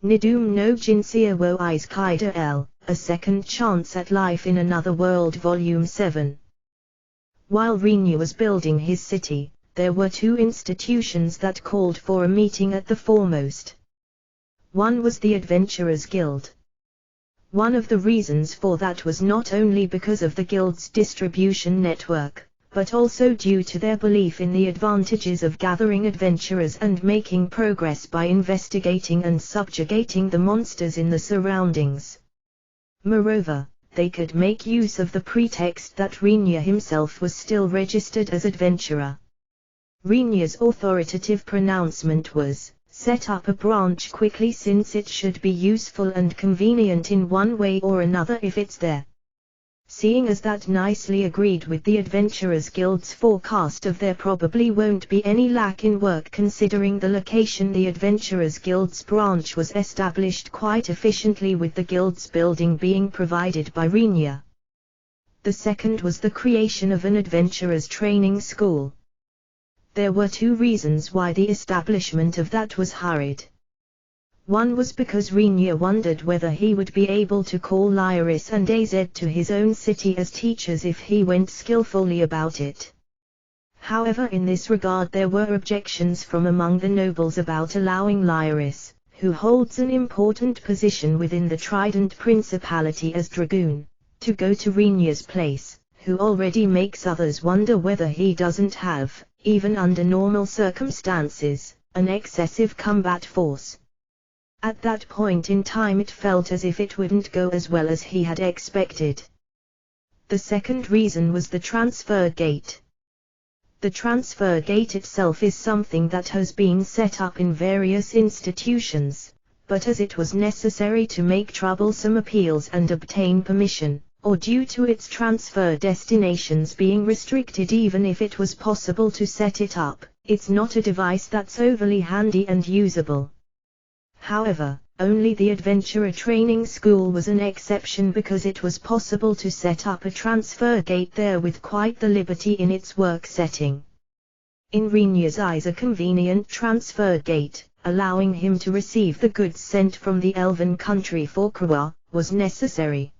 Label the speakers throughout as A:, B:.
A: Nidoume no Jinsei wo Isekai de L, A Second Chance at Life in Another World Volume 7. While Rinya was building his city, there were two institutions that called for a meeting at the foremost. One was the Adventurers Guild. One of the reasons for that was not only because of the guild's distribution network, but also due to their belief in the advantages of gathering adventurers and making progress by investigating and subjugating the monsters in the surroundings. Moreover, they could make use of the pretext that Rinya himself was still registered as adventurer. Rinya's authoritative pronouncement was, "Set up a branch quickly since it should be useful and convenient in one way or another if it's there." Seeing as that nicely agreed with the Adventurers Guild's forecast of there probably won't be any lack in work considering the location the Adventurers Guild's branch was established quite efficiently with the guild's building being provided by Rinya. The second was the creation of an adventurers training school. There were two reasons why the establishment of that was hurried. One was because Rinya wondered whether he would be able to call Lyris and Az to his own city as teachers if he went skillfully about it. However, in this regard there were objections from among the nobles about allowing Lyris, who holds an important position within the Trident Principality as Dragoon, to go to Rinya's place, who already makes others wonder whether he doesn't have, even under normal circumstances, an excessive combat force. At that point in time it felt as if it wouldn't go as well as he had expected. The second reason was the transfer gate. The transfer gate itself is something that has been set up in various institutions, but as it was necessary to make troublesome appeals and obtain permission, or due to its transfer destinations being restricted even if it was possible to set it up, it's not a device that's overly handy and usable. However, only the Adventurer Training School was an exception because it was possible to set up a transfer gate there with quite the liberty in its work setting. In Rinya's eyes, a convenient transfer gate, allowing him to receive the goods sent from the elven country for Krawa, was necessary.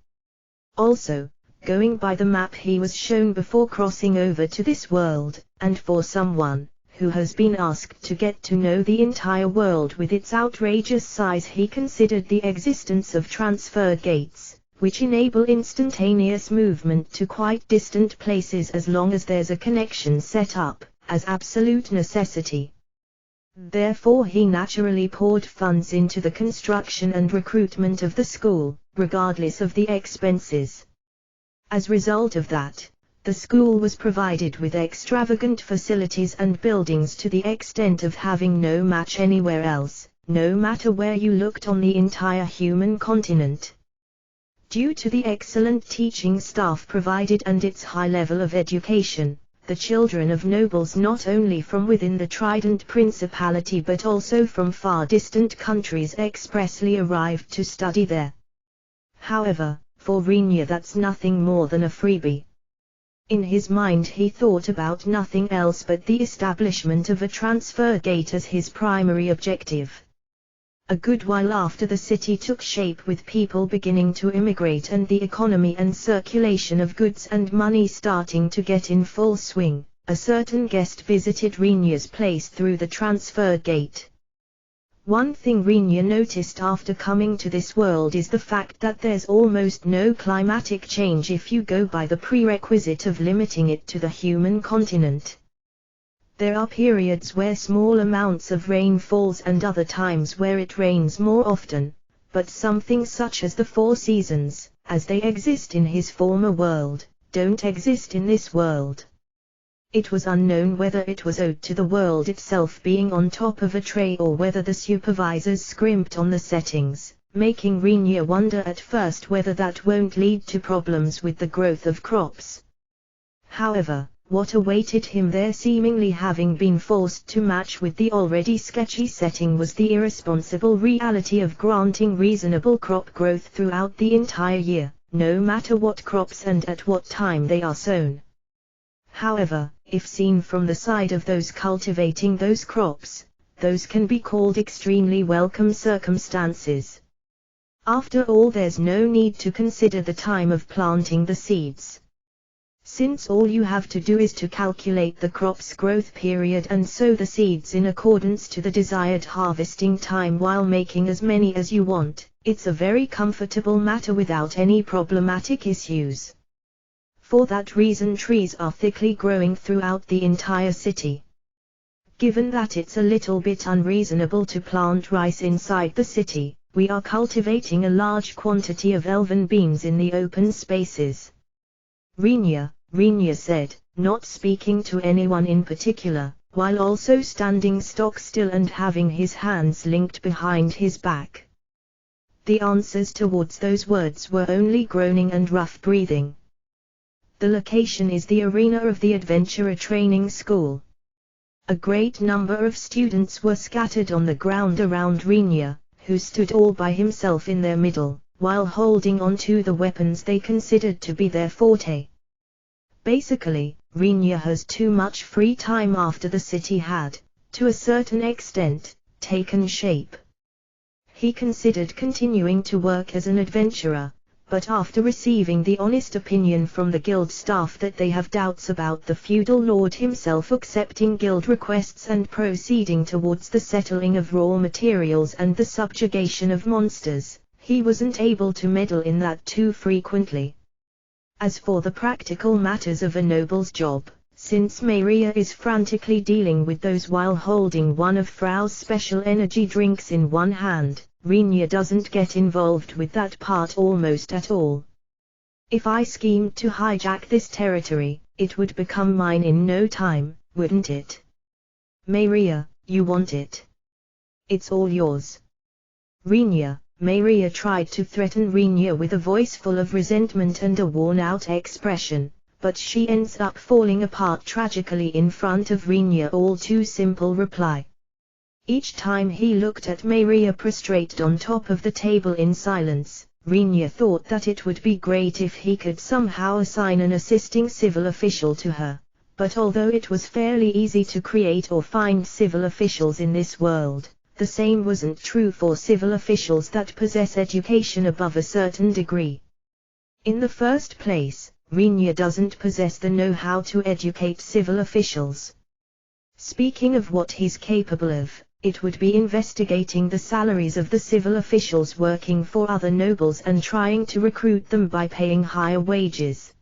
A: Also, going by the map he was shown before crossing over to this world, and for someone who has been asked to get to know the entire world with its outrageous size, he considered the existence of transfer gates, which enable instantaneous movement to quite distant places as long as there's a connection set up, as absolute necessity. Therefore he naturally poured funds into the construction and recruitment of the school, regardless of the expenses. As a result of that, the school was provided with extravagant facilities and buildings to the extent of having no match anywhere else, no matter where you looked on the entire human continent. Due to the excellent teaching staff provided and its high level of education, the children of nobles not only from within the Trident Principality but also from far distant countries expressly arrived to study there. However, for Rinya that's nothing more than a freebie. In his mind he thought about nothing else but the establishment of a transfer gate as his primary objective. A good while after the city took shape with people beginning to immigrate and the economy and circulation of goods and money starting to get in full swing, a certain guest visited Rinya's place through the transfer gate. One thing Rinya noticed after coming to this world is the fact that there's almost no climatic change if you go by the prerequisite of limiting it to the human continent. There are periods where small amounts of rain falls and other times where it rains more often, but something such as the 4 seasons, as they exist in his former world, don't exist in this world. It was unknown whether it was owed to the world itself being on top of a tray or whether the supervisors scrimped on the settings, making Rinya wonder at first whether that won't lead to problems with the growth of crops. However, what awaited him there, seemingly having been forced to match with the already sketchy setting, was the irresponsible reality of granting reasonable crop growth throughout the entire year, no matter what crops and at what time they are sown. However, if seen from the side of those cultivating those crops, those can be called extremely welcome circumstances. After all, there's no need to consider the time of planting the seeds, since all you have to do is to calculate the crop's growth period and sow the seeds in accordance to the desired harvesting time while making as many as you want. It's a very comfortable matter without any problematic issues. For that reason, trees are thickly growing throughout the entire city. Given that it's a little bit unreasonable to plant rice inside the city, we are cultivating a large quantity of elven beans in the open spaces. Rinya said, not speaking to anyone in particular, while also standing stock still and having his hands linked behind his back. The answers towards those words were only groaning and rough breathing. The location is the arena of the Adventurer Training School. A great number of students were scattered on the ground around Rinya, who stood all by himself in their middle, while holding on to the weapons they considered to be their forte. Basically, Rinya has too much free time after the city had, to a certain extent, taken shape. He considered continuing to work as an adventurer, but after receiving the honest opinion from the guild staff that they have doubts about the feudal lord himself accepting guild requests and proceeding towards the settling of raw materials and the subjugation of monsters, he wasn't able to meddle in that too frequently. As for the practical matters of a noble's job, since Maria is frantically dealing with those while holding one of Frau's special energy drinks in one hand, Rinya doesn't get involved with that part almost at all. If I schemed to hijack this territory, it would become mine in no time, wouldn't it? Maria, you want it. It's all yours. Maria tried to threaten Rinya with a voice full of resentment and a worn-out expression, but she ends up falling apart tragically in front of Rinya. All too simple reply. Each time he looked at Maria prostrate on top of the table in silence, Rinya thought that it would be great if he could somehow assign an assisting civil official to her, but although it was fairly easy to create or find civil officials in this world, the same wasn't true for civil officials that possess education above a certain degree. In the first place, Rinya doesn't possess the know-how to educate civil officials. Speaking of what he's capable of, it would be investigating the salaries of the civil officials working for other nobles and trying to recruit them by paying higher wages.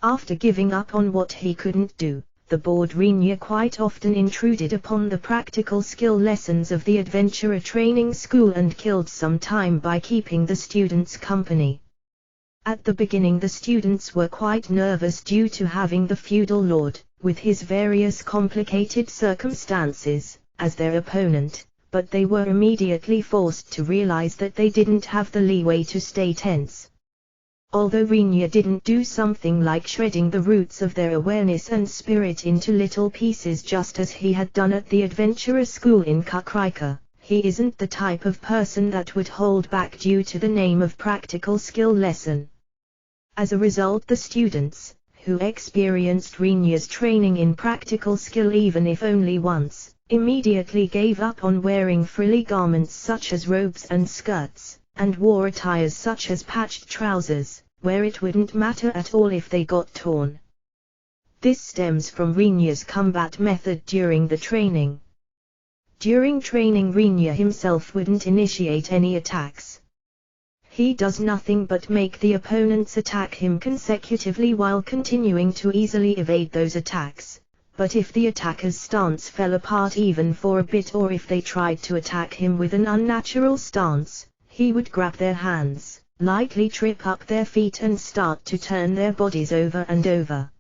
A: After giving up on what he couldn't do, the board Rinya quite often intruded upon the practical skill lessons of the Adventurer Training School and killed some time by keeping the students company. At the beginning the students were quite nervous due to having the feudal lord, with his various complicated circumstances, as their opponent, but they were immediately forced to realize that they didn't have the leeway to stay tense. Although Rinya didn't do something like shredding the roots of their awareness and spirit into little pieces just as he had done at the Adventurer School in Kukrika, he isn't the type of person that would hold back due to the name of practical skill lesson. As a result, the students, who experienced Rinya's training in practical skill even if only once, immediately gave up on wearing frilly garments such as robes and skirts, and wore attires such as patched trousers, where it wouldn't matter at all if they got torn. This stems from Rinya's combat method during the training. During training, Rinya himself wouldn't initiate any attacks. He does nothing but make the opponents attack him consecutively while continuing to easily evade those attacks. But if the attacker's stance fell apart even for a bit, or if they tried to attack him with an unnatural stance, he would grab their hands, lightly trip up their feet and start to turn their bodies over and over.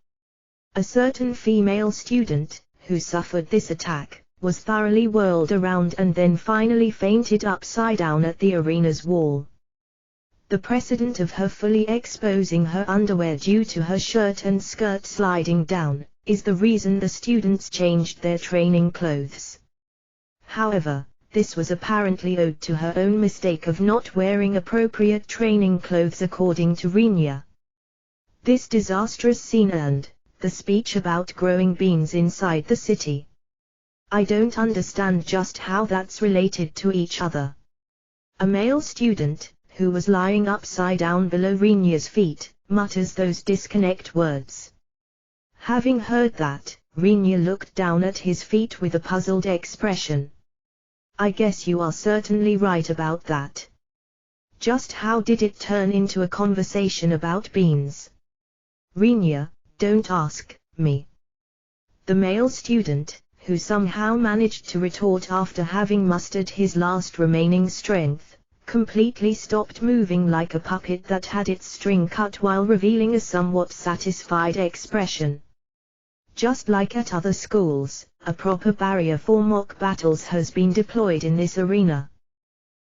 A: A certain female student, who suffered this attack, was thoroughly whirled around and then finally fainted upside down at the arena's wall. The precedent of her fully exposing her underwear due to her shirt and skirt sliding down, is the reason the students changed their training clothes. However, this was apparently owed to her own mistake of not wearing appropriate training clothes according to Rinya. This disastrous scene earned the speech about growing beans inside the city. I don't understand just how that's related to each other. A male student, who was lying upside down below Rinya's feet, mutters those disconnect words. Having heard that, Rinya looked down at his feet with a puzzled expression. I guess you are certainly right about that. Just how did it turn into a conversation about beans? Rinya, don't ask me. The male student, who somehow managed to retort after having mustered his last remaining strength, completely stopped moving like a puppet that had its string cut while revealing a somewhat satisfied expression. Just like at other schools, a proper barrier for mock battles has been deployed in this arena.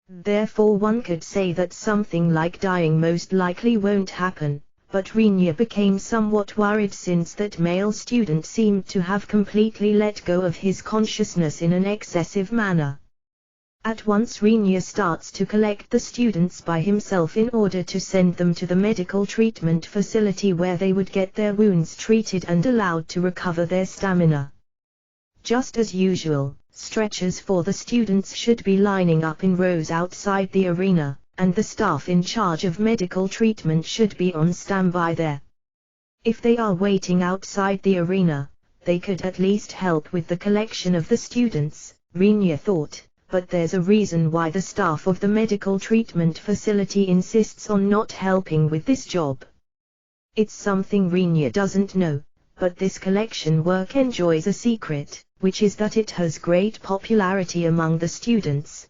A: Therefore one could say that something like dying most likely won't happen, but Rinya became somewhat worried since that male student seemed to have completely let go of his consciousness in an excessive manner. At once Rinya starts to collect the students by himself in order to send them to the medical treatment facility where they would get their wounds treated and allowed to recover their stamina. Just as usual, stretchers for the students should be lining up in rows outside the arena, and the staff in charge of medical treatment should be on standby there. If they are waiting outside the arena, they could at least help with the collection of the students, Rinya thought, but there's a reason why the staff of the medical treatment facility insists on not helping with this job. It's something Rinya doesn't know, but this collection work enjoys a secret, which is that it has great popularity among the students.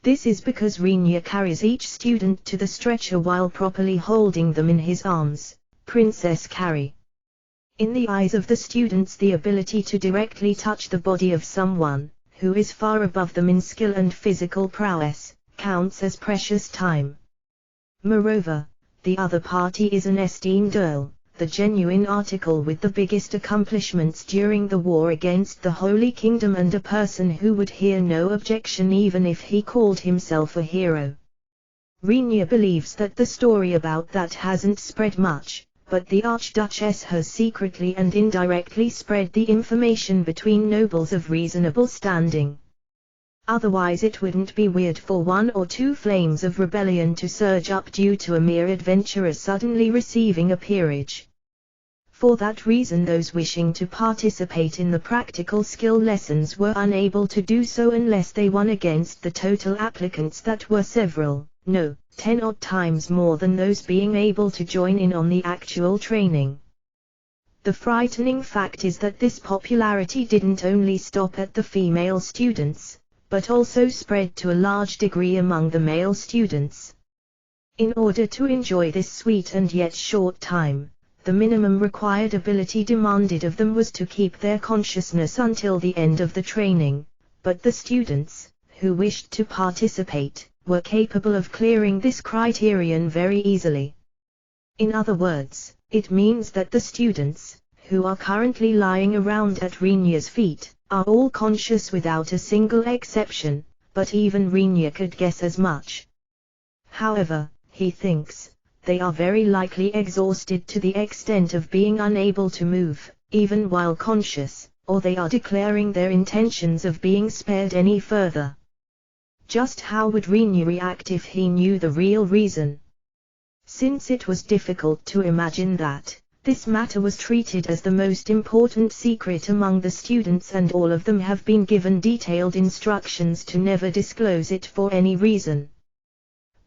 A: This is because Rinya carries each student to the stretcher while properly holding them in his arms, Princess carry. In the eyes of the students, the ability to directly touch the body of someone, who is far above them in skill and physical prowess, counts as precious time. Moreover, the other party is an esteemed earl, the genuine article with the biggest accomplishments during the war against the Holy Kingdom and a person who would hear no objection even if he called himself a hero. Rinya believes that the story about that hasn't spread much, but the Archduchess has secretly and indirectly spread the information between nobles of reasonable standing. Otherwise it wouldn't be weird for one or two flames of rebellion to surge up due to a mere adventurer suddenly receiving a peerage. For that reason those wishing to participate in the practical skill lessons were unable to do so unless they won against the total applicants that were several, no, 10 odd times more than those being able to join in on the actual training. The frightening fact is that this popularity didn't only stop at the female students, but also spread to a large degree among the male students. In order to enjoy this sweet and yet short time, the minimum required ability demanded of them was to keep their consciousness until the end of the training, but the students, who wished to participate, were capable of clearing this criterion very easily. In other words, it means that the students, who are currently lying around at Rinya's feet, are all conscious without a single exception, but even Rinya could guess as much. However, he thinks, they are very likely exhausted to the extent of being unable to move, even while conscious, or they are declaring their intentions of being spared any further. Just how would Rinya react if he knew the real reason? Since it was difficult to imagine that, this matter was treated as the most important secret among the students and all of them have been given detailed instructions to never disclose it for any reason.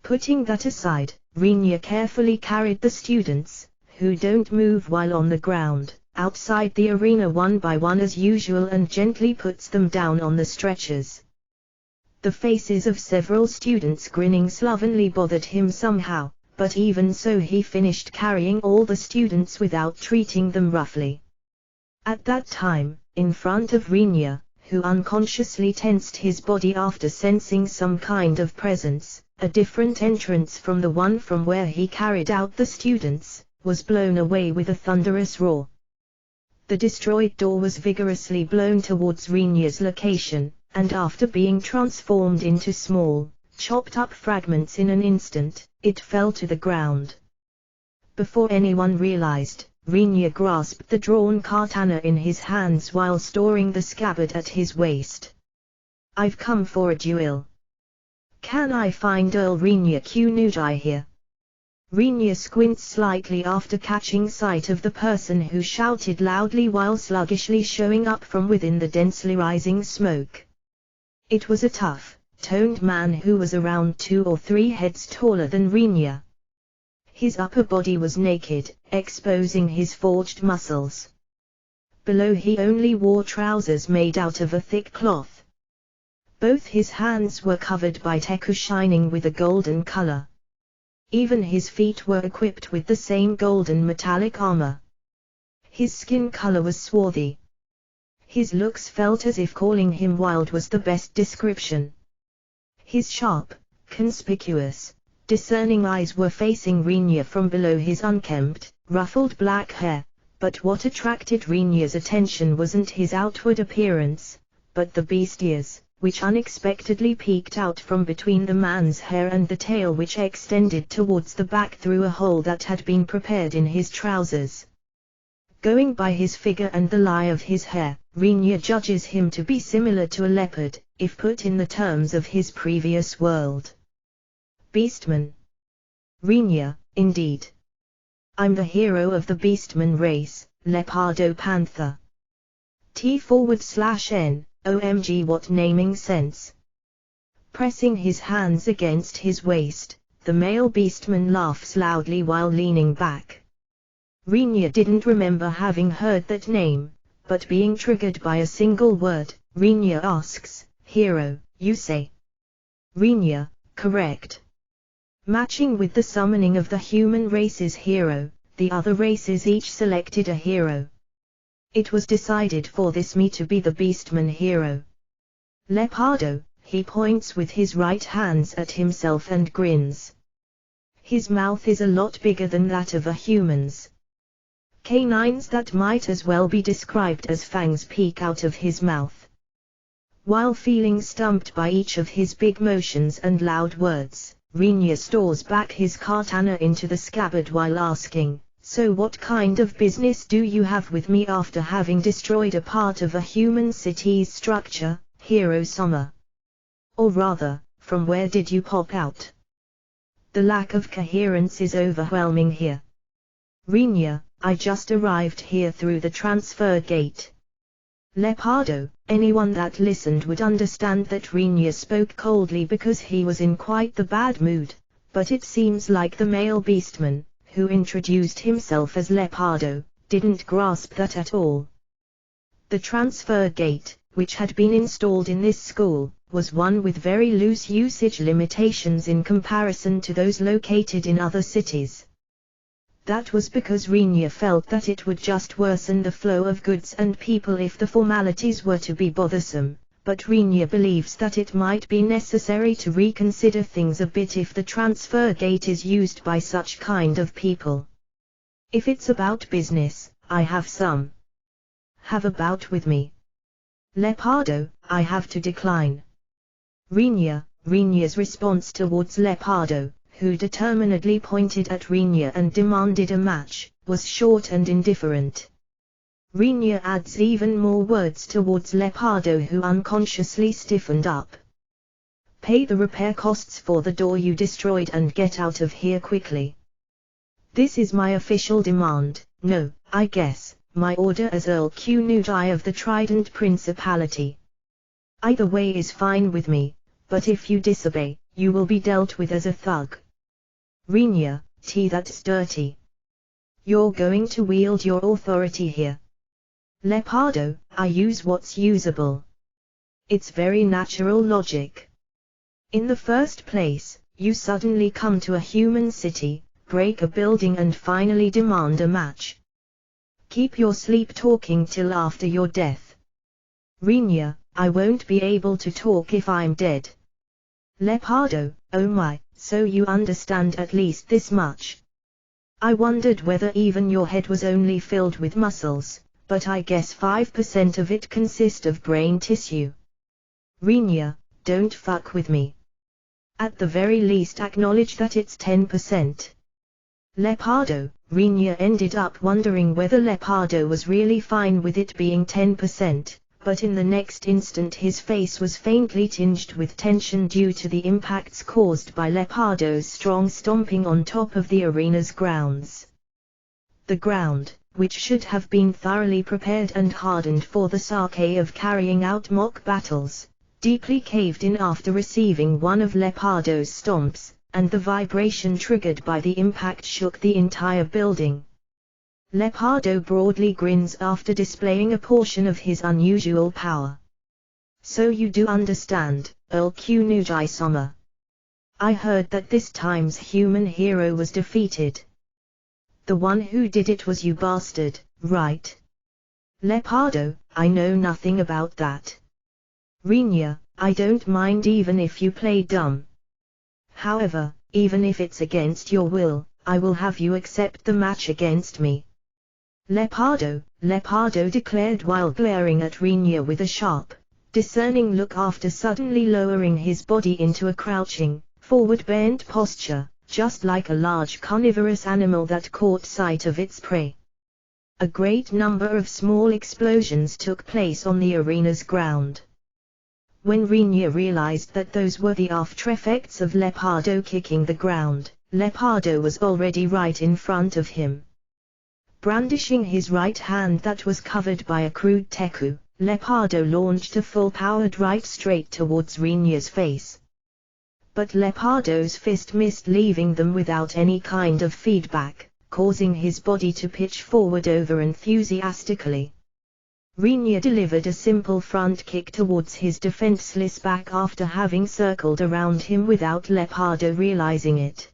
A: Putting that aside, Rinya carefully carried the students, who don't move while on the ground, outside the arena one by one as usual and gently puts them down on the stretchers. The faces of several students grinning slovenly bothered him somehow, but even so he finished carrying all the students without treating them roughly. At that time, in front of Rinya, who unconsciously tensed his body after sensing some kind of presence, a different entrance from the one from where he carried out the students, was blown away with a thunderous roar. The destroyed door was vigorously blown towards Rinya's location, and after being transformed into small, chopped up fragments in an instant, it fell to the ground. Before anyone realized, Rinya grasped the drawn katana in his hands while storing the scabbard at his waist. I've come for a duel. Can I find Earl Rinya Kunujai here? Rinya squints slightly after catching sight of the person who shouted loudly while sluggishly showing up from within the densely rising smoke. It was a tough, toned man who was around 2 or 3 heads taller than Rinya. His upper body was naked, exposing his forged muscles. Below he only wore trousers made out of a thick cloth. Both his hands were covered by teku shining with a golden color. Even his feet were equipped with the same golden metallic armor. His skin color was swarthy. His looks felt as if calling him wild was the best description. His sharp, conspicuous, discerning eyes were facing Rinya from below his unkempt, ruffled black hair, but what attracted Rinya's attention wasn't his outward appearance, but the beast ears, which unexpectedly peeked out from between the man's hair and the tail which extended towards the back through a hole that had been prepared in his trousers. Going by his figure and the lie of his hair, Rinya judges him to be similar to a leopard, if put in the terms of his previous world. Beastman. Rinya, indeed. I'm the hero of the Beastman race, Leopardo Panther. T/N, OMG, what naming sense. Pressing his hands against his waist, the male Beastman laughs loudly while leaning back. Rinya didn't remember having heard that name, but being triggered by a single word, Rinya asks, hero, you say? Rinya, correct. Matching with the summoning of the human race's hero, the other races each selected a hero. It was decided for this me to be the Beastman hero. Leopardo, he points with his right hands at himself and grins. His mouth is a lot bigger than that of a human's. Canines that might as well be described as fangs peek out of his mouth. While feeling stumped by each of his big motions and loud words, Rinya stores back his katana into the scabbard while asking, so what kind of business do you have with me after having destroyed a part of a human city's structure, Hero-sama? Or rather, from where did you pop out? The lack of coherence is overwhelming here. Rinya, I just arrived here through the transfer gate. Leopardo, anyone that listened would understand that Rinya spoke coldly because he was in quite the bad mood, but it seems like the male Beastman, who introduced himself as Leopardo, didn't grasp that at all. The transfer gate, which had been installed in this school, was one with very loose usage limitations in comparison to those located in other cities. That was because Rinya felt that it would just worsen the flow of goods and people if the formalities were to be bothersome, but Rinya believes that it might be necessary to reconsider things a bit if the transfer gate is used by such kind of people. If it's about business, I have some. Have a bout with me. Leopardo, I have to decline. Rinya's response towards Leopardo, who determinedly pointed at Rinya and demanded a match, was short and indifferent. Rinya adds even more words towards Leopardo, who unconsciously stiffened up. Pay the repair costs for the door you destroyed and get out of here quickly. This is my official demand, no, I guess, my order as Earl Kunujai of the Trident Principality. Either way is fine with me, but if you disobey, you will be dealt with as a thug. Rinya, that's dirty. You're going to wield your authority here. Leopardo, I use what's usable. It's very natural logic. In the first place, you suddenly come to a human city, break a building and finally demand a match. Keep your sleep talking till after your death. Rinya, I won't be able to talk if I'm dead. Leopardo, oh my, so you understand at least this much. I wondered whether even your head was only filled with muscles, but I guess 5% of it consist of brain tissue. Rinya, don't fuck with me. At the very least acknowledge that it's 10%. Leopardo, Rinya ended up wondering whether Leopardo was really fine with it being 10%, but in the next instant his face was faintly tinged with tension due to the impacts caused by Leopardo's strong stomping on top of the arena's grounds. The ground, which should have been thoroughly prepared and hardened for the sake of carrying out mock battles, deeply caved in after receiving one of Leopardo's stomps, and the vibration triggered by the impact shook the entire building. Leopardo broadly grins after displaying a portion of his unusual power. So you do understand, Earl Kunujai-sama. I heard that this time's human hero was defeated. The one who did it was you bastard, right? Leopardo, I know nothing about that. Rinya, I don't mind even if you play dumb. However, even if it's against your will, I will have you accept the match against me. Leopardo declared while glaring at Rinya with a sharp, discerning look after suddenly lowering his body into a crouching, forward-bent posture, just like a large carnivorous animal that caught sight of its prey. A great number of small explosions took place on the arena's ground. When Rinya realized that those were the after effects of Leopardo kicking the ground, Leopardo was already right in front of him. Brandishing his right hand that was covered by a crude teku, Leopardo launched a full-powered right straight towards Rinya's face. But Leopardo's fist missed, leaving them without any kind of feedback, causing his body to pitch forward over enthusiastically. Rinya delivered a simple front kick towards his defenseless back after having circled around him without Leopardo realizing it.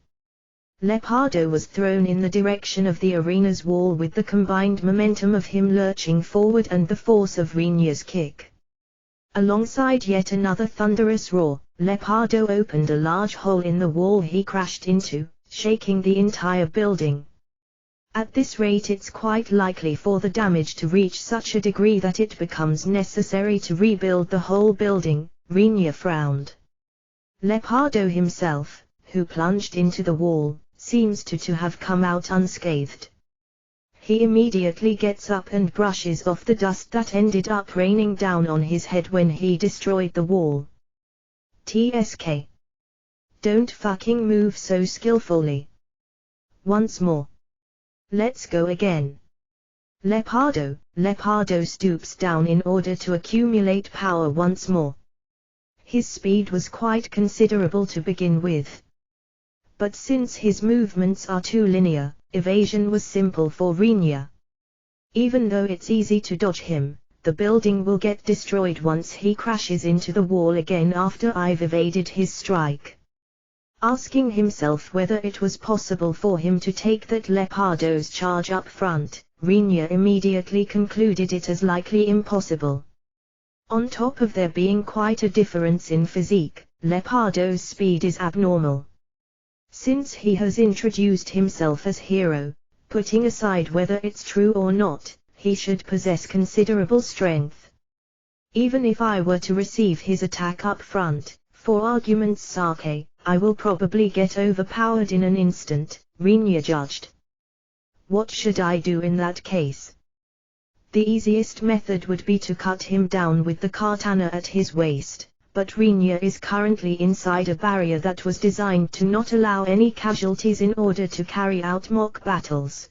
A: Leopardo was thrown in the direction of the arena's wall with the combined momentum of him lurching forward and the force of Rinya's kick. Alongside yet another thunderous roar, Leopardo opened a large hole in the wall he crashed into, shaking the entire building. At this rate it's quite likely for the damage to reach such a degree that it becomes necessary to rebuild the whole building, Rinya frowned. Leopardo himself, who plunged into the wall, seems to have come out unscathed. He immediately gets up and brushes off the dust that ended up raining down on his head when he destroyed the wall. TSK. Don't fucking move so skillfully. Once more. Let's go again. Leopardo stoops down in order to accumulate power once more. His speed was quite considerable to begin with. But since his movements are too linear, evasion was simple for Rinya. Even though it's easy to dodge him, the building will get destroyed once he crashes into the wall again after I've evaded his strike. Asking himself whether it was possible for him to take that Leopardo's charge up front, Rinya immediately concluded it as likely impossible. On top of there being quite a difference in physique, Leopardo's speed is abnormal. Since he has introduced himself as hero, putting aside whether it's true or not, he should possess considerable strength. Even if I were to receive his attack up front, for argument's sake, I will probably get overpowered in an instant, Rinya judged. What should I do in that case? The easiest method would be to cut him down with the katana at his waist, but Rinya is currently inside a barrier that was designed to not allow any casualties in order to carry out mock battles.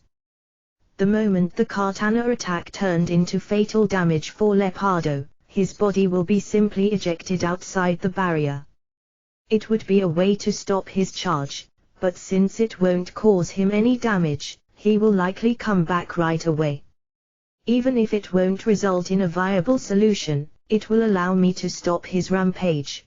A: The moment the katana attack turned into fatal damage for Leopardo, his body will be simply ejected outside the barrier. It would be a way to stop his charge, but since it won't cause him any damage, he will likely come back right away. Even if it won't result in a viable solution, it will allow me to stop his rampage.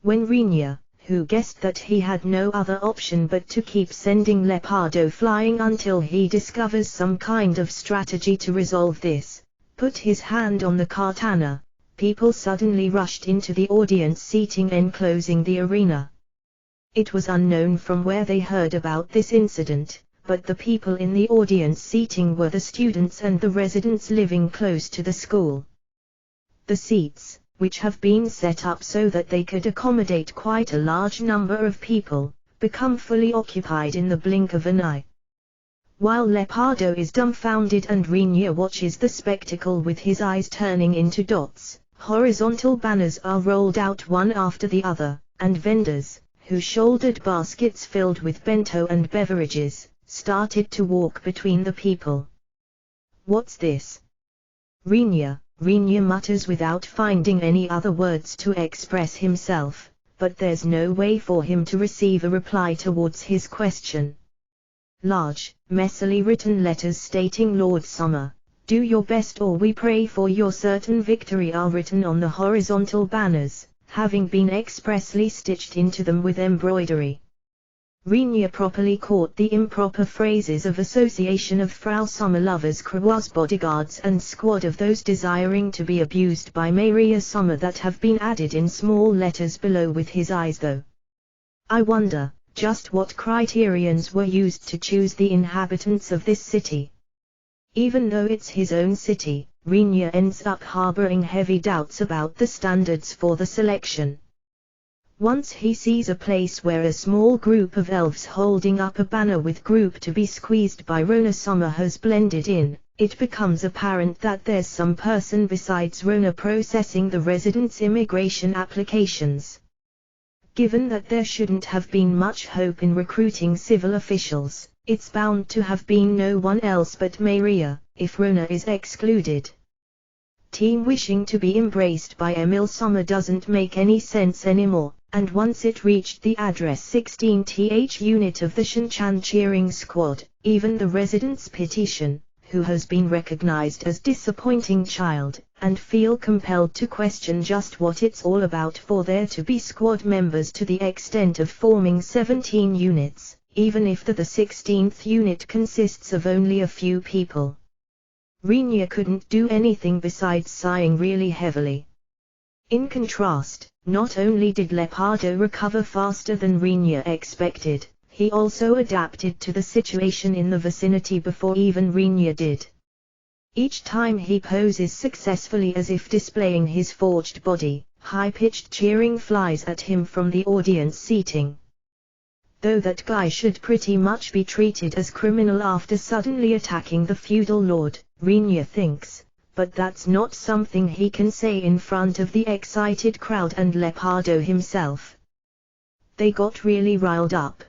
A: When Rinya, who guessed that he had no other option but to keep sending Leopardo flying until he discovers some kind of strategy to resolve this, put his hand on the katana, people suddenly rushed into the audience seating enclosing the arena. It was unknown from where they heard about this incident, but the people in the audience seating were the students and the residents living close to the school. The seats, which have been set up so that they could accommodate quite a large number of people, become fully occupied in the blink of an eye. While Lepardo is dumbfounded and Rinya watches the spectacle with his eyes turning into dots, horizontal banners are rolled out one after the other, and vendors, who shouldered baskets filled with bento and beverages, started to walk between the people. "What's this?" Rinya mutters without finding any other words to express himself, but there's no way for him to receive a reply towards his question. Large, messily written letters stating "Lord Summer, do your best or we pray for your certain victory" are written on the horizontal banners, having been expressly stitched into them with embroidery. Rinya properly caught the improper phrases of association of Frau Summer lovers, Krawa's bodyguards and squad of those desiring to be abused by Maria Summer that have been added in small letters below with his eyes though. I wonder, just what criterions were used to choose the inhabitants of this city. Even though it's his own city, Rinya ends up harboring heavy doubts about the standards for the selection. Once he sees a place where a small group of elves holding up a banner with "Group to be squeezed by Rona Summer" has blended in, it becomes apparent that there's some person besides Rona processing the residents' immigration applications. Given that there shouldn't have been much hope in recruiting civil officials, it's bound to have been no one else but Maria, if Rona is excluded. Team wishing to be embraced by Emil Summer doesn't make any sense anymore, and once it reached the address 16th unit of the Shinchan cheering squad, even the residents petition, who has been recognized as disappointing child, and feel compelled to question just what it's all about for there to be squad members to the extent of forming 17 units, even if the 16th unit consists of only a few people. Rinya couldn't do anything besides sighing really heavily. In contrast, not only did Lepardo recover faster than Rinya expected, he also adapted to the situation in the vicinity before even Rinya did. Each time he poses successfully as if displaying his forged body, high-pitched cheering flies at him from the audience seating. Though that guy should pretty much be treated as criminal after suddenly attacking the feudal lord, Rinya thinks, but that's not something he can say in front of the excited crowd and Lepardo himself. They got really riled up.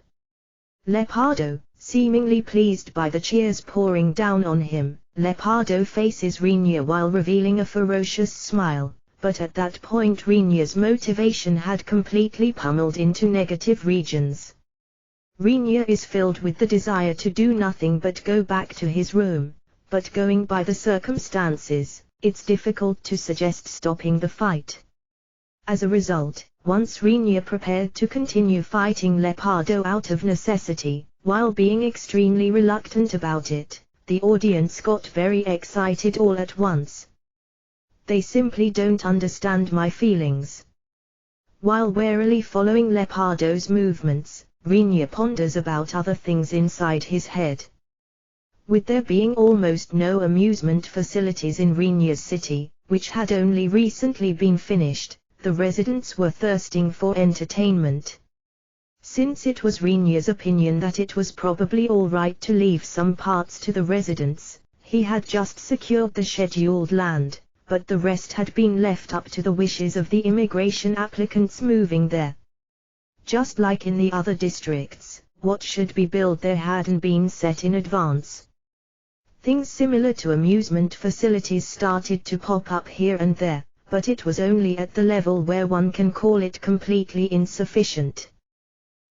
A: Lepardo, seemingly pleased by the cheers pouring down on him, Lepardo faces Rinya while revealing a ferocious smile, but at that point Rinya's motivation had completely pummeled into negative regions. Rinya is filled with the desire to do nothing but go back to his room, but going by the circumstances, it's difficult to suggest stopping the fight. As a result, once Rinya prepared to continue fighting Lepardo out of necessity, while being extremely reluctant about it, the audience got very excited all at once. They simply don't understand my feelings. While warily following Lepardo's movements, Rinya ponders about other things inside his head. With there being almost no amusement facilities in Rinya's city, which had only recently been finished, the residents were thirsting for entertainment. Since it was Rinya's opinion that it was probably all right to leave some parts to the residents, he had just secured the scheduled land, but the rest had been left up to the wishes of the immigration applicants moving there. Just like in the other districts, what should be built there hadn't been set in advance. Things similar to amusement facilities started to pop up here and there, but it was only at the level where one can call it completely insufficient.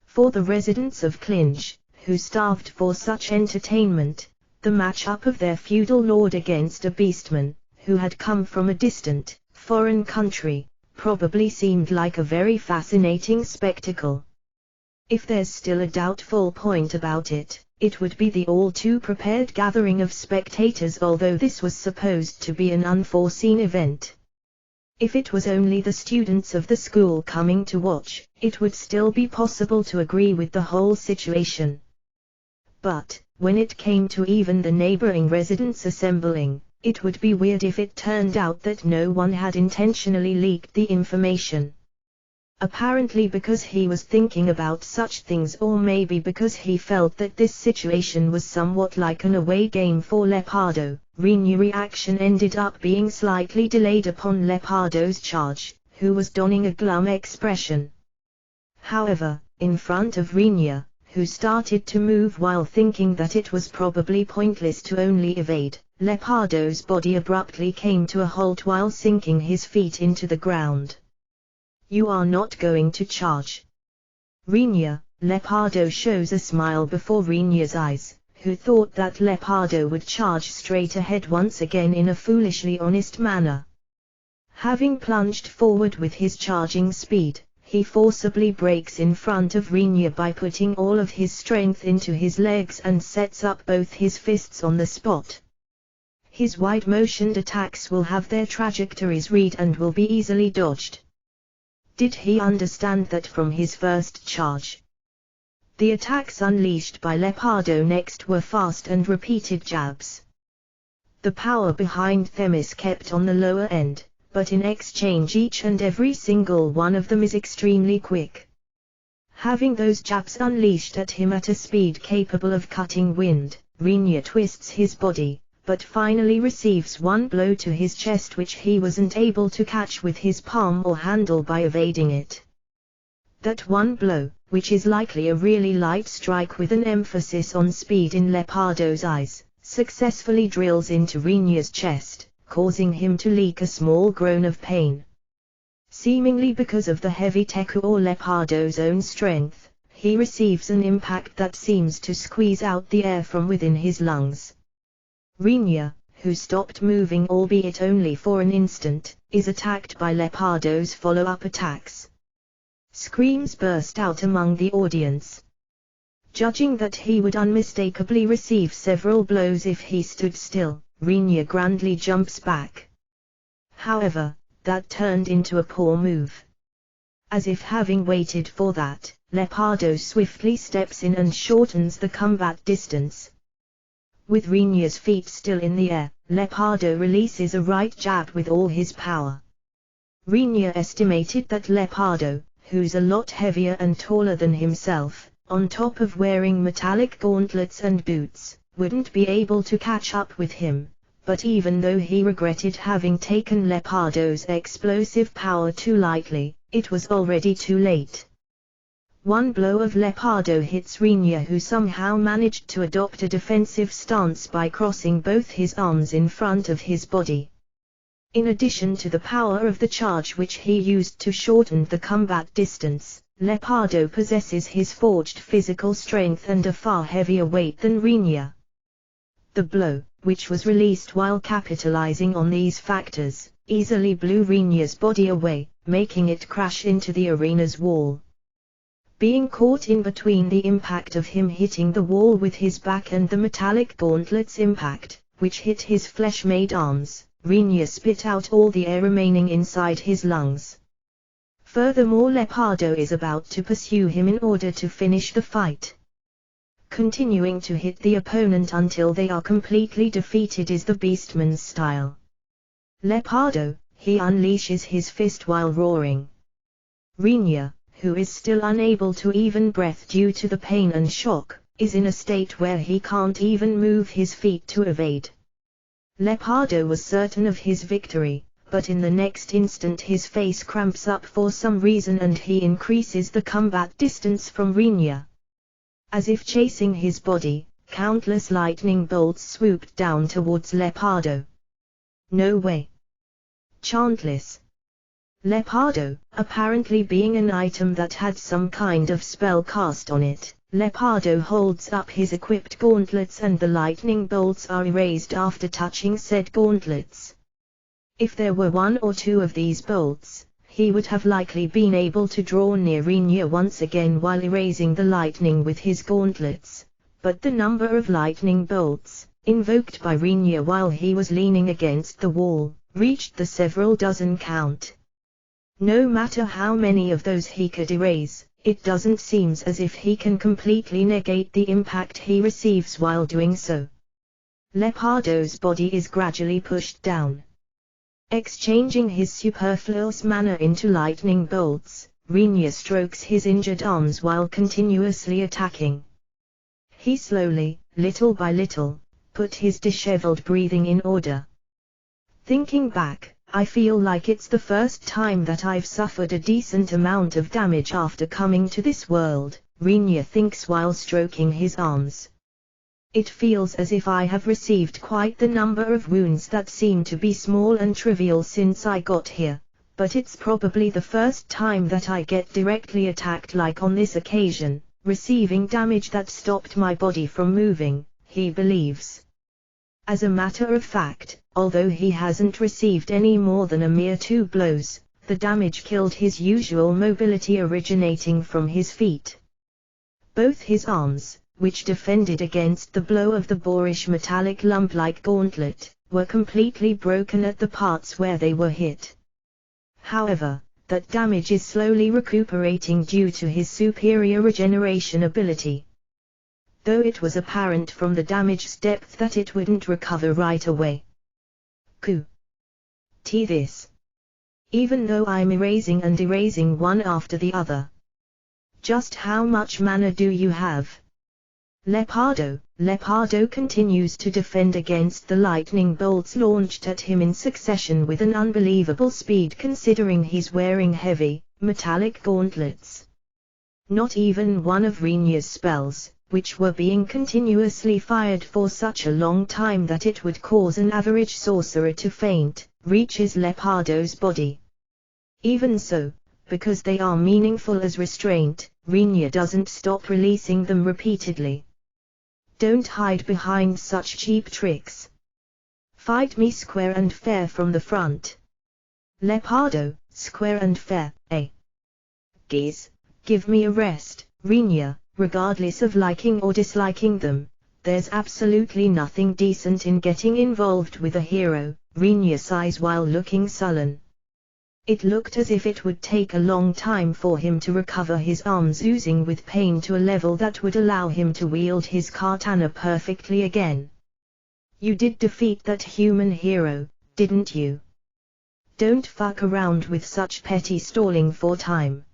A: For the residents of Clinch, who starved for such entertainment, the match-up of their feudal lord against a beastman, who had come from a distant, foreign country, probably seemed like a very fascinating spectacle. If there's still a doubtful point about it, it would be the all-too-prepared gathering of spectators, although this was supposed to be an unforeseen event. If it was only the students of the school coming to watch, it would still be possible to agree with the whole situation. But, when it came to even the neighboring residents assembling, it would be weird if it turned out that no one had intentionally leaked the information. Apparently because he was thinking about such things, or maybe because he felt that this situation was somewhat like an away game for Leopardo, Rinnu's reaction ended up being slightly delayed upon Leopardo's charge, who was donning a glum expression. However, in front of Rinnu, who started to move while thinking that it was probably pointless to only evade, Leopardo's body abruptly came to a halt while sinking his feet into the ground. "You are not going to charge." Rinnu, Leopardo shows a smile before Rinnu's eyes, who thought that Leopardo would charge straight ahead once again in a foolishly honest manner. Having plunged forward with his charging speed, he forcibly breaks in front of Rinnu by putting all of his strength into his legs and sets up both his fists on the spot. His wide-motioned attacks will have their trajectories read and will be easily dodged. Did he understand that from his first charge? The attacks unleashed by Leopardo next were fast and repeated jabs. The power behind them is kept on the lower end, but in exchange each and every single one of them is extremely quick. Having those jabs unleashed at him at a speed capable of cutting wind, Rinnu twists his body, but finally receives one blow to his chest which he wasn't able to catch with his palm or handle by evading it. That one blow, which is likely a really light strike with an emphasis on speed in Leopardo's eyes, successfully drills into Rinnu's chest, causing him to leak a small groan of pain. Seemingly because of the heavy teku or Leopardo's own strength, he receives an impact that seems to squeeze out the air from within his lungs. Rinnu, who stopped moving albeit only for an instant, is attacked by Leopardo's follow-up attacks. Screams burst out among the audience. Judging that he would unmistakably receive several blows if he stood still, Rinnu grandly jumps back. However, that turned into a poor move. As if having waited for that, Leopardo swiftly steps in and shortens the combat distance. With Rinnu's feet still in the air, Leopardo releases a right jab with all his power. Rinnu estimated that Leopardo, who's a lot heavier and taller than himself, on top of wearing metallic gauntlets and boots, wouldn't be able to catch up with him, but even though he regretted having taken Leopardo's explosive power too lightly, it was already too late. One blow of Leopardo hits Rinnu, who somehow managed to adopt a defensive stance by crossing both his arms in front of his body. In addition to the power of the charge which he used to shorten the combat distance, Leopardo possesses his forged physical strength and a far heavier weight than Rinnu. The blow, which was released while capitalizing on these factors, easily blew Rinnu's body away, making it crash into the arena's wall. Being caught in between the impact of him hitting the wall with his back and the metallic gauntlet's impact, which hit his flesh-made arms, Rinnu spit out all the air remaining inside his lungs. Furthermore, Leopardo is about to pursue him in order to finish the fight. Continuing to hit the opponent until they are completely defeated is the Beastman's style. Leopardo, he unleashes his fist while roaring. Rinnu, who is still unable to even breath due to the pain and shock, is in a state where he can't even move his feet to evade. Leopardo was certain of his victory, but in the next instant his face cramps up for some reason and he increases the combat distance from Rinnu. As if chasing his body, countless lightning bolts swooped down towards Leopardo. "No way!" Chantless. Leopardo, apparently being an item that had some kind of spell cast on it, Leopardo holds up his equipped gauntlets and the lightning bolts are erased after touching said gauntlets. If there were one or two of these bolts, he would have likely been able to draw near Rinnu once again while erasing the lightning with his gauntlets, but the number of lightning bolts, invoked by Rinnu while he was leaning against the wall, reached the several dozen count. No matter how many of those he could erase, it doesn't seem as if he can completely negate the impact he receives while doing so. Leopardo's body is gradually pushed down. Exchanging his superfluous mana into lightning bolts, Rinya strokes his injured arms while continuously attacking. He slowly, little by little, put his disheveled breathing in order. Thinking back, I feel like it's the first time that I've suffered a decent amount of damage after coming to this world, Rinya thinks while stroking his arms. It feels as if I have received quite the number of wounds that seem to be small and trivial since I got here, but it's probably the first time that I get directly attacked like on this occasion, receiving damage that stopped my body from moving, he believes. As a matter of fact, although he hasn't received any more than a mere 2 blows, the damage killed his usual mobility originating from his feet. Both his arms, which defended against the blow of the boorish metallic lump-like gauntlet, were completely broken at the parts where they were hit. However, that damage is slowly recuperating due to his superior regeneration ability. Though it was apparent from the damage's depth that it wouldn't recover right away. This. Even though I'm erasing and erasing one after the other. Just how much mana do you have? Lepardo continues to defend against the lightning bolts launched at him in succession with an unbelievable speed considering he's wearing heavy, metallic gauntlets. Not even one of Rinya's spells, which were being continuously fired for such a long time that it would cause an average sorcerer to faint, reaches Lepardo's body. Even so, because they are meaningful as restraint, Rinya doesn't stop releasing them repeatedly. Don't hide behind such cheap tricks. Fight me square and fair from the front. Lepardo, square and fair, eh? Geez, give me a rest, Rinya. Regardless of liking or disliking them, there's absolutely nothing decent in getting involved with a hero, Rinya sighs while looking sullen. It looked as if it would take a long time for him to recover his arms oozing with pain to a level that would allow him to wield his katana perfectly again. You did defeat that human hero, didn't you? Don't fuck around with such petty stalling for time.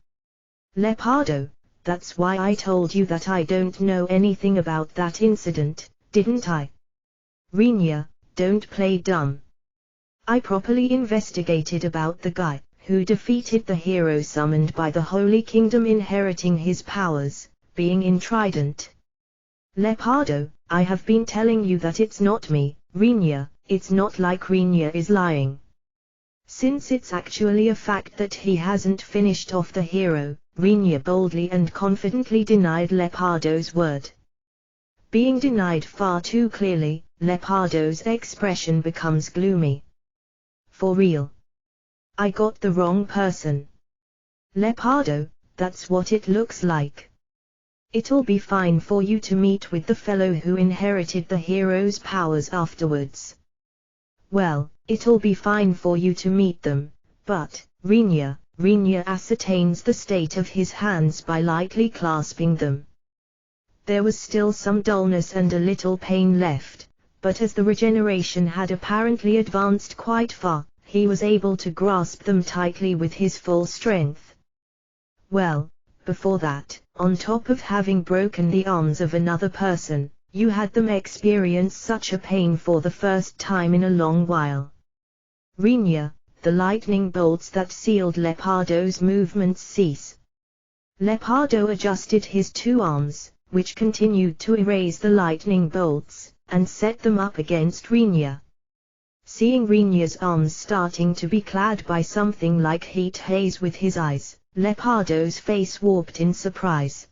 A: Lepardo, that's why I told you that I don't know anything about that incident, didn't I? Rinya, don't play dumb. I properly investigated about the guy who defeated the hero summoned by the Holy Kingdom inheriting his powers, being in Trident. Lepardo, I have been telling you that it's not me, Rinya. It's not like Rinya is lying. Since it's actually a fact that he hasn't finished off the hero, Rinya boldly and confidently denied Lepardo's word. Being denied far too clearly, Lepardo's expression becomes gloomy. For real? I got the wrong person. Lepardo, that's what it looks like. It'll be fine for you to meet with the fellow who inherited the hero's powers afterwards. Well, it'll be fine for you to meet them, but, Rinya ascertains the state of his hands by lightly clasping them. There was still some dullness and a little pain left, but as the regeneration had apparently advanced quite far, he was able to grasp them tightly with his full strength. Well, before that, on top of having broken the arms of another person, you had them experience such a pain for the first time in a long while. Rinya, the lightning bolts that sealed Lepardo's movements cease. Lepardo adjusted his two arms, which continued to erase the lightning bolts, and set them up against Rinya. Seeing Rinya's arms starting to be clad by something like heat haze with his eyes, Lepardo's face warped in surprise.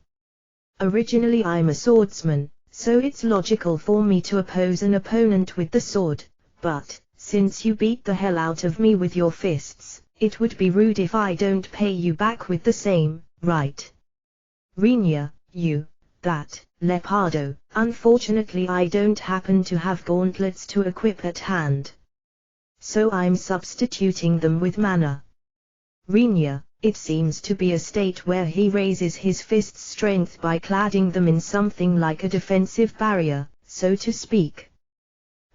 A: Originally I'm a swordsman, so it's logical for me to oppose an opponent with the sword, but, since you beat the hell out of me with your fists, it would be rude if I don't pay you back with the same, right? Rinya, Lepardo, unfortunately I don't happen to have gauntlets to equip at hand. So I'm substituting them with mana. Rinya, it seems to be a state where he raises his fist's strength by cladding them in something like a defensive barrier, so to speak.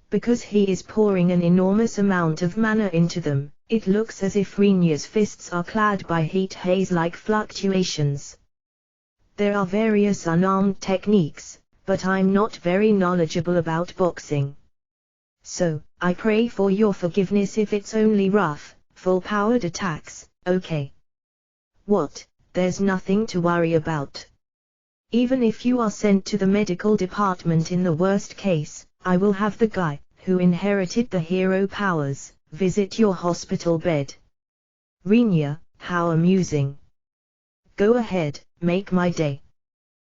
A: Because he is pouring an enormous amount of mana into them, It looks as if Rinya's fists are clad by heat haze-like fluctuations. There are various unarmed techniques, but I'm not very knowledgeable about boxing. So, I pray for your forgiveness if it's only rough, full-powered attacks, okay? What, there's nothing to worry about. Even if you are sent to the medical department in the worst case, I will have the guy, who inherited the hero powers, visit your hospital bed. Rinya, how amusing. Go ahead, make my day.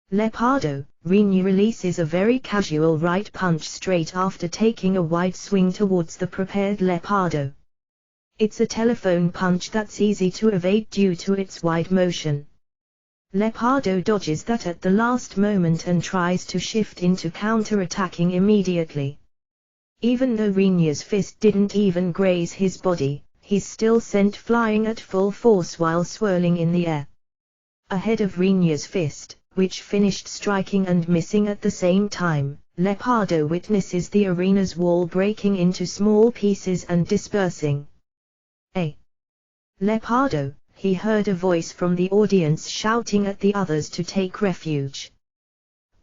A: Leopardo, Rinya releases a very casual right punch straight after taking a wide swing towards the prepared Leopardo. It's a telephone punch that's easy to evade due to its wide motion. Leopardo dodges that at the last moment and tries to shift into counter-attacking immediately. Even though Rinya's fist didn't even graze his body, he's still sent flying at full force while swirling in the air. Ahead of Rinya's fist, which finished striking and missing at the same time, Leopardo witnesses the arena's wall breaking into small pieces and dispersing. Leopardo, he heard a voice from the audience shouting at the others to take refuge.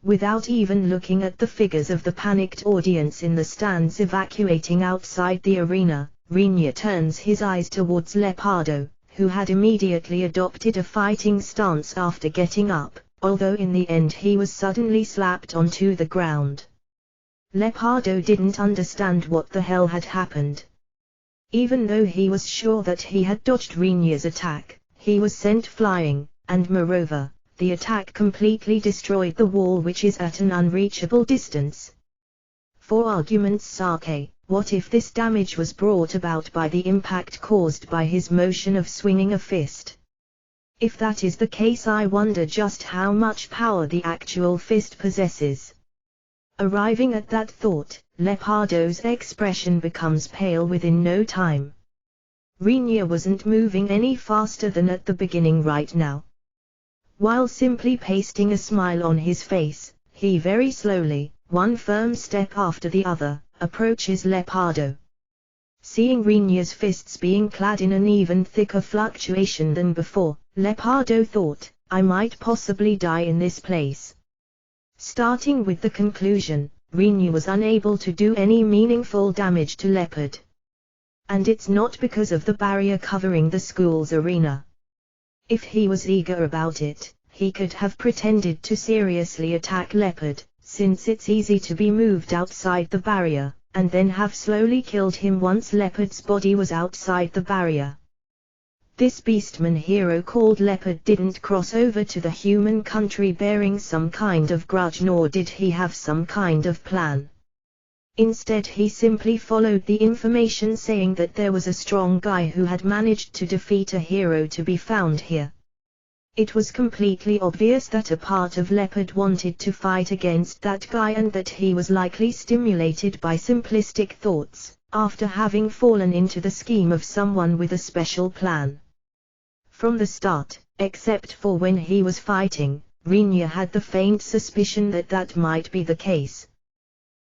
A: Without even looking at the figures of the panicked audience in the stands evacuating outside the arena, Rinya turns his eyes towards Leopardo, who had immediately adopted a fighting stance after getting up, although in the end he was suddenly slapped onto the ground. Leopardo didn't understand what the hell had happened. Even though he was sure that he had dodged Rinya's attack, he was sent flying, and moreover, the attack completely destroyed the wall which is at an unreachable distance. For argument's sake, what if this damage was brought about by the impact caused by his motion of swinging a fist? If that is the case, I wonder just how much power the actual fist possesses. Arriving at that thought, Leopardo's expression becomes pale within no time. Rinya wasn't moving any faster than at the beginning right now. While simply pasting a smile on his face, he very slowly, one firm step after the other, approaches Leopardo. Seeing Rinya's fists being clad in an even thicker fluctuation than before, Leopardo thought, I might possibly die in this place. Starting with the conclusion, Rinya was unable to do any meaningful damage to Leopard. And it's not because of the barrier covering the school's arena. If he was eager about it, he could have pretended to seriously attack Leopard, since it's easy to be moved outside the barrier, and then have slowly killed him once Leopard's body was outside the barrier. This beastman hero called Leopard didn't cross over to the human country bearing some kind of grudge, nor did he have some kind of plan. Instead, he simply followed the information saying that there was a strong guy who had managed to defeat a hero to be found here. It was completely obvious that a part of Leopard wanted to fight against that guy, and that he was likely stimulated by simplistic thoughts, after having fallen into the scheme of someone with a special plan. From the start, except for when he was fighting, Rinya had the faint suspicion that that might be the case.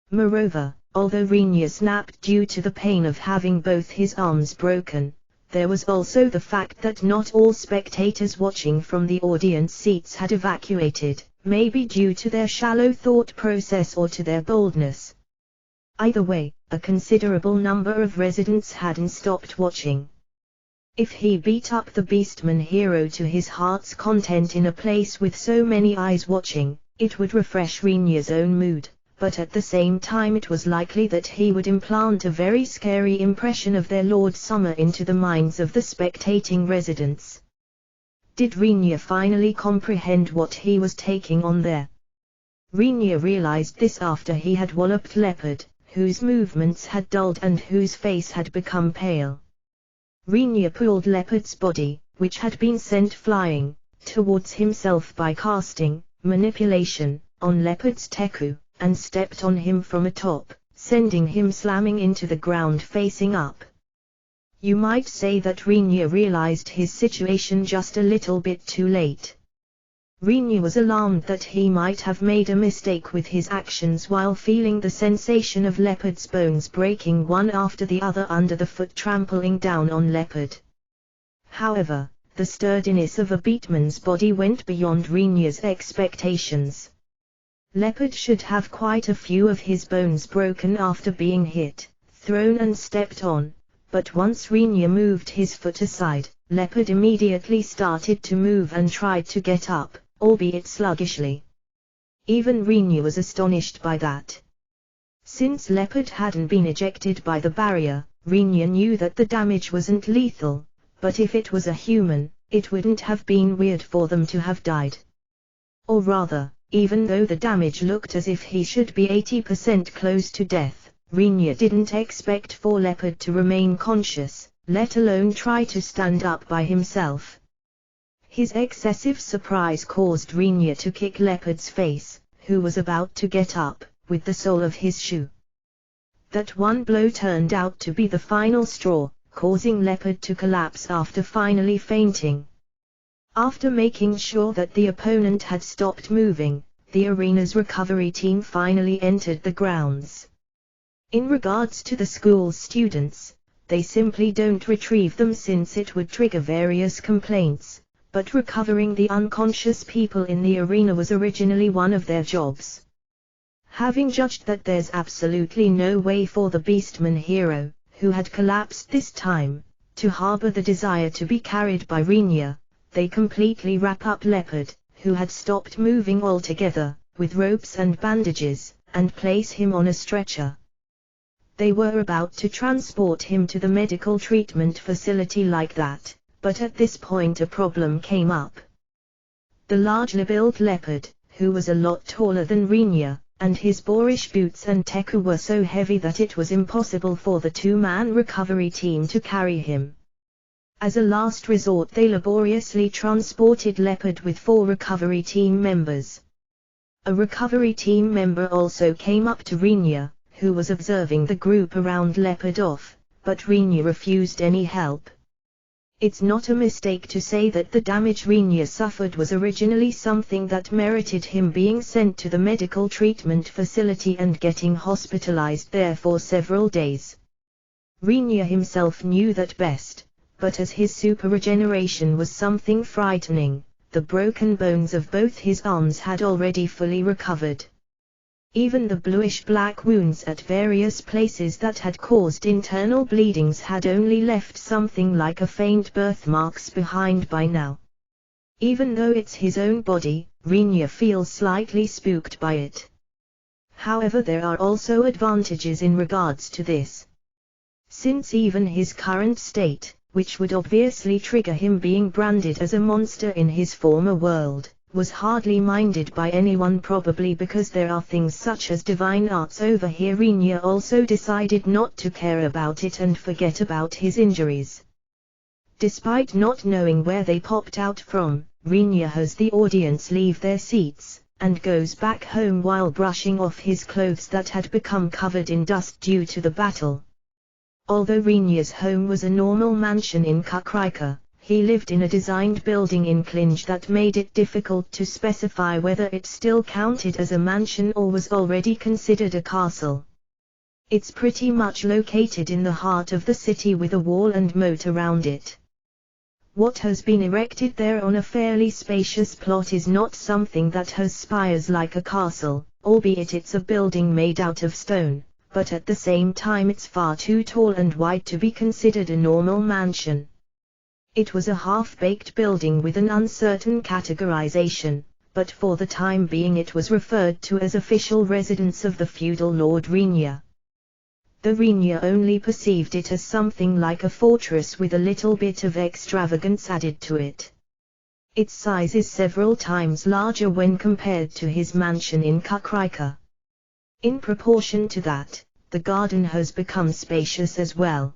A: Moreover, although Rinya snapped due to the pain of having both his arms broken, there was also the fact that not all spectators watching from the audience seats had evacuated, maybe due to their shallow thought process or to their boldness. Either way, a considerable number of residents hadn't stopped watching. If he beat up the beastman hero to his heart's content in a place with so many eyes watching, it would refresh Rinya's own mood, but at the same time it was likely that he would implant a very scary impression of their Lord Summer into the minds of the spectating residents. Did Rinya finally comprehend what he was taking on there? Rinya realized this after he had walloped Leopard, whose movements had dulled and whose face had become pale. Rinya pulled Leopard's body, which had been sent flying, towards himself by casting manipulation on Leopard's teku, and stepped on him from atop, sending him slamming into the ground facing up. You might say that Rinya realized his situation just a little bit too late. Rinyu was alarmed that he might have made a mistake with his actions while feeling the sensation of leopard's bones breaking one after the other under the foot trampling down on leopard. However, the sturdiness of a beatman's body went beyond Rinyu's expectations. Leopard should have quite a few of his bones broken after being hit, thrown and stepped on, but once Rinyu moved his foot aside, leopard immediately started to move and tried to get up, albeit sluggishly. Even Rinyu was astonished by that. Since leopard hadn't been ejected by the barrier, Rinyu knew that the damage wasn't lethal, but if it was a human, it wouldn't have been weird for them to have died. Or rather, even though the damage looked as if he should be 80% close to death, Rinyu didn't expect for leopard to remain conscious, let alone try to stand up by himself. His excessive surprise caused Rinyu to kick leopard's face, who was about to get up, with the sole of his shoe. That one blow turned out to be the final straw, causing leopard to collapse after finally fainting. After making sure that the opponent had stopped moving, the arena's recovery team finally entered the grounds. In regards to the school's students, they simply don't retrieve them since it would trigger various complaints, but recovering the unconscious people in the arena was originally one of their jobs. Having judged that there's absolutely no way for the Beastman hero, who had collapsed this time, to harbor the desire to be carried by Rinyu, they completely wrap up leopard, who had stopped moving altogether, with ropes and bandages, and place him on a stretcher. They were about to transport him to the medical treatment facility like that, but at this point a problem came up. The largely built leopard, who was a lot taller than Rinyu, and his boorish boots and teku were so heavy that it was impossible for the two-man recovery team to carry him. As a last resort they laboriously transported leopard with 4 recovery team members. A recovery team member also came up to Rinyu, who was observing the group around leopard off, but Rinyu refused any help. It's not a mistake to say that the damage Rinyu suffered was originally something that merited him being sent to the medical treatment facility and getting hospitalized there for several days. Rinyu himself knew that best, but as his super regeneration was something frightening, the broken bones of both his arms had already fully recovered. Even the bluish-black wounds at various places that had caused internal bleedings had only left something like a faint birthmarks behind by now. Even though it's his own body, Rinyu feels slightly spooked by it. However, there are also advantages in regards to this. Since even his current state, which would obviously trigger him being branded as a monster in his former world, was hardly minded by anyone, probably because there are things such as divine arts over here. Rinyu also decided not to care about it and forget about his injuries. Despite not knowing where they popped out from, Rinyu has the audience leave their seats, and goes back home while brushing off his clothes that had become covered in dust due to the battle. Although Rinyu's home was a normal mansion in Kakarika, he lived in a designed building in Clinge that made it difficult to specify whether it still counted as a mansion or was already considered a castle. It's pretty much located in the heart of the city with a wall and moat around it. What has been erected there on a fairly spacious plot is not something that has spires like a castle, albeit it's a building made out of stone, but at the same time it's far too tall and wide to be considered a normal mansion. It was a half-baked building with an uncertain categorization, but for the time being it was referred to as official residence of the feudal Lord Rinyu. The Rinyu only perceived it as something like a fortress with a little bit of extravagance added to it. Its size is several times larger when compared to his mansion in Kakarika. In proportion to that, the garden has become spacious as well.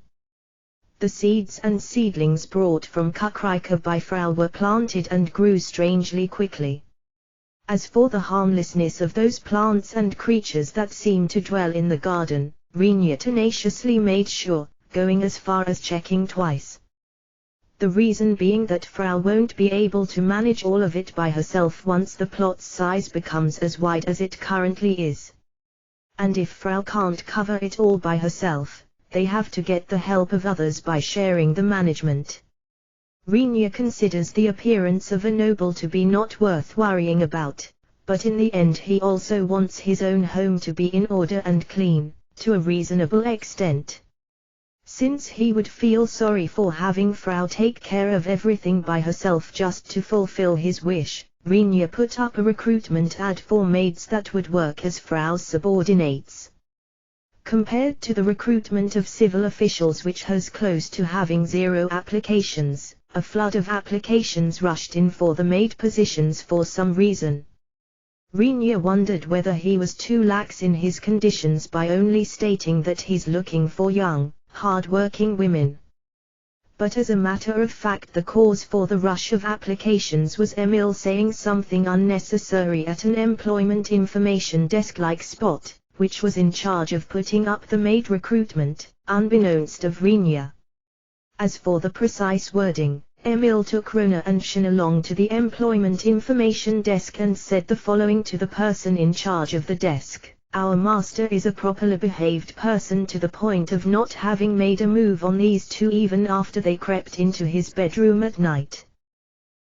A: The seeds and seedlings brought from Kakarika by Frau were planted and grew strangely quickly. As for the harmlessness of those plants and creatures that seem to dwell in the garden, Rinyu tenaciously made sure, going as far as checking twice. The reason being that Frau won't be able to manage all of it by herself once the plot's size becomes as wide as it currently is. And if Frau can't cover it all by herself, they have to get the help of others by sharing the management. Rinja considers the appearance of a noble to be not worth worrying about, but in the end he also wants his own home to be in order and clean, to a reasonable extent. Since he would feel sorry for having Frau take care of everything by herself just to fulfill his wish, Rinja put up a recruitment ad for maids that would work as Frau's subordinates. Compared to the recruitment of civil officials, which has close to having 0 applications, a flood of applications rushed in for the maid positions for some reason. Rinja wondered whether he was too lax in his conditions by only stating that he's looking for young, hard-working women. But as a matter of fact, the cause for the rush of applications was Emil saying something unnecessary at an employment information desk-like spot, which was in charge of putting up the maid recruitment, unbeknownst of Rinja. As for the precise wording, Emil took Rona and Shin along to the employment information desk and said the following to the person in charge of the desk: "Our master is a properly behaved person to the point of not having made a move on these two even after they crept into his bedroom at night.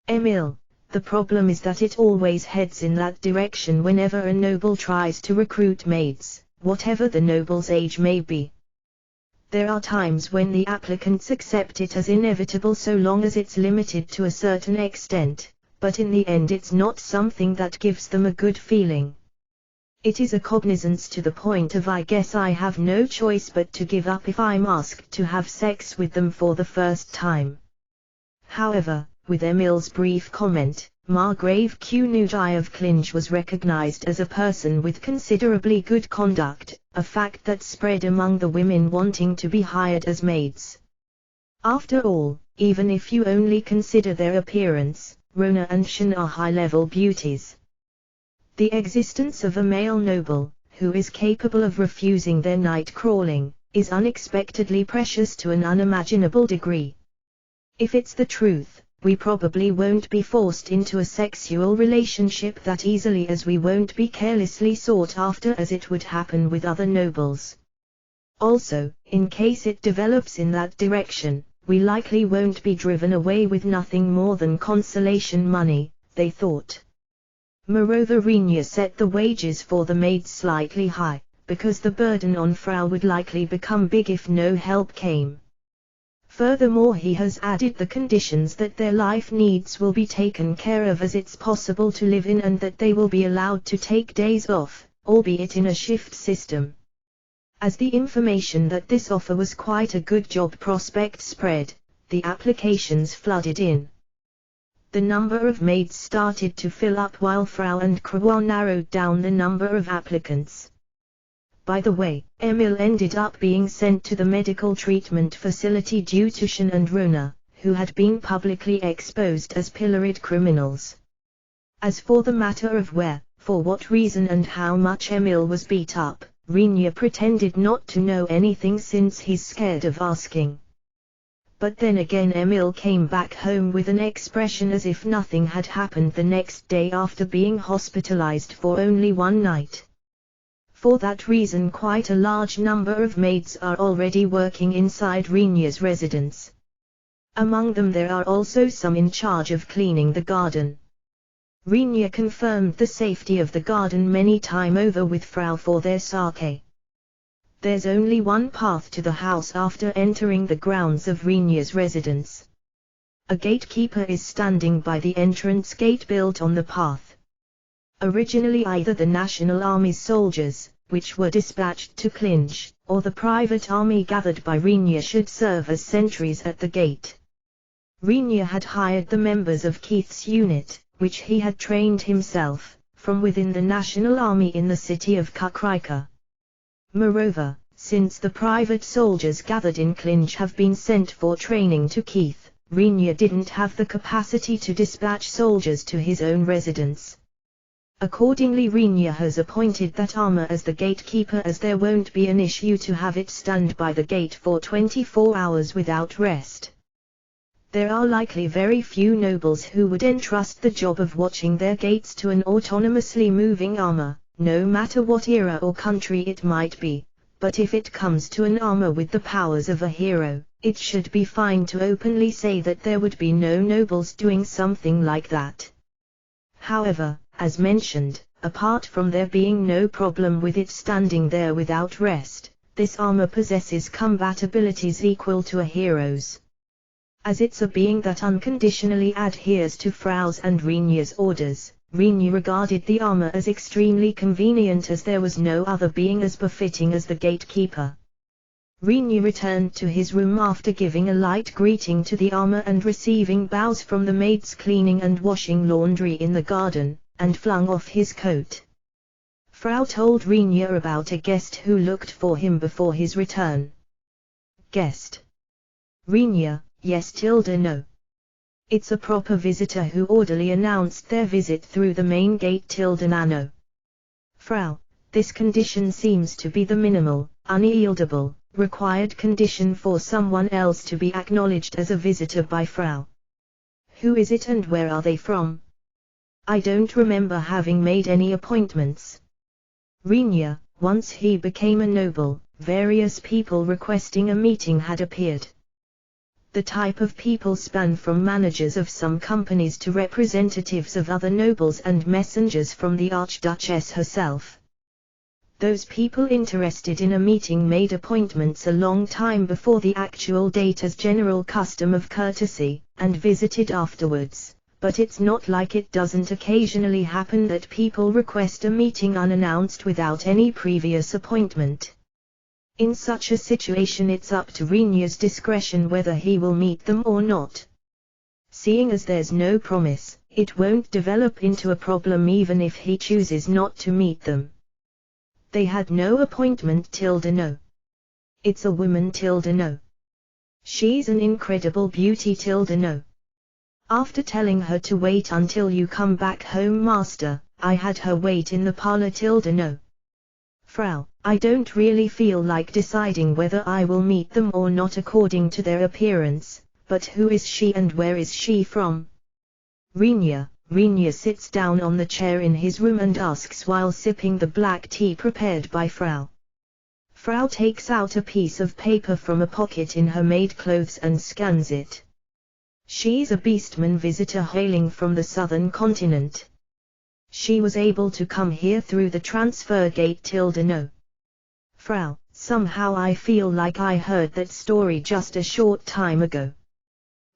A: Emil, the problem is that it always heads in that direction whenever a noble tries to recruit maids, whatever the noble's age may be. There are times when the applicants accept it as inevitable so long as it's limited to a certain extent, but in the end it's not something that gives them a good feeling. It is a cognizance to the point of I guess I have no choice but to give up if I'm asked to have sex with them for the first time." However, with Emil's brief comment, Margrave Knudai of Klinge was recognized as a person with considerably good conduct, a fact that spread among the women wanting to be hired as maids. After all, even if you only consider their appearance, Rona and Shin are high-level beauties. The existence of a male noble, who is capable of refusing their night crawling, is unexpectedly precious to an unimaginable degree. If it's the truth, we probably won't be forced into a sexual relationship that easily, as we won't be carelessly sought after as it would happen with other nobles. Also, in case it develops in that direction, we likely won't be driven away with nothing more than consolation money, they thought. Moreover, Rinja set the wages for the maids slightly high, because the burden on Frau would likely become big if no help came. Furthermore, he has added the conditions that their life needs will be taken care of as it's possible to live in, and that they will be allowed to take days off, albeit in a shift system. As the information that this offer was quite a good job prospect spread, the applications flooded in. The number of maids started to fill up while Frau and Krwa narrowed down the number of applicants. By the way, Emil ended up being sent to the medical treatment facility due to Shin and Rona, who had been publicly exposed as pilloried criminals. As for the matter of where, for what reason and how much Emil was beat up, Rinja pretended not to know anything since he's scared of asking. But then again, Emil came back home with an expression as if nothing had happened the next day after being hospitalized for only one night. For that reason, quite a large number of maids are already working inside Rinja's residence. Among them there are also some in charge of cleaning the garden. Rinja confirmed the safety of the garden many times over with Frau for their sake. There's only one path to the house after entering the grounds of Rinja's residence. A gatekeeper is standing by the entrance gate built on the path. Originally either the National Army's soldiers, which were dispatched to Klinge, or the private army gathered by Rinja should serve as sentries at the gate. Rinja had hired the members of Keith's unit, which he had trained himself, from within the National Army in the city of Kukrika. Moreover, since the private soldiers gathered in Klinge have been sent for training to Keith, Rinja didn't have the capacity to dispatch soldiers to his own residence. Accordingly, Rinja has appointed that armor as the gatekeeper, as there won't be an issue to have it stand by the gate for 24 hours without rest. There are likely very few nobles who would entrust the job of watching their gates to an autonomously moving armor, no matter what era or country it might be, but if it comes to an armor with the powers of a hero, it should be fine to openly say that there would be no nobles doing something like that. However, as mentioned, apart from there being no problem with it standing there without rest, this armor possesses combat abilities equal to a hero's. As it's a being that unconditionally adheres to Frau's and Rinya's orders, Rinya regarded the armor as extremely convenient, as there was no other being as befitting as the gatekeeper. Rinya returned to his room after giving a light greeting to the armor and receiving bows from the maids cleaning and washing laundry in the garden, and flung off his coat. Frau told Rinya about a guest who looked for him before his return. Guest? Rinya: yes. No. It's a proper visitor who orderly announced their visit through the main gate. No. Frau: this condition seems to be the minimal, unyieldable, required condition for someone else to be acknowledged as a visitor by Frau. Who is it and where are they from? I don't remember having made any appointments. Rinya: once he became a noble, various people requesting a meeting had appeared. The type of people span from managers of some companies to representatives of other nobles and messengers from the Archduchess herself. Those people interested in a meeting made appointments a long time before the actual date as general custom of courtesy, and visited afterwards, but it's not like it doesn't occasionally happen that people request a meeting unannounced without any previous appointment. In such a situation it's up to Rinya's discretion whether he will meet them or not. Seeing as there's no promise, it won't develop into a problem even if he chooses not to meet them. They had no appointment. No. It's a woman. No. She's an incredible beauty. No. After telling her to wait until you come back home, master, I had her wait in the parlor. No. Frau: I don't really feel like deciding whether I will meet them or not according to their appearance, but who is she and where is she from? Rinya: Rinya sits down on the chair in his room and asks while sipping the black tea prepared by Frau. Frau takes out a piece of paper from a pocket in her maid clothes and scans it. She's a beastman visitor hailing from the southern continent. She was able to come here through the transfer gate. No. Frau: somehow I feel like I heard that story just a short time ago.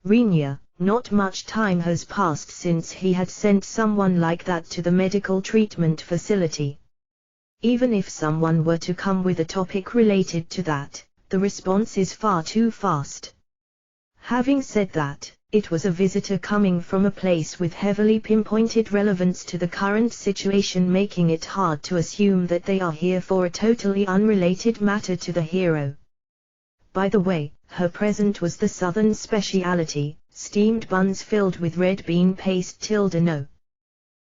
A: Rinya: not much time has passed since he had sent someone like that to the medical treatment facility. Even if someone were to come with a topic related to that, the response is far too fast. Having said that, it was a visitor coming from a place with heavily pinpointed relevance to the current situation, making it hard to assume that they are here for a totally unrelated matter to the hero. By the way, her present was the southern speciality, steamed buns filled with red bean paste. No.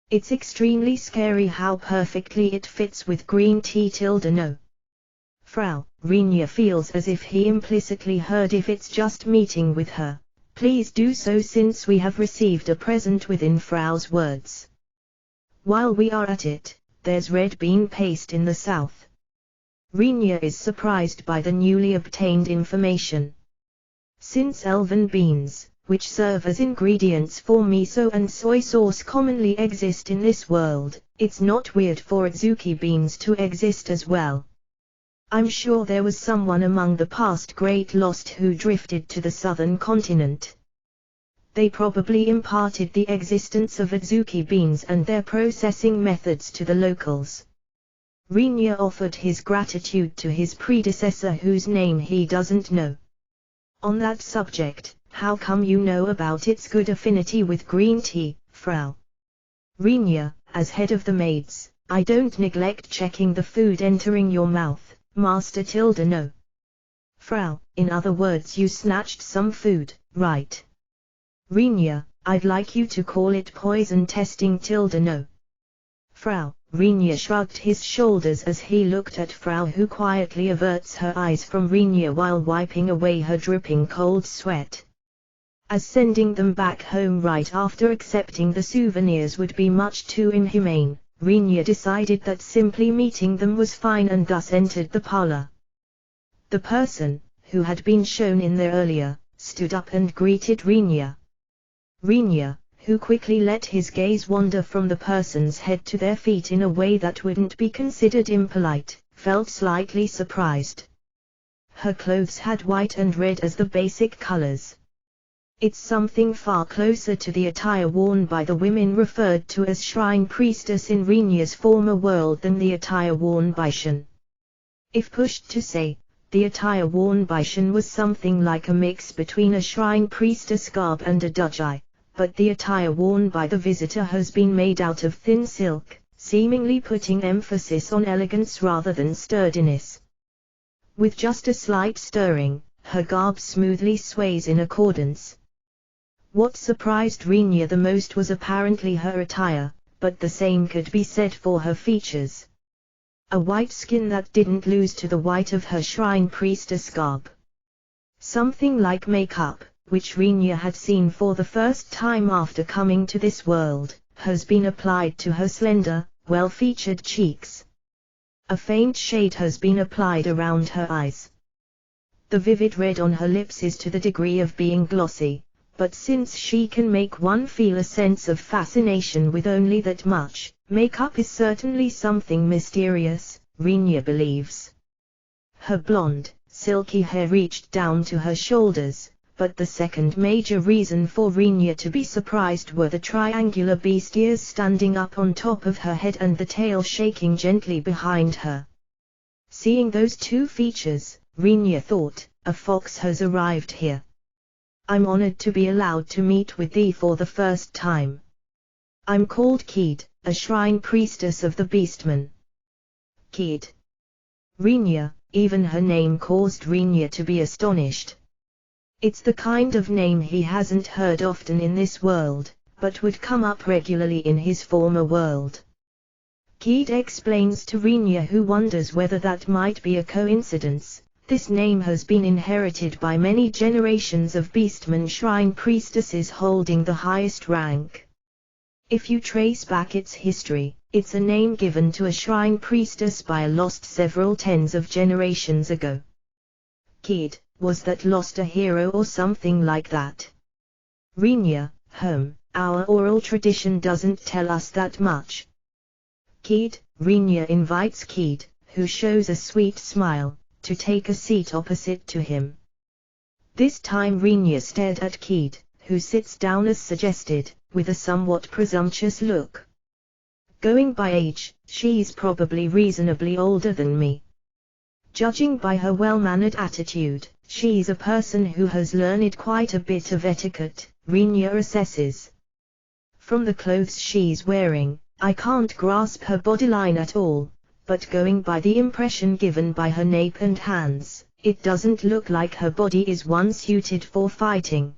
A: It's extremely scary how perfectly it fits with green tea. No. Frau: Rinya feels as if he implicitly heard if it's just meeting with her. Please do so since we have received a present within Frau's words. While we are at it, there's red bean paste in the south. Rinya is surprised by the newly obtained information. Since elven beans, which serve as ingredients for miso and soy sauce, commonly exist in this world, it's not weird for Azuki beans to exist as well. I'm sure there was someone among the past great lost who drifted to the southern continent. They probably imparted the existence of Azuki beans and their processing methods to the locals. Rinya offered his gratitude to his predecessor whose name he doesn't know. On that subject, how come you know about its good affinity with green tea, Frau? Rinya: as head of the maids, I don't neglect checking the food entering your mouth, Master. No. Frau: in other words, you snatched some food, right? Rinya: I'd like you to call it poison testing. No. Frau: Rinya shrugged his shoulders as he looked at Frau, who quietly averts her eyes from Rinya while wiping away her dripping cold sweat. as sending them back home right after accepting the souvenirs would be much too inhumane. Rinya decided that simply meeting them was fine and thus entered the parlor. The person, who had been shown in there earlier, stood up and greeted Rinya. Rinya, who quickly let his gaze wander from the person's head to their feet in a way that wouldn't be considered impolite, felt slightly surprised. Her clothes had white and red as the basic colors. It's something far closer to the attire worn by the women referred to as shrine priestess in Rinya's former world than the attire worn by Shin. If pushed to say, the attire worn by Shin was something like a mix between a shrine priestess garb and a doji, but the attire worn by the visitor has been made out of thin silk, seemingly putting emphasis on elegance rather than sturdiness. With just a slight stirring, her garb smoothly sways in accordance. What surprised Rinya the most was apparently her attire, but the same could be said for her features. A white skin that didn't lose to the white of her shrine priestess garb. Something like makeup, which Rinya had seen for the first time after coming to this world, has been applied to her slender, well-featured cheeks. A faint shade has been applied around her eyes. The vivid red on her lips is to the degree of being glossy, but since she can make one feel a sense of fascination with only that much, makeup is certainly something mysterious, Rinya believes. Her blonde, silky hair reached down to her shoulders, but the second major reason for Rinya to be surprised were the triangular beast ears standing up on top of her head and the tail shaking gently behind her. Seeing those two features, Rinya thought, a fox has arrived here. I'm honored to be allowed to meet with thee for the first time. I'm called Keed, a shrine priestess of the Beastmen. Keed. Rinya, even her name caused Rinya to be astonished. It's the kind of name he hasn't heard often in this world, but would come up regularly in his former world. Keed explains to Rinya, who wonders whether that might be a coincidence. This name has been inherited by many generations of Beastmen shrine priestesses holding the highest rank. If you trace back its history, it's a name given to a shrine priestess by a lost several tens of generations ago. Keed, was that lost a hero or something like that? Rinya, our oral tradition doesn't tell us that much. Keed, Rinya invites Keed, who shows a sweet smile, to take a seat opposite to him. This time Rinya stared at Keed, who sits down as suggested, with a somewhat presumptuous look. Going by age, she's probably reasonably older than me. Judging by her well-mannered attitude, she's a person who has learned quite a bit of etiquette, Rinya assesses. From the clothes she's wearing, I can't grasp her bodyline at all, but going by the impression given by her nape and hands, it doesn't look like her body is one suited for fighting.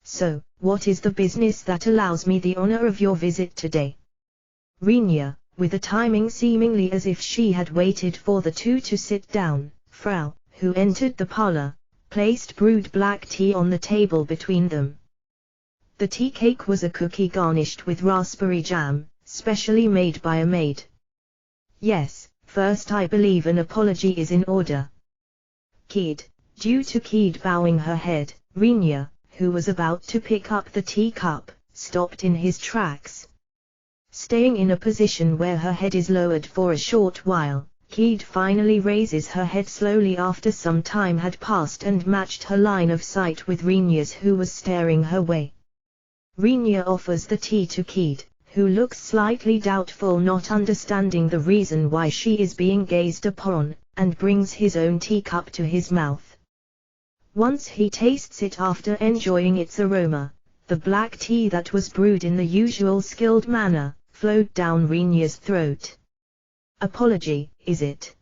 A: So, what is the business that allows me the honor of your visit today? Rinya, with a timing seemingly as if she had waited for the two to sit down, Frau, who entered the parlor, placed brewed black tea on the table between them. The tea cake was a cookie garnished with raspberry jam, specially made by a maid. Yes, first I believe an apology is in order. Keed. Due to Keed bowing her head, Rinya, who was about to pick up the teacup, stopped in his tracks. Staying in a position where her head is lowered for a short while, Keed finally raises her head slowly after some time had passed and matched her line of sight with Rinya's, who was staring her way. Rinya offers the tea to Keed, who looks slightly doubtful, not understanding the reason why she is being gazed upon, and brings his own teacup to his mouth. Once he tastes it after enjoying its aroma, the black tea that was brewed in the usual skilled manner, flowed down Rinya's throat. Apology, is it?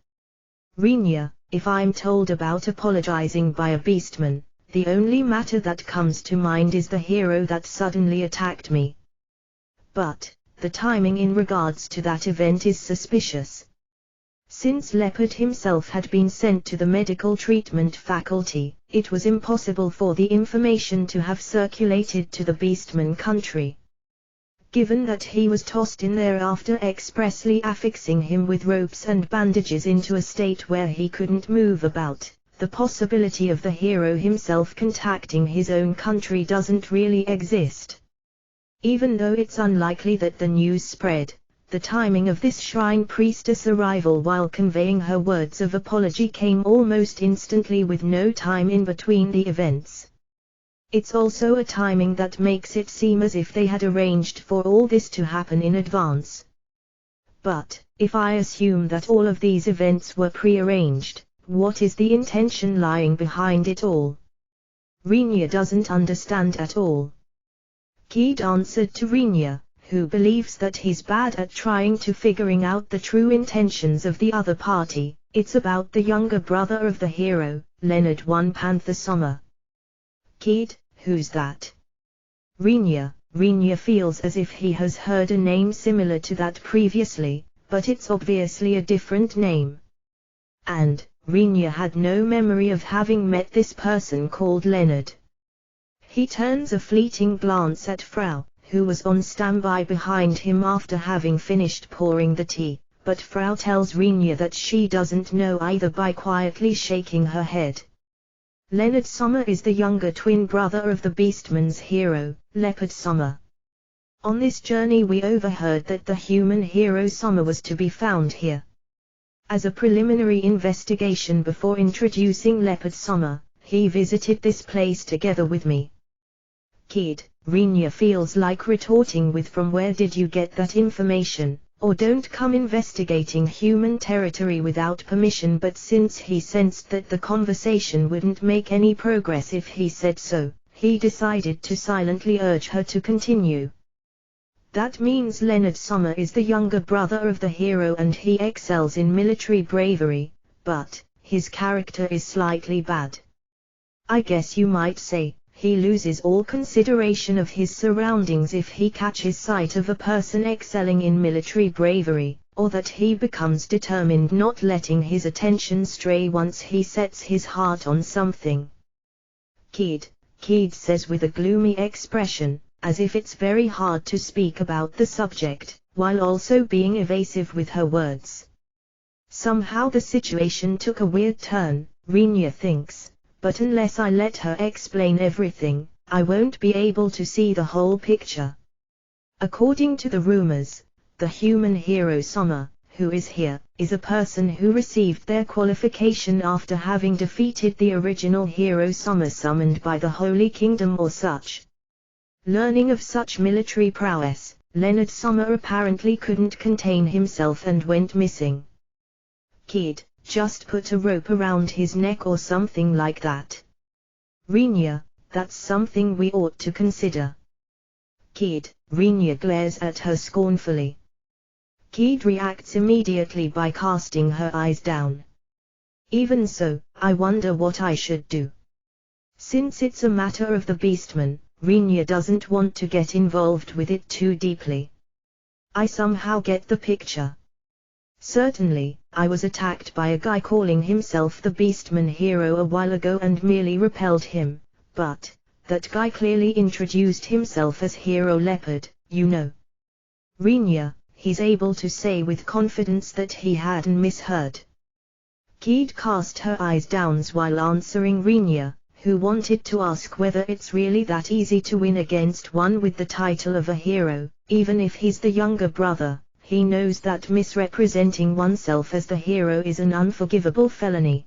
A: Rinya, if I'm told about apologizing by a beastman, the only matter that comes to mind is the hero that suddenly attacked me. But, the timing in regards to that event is suspicious. Since Leopard himself had been sent to the medical treatment faculty, it was impossible for the information to have circulated to the Beastman country. Given that he was tossed in there after expressly affixing him with ropes and bandages into a state where he couldn't move about, the possibility of the hero himself contacting his own country doesn't really exist. Even though it's unlikely that the news spread, the timing of this shrine priestess arrival while conveying her words of apology came almost instantly with no time in between the events. It's also a timing that makes it seem as if they had arranged for all this to happen in advance. But, if I assume that all of these events were pre-arranged, what is the intention lying behind it all? Rinya doesn't understand at all. Kid answered to Rinya, who believes that he's bad at trying to figuring out the true intentions of the other party. It's about the younger brother of the hero, Leonard One Panther Summer. Kid, who's that? Rinya feels as if he has heard a name similar to that previously, but it's obviously a different name. And, Rinya had no memory of having met this person called Leonard. He turns a fleeting glance at Frau, who was on standby behind him after having finished pouring the tea, but Frau tells Rinya that she doesn't know either by quietly shaking her head. Leonard Summer is the younger twin brother of the Beastman's hero, Leopard Summer. On this journey we overheard that the human hero Summer was to be found here. As a preliminary investigation before introducing Leopard Summer, he visited this place together with me. Kid, Rinya feels like retorting with "From where did you get that information?" or "Don't come investigating human territory without permission," but since he sensed that the conversation wouldn't make any progress if he said so, he decided to silently urge her to continue. That means Leonard Summer is the younger brother of the hero and he excels in military bravery, but his character is slightly bad. I guess you might say, he loses all consideration of his surroundings if he catches sight of a person excelling in military bravery, or that he becomes determined not letting his attention stray once he sets his heart on something. Kid says with a gloomy expression, as if it's very hard to speak about the subject, while also being evasive with her words. Somehow the situation took a weird turn, Rinya thinks. But unless I let her explain everything, I won't be able to see the whole picture. According to the rumors, the human hero Summer, who is here, is a person who received their qualification after having defeated the original hero Summer summoned by the Holy Kingdom or such. Learning of such military prowess, Leonard Summer apparently couldn't contain himself and went missing. Kid, just put a rope around his neck or something like that. Rinya, that's something we ought to consider. Kid, Rinya glares at her scornfully. Kid reacts immediately by casting her eyes down. Even so, I wonder what I should do. Since it's a matter of the Beastman, Rinya doesn't want to get involved with it too deeply. I somehow get the picture. Certainly, I was attacked by a guy calling himself the Beastman hero a while ago and merely repelled him, but that guy clearly introduced himself as Hero Leopard, you know. Rinya, he's able to say with confidence that he hadn't misheard. Kid cast her eyes down while answering Rinya, who wanted to ask whether it's really that easy to win against one with the title of a hero, even if he's the younger brother. He knows that misrepresenting oneself as the hero is an unforgivable felony.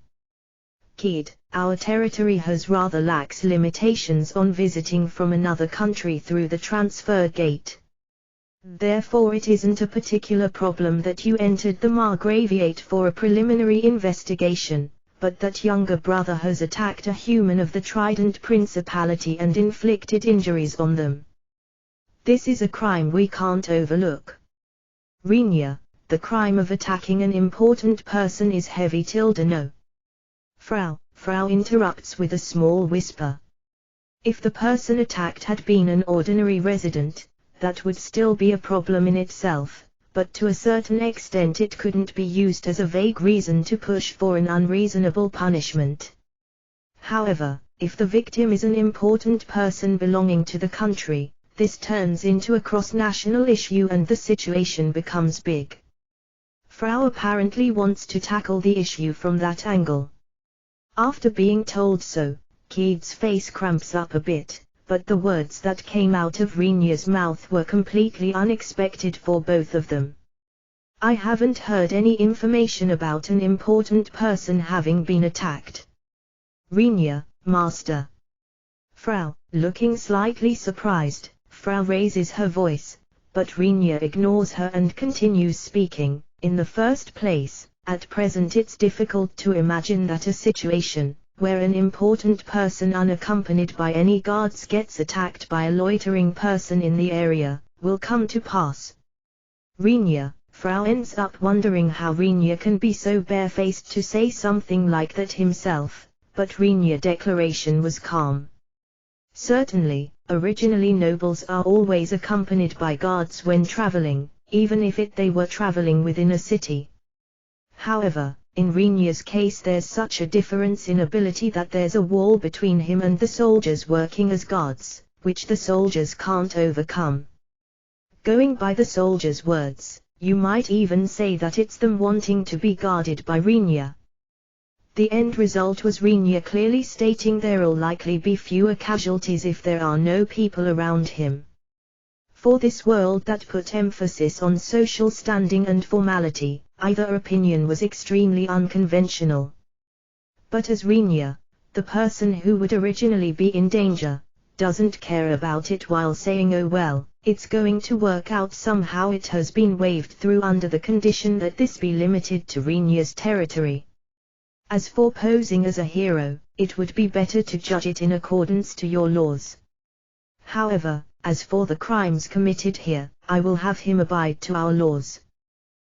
A: Kid, our territory has rather lax limitations on visiting from another country through the transfer gate. Therefore it isn't a particular problem that you entered the Margraviate for a preliminary investigation, but that younger brother has attacked a human of the Trident Principality and inflicted injuries on them. This is a crime we can't overlook. Rinya, the crime of attacking an important person is heavy no. Frau interrupts with a small whisper. If the person attacked had been an ordinary resident, that would still be a problem in itself, but to a certain extent it couldn't be used as a vague reason to push for an unreasonable punishment. However, if the victim is an important person belonging to the country, this turns into a cross-national issue and the situation becomes big. Frau apparently wants to tackle the issue from that angle. After being told so, Keith's face cramps up a bit, but the words that came out of Renia's mouth were completely unexpected for both of them. I haven't heard any information about an important person having been attacked. Renia, Master. Frau, looking slightly surprised, Frau raises her voice, but Renia ignores her and continues speaking. In the first place, at present it's difficult to imagine that a situation, where an important person unaccompanied by any guards gets attacked by a loitering person in the area, will come to pass. Renia, Frau ends up wondering how Renia can be so barefaced to say something like that himself, but Renia's declaration was calm. Certainly, originally nobles are always accompanied by guards when traveling, even if they were traveling within a city. However, in Renia's case there's such a difference in ability that there's a wall between him and the soldiers working as guards, which the soldiers can't overcome. Going by the soldiers' words, you might even say that it's them wanting to be guarded by Renia. The end result was Renia clearly stating there'll likely be fewer casualties if there are no people around him. For this world that put emphasis on social standing and formality, either opinion was extremely unconventional. But as Renia, the person who would originally be in danger, doesn't care about it while saying oh well, it's going to work out somehow, it has been waved through under the condition that this be limited to Renia's territory. As for posing as a hero, it would be better to judge it in accordance to your laws. However, as for the crimes committed here, I will have him abide to our laws.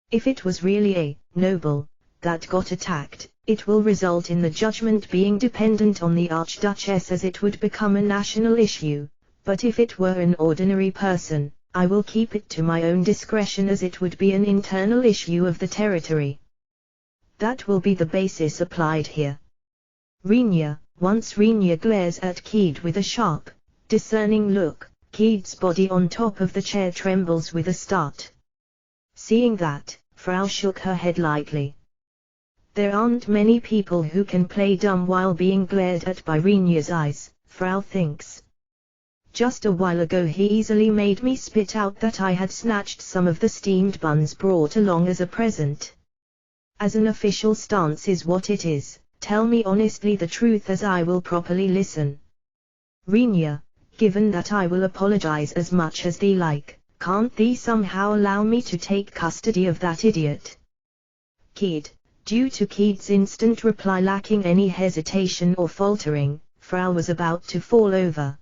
A: If it was really a noble that got attacked, it will result in the judgment being dependent on the Archduchess, as it would become a national issue, but if it were an ordinary person, I will keep it to my own discretion, as it would be an internal issue of the territory. That will be the basis applied here. Renia, once Renia glares at Keith with a sharp, discerning look, Keith's body on top of the chair trembles with a start. Seeing that, Frau shook her head lightly. There aren't many people who can play dumb while being glared at by Renia's eyes, Frau thinks. Just a while ago he easily made me spit out that I had snatched some of the steamed buns brought along as a present. As an official stance is what it is, tell me honestly the truth, as I will properly listen. Renia, given that I will apologize as much as thee like, can't thee somehow allow me to take custody of that idiot? Keith, due to Keith's instant reply lacking any hesitation or faltering, Frau was about to fall over.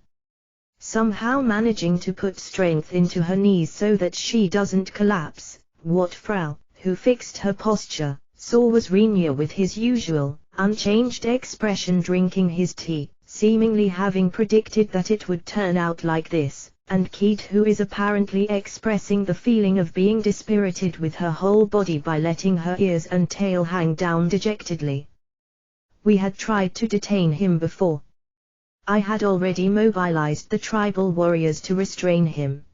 A: Somehow managing to put strength into her knees so that she doesn't collapse, what Frau, who fixed her posture, saw was Renia with his usual, unchanged expression drinking his tea, seemingly having predicted that it would turn out like this, and Keith, who is apparently expressing the feeling of being dispirited with her whole body by letting her ears and tail hang down dejectedly. We had tried to detain him before. I had already mobilized the tribal warriors to restrain him.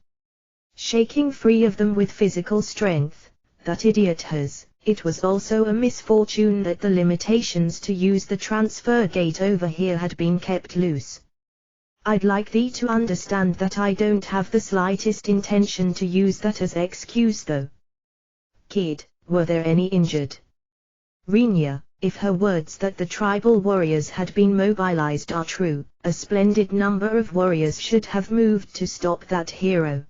A: Shaking free of them with physical strength, that idiot has. It was also a misfortune that the limitations to use the transfer gate over here had been kept loose. I'd like thee to understand that I don't have the slightest intention to use that as excuse though. Kid, were there any injured? Renia, if her words that the tribal warriors had been mobilized are true, a splendid number of warriors should have moved to stop that hero.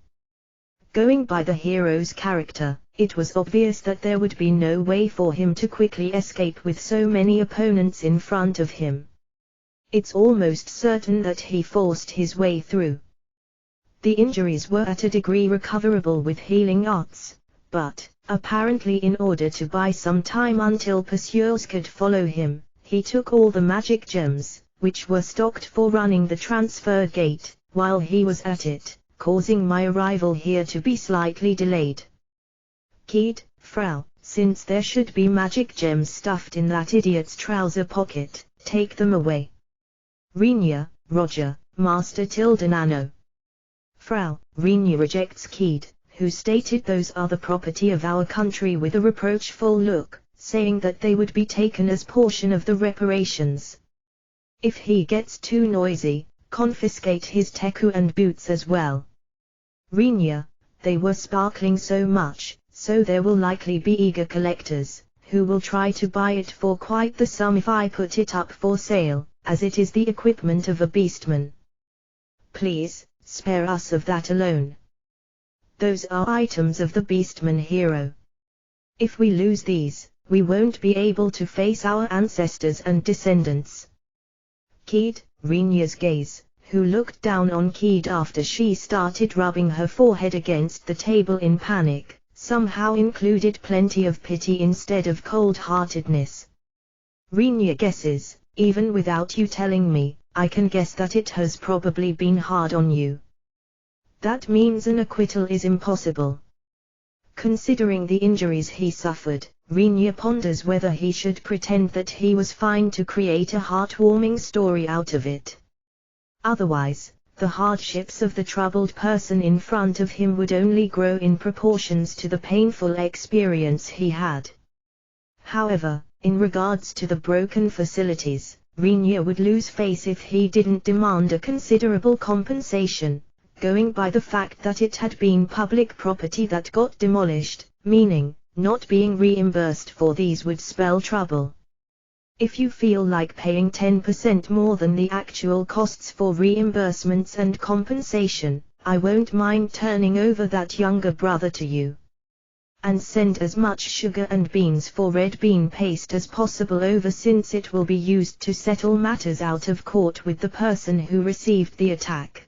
A: Going by the hero's character, it was obvious that there would be no way for him to quickly escape with so many opponents in front of him. It's almost certain that he forced his way through. The injuries were at a degree recoverable with healing arts, but, apparently in order to buy some time until pursuers could follow him, he took all the magic gems, which were stocked for running the transfer gate, while he was at it, causing my arrival here to be slightly delayed. Kid, Frau, since there should be magic gems stuffed in that idiot's trouser pocket, take them away. Rinya, Roger, Master Tildenano. Frau, Rinya rejects Kid, who stated those are the property of our country with a reproachful look, saying that they would be taken as portion of the reparations. If he gets too noisy, confiscate his teku and boots as well. Rinya, they were sparkling so much, so there will likely be eager collectors, who will try to buy it for quite the sum if I put it up for sale, as it is the equipment of a beastman. Please, spare us of that alone. Those are items of the beastman hero. If we lose these, we won't be able to face our ancestors and descendants. Kid, Rinya's gaze, who looked down on Kid after she started rubbing her forehead against the table in panic, somehow included plenty of pity instead of cold-heartedness. Rinya guesses, even without you telling me, I can guess that it has probably been hard on you. That means an acquittal is impossible. Considering the injuries he suffered, Rinya ponders whether he should pretend that he was fine to create a heartwarming story out of it. Otherwise, the hardships of the troubled person in front of him would only grow in proportions to the painful experience he had. However, in regards to the broken facilities, Rinya would lose face if he didn't demand a considerable compensation, going by the fact that it had been public property that got demolished, meaning, not being reimbursed for these would spell trouble. If you feel like paying 10% more than the actual costs for reimbursements and compensation, I won't mind turning over that younger brother to you. And send as much sugar and beans for red bean paste as possible over, since it will be used to settle matters out of court with the person who received the attack.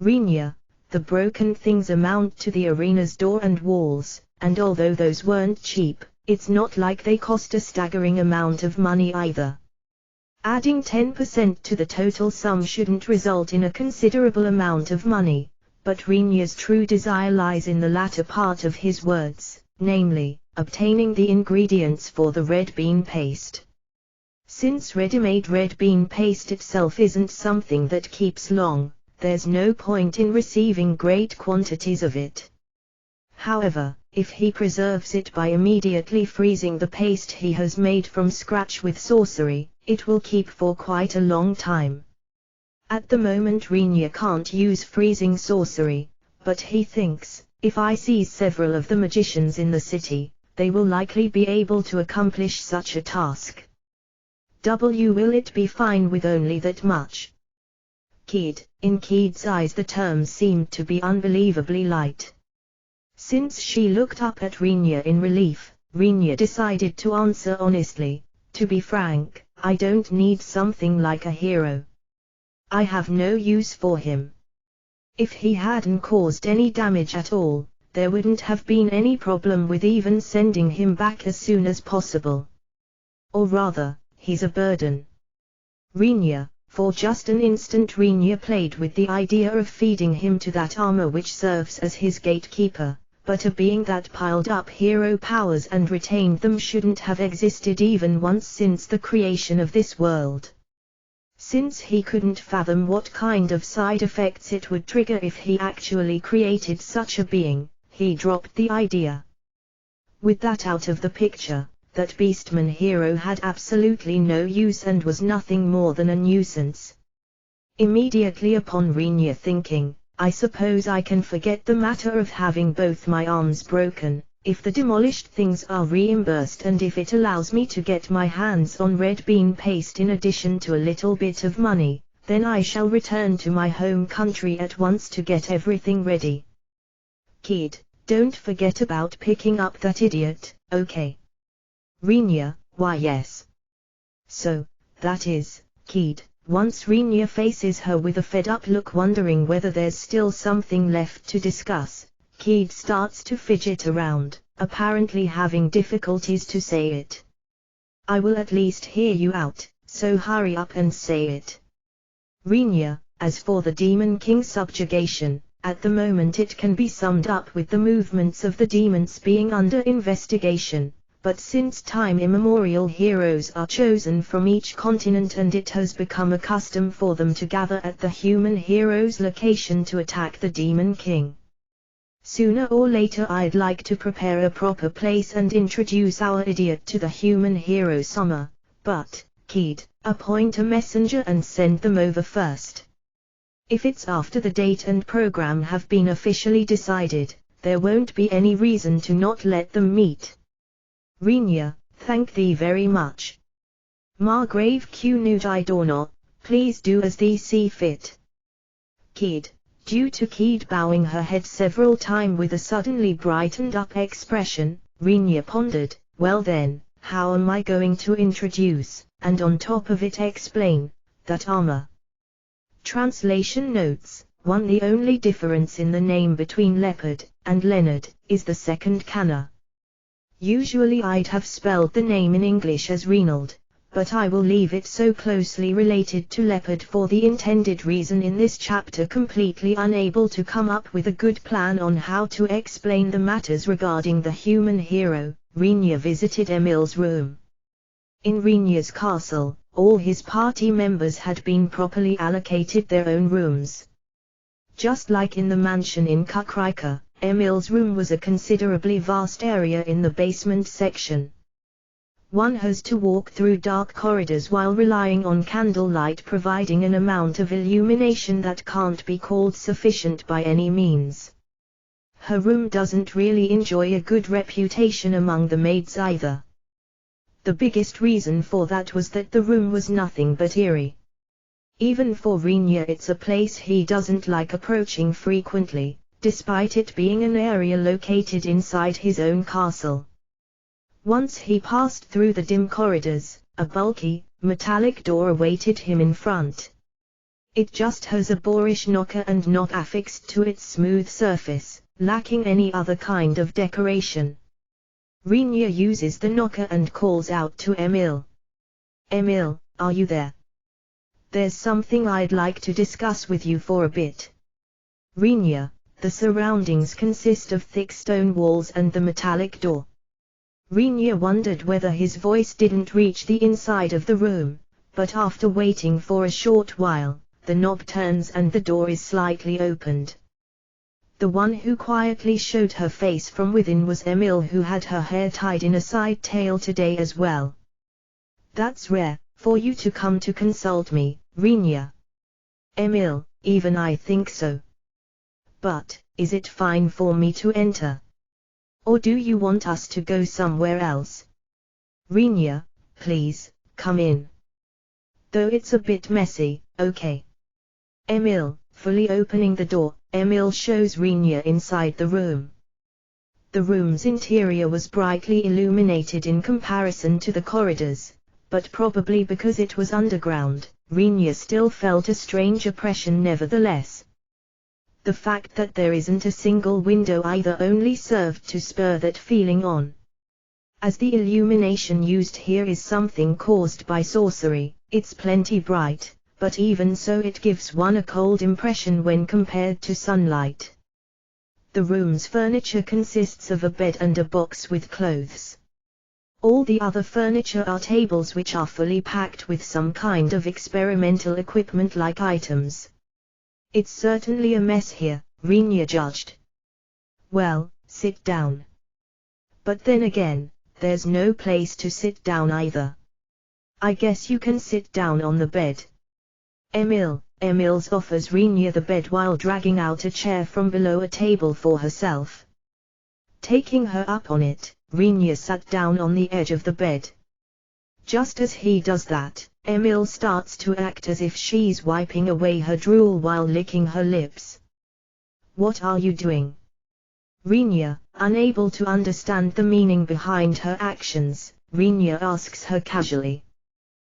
A: Rinya, the broken things amount to the arena's door and walls, and although those weren't cheap, it's not like they cost a staggering amount of money either. Adding 10% to the total sum shouldn't result in a considerable amount of money, but Rinya's true desire lies in the latter part of his words, namely, obtaining the ingredients for the red bean paste. Since ready-made red bean paste itself isn't something that keeps long, there's no point in receiving great quantities of it. However, if he preserves it by immediately freezing the paste he has made from scratch with sorcery, it will keep for quite a long time. At the moment Rinya can't use freezing sorcery, but he thinks, if I seize several of the magicians in the city, they will likely be able to accomplish such a task. Will it be fine with only that much? Kid, in Kid's eyes the terms seemed to be unbelievably light. Since she looked up at Rinya in relief, Rinya decided to answer honestly, to be frank, I don't need something like a hero. I have no use for him. If he hadn't caused any damage at all, there wouldn't have been any problem with even sending him back as soon as possible. Or rather, he's a burden. Rinya, for just an instant Rinya played with the idea of feeding him to that armor which serves as his gatekeeper, but a being that piled up hero powers and retained them shouldn't have existed even once since the creation of this world. Since he couldn't fathom what kind of side effects it would trigger if he actually created such a being, he dropped the idea. With that out of the picture, that beastman hero had absolutely no use and was nothing more than a nuisance. Immediately upon Rinya thinking, I suppose I can forget the matter of having both my arms broken, if the demolished things are reimbursed and if it allows me to get my hands on red bean paste in addition to a little bit of money, then I shall return to my home country at once to get everything ready. Kid, don't forget about picking up that idiot, okay? Rinya, why yes. So, that is, Kid. Once Rinya faces her with a fed-up look wondering whether there's still something left to discuss, Kid starts to fidget around, apparently having difficulties to say it. I will at least hear you out, so hurry up and say it. Rinya, as for the Demon King subjugation, At the moment it can be summed up with the movements of the demons being under investigation, but since time immemorial heroes are chosen from each continent and it has become a custom for them to gather at the human hero's location to attack the Demon King. Sooner or later I'd like to prepare a proper place and introduce our idiot to the human hero Summer, but, Kid, appoint a messenger and send them over first. If it's after the date and program have been officially decided, there won't be any reason to not let them meet. Rinya, thank thee very much. Margrave Q Nudai Dorno, please do as thee see fit. Kid, due to Kid bowing her head several times with a suddenly brightened up expression, Rinya pondered, well then, how am I going to introduce, and on top of it explain, that armor? Translation notes, 1. The only difference in the name between Leopard and Leonard is the second kana. Usually I'd have spelled the name in English as Reinald, but I will leave it so closely related to Leopard for the intended reason in this chapter completely unable to come up with a good plan on how to explain the matters regarding the human hero. Rinya visited Emil's room. In Rinya's castle, all his party members had been properly allocated their own rooms. Just like in the mansion in Kukrika, Emil's room was a considerably vast area in the basement section. One has to walk through dark corridors while relying on candlelight providing an amount of illumination that can't be called sufficient by any means. Her room doesn't really enjoy a good reputation among the maids either. The biggest reason for that was that the room was nothing but eerie. Even for Rinya it's a place he doesn't like approaching frequently, despite it being an area located inside his own castle. Once he passed through the dim corridors, a bulky, metallic door awaited him in front. It just has a boorish knocker and not affixed to its smooth surface, lacking any other kind of decoration. Rinya uses the knocker and calls out to Emil. Emil, are you there? There's something I'd like to discuss with you for a bit. Rinya, the surroundings consist of thick stone walls and the metallic door. Rinya wondered whether his voice didn't reach the inside of the room, but after waiting for a short while, the knob turns and the door is slightly opened. The one who quietly showed her face from within was Emil, who had her hair tied in a side tail today as well. That's rare, for you to come to consult me, Rinya. Emil, even I think so. But, is it fine for me to enter? Or do you want us to go somewhere else? Rinya, please, come in. Though it's a bit messy, okay. Emil, fully opening the door, Emil shows Rinya inside the room. The room's interior was brightly illuminated in comparison to the corridors, but probably because it was underground, Rinya still felt a strange oppression nevertheless. The fact that there isn't a single window either only served to spur that feeling on. As the illumination used here is something caused by sorcery, it's plenty bright, but even so it gives one a cold impression when compared to sunlight. The room's furniture consists of a bed and a box with clothes. All the other furniture are tables which are fully packed with some kind of experimental equipment like items. It's certainly a mess here, Rinya judged. Well, sit down. But then again, there's no place to sit down either. I guess you can sit down on the bed. Emil offers Rinya the bed while dragging out a chair from below a table for herself. Taking her up on it, Rinya sat down on the edge of the bed. Just as he does that, Emil starts to act as if she's wiping away her drool while licking her lips. What are you doing? Rinya, unable to understand the meaning behind her actions, Rinya asks her casually.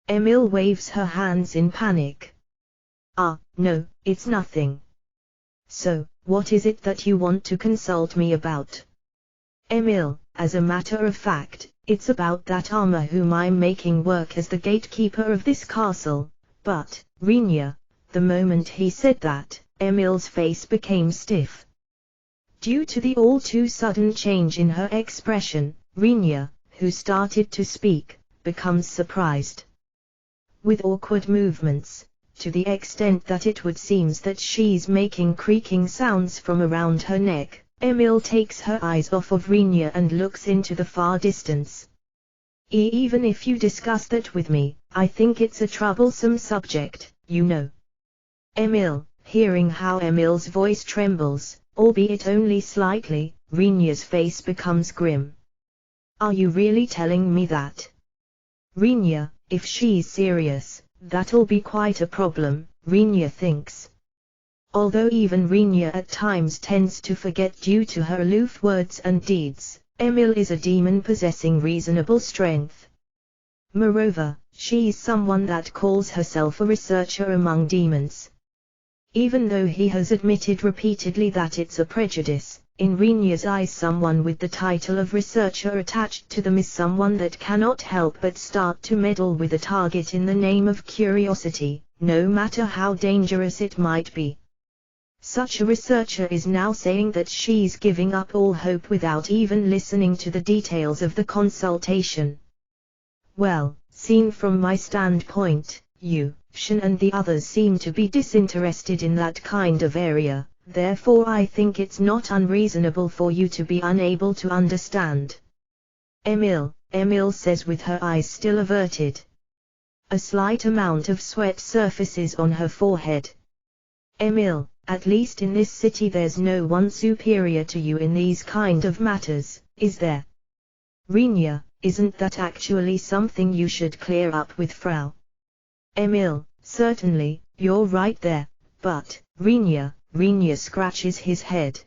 A: Emil waves her hands in panic. No, it's nothing. So, what is it that you want to consult me about? Emil, as a matter of fact, it's about that armor whom I'm making work as the gatekeeper of this castle, but, Rinya, the moment he said that, Emile's face became stiff. Due to the all-too-sudden change in her expression, Rinya, who started to speak, becomes surprised. With awkward movements, to the extent that it would seem that she's making creaking sounds from around her neck, Emile takes her eyes off of Rinya and looks into the far distance. Even if you discuss that with me, I think it's a troublesome subject, you know. Emile, hearing how Emile's voice trembles, albeit only slightly, Rinya's face becomes grim. Are you really telling me that? Rinya, if she's serious, that'll be quite a problem, Rinya thinks. Although even Rinya at times tends to forget due to her aloof words and deeds, Emile is a demon possessing reasonable strength. Moreover, she's someone that calls herself a researcher among demons. Even though he has admitted repeatedly that it's a prejudice, in Rinya's eyes someone with the title of researcher attached to them is someone that cannot help but start to meddle with a target in the name of curiosity, no matter how dangerous it might be. Such a researcher is now saying that she's giving up all hope without even listening to the details of the consultation. Well, seen from my standpoint, you, Shen and the others seem to be disinterested in that kind of area, therefore I think it's not unreasonable for you to be unable to understand. Emile says with her eyes still averted. A slight amount of sweat surfaces on her forehead. Emile, at least in this city there's no one superior to you in these kind of matters, is there? Rinya, isn't that actually something you should clear up with Frau? Emile, certainly, you're right there, but, Rinya scratches his head.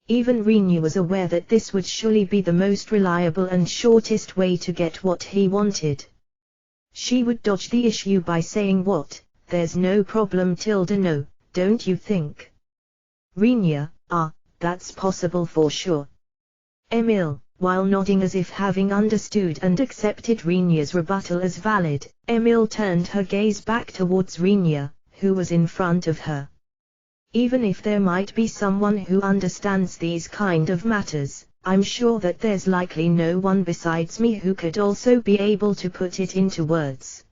A: Even Rinya was aware that this would surely be the most reliable and shortest way to get what he wanted. She would dodge the issue by saying what, there's no problem no, don't you think? Rinya, that's possible for sure. Emile, while nodding as if having understood and accepted Rinya's rebuttal as valid, Emile turned her gaze back towards Rinya, who was in front of her. Even if there might be someone who understands these kind of matters, I'm sure that there's likely no one besides me who could also be able to put it into words.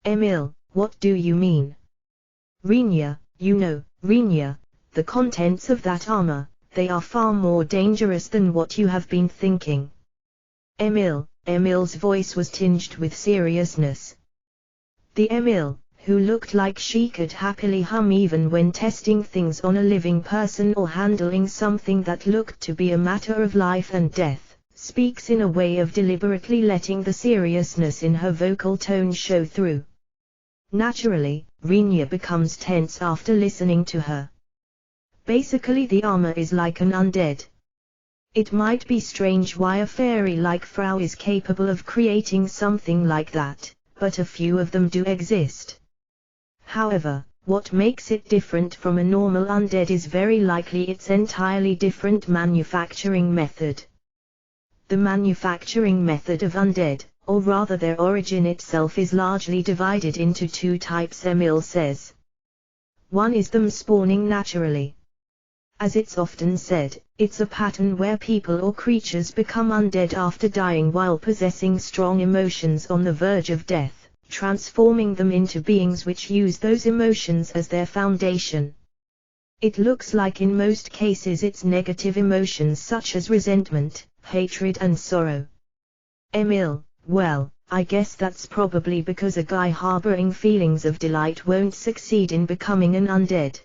A: Emile, what do you mean? Rinya, Rinya, the contents of that armor, they are far more dangerous than what you have been thinking. Emile's voice was tinged with seriousness. The Emile, who looked like she could happily hum even when testing things on a living person or handling something that looked to be a matter of life and death, speaks in a way of deliberately letting the seriousness in her vocal tone show through. Naturally, Rinya becomes tense after listening to her. Basically the armor is like an undead. It might be strange why a fairy like Frau is capable of creating something like that, but a few of them do exist. However, what makes it different from a normal undead is very likely its entirely different manufacturing method. The manufacturing method of undead, or rather their origin itself, is largely divided into two types, Emile says. One is them spawning naturally. As it's often said, it's a pattern where people or creatures become undead after dying while possessing strong emotions on the verge of death, transforming them into beings which use those emotions as their foundation. It looks like in most cases it's negative emotions such as resentment, hatred and sorrow. Emile, well, I guess that's probably because a guy harboring feelings of delight won't succeed in becoming an undead.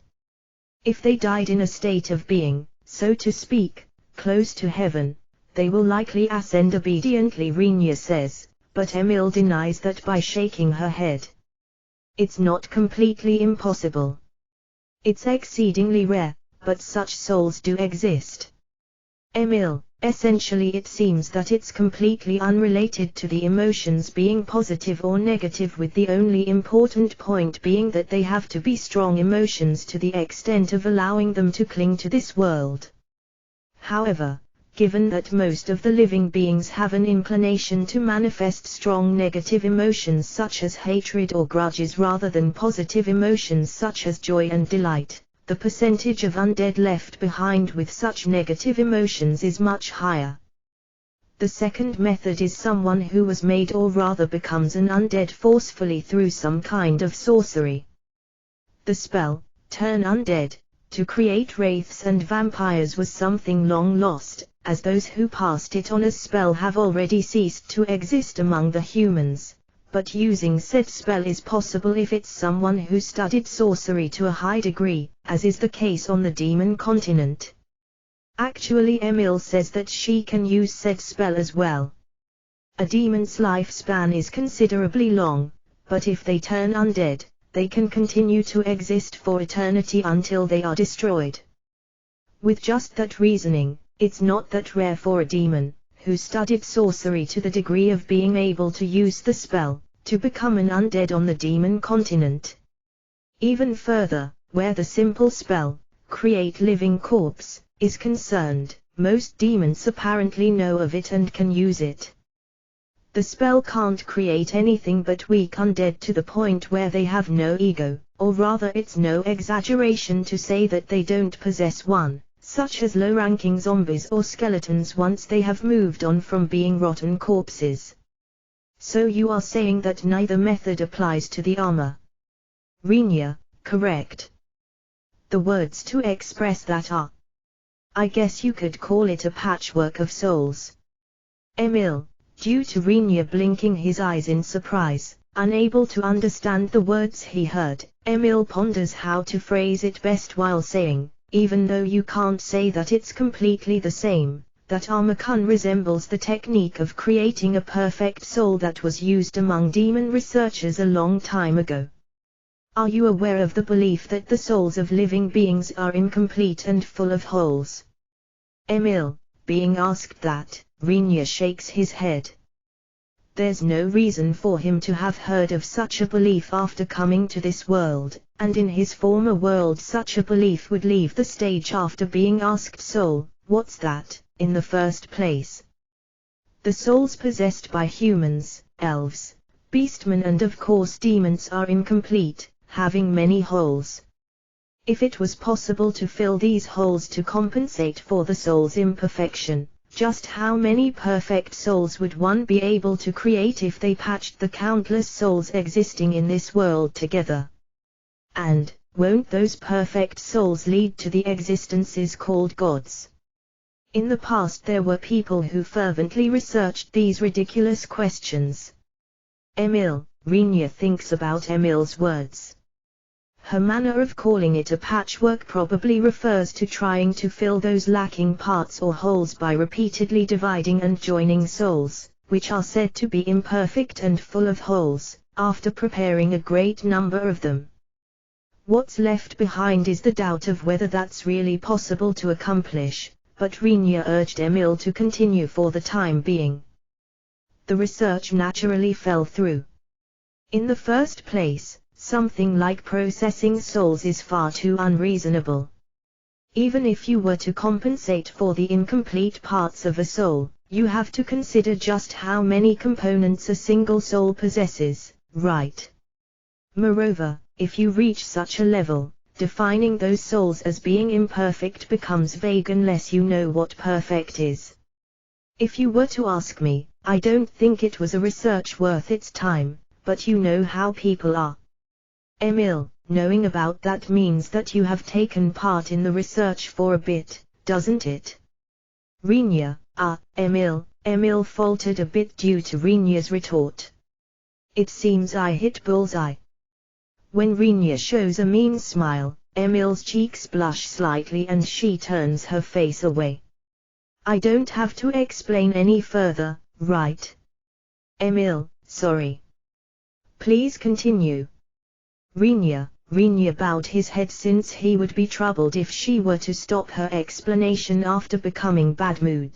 A: If they died in a state of being, so to speak, close to heaven, they will likely ascend obediently, Rinya says, but Emile denies that by shaking her head. It's not completely impossible. It's exceedingly rare, but such souls do exist. Emile, essentially it seems that it's completely unrelated to the emotions being positive or negative, with the only important point being that they have to be strong emotions to the extent of allowing them to cling to this world. However, given that most of the living beings have an inclination to manifest strong negative emotions such as hatred or grudges rather than positive emotions such as joy and delight, the percentage of undead left behind with such negative emotions is much higher. The second method is someone who was made or rather becomes an undead forcefully through some kind of sorcery. The spell, turn undead, to create wraiths and vampires was something long lost, as those who passed it on as spell have already ceased to exist among the humans, but using said spell is possible if it's someone who studied sorcery to a high degree, as is the case on the demon continent. Actually Emil says that she can use said spell as well. A demon's lifespan is considerably long, but if they turn undead, they can continue to exist for eternity until they are destroyed. With just that reasoning, it's not that rare for a demon, who studied sorcery to the degree of being able to use the spell, to become an undead on the demon continent. Even further, where the simple spell, create living corpse, is concerned, most demons apparently know of it and can use it. The spell can't create anything but weak undead to the point where they have no ego, or rather it's no exaggeration to say that they don't possess one, such as low-ranking zombies or skeletons once they have moved on from being rotten corpses. So you are saying that neither method applies to the armor? Rinya, correct. The words to express that are, I guess you could call it a patchwork of souls. Emil, due to Rinya blinking his eyes in surprise, unable to understand the words he heard, Emil ponders how to phrase it best while saying, even though you can't say that it's completely the same, that Armakun resembles the technique of creating a perfect soul that was used among demon researchers a long time ago. Are you aware of the belief that the souls of living beings are incomplete and full of holes? Emil, being asked that, Rinya shakes his head. There's no reason for him to have heard of such a belief after coming to this world, and in his former world such a belief would leave the stage after being asked soul, what's that, in the first place? The souls possessed by humans, elves, beastmen and of course demons are incomplete, having many holes. If it was possible to fill these holes to compensate for the soul's imperfection, just how many perfect souls would one be able to create if they patched the countless souls existing in this world together? And, won't those perfect souls lead to the existences called gods? In the past there were people who fervently researched these ridiculous questions. Emil, Rinya thinks about Emil's words. Her manner of calling it a patchwork probably refers to trying to fill those lacking parts or holes by repeatedly dividing and joining souls, which are said to be imperfect and full of holes, after preparing a great number of them. What's left behind is the doubt of whether that's really possible to accomplish, but Rinya urged Emil to continue for the time being. The research naturally fell through. In the first place, something like processing souls is far too unreasonable. Even if you were to compensate for the incomplete parts of a soul, you have to consider just how many components a single soul possesses, right? Moreover, if you reach such a level, defining those souls as being imperfect becomes vague unless you know what perfect is. If you were to ask me, I don't think it was a research worth its time, but you know how people are. Emil, knowing about that means that you have taken part in the research for a bit, doesn't it? Rinya, Emil faltered a bit due to Rinya's retort. It seems I hit bullseye. When Rinya shows a mean smile, Emil's cheeks blush slightly and she turns her face away. I don't have to explain any further, right? Emil, sorry. Please continue. Rinya bowed his head since he would be troubled if she were to stop her explanation after becoming bad mood.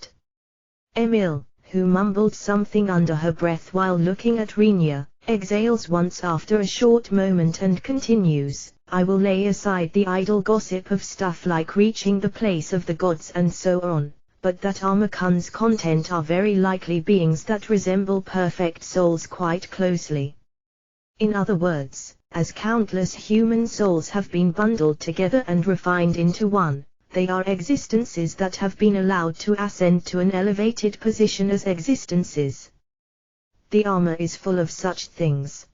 A: Emil, who mumbled something under her breath while looking at Rinya, exhales once after a short moment and continues, I will lay aside the idle gossip of stuff like reaching the place of the gods and so on, but that Armakun's content are very likely beings that resemble perfect souls quite closely. In other words, as countless human souls have been bundled together and refined into one, they are existences that have been allowed to ascend to an elevated position as existences. The armor is full of such things.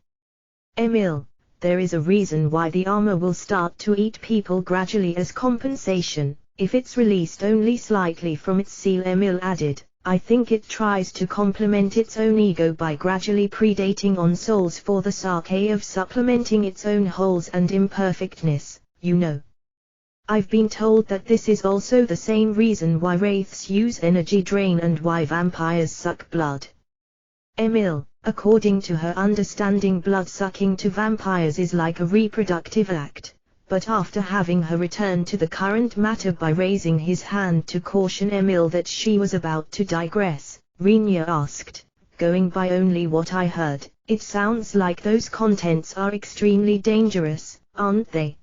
A: Emil, there is a reason why the armor will start to eat people gradually as compensation, if it's released only slightly from its seal. Emil added, I think it tries to complement its own ego by gradually predating on souls for the sake of supplementing its own holes and imperfectness, you know. I've been told that this is also the same reason why wraiths use energy drain and why vampires suck blood. Emil, according to her understanding, blood-sucking to vampires is like a reproductive act, but after having her return to the current matter by raising his hand to caution Emil that she was about to digress, Renia asked, going by only what I heard, it sounds like those contents are extremely dangerous, aren't they?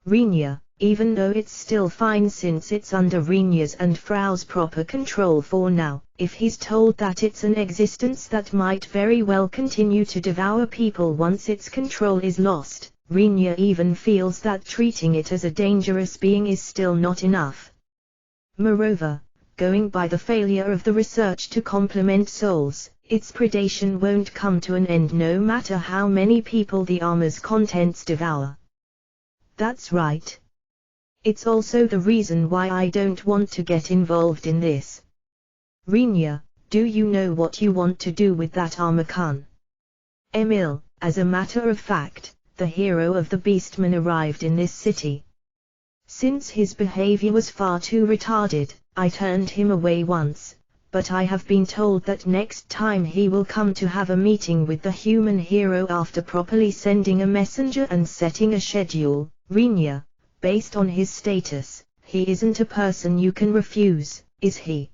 A: Renia, even though it's still fine since it's under Renia's and Frau's proper control for now, if he's told that it's an existence that might very well continue to devour people once its control is lost, Renia even feels that treating it as a dangerous being is still not enough. Moreover, going by the failure of the research to complement souls, its predation won't come to an end no matter how many people the armor's contents devour. That's right. It's also the reason why I don't want to get involved in this. Renia, do you know what you want to do with that armor? Kun? Emil, as a matter of fact, the hero of the Beastman arrived in this city. Since his behavior was far too retarded, I turned him away once, but I have been told that next time he will come to have a meeting with the human hero after properly sending a messenger and setting a schedule. Renia, based on his status, he isn't a person you can refuse, is he?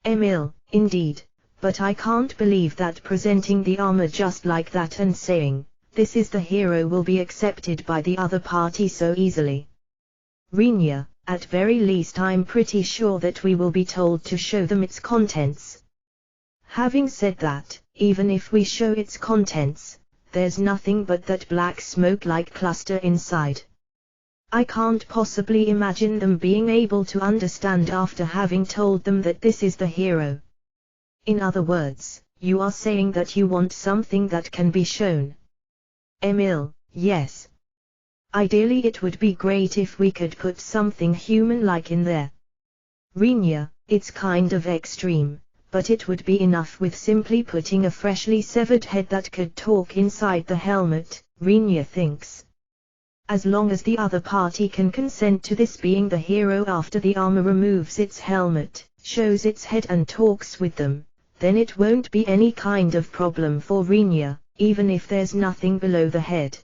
A: Emil, indeed, but I can't believe that presenting the armor just like that and saying, this is the hero will be accepted by the other party so easily. Renia, at very least I'm pretty sure that we will be told to show them its contents. Having said that, even if we show its contents, there's nothing but that black smoke-like cluster inside. I can't possibly imagine them being able to understand after having told them that this is the hero. In other words, you are saying that you want something that can be shown. Emil, yes. Ideally it would be great if we could put something human-like in there. Renia, it's kind of extreme, but it would be enough with simply putting a freshly severed head that could talk inside the helmet, Renia thinks. As long as the other party can consent to this being the hero after the armor removes its helmet, shows its head and talks with them, then it won't be any kind of problem for Renia, even if there's nothing below the head.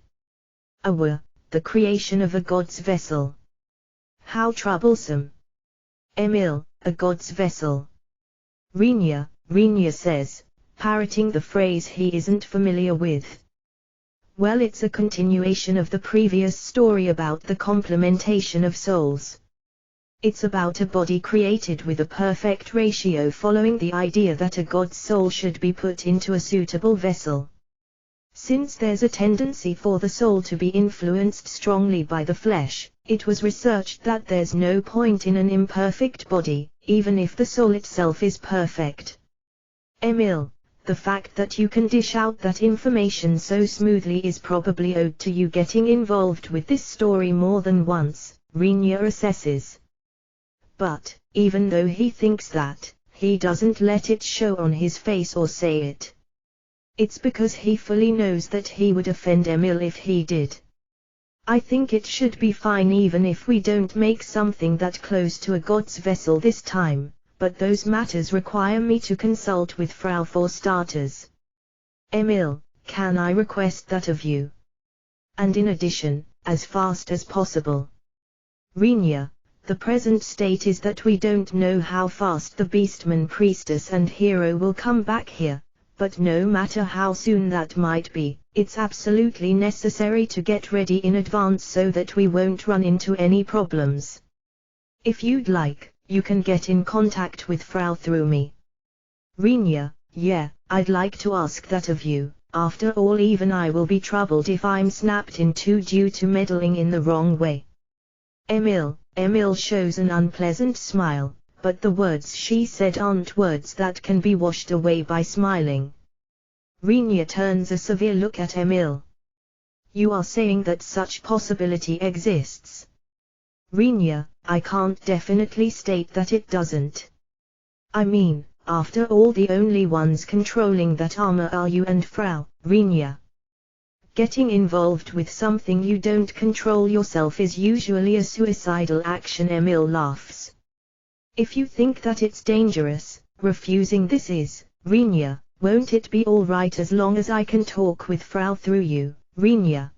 A: The creation of a god's vessel. How troublesome. Emil, a god's vessel. Renia says, parroting the phrase he isn't familiar with. Well, it's a continuation of the previous story about the complementation of souls. It's about a body created with a perfect ratio following the idea that a god's soul should be put into a suitable vessel. Since there's a tendency for the soul to be influenced strongly by the flesh, it was researched that there's no point in an imperfect body, even if the soul itself is perfect. Emil, the fact that you can dish out that information so smoothly is probably owed to you getting involved with this story more than once, Renia assesses. But, even though he thinks that, he doesn't let it show on his face or say it. It's because he fully knows that he would offend Emil if he did. I think it should be fine even if we don't make something that close to a god's vessel this time, but those matters require me to consult with Frau for starters. Emil, can I request that of you? And in addition, as fast as possible. Renia, the present state is that we don't know how fast the Beastman priestess and hero will come back here. But no matter how soon that might be, it's absolutely necessary to get ready in advance so that we won't run into any problems. If you'd like, you can get in contact with Frau through me. Renia, yeah, I'd like to ask that of you, after all even I will be troubled if I'm snapped in two due to meddling in the wrong way. Emil shows an unpleasant smile, but the words she said aren't words that can be washed away by smiling. Rinya turns a severe look at Emil. You are saying that such possibility exists? Rinya, I can't definitely state that it doesn't. I mean, after all the only ones controlling that armor are you and Frau, Rinya. Getting involved with something you don't control yourself is usually a suicidal action. Emil laughs. If you think that it's dangerous, refusing this is, Rinya, won't it be all right as long as I can talk with Frau through you, Rinya?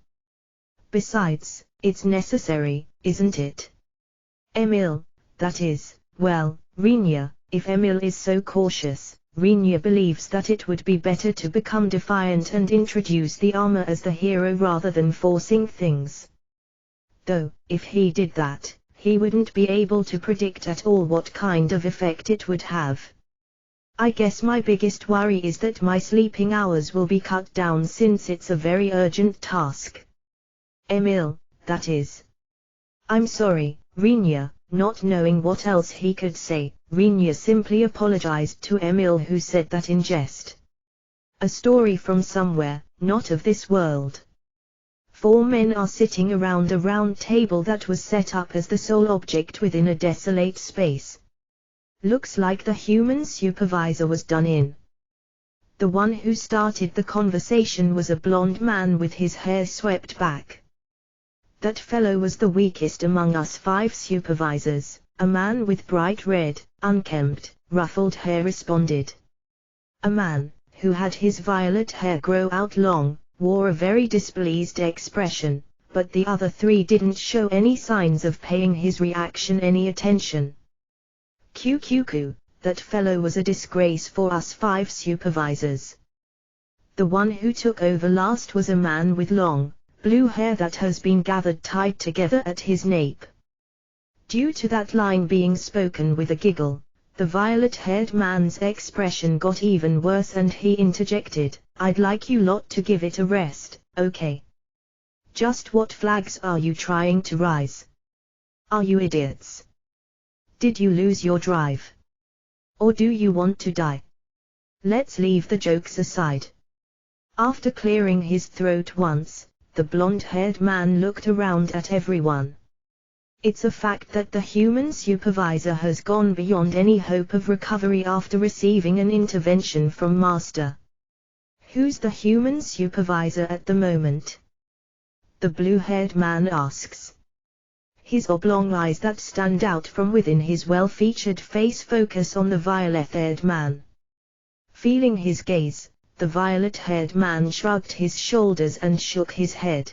A: Besides, it's necessary, isn't it? Emil, that is, well, Rinya, if Emil is so cautious, Rinya believes that it would be better to become defiant and introduce the armor as the hero rather than forcing things. Though, if he did that, he wouldn't be able to predict at all what kind of effect it would have. I guess my biggest worry is that my sleeping hours will be cut down since it's a very urgent task. Emil, that is. I'm sorry, Rinya. Not knowing what else he could say, Rinya simply apologized to Emil, who said that in jest. A story from somewhere, not of this world. 4 men are sitting around a round table that was set up as the sole object within a desolate space. Looks like the human supervisor was done in. The one who started the conversation was a blonde man with his hair swept back. That fellow was the weakest among us 5 supervisors, a man with bright red, unkempt, ruffled hair responded. A man, who had his violet hair grow out long, wore a very displeased expression, but the other 3 didn't show any signs of paying his reaction any attention. QQQ, that fellow was a disgrace for us 5 supervisors. The one who took over last was a man with long, blue hair that has been gathered tight together at his nape. Due to that line being spoken with a giggle, the violet-haired man's expression got even worse and he interjected, I'd like you lot to give it a rest, okay? Just what flags are you trying to raise? Are you idiots? Did you lose your drive? Or do you want to die? Let's leave the jokes aside. After clearing his throat once, the blonde-haired man looked around at everyone. It's a fact that the human supervisor has gone beyond any hope of recovery after receiving an intervention from Master. Who's the human supervisor at the moment? The blue-haired man asks. His oblong eyes that stand out from within his well-featured face focus on the violet-haired man. Feeling his gaze, the violet-haired man shrugged his shoulders and shook his head.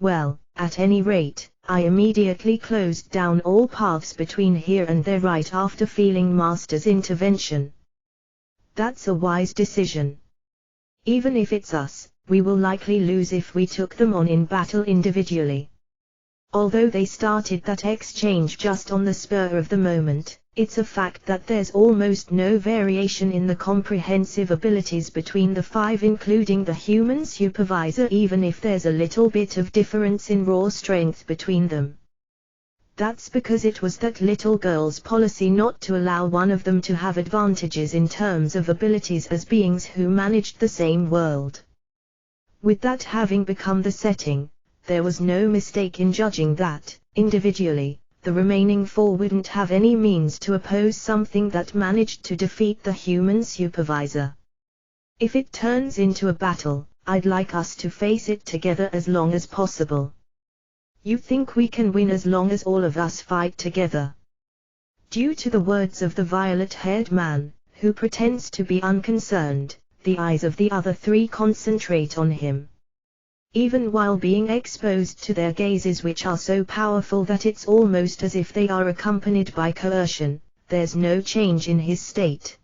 A: Well, at any rate, I immediately closed down all paths between here and there right after feeling Master's intervention. That's a wise decision. Even if it's us, we will likely lose if we took them on in battle individually. Although they started that exchange just on the spur of the moment, it's a fact that there's almost no variation in the comprehensive abilities between the 5 including the human supervisor, even if there's a little bit of difference in raw strength between them. That's because it was that little girl's policy not to allow one of them to have advantages in terms of abilities as beings who managed the same world. With that having become the setting, there was no mistake in judging that, individually, the remaining 4 wouldn't have any means to oppose something that managed to defeat the human supervisor. If it turns into a battle, I'd like us to face it together as long as possible. You think we can win as long as all of us fight together? Due to the words of the violet-haired man, who pretends to be unconcerned, the eyes of the other 3 concentrate on him. Even while being exposed to their gazes, which are so powerful that it's almost as if they are accompanied by coercion, there's no change in his state.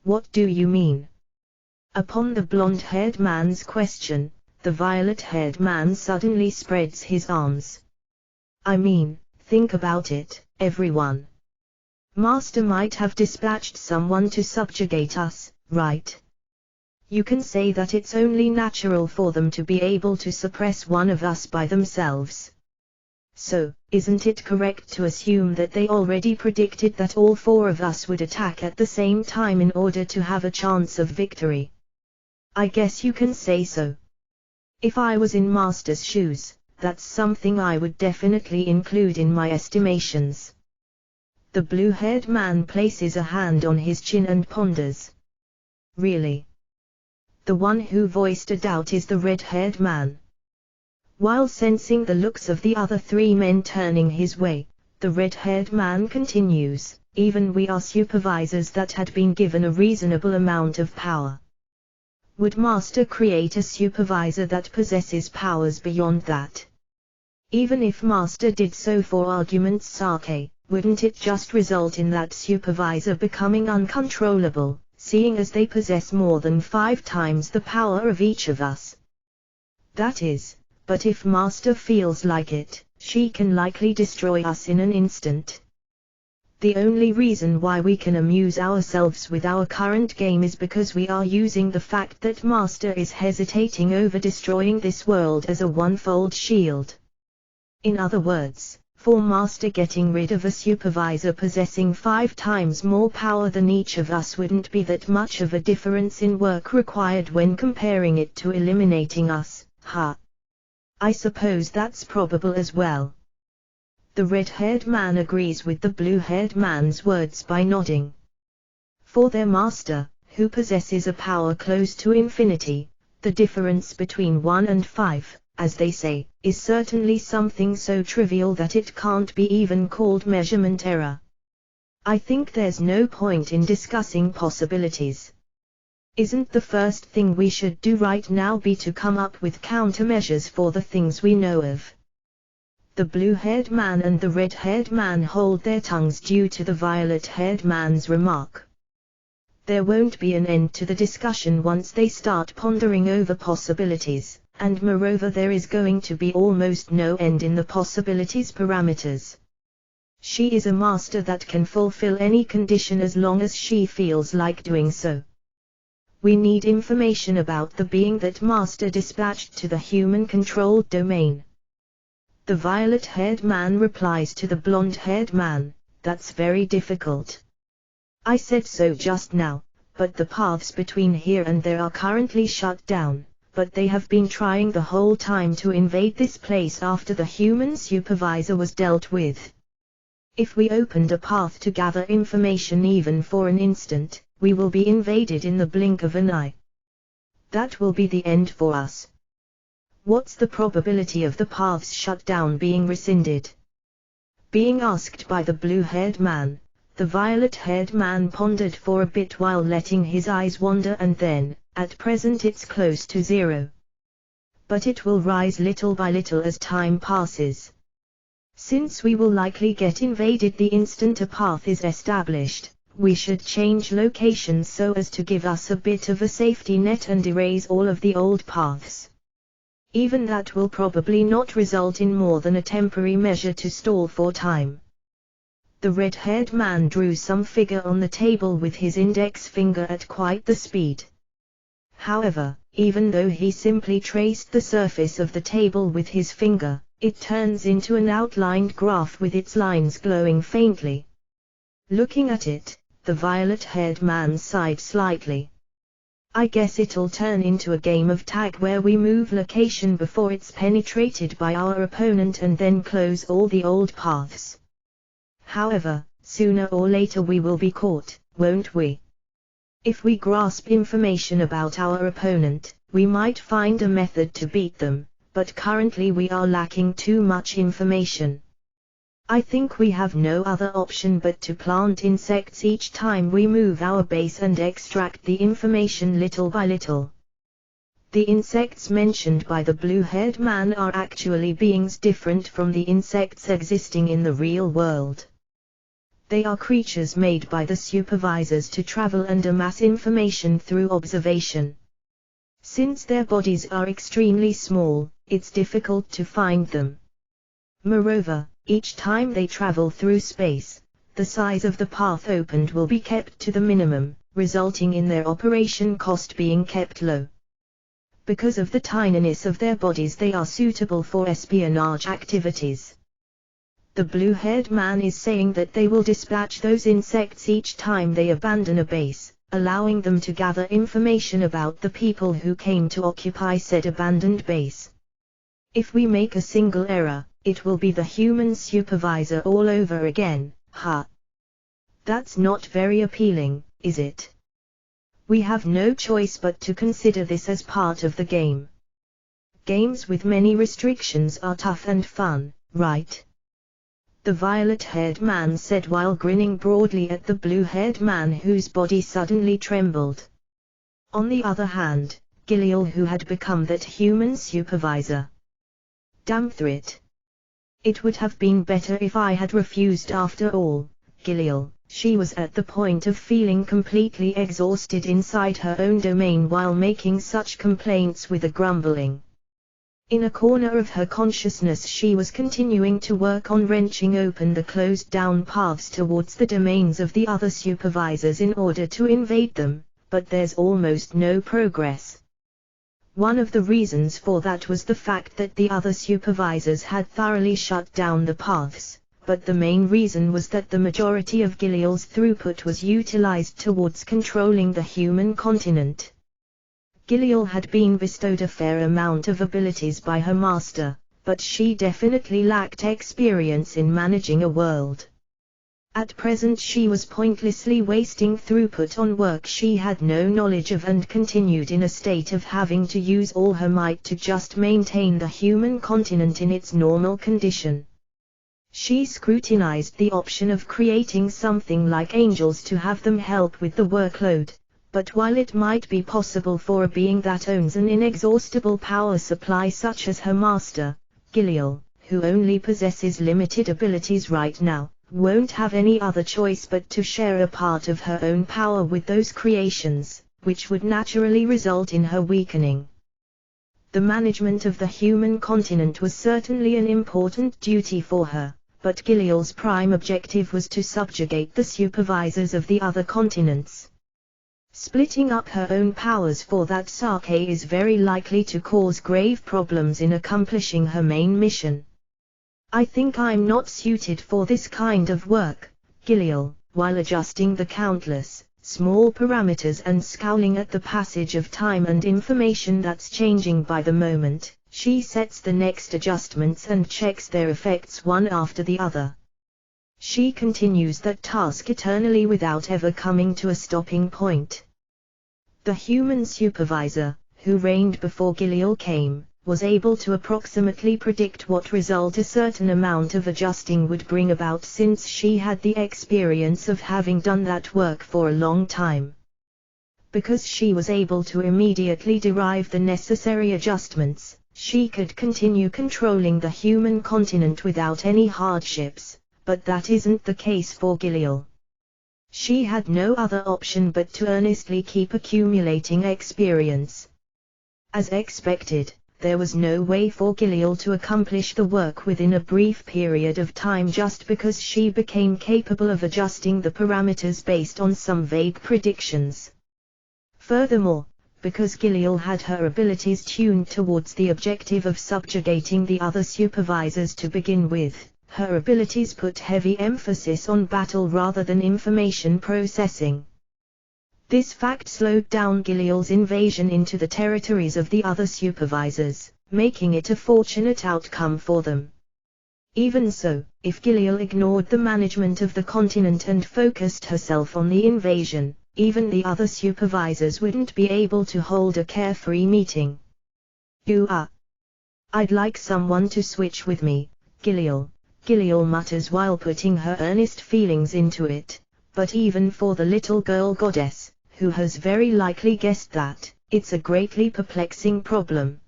A: What do you mean? Upon the blonde-haired man's question, the violet-haired man suddenly spreads his arms. I mean, think about it, everyone. Master might have dispatched someone to subjugate us, right? You can say that it's only natural for them to be able to suppress one of us by themselves. So, isn't it correct to assume that they already predicted that all four of us would attack at the same time in order to have a chance of victory? I guess you can say so. If I was in Master's shoes, that's something I would definitely include in my estimations. The blue-haired man places a hand on his chin and ponders. Really? The one who voiced a doubt is the red-haired man. While sensing the looks of the other three men turning his way, the red-haired man continues, even we are supervisors that had been given a reasonable amount of power. Would Master create a supervisor that possesses powers beyond that? Even if Master did so for argument's sake, wouldn't it just result in that supervisor becoming uncontrollable, seeing as they possess more than 5 times the power of each of us? That is, but if Master feels like it, she can likely destroy us in an instant. The only reason why we can amuse ourselves with our current game is because we are using the fact that Master is hesitating over destroying this world as a one-fold shield. In other words, for Master getting rid of a supervisor possessing 5 times more power than each of us wouldn't be that much of a difference in work required when comparing it to eliminating us, huh? I suppose that's probable as well. The red-haired man agrees with the blue-haired man's words by nodding. For their Master, who possesses a power close to infinity, the difference between 1 and 5, as they say, is certainly something so trivial that it can't be even called measurement error. I think there's no point in discussing possibilities. Isn't the first thing we should do right now be to come up with countermeasures for the things we know of? The blue-haired man and the red-haired man hold their tongues due to the violet-haired man's remark. There won't be an end to the discussion once they start pondering over possibilities. And moreover there is going to be almost no end in the possibilities parameters. She is a Master that can fulfill any condition as long as she feels like doing so. We need information about the being that Master dispatched to the human-controlled domain. The violet-haired man replies to the blonde-haired man, that's very difficult. I said so just now, but the paths between here and there are currently shut down. But they have been trying the whole time to invade this place after the human supervisor was dealt with. If we opened a path to gather information even for an instant, we will be invaded in the blink of an eye. That will be the end for us. What's the probability of the paths shut down being rescinded? Being asked by the blue-haired man, the violet-haired man pondered for a bit while letting his eyes wander and then, at present it's close to 0. But it will rise little by little as time passes. Since we will likely get invaded the instant a path is established, we should change locations so as to give us a bit of a safety net and erase all of the old paths. Even that will probably not result in more than a temporary measure to stall for time. The red-haired man drew some figure on the table with his index finger at quite the speed. However, even though he simply traced the surface of the table with his finger, it turns into an outlined graph with its lines glowing faintly. Looking at it, the violet-haired man sighed slightly. I guess it'll turn into a game of tag where we move location before it's penetrated by our opponent and then close all the old paths. However, sooner or later we will be caught, won't we? If we grasp information about our opponent, we might find a method to beat them, but currently we are lacking too much information. I think we have no other option but to plant insects each time we move our base and extract the information little by little. The insects mentioned by the blue-haired man are actually beings different from the insects existing in the real world. They are creatures made by the supervisors to travel and amass information through observation. Since their bodies are extremely small, it's difficult to find them. Moreover, each time they travel through space, the size of the path opened will be kept to the minimum, resulting in their operation cost being kept low. Because of the tininess of their bodies, they are suitable for espionage activities. The blue-haired man is saying that they will dispatch those insects each time they abandon a base, allowing them to gather information about the people who came to occupy said abandoned base. If we make a single error, it will be the human supervisor all over again, huh? That's not very appealing, is it? We have no choice but to consider this as part of the game. Games with many restrictions are tough and fun, right? The violet-haired man said while grinning broadly at the blue-haired man whose body suddenly trembled. On the other hand, Giliel, who had become that human supervisor. Damn through it. It would have been better if I had refused after all, Giliel. She was at the point of feeling completely exhausted inside her own domain while making such complaints with a grumbling. In a corner of her consciousness she was continuing to work on wrenching open the closed-down paths towards the domains of the other supervisors in order to invade them, but there's almost no progress. One of the reasons for that was the fact that the other supervisors had thoroughly shut down the paths, but the main reason was that the majority of Giliel's throughput was utilized towards controlling the human continent. Giliel had been bestowed a fair amount of abilities by her master, but she definitely lacked experience in managing a world. At present she was pointlessly wasting throughput on work she had no knowledge of and continued in a state of having to use all her might to just maintain the human continent in its normal condition. She scrutinized the option of creating something like angels to have them help with the workload. But while it might be possible for a being that owns an inexhaustible power supply such as her master, Giliel, who only possesses limited abilities right now, won't have any other choice but to share a part of her own power with those creations, which would naturally result in her weakening. The management of the human continent was certainly an important duty for her, but Giliel's prime objective was to subjugate the supervisors of the other continents. Splitting up her own powers for that sake is very likely to cause grave problems in accomplishing her main mission. I think I'm not suited for this kind of work, Giliel, while adjusting the countless, small parameters and scowling at the passage of time and information that's changing by the moment, she sets the next adjustments and checks their effects one after the other. She continues that task eternally without ever coming to a stopping point. The human supervisor, who reigned before Giliel came, was able to approximately predict what result a certain amount of adjusting would bring about since she had the experience of having done that work for a long time. Because she was able to immediately derive the necessary adjustments, she could continue controlling the human continent without any hardships. But that isn't the case for Giliel. She had no other option but to earnestly keep accumulating experience. As expected, there was no way for Giliel to accomplish the work within a brief period of time just because she became capable of adjusting the parameters based on some vague predictions. Furthermore, because Giliel had her abilities tuned towards the objective of subjugating the other supervisors to begin with, her abilities put heavy emphasis on battle rather than information processing. This fact slowed down Giliel's invasion into the territories of the other supervisors, making it a fortunate outcome for them. Even so, if Giliel ignored the management of the continent and focused herself on the invasion, even the other supervisors wouldn't be able to hold a carefree meeting. I'd like someone to switch with me, Giliel mutters while putting her earnest feelings into it, but even for the little girl goddess, who has very likely guessed that, it's a greatly perplexing problem.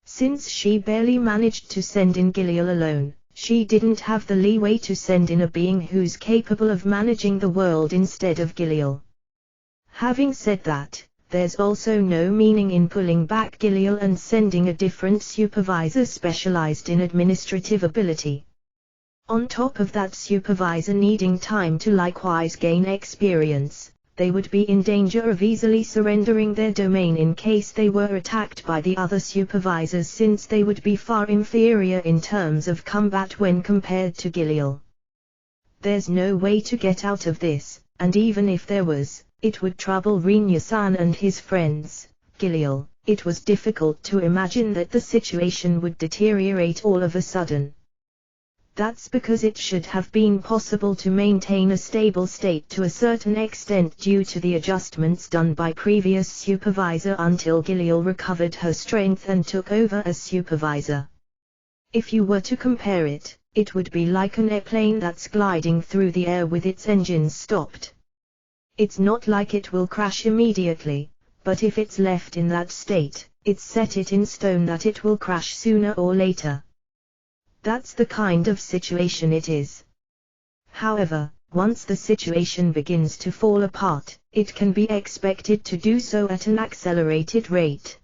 A: Since she barely managed to send in Giliel alone, she didn't have the leeway to send in a being who's capable of managing the world instead of Giliel. Having said that, there's also no meaning in pulling back Giliel and sending a different supervisor specialized in administrative ability. On top of that supervisor needing time to likewise gain experience, they would be in danger of easily surrendering their domain in case they were attacked by the other supervisors, since they would be far inferior in terms of combat when compared to Giliel. There's no way to get out of this, and even if there was, it would trouble Rinya-san and his friends. Giliel, it was difficult to imagine that the situation would deteriorate all of a sudden. That's because it should have been possible to maintain a stable state to a certain extent due to the adjustments done by previous supervisor until Giliel recovered her strength and took over as supervisor. If you were to compare it, it would be like an airplane that's gliding through the air with its engines stopped. It's not like it will crash immediately, but if it's left in that state, it's set it in stone that it will crash sooner or later. That's the kind of situation it is. However, once the situation begins to fall apart, it can be expected to do so at an accelerated rate.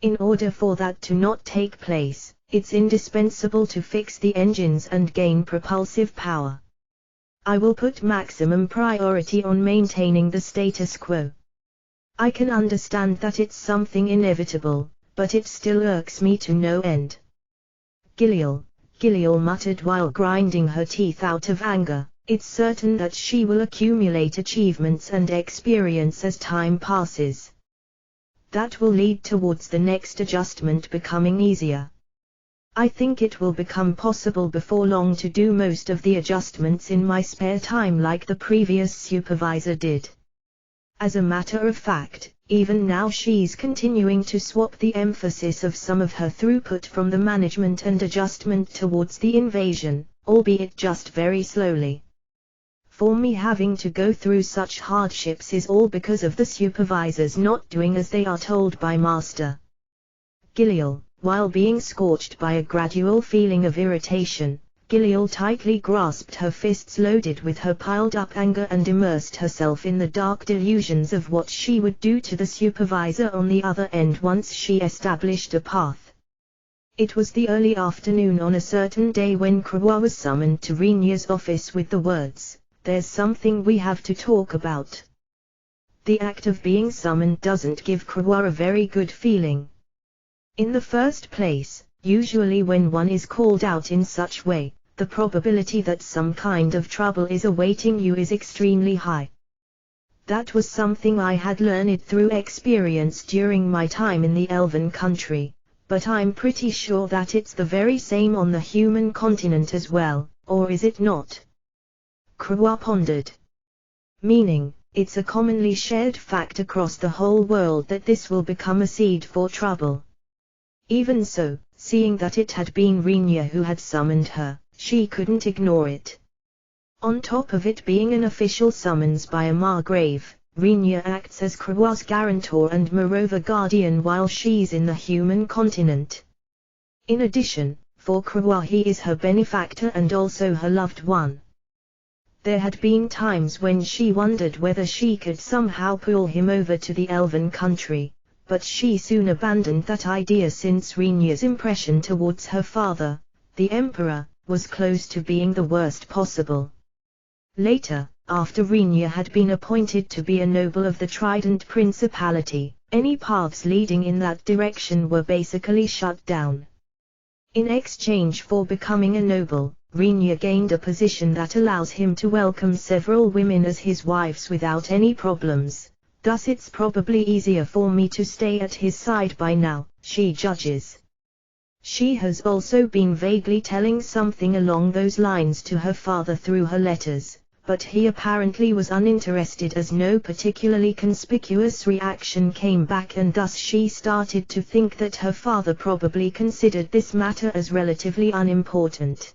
A: In order for that to not take place, it's indispensable to fix the engines and gain propulsive power. I will put maximum priority on maintaining the status quo. I can understand that it's something inevitable, but it still irks me to no end. Giliel muttered while grinding her teeth out of anger, it's certain that she will accumulate achievements and experience as time passes. That will lead towards the next adjustment becoming easier. I think it will become possible before long to do most of the adjustments in my spare time like the previous supervisor did. As a matter of fact, even now she's continuing to swap the emphasis of some of her throughput from the management and adjustment towards the invasion, albeit just very slowly. For me, having to go through such hardships is all because of the supervisors not doing as they are told by Master. Giliel, while being scorched by a gradual feeling of irritation, Giliel tightly grasped her fists loaded with her piled-up anger and immersed herself in the dark delusions of what she would do to the supervisor on the other end once she established a path. It was the early afternoon on a certain day when Krewa was summoned to Rinya's office with the words, "There's something we have to talk about." The act of being summoned doesn't give Krewa a very good feeling. In the first place, usually when one is called out in such way, the probability that some kind of trouble is awaiting you is extremely high. That was something I had learned through experience during my time in the Elven country, but I'm pretty sure that it's the very same on the human continent as well, or is it not? Krewa pondered. Meaning, it's a commonly shared fact across the whole world that this will become a seed for trouble. Even so, seeing that it had been Rinya who had summoned her, she couldn't ignore it. On top of it being an official summons by a Margrave, Rinya acts as Krewa's guarantor and moreover guardian while she's in the human continent. In addition, for Krewa he is her benefactor and also her loved one. There had been times when she wondered whether she could somehow pull him over to the Elven country, but she soon abandoned that idea since Rinya's impression towards her father, the Emperor, was close to being the worst possible. Later, after Rinya had been appointed to be a noble of the Trident Principality, any paths leading in that direction were basically shut down. In exchange for becoming a noble, Rinya gained a position that allows him to welcome several women as his wives without any problems. Thus it's probably easier for me to stay at his side by now, she judges. She has also been vaguely telling something along those lines to her father through her letters, but he apparently was uninterested as no particularly conspicuous reaction came back, and thus she started to think that her father probably considered this matter as relatively unimportant.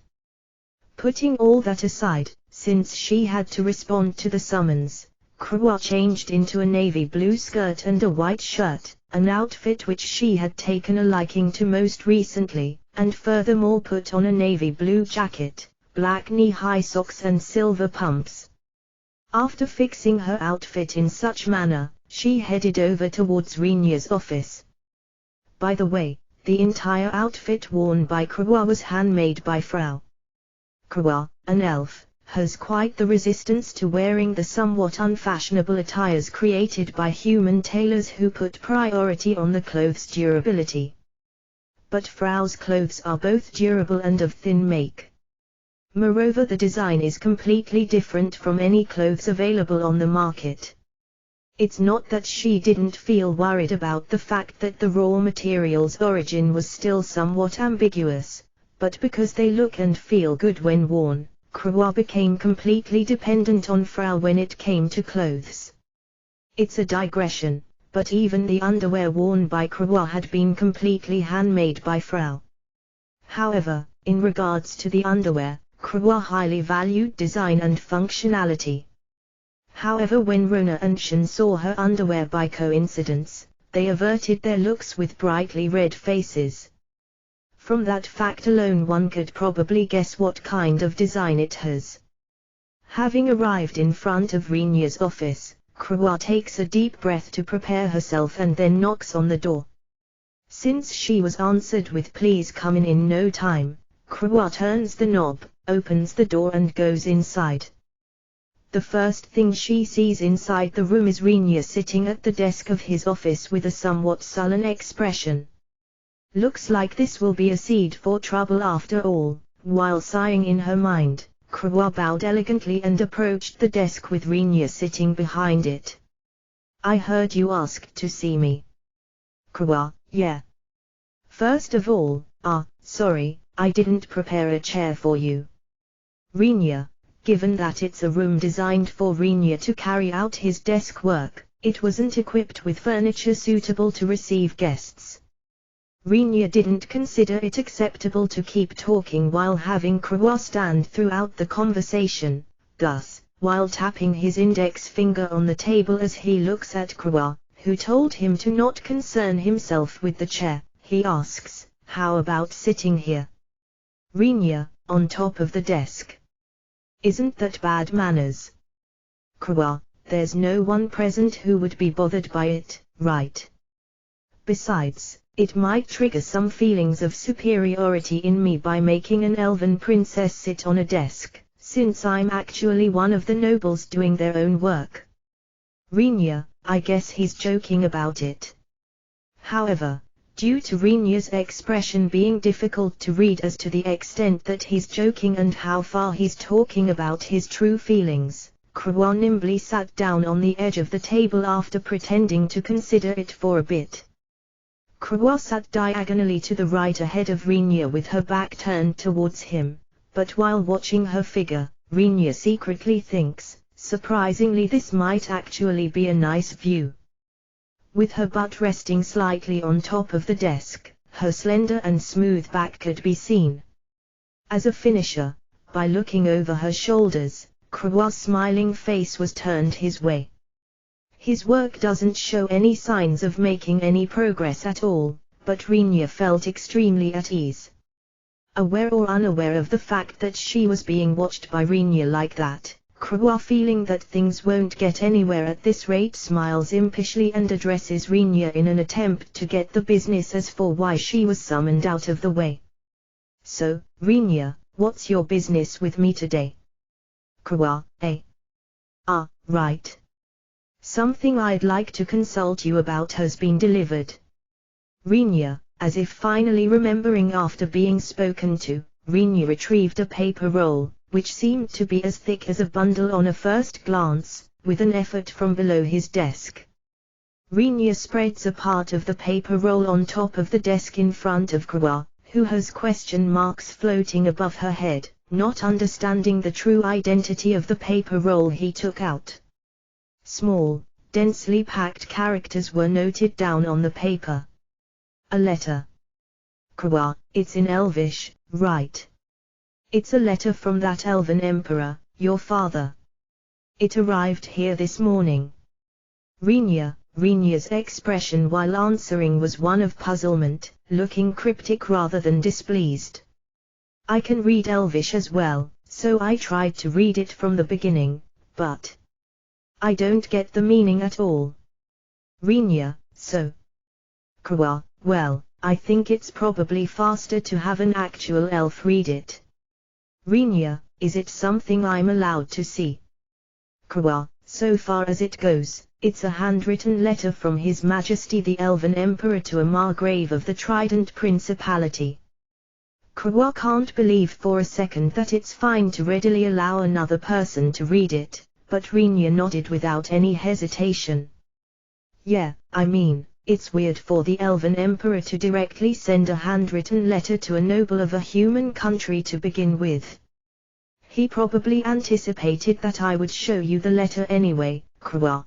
A: Putting all that aside, since she had to respond to the summons, Krewa changed into a navy blue skirt and a white shirt, an outfit which she had taken a liking to most recently, and furthermore put on a navy blue jacket, black knee-high socks and silver pumps. After fixing her outfit in such manner, she headed over towards Rinya's office. By the way, the entire outfit worn by Krewa was handmade by Frau Krewa, an elf, has quite the resistance to wearing the somewhat unfashionable attires created by human tailors who put priority on the clothes' durability. But Frau's clothes are both durable and of thin make. Moreover, the design is completely different from any clothes available on the market. It's not that she didn't feel worried about the fact that the raw material's origin was still somewhat ambiguous, but because they look and feel good when worn, Krua became completely dependent on Frau when it came to clothes. It's a digression, but even the underwear worn by Krua had been completely handmade by Frau. However, in regards to the underwear, Krua highly valued design and functionality. However, when Rona and Shin saw her underwear by coincidence, they averted their looks with brightly red faces. From that fact alone one could probably guess what kind of design it has. Having arrived in front of Rinya's office, Krua takes a deep breath to prepare herself and then knocks on the door. Since she was answered with "please come in no time," Krua turns the knob, opens the door and goes inside. The first thing she sees inside the room is Rinya sitting at the desk of his office with a somewhat sullen expression. Looks like this will be a seed for trouble after all. While sighing in her mind, Krua bowed elegantly and approached the desk with Rinya sitting behind it. "I heard you asked to see me." Krua: "Yeah. First of all, sorry, I didn't prepare a chair for you." Rinya: "Given that it's a room designed for Rinya to carry out his desk work, it wasn't equipped with furniture suitable to receive guests." Rinya didn't consider it acceptable to keep talking while having Krua stand throughout the conversation, thus, while tapping his index finger on the table as he looks at Krua, who told him to not concern himself with the chair, he asks, "How about sitting here?" Rinya: "On top of the desk." "Isn't that bad manners?" Krua: "There's no one present who would be bothered by it, right? Besides, it might trigger some feelings of superiority in me by making an elven princess sit on a desk, since I'm actually one of the nobles doing their own work." Rinya: "I guess he's joking about it." However, due to Rinya's expression being difficult to read as to the extent that he's joking and how far he's talking about his true feelings, Krua nimbly sat down on the edge of the table after pretending to consider it for a bit. Krua sat diagonally to the right ahead of Rinya with her back turned towards him, but while watching her figure, Rinya secretly thinks, surprisingly this might actually be a nice view. With her butt resting slightly on top of the desk, her slender and smooth back could be seen. As a finisher, by looking over her shoulders, Krua's smiling face was turned his way. His work doesn't show any signs of making any progress at all, but Rinya felt extremely at ease. Aware or unaware of the fact that she was being watched by Rinya like that, Krua, feeling that things won't get anywhere at this rate, smiles impishly and addresses Rinya in an attempt to get the business as for why she was summoned out of the way. "So, Rinya, what's your business with me today?" Krua: Right. Something I'd like to consult you about has been delivered." Rinya, as if finally remembering after being spoken to, Rinya retrieved a paper roll, which seemed to be as thick as a bundle on a first glance, with an effort from below his desk. Rinya spreads a part of the paper roll on top of the desk in front of Krua, who has question marks floating above her head, not understanding the true identity of the paper roll he took out. Small, densely packed characters were noted down on the paper. "A letter." Krua: "It's in Elvish, right?" "It's a letter from that elven emperor, your father. It arrived here this morning." Rinya's expression while answering was one of puzzlement, looking cryptic rather than displeased. "I can read Elvish as well, so I tried to read it from the beginning, but I don't get the meaning at all." Rinya: "So?" Krua: "Well, I think it's probably faster to have an actual elf read it." Rinya: is it something I'm allowed to see? Krua, so far as it goes, it's a handwritten letter from His Majesty the Elven Emperor to a Margrave of the Trident Principality. Krua can't believe for a second that it's fine to readily allow another person to read it, but Rinya nodded without any hesitation. Yeah, I mean, it's weird for the Elven Emperor to directly send a handwritten letter to a noble of a human country to begin with. He probably anticipated that I would show you the letter anyway, Krua.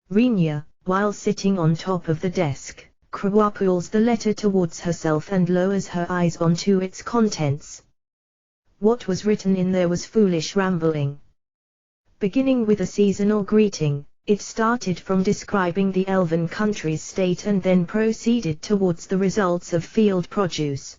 A: Rinya, while sitting on top of the desk, Krua pulls the letter towards herself and lowers her eyes onto its contents. What was written in there was foolish rambling. Beginning with a seasonal greeting, it started from describing the elven country's state and then proceeded towards the results of field produce.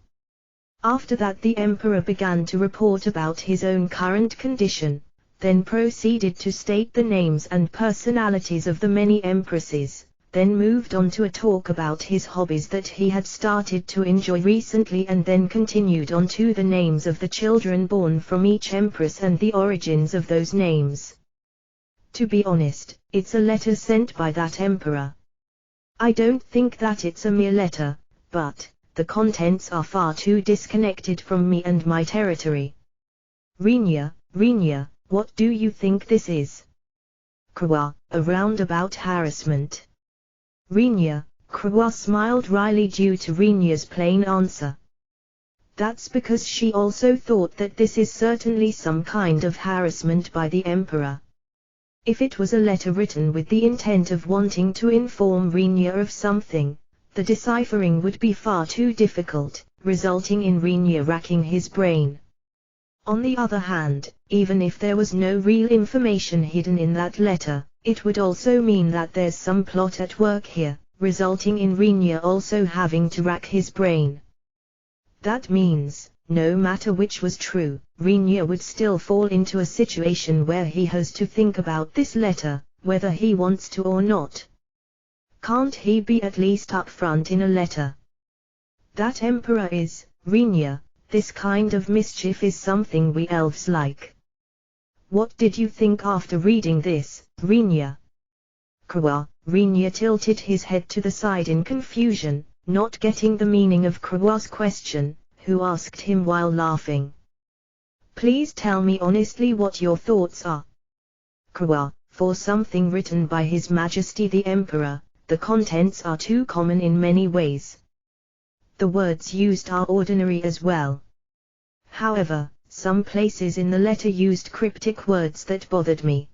A: After that the emperor began to report about his own current condition, then proceeded to state the names and personalities of the many empresses, then moved on to a talk about his hobbies that he had started to enjoy recently and then continued on to the names of the children born from each empress and the origins of those names. To be honest, it's a letter sent by that emperor. I don't think that it's a mere letter, but the contents are far too disconnected from me and my territory. Rinya, what do you think this is? Krua, a roundabout harassment. Rinya, Krua smiled wryly due to Rinya's plain answer. That's because she also thought that this is certainly some kind of harassment by the emperor. If it was a letter written with the intent of wanting to inform Rinya of something, the deciphering would be far too difficult, resulting in Rinya racking his brain. On the other hand, even if there was no real information hidden in that letter, it would also mean that there's some plot at work here, resulting in Rinya also having to rack his brain. That means, no matter which was true, Rinya would still fall into a situation where he has to think about this letter, whether he wants to or not. Can't he be at least upfront in a letter? That emperor is, Rinya, this kind of mischief is something we elves like. What did you think after reading this, Rinya? Krua, Rinya tilted his head to the side in confusion, not getting the meaning of Krua's question, who asked him while laughing. Please tell me honestly what your thoughts are. Krua, for something written by His Majesty the Emperor, the contents are too common in many ways. The words used are ordinary as well. However, some places in the letter used cryptic words that bothered me.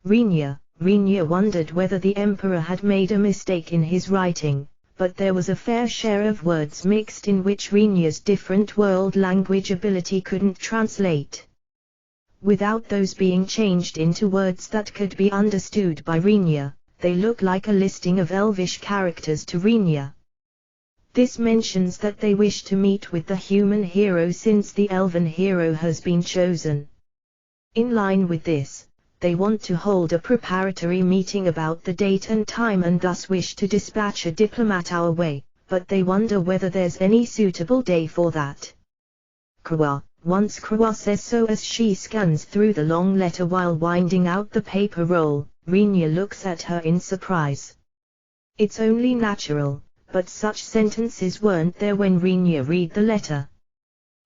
A: Rinya wondered whether the emperor had made a mistake in his writing, but there was a fair share of words mixed in which Rinya's different world language ability couldn't translate. Without those being changed into words that could be understood by Rinya, they look like a listing of elvish characters to Rinya. This mentions that they wish to meet with the human hero since the elven hero has been chosen. In line with this, they want to hold a preparatory meeting about the date and time and thus wish to dispatch a diplomat our way, but they wonder whether there's any suitable day for that. Krua, once Krua says so as she scans through the long letter while winding out the paper roll, Rinya looks at her in surprise. It's only natural, but such sentences weren't there when Rinya read the letter.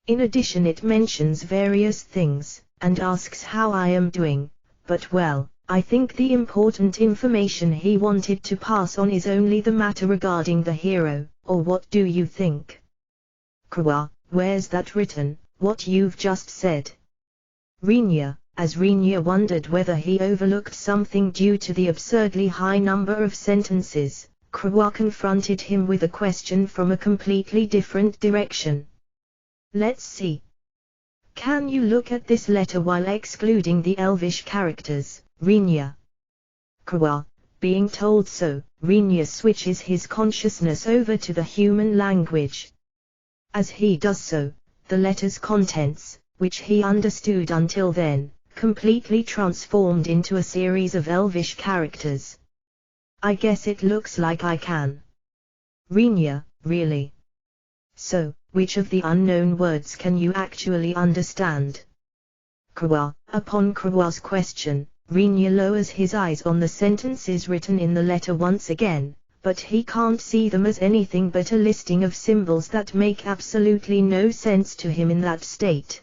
A: In addition it mentions various things, and asks how I am doing, but well, I think the important information he wanted to pass on is only the matter regarding the hero, or what do you think? Krua, where's that written, what you've just said? Rinya, as Rinya wondered whether he overlooked something due to the absurdly high number of sentences, Krua confronted him with a question from a completely different direction. Let's see. Can you look at this letter while excluding the elvish characters, Rinya? Krua, being told so, Rinya switches his consciousness over to the human language. As he does so, the letter's contents, which he understood until then, completely transformed into a series of elvish characters. I guess it looks like I can. Rinya, really? So, which of the unknown words can you actually understand? Upon Krua's question, Rinya lowers his eyes on the sentences written in the letter once again, but he can't see them as anything but a listing of symbols that make absolutely no sense to him in that state.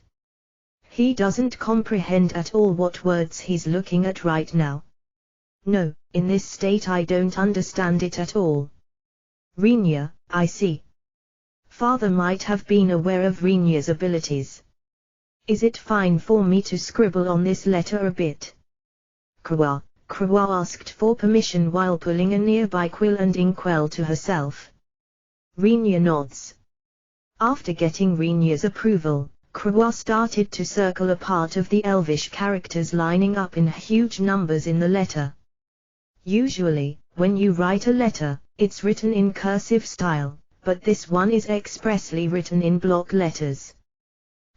A: He doesn't comprehend at all what words he's looking at right now. No, in this state I don't understand it at all. Rinya, I see. Father might have been aware of Rinya's abilities. Is it fine for me to scribble on this letter a bit? Krua asked for permission while pulling a nearby quill and inkwell to herself. Rinya nods. After getting Rinya's approval, Krua started to circle a part of the Elvish characters lining up in huge numbers in the letter. Usually, when you write a letter, it's written in cursive style, but this one is expressly written in block letters.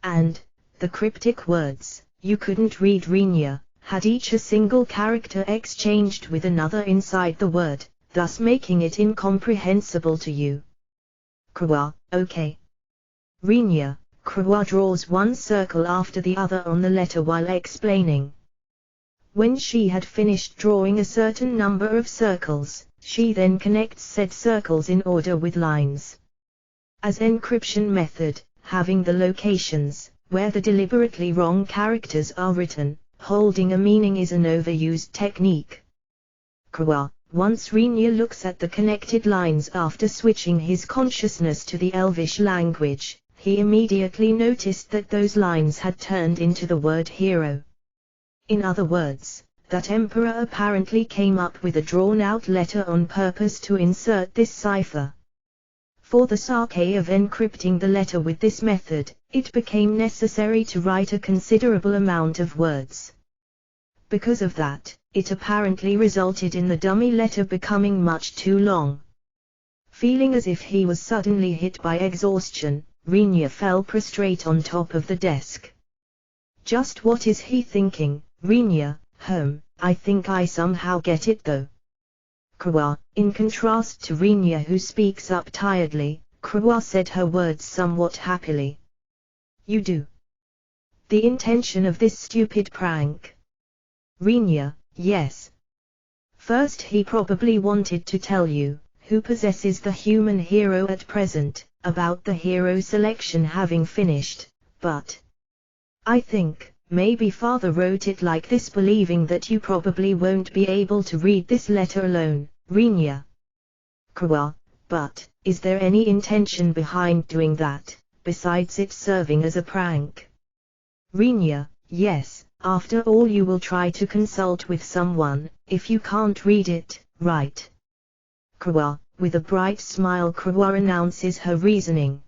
A: And the cryptic words, "You couldn't read Rinya," had each a single character exchanged with another inside the word, thus making it incomprehensible to you. Krua, okay. Rinya, Krua draws one circle after the other on the letter while explaining. When she had finished drawing a certain number of circles, she then connects said circles in order with lines. As encryption method, having the locations where the deliberately wrong characters are written, holding a meaning is an overused technique. Krua, once Rinya looks at the connected lines after switching his consciousness to the Elvish language, he immediately noticed that those lines had turned into the word hero. In other words, that emperor apparently came up with a drawn-out letter on purpose to insert this cipher. For the sake of encrypting the letter with this method, it became necessary to write a considerable amount of words. Because of that, it apparently resulted in the dummy letter becoming much too long. Feeling as if he was suddenly hit by exhaustion, Rinya fell prostrate on top of the desk. Just what is he thinking, Rinya? I think I somehow get it though. Krua, in contrast to Rinya who speaks up tiredly, Krua said her words somewhat happily. You do. The intention of this stupid prank? Rinya, yes. First he probably wanted to tell you, who possesses the human hero at present, about the hero selection having finished, but I think maybe Father wrote it like this believing that you probably won't be able to read this letter alone, Rinya. Krua, but is there any intention behind doing that, besides it serving as a prank? Rinya, yes, after all you will try to consult with someone, if you can't read it, right? Krua, with a bright smile Krua announces her reasoning.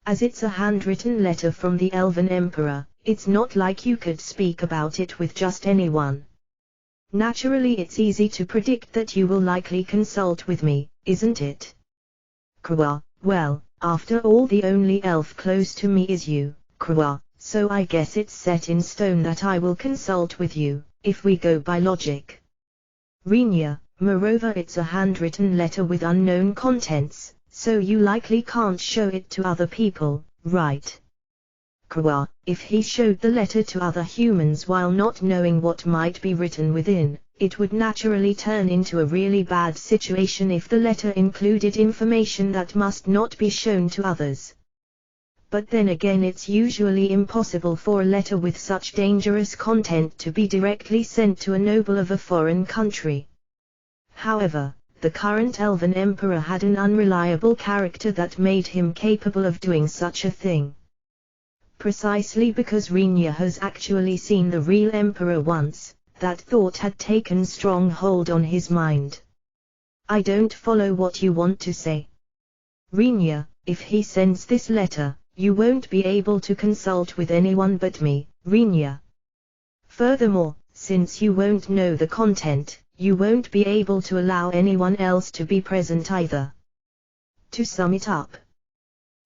A: As it's a handwritten letter from the Elven Emperor, it's not like you could speak about it with just anyone. Naturally it's easy to predict that you will likely consult with me, isn't it? Krua, well, after all the only elf close to me is you, Krua, so I guess it's set in stone that I will consult with you, if we go by logic. Rinya, moreover it's a handwritten letter with unknown contents, so you likely can't show it to other people, right? Krua, if he showed the letter to other humans while not knowing what might be written within, it would naturally turn into a really bad situation if the letter included information that must not be shown to others. But then again it's usually impossible for a letter with such dangerous content to be directly sent to a noble of a foreign country. However, the current Elven Emperor had an unreliable character that made him capable of doing such a thing. Precisely because Rinya has actually seen the real Emperor once, that thought had taken strong hold on his mind. I don't follow what you want to say. Rinya, if he sends this letter, you won't be able to consult with anyone but me, Rinya. Furthermore, since you won't know the content, you won't be able to allow anyone else to be present either. To sum it up.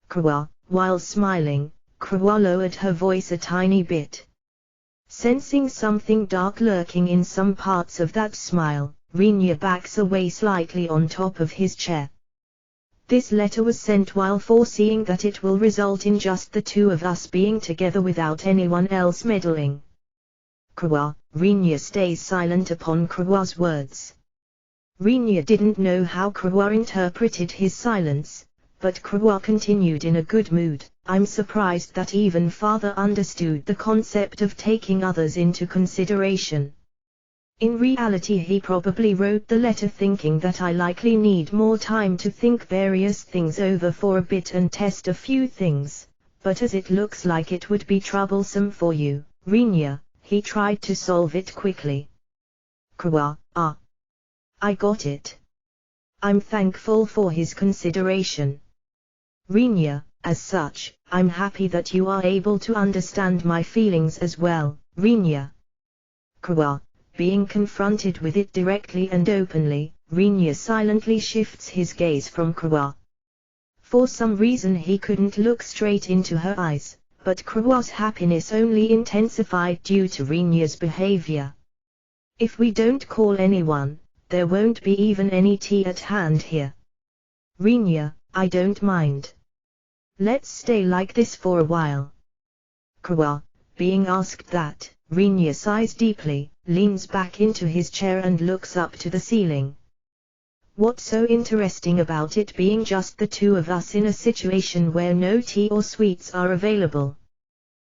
A: Krua, while smiling, Krua lowered her voice a tiny bit. Sensing something dark lurking in some parts of that smile, Rinya backs away slightly on top of his chair. This letter was sent while foreseeing that it will result in just the two of us being together without anyone else meddling. Kurwa, Rinya stays silent upon Kurwa's words. Rinya didn't know how Kurwa interpreted his silence, but Kurwa continued in a good mood. I'm surprised that even father understood the concept of taking others into consideration. In reality he probably wrote the letter thinking that I likely need more time to think various things over for a bit and test a few things, but as it looks like it would be troublesome for you, Rinya, he tried to solve it quickly. Kurwa, I got it. I'm thankful for his consideration. Rinya, as such, I'm happy that you are able to understand my feelings as well, Rinya. Kurwa, being confronted with it directly and openly, Rinya silently shifts his gaze from Kurwa. For some reason he couldn't look straight into her eyes, but Kurwa's happiness only intensified due to Rinya's behavior. If we don't call anyone, there won't be even any tea at hand here. Rinya, I don't mind. Let's stay like this for a while. Kurwa, being asked that, Rinya sighs deeply, leans back into his chair and looks up to the ceiling. What's so interesting about it being just the two of us in a situation where no tea or sweets are available?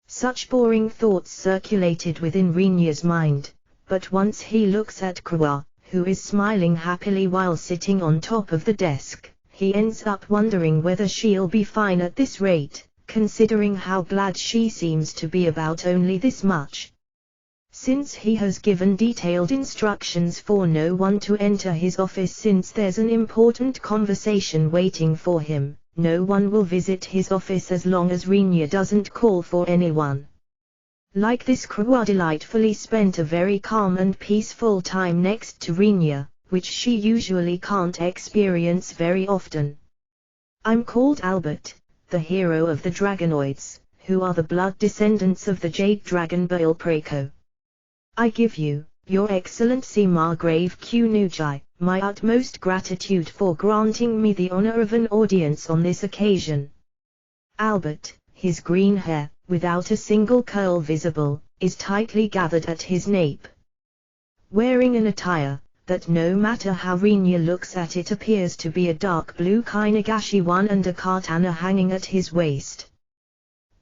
A: Such boring thoughts circulated within Rinya's mind, but once he looks at Kurwa, who is smiling happily while sitting on top of the desk, he ends up wondering whether she'll be fine at this rate, considering how glad she seems to be about only this much. Since he has given detailed instructions for no one to enter his office since there's an important conversation waiting for him, no one will visit his office as long as Rinya doesn't call for anyone. Like this, Kurwa delightfully spent a very calm and peaceful time next to Rinya, which she usually can't experience very often. I'm called Albert, the hero of the Dragonoids, who are the blood descendants of the Jade Dragon Baal Prako. I give you, Your Excellency Margrave Kunujai, my utmost gratitude for granting me the honor of an audience on this occasion. Albert, his green hair, without a single curl visible, is tightly gathered at his nape. Wearing an attire that no matter how Rinya looks at it appears to be a dark blue Kainagashi one and a katana hanging at his waist.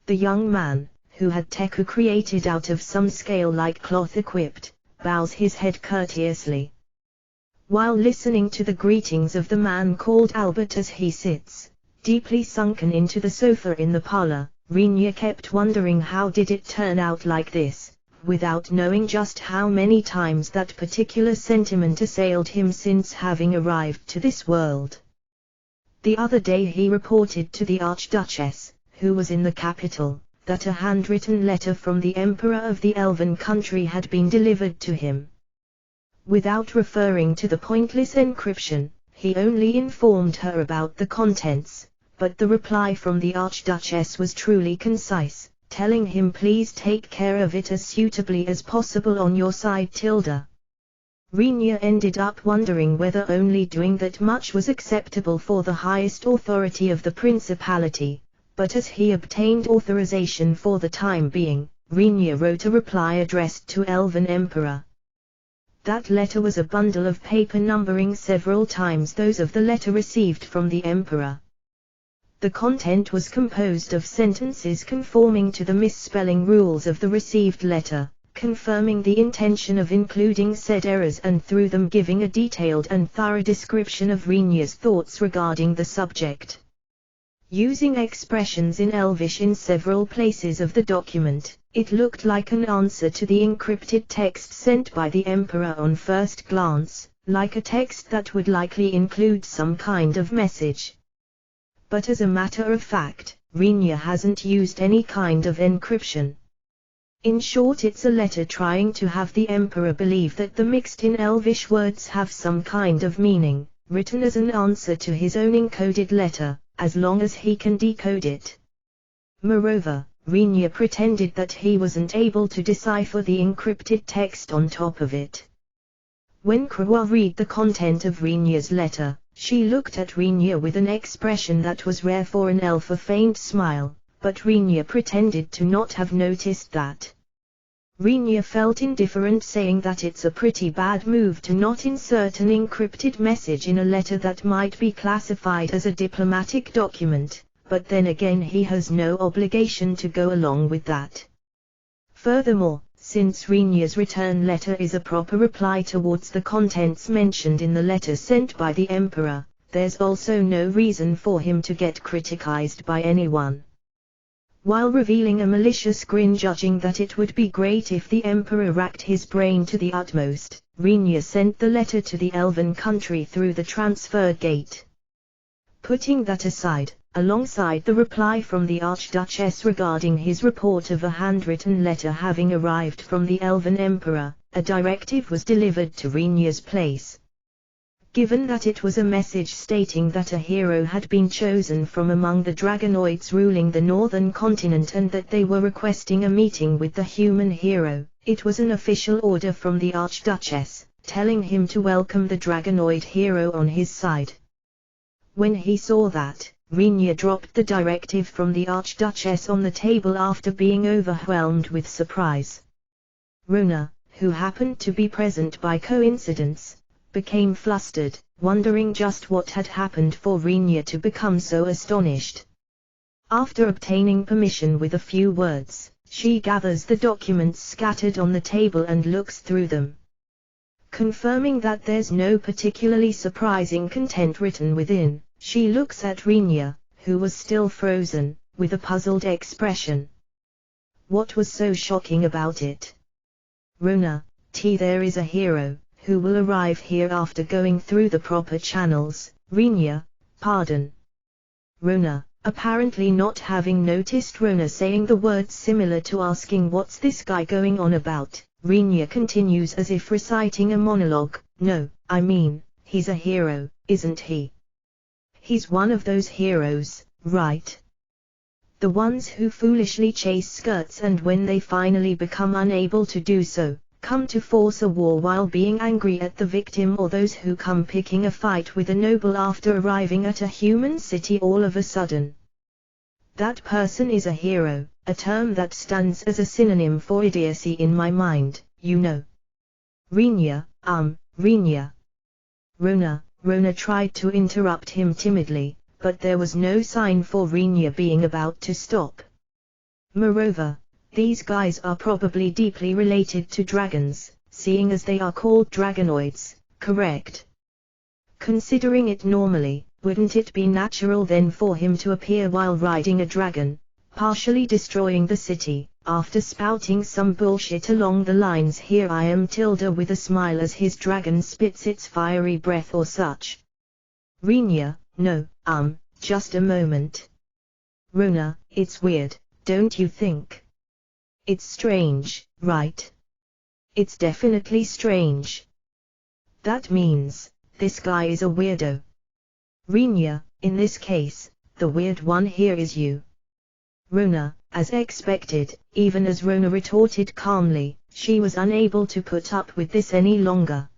A: The young man, who had Teku created out of some scale-like cloth equipped, bows his head courteously. While listening to the greetings of the man called Albert as he sits, deeply sunken into the sofa in the parlor, Rinya kept wondering how did it turn out like this, without knowing just how many times that particular sentiment assailed him since having arrived to this world. The other day he reported to the Archduchess, who was in the capital, that a handwritten letter from the Emperor of the Elven country had been delivered to him. Without referring to the pointless encryption, he only informed her about the contents, but the reply from the Archduchess was truly concise, telling him please take care of it as suitably as possible on your side Tilda. Rinya ended up wondering whether only doing that much was acceptable for the highest authority of the principality. But as he obtained authorization for the time being, Rinya wrote a reply addressed to Elven Emperor. That letter was a bundle of paper numbering several times those of the letter received from the Emperor. The content was composed of sentences conforming to the misspelling rules of the received letter, confirming the intention of including said errors and through them giving a detailed and thorough description of Rinya's thoughts regarding the subject. Using expressions in Elvish in several places of the document, it looked like an answer to the encrypted text sent by the Emperor on first glance, like a text that would likely include some kind of message. But as a matter of fact, Rinya hasn't used any kind of encryption. In short, it's a letter trying to have the Emperor believe that the mixed-in Elvish words have some kind of meaning, written as an answer to his own encoded letter, as long as he can decode it. Moreover, Rinya pretended that he wasn't able to decipher the encrypted text on top of it. When Kurwa read the content of Rinya's letter, She looked at Rinya with an expression that was rare for an elf, a faint smile, but Rinya pretended to not have noticed that. Rinya felt indifferent, saying that it's a pretty bad move to not insert an encrypted message in a letter that might be classified as a diplomatic document, but then again he has no obligation to go along with that. Furthermore, since Rinya's return letter is a proper reply towards the contents mentioned in the letter sent by the Emperor, there's also no reason for him to get criticized by anyone. While revealing a malicious grin, judging that it would be great if the Emperor racked his brain to the utmost, Rinya sent the letter to the Elven country through the transfer gate. Putting that aside, alongside the reply from the Archduchess regarding his report of a handwritten letter having arrived from the Elven Emperor, a directive was delivered to Rinya's place. Given that it was a message stating that a hero had been chosen from among the dragonoids ruling the northern continent and that they were requesting a meeting with the human hero, it was an official order from the Archduchess, telling him to welcome the dragonoid hero on his side. When he saw that, Rinya dropped the directive from the Archduchess on the table after being overwhelmed with surprise. Runa, who happened to be present by coincidence, became flustered, wondering just what had happened for Rinya to become so astonished. After obtaining permission with a few words, she gathers the documents scattered on the table and looks through them. Confirming that there's no particularly surprising content written within, she looks at Rinya, who was still frozen, with a puzzled expression. What was so shocking about it? Runa, there is a hero, who will arrive here after going through the proper channels. Rinya, pardon. Runa, apparently not having noticed Runa saying the words similar to asking what's this guy going on about, Rinya continues as if reciting a monologue, no, I mean, he's a hero, isn't he? He's one of those heroes, right? The ones who foolishly chase skirts and when they finally become unable to do so, come to force a war while being angry at the victim, or those who come picking a fight with a noble after arriving at a human city all of a sudden. That person is a hero, a term that stands as a synonym for idiocy in my mind, you know. Rinya, Rinya. Runa tried to interrupt him timidly, but there was no sign for Rinya being about to stop. Moreover, these guys are probably deeply related to dragons, seeing as they are called dragonoids, correct? Considering it normally, wouldn't it be natural then for him to appear while riding a dragon, partially destroying the city, after spouting some bullshit along the lines "here I am" with a smile as his dragon spits its fiery breath or such? Rinya, no, just a moment. Runa, it's weird, don't you think? It's strange, right? It's definitely strange. That means, this guy is a weirdo. Rinya, in this case, the weird one here is you. Runa, as expected, even as Runa retorted calmly, she was unable to put up with this any longer.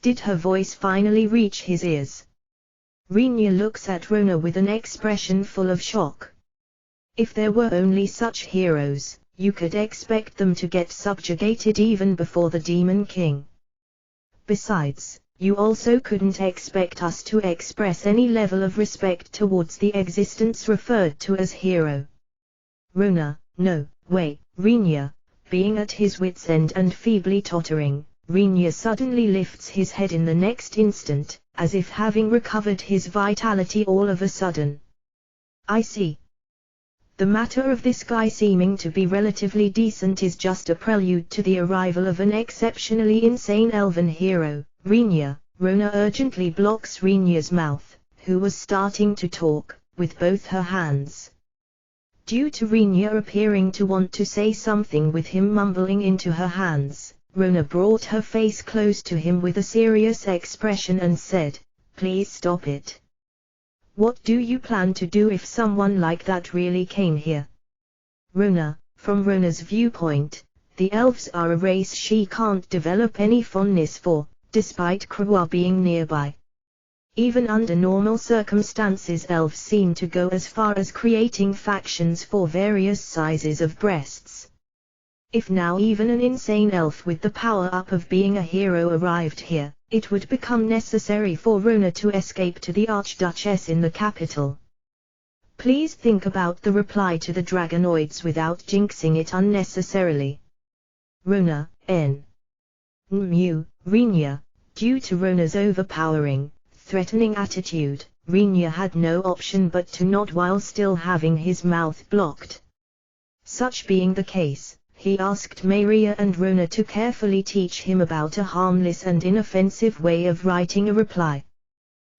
A: Did her voice finally reach his ears? Rinya looks at Runa with an expression full of shock. If there were only such heroes, you could expect them to get subjugated even before the Demon King. Besides, you also couldn't expect us to express any level of respect towards the existence referred to as hero. Runa, no, wait, Rinya, being at his wit's end and feebly tottering, Rinya suddenly lifts his head in the next instant, as if having recovered his vitality all of a sudden. I see. The matter of this guy seeming to be relatively decent is just a prelude to the arrival of an exceptionally insane elven hero. Rinya, Runa urgently blocks Rinya's mouth, who was starting to talk, with both her hands. Due to Rinya appearing to want to say something with him mumbling into her hands, Runa brought her face close to him with a serious expression and said, "Please stop it. What do you plan to do if someone like that really came here?" Runa, from Runa's viewpoint, the elves are a race she can't develop any fondness for, despite Krua being nearby. Even under normal circumstances, elves seem to go as far as creating factions for various sizes of breasts. If now even an insane elf with the power-up of being a hero arrived here, it would become necessary for Rona to escape to the Archduchess in the capital. Please think about the reply to the Dragonoids without jinxing it unnecessarily. Rona, N. Mu, Renya. Due to Rona's overpowering, threatening attitude, Renya had no option but to nod while still having his mouth blocked. Such being the case, he asked Maria and Rona to carefully teach him about a harmless and inoffensive way of writing a reply.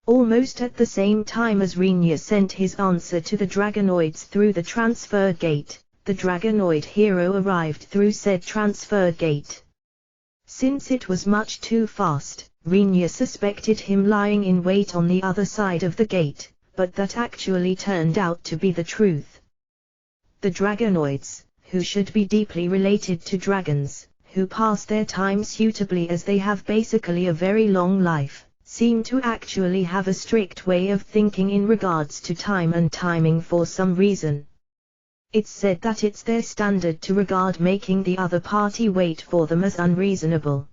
A: Almost at the same time as Renya sent his answer to the Dragonoids through the transfer gate, the Dragonoid hero arrived through said transfer gate. Since it was much too fast, Renya suspected him lying in wait on the other side of the gate, but that actually turned out to be the truth. The Dragonoids, who should be deeply related to dragons, who pass their time suitably as they have basically a very long life, seem to actually have a strict way of thinking in regards to time and timing for some reason. It's said that it's their standard to regard making the other party wait for them as unreasonable.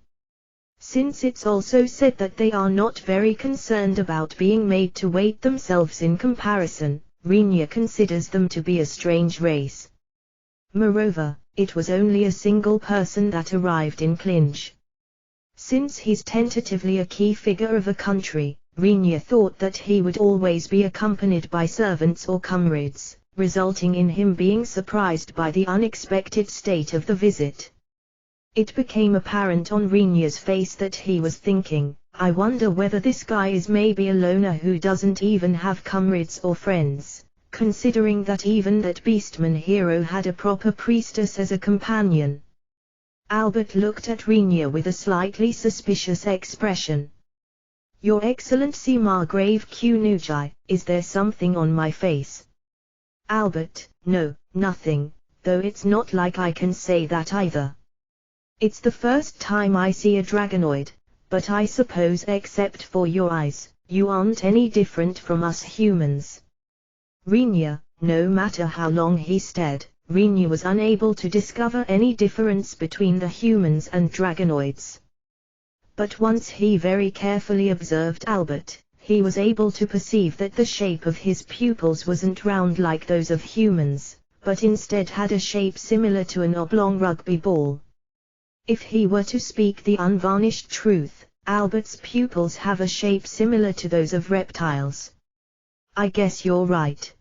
A: Since it's also said that they are not very concerned about being made to wait themselves in comparison, Renya considers them to be a strange race. Moreover, it was only a single person that arrived in Clinch. Since he's tentatively a key figure of a country, Renya thought that he would always be accompanied by servants or comrades, resulting in him being surprised by the unexpected state of the visit. It became apparent on Renya's face that he was thinking, I wonder whether this guy is maybe a loner who doesn't even have comrades or friends, considering that even that beastman hero had a proper priestess as a companion. Albert looked at Renya with a slightly suspicious expression. Your Excellency Margrave Kunujai, is there something on my face? Albert, no, nothing, though it's not like I can say that either. It's the first time I see a Dragonoid, but I suppose except for your eyes, you aren't any different from us humans. Renya, no matter how long he stared, Renya was unable to discover any difference between the humans and Dragonoids. But once he very carefully observed Albert, he was able to perceive that the shape of his pupils wasn't round like those of humans, but instead had a shape similar to an oblong rugby ball. If he were to speak the unvarnished truth, Albert's pupils have a shape similar to those of reptiles. I guess you're right.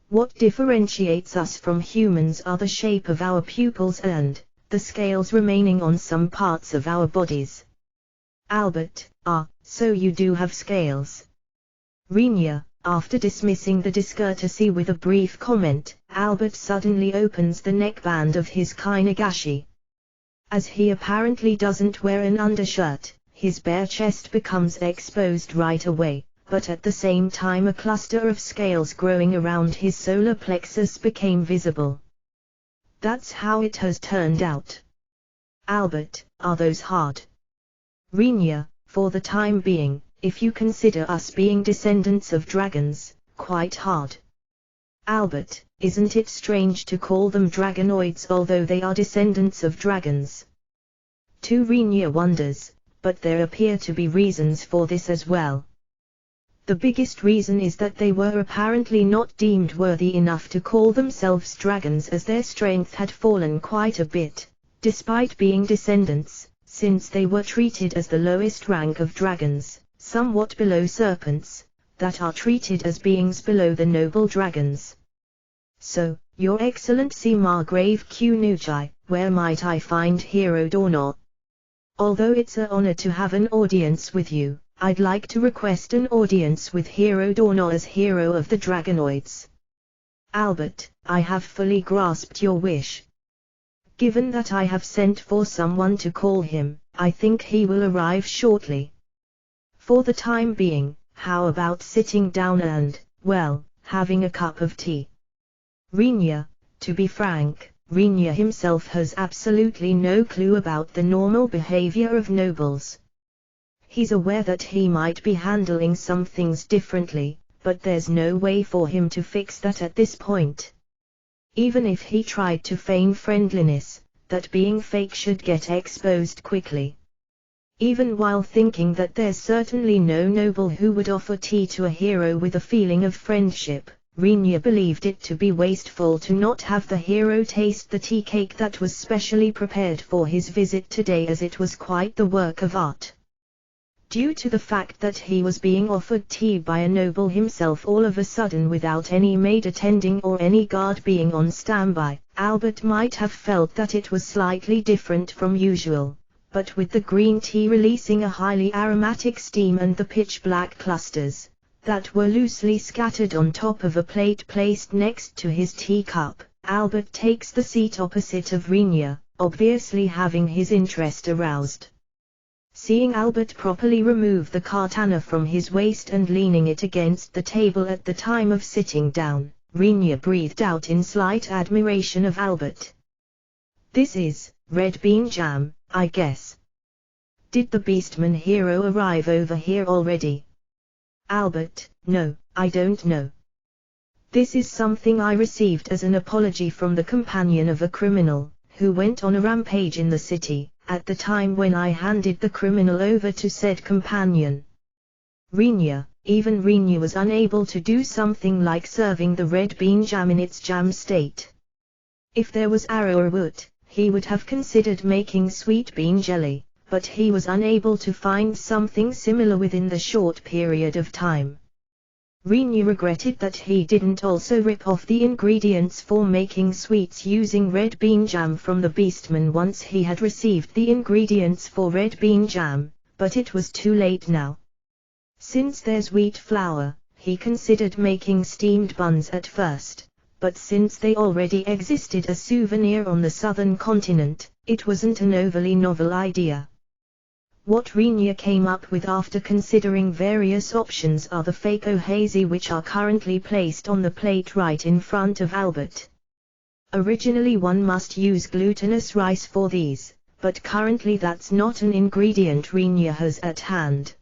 A: What differentiates us from humans are the shape of our pupils and the scales remaining on some parts of our bodies. Albert, so you do have scales. Renya, after dismissing the discourtesy with a brief comment, Albert suddenly opens the neckband of his kainagashi. As he apparently doesn't wear an undershirt, his bare chest becomes exposed right away, but at the same time a cluster of scales growing around his solar plexus became visible. That's how it has turned out. Albert, are those hard? Renya, for the time being, if you consider us being descendants of dragons, quite hard. Albert, isn't it strange to call them Dragonoids although they are descendants of dragons? To Renya wonders, but there appear to be reasons for this as well. The biggest reason is that they were apparently not deemed worthy enough to call themselves dragons as their strength had fallen quite a bit, despite being descendants, since they were treated as the lowest rank of dragons, somewhat below serpents, that are treated as beings below the noble dragons. So, Your Excellency Margrave Kunujai, where might I find Hero Dornor? Although it's an honor to have an audience with you, I'd like to request an audience with Hero Dornor as hero of the Dragonoids. Albert, I have fully grasped your wish. Given that I have sent for someone to call him, I think he will arrive shortly. For the time being, how about sitting down and, well, having a cup of tea? Renya, to be frank, Renya himself has absolutely no clue about the normal behavior of nobles. He's aware that he might be handling some things differently, but there's no way for him to fix that at this point. Even if he tried to feign friendliness, that being fake should get exposed quickly. Even while thinking that there's certainly no noble who would offer tea to a hero with a feeling of friendship, Rinya believed it to be wasteful to not have the hero taste the tea cake that was specially prepared for his visit today, as it was quite the work of art. Due to the fact that he was being offered tea by a noble himself all of a sudden without any maid attending or any guard being on standby, Albert might have felt that it was slightly different from usual, but with the green tea releasing a highly aromatic steam and the pitch-black clusters that were loosely scattered on top of a plate placed next to his teacup, Albert takes the seat opposite of Rinya, obviously having his interest aroused. Seeing Albert properly remove the katana from his waist and leaning it against the table at the time of sitting down, Rinya breathed out in slight admiration of Albert. "This is red bean jam, I guess. Did the Beastman hero arrive over here already?" "Albert, no, I don't know. This is something I received as an apology from the companion of a criminal, who went on a rampage in the city, at the time when I handed the criminal over to said companion." Even Rinya was unable to do something like serving the red bean jam in its jam state. If there was arrowroot, he would have considered making sweet bean jelly, but he was unable to find something similar within the short period of time. Rinya regretted that he didn't also rip off the ingredients for making sweets using red bean jam from the Beastman once he had received the ingredients for red bean jam, but it was too late now. Since there's wheat flour, he considered making steamed buns at first, but since they already existed as souvenir on the southern continent, it wasn't an overly novel idea. What Rinya came up with after considering various options are the fake ohazy, which are currently placed on the plate right in front of Albert. Originally one must use glutinous rice for these, but currently that's not an ingredient Rinya has at hand.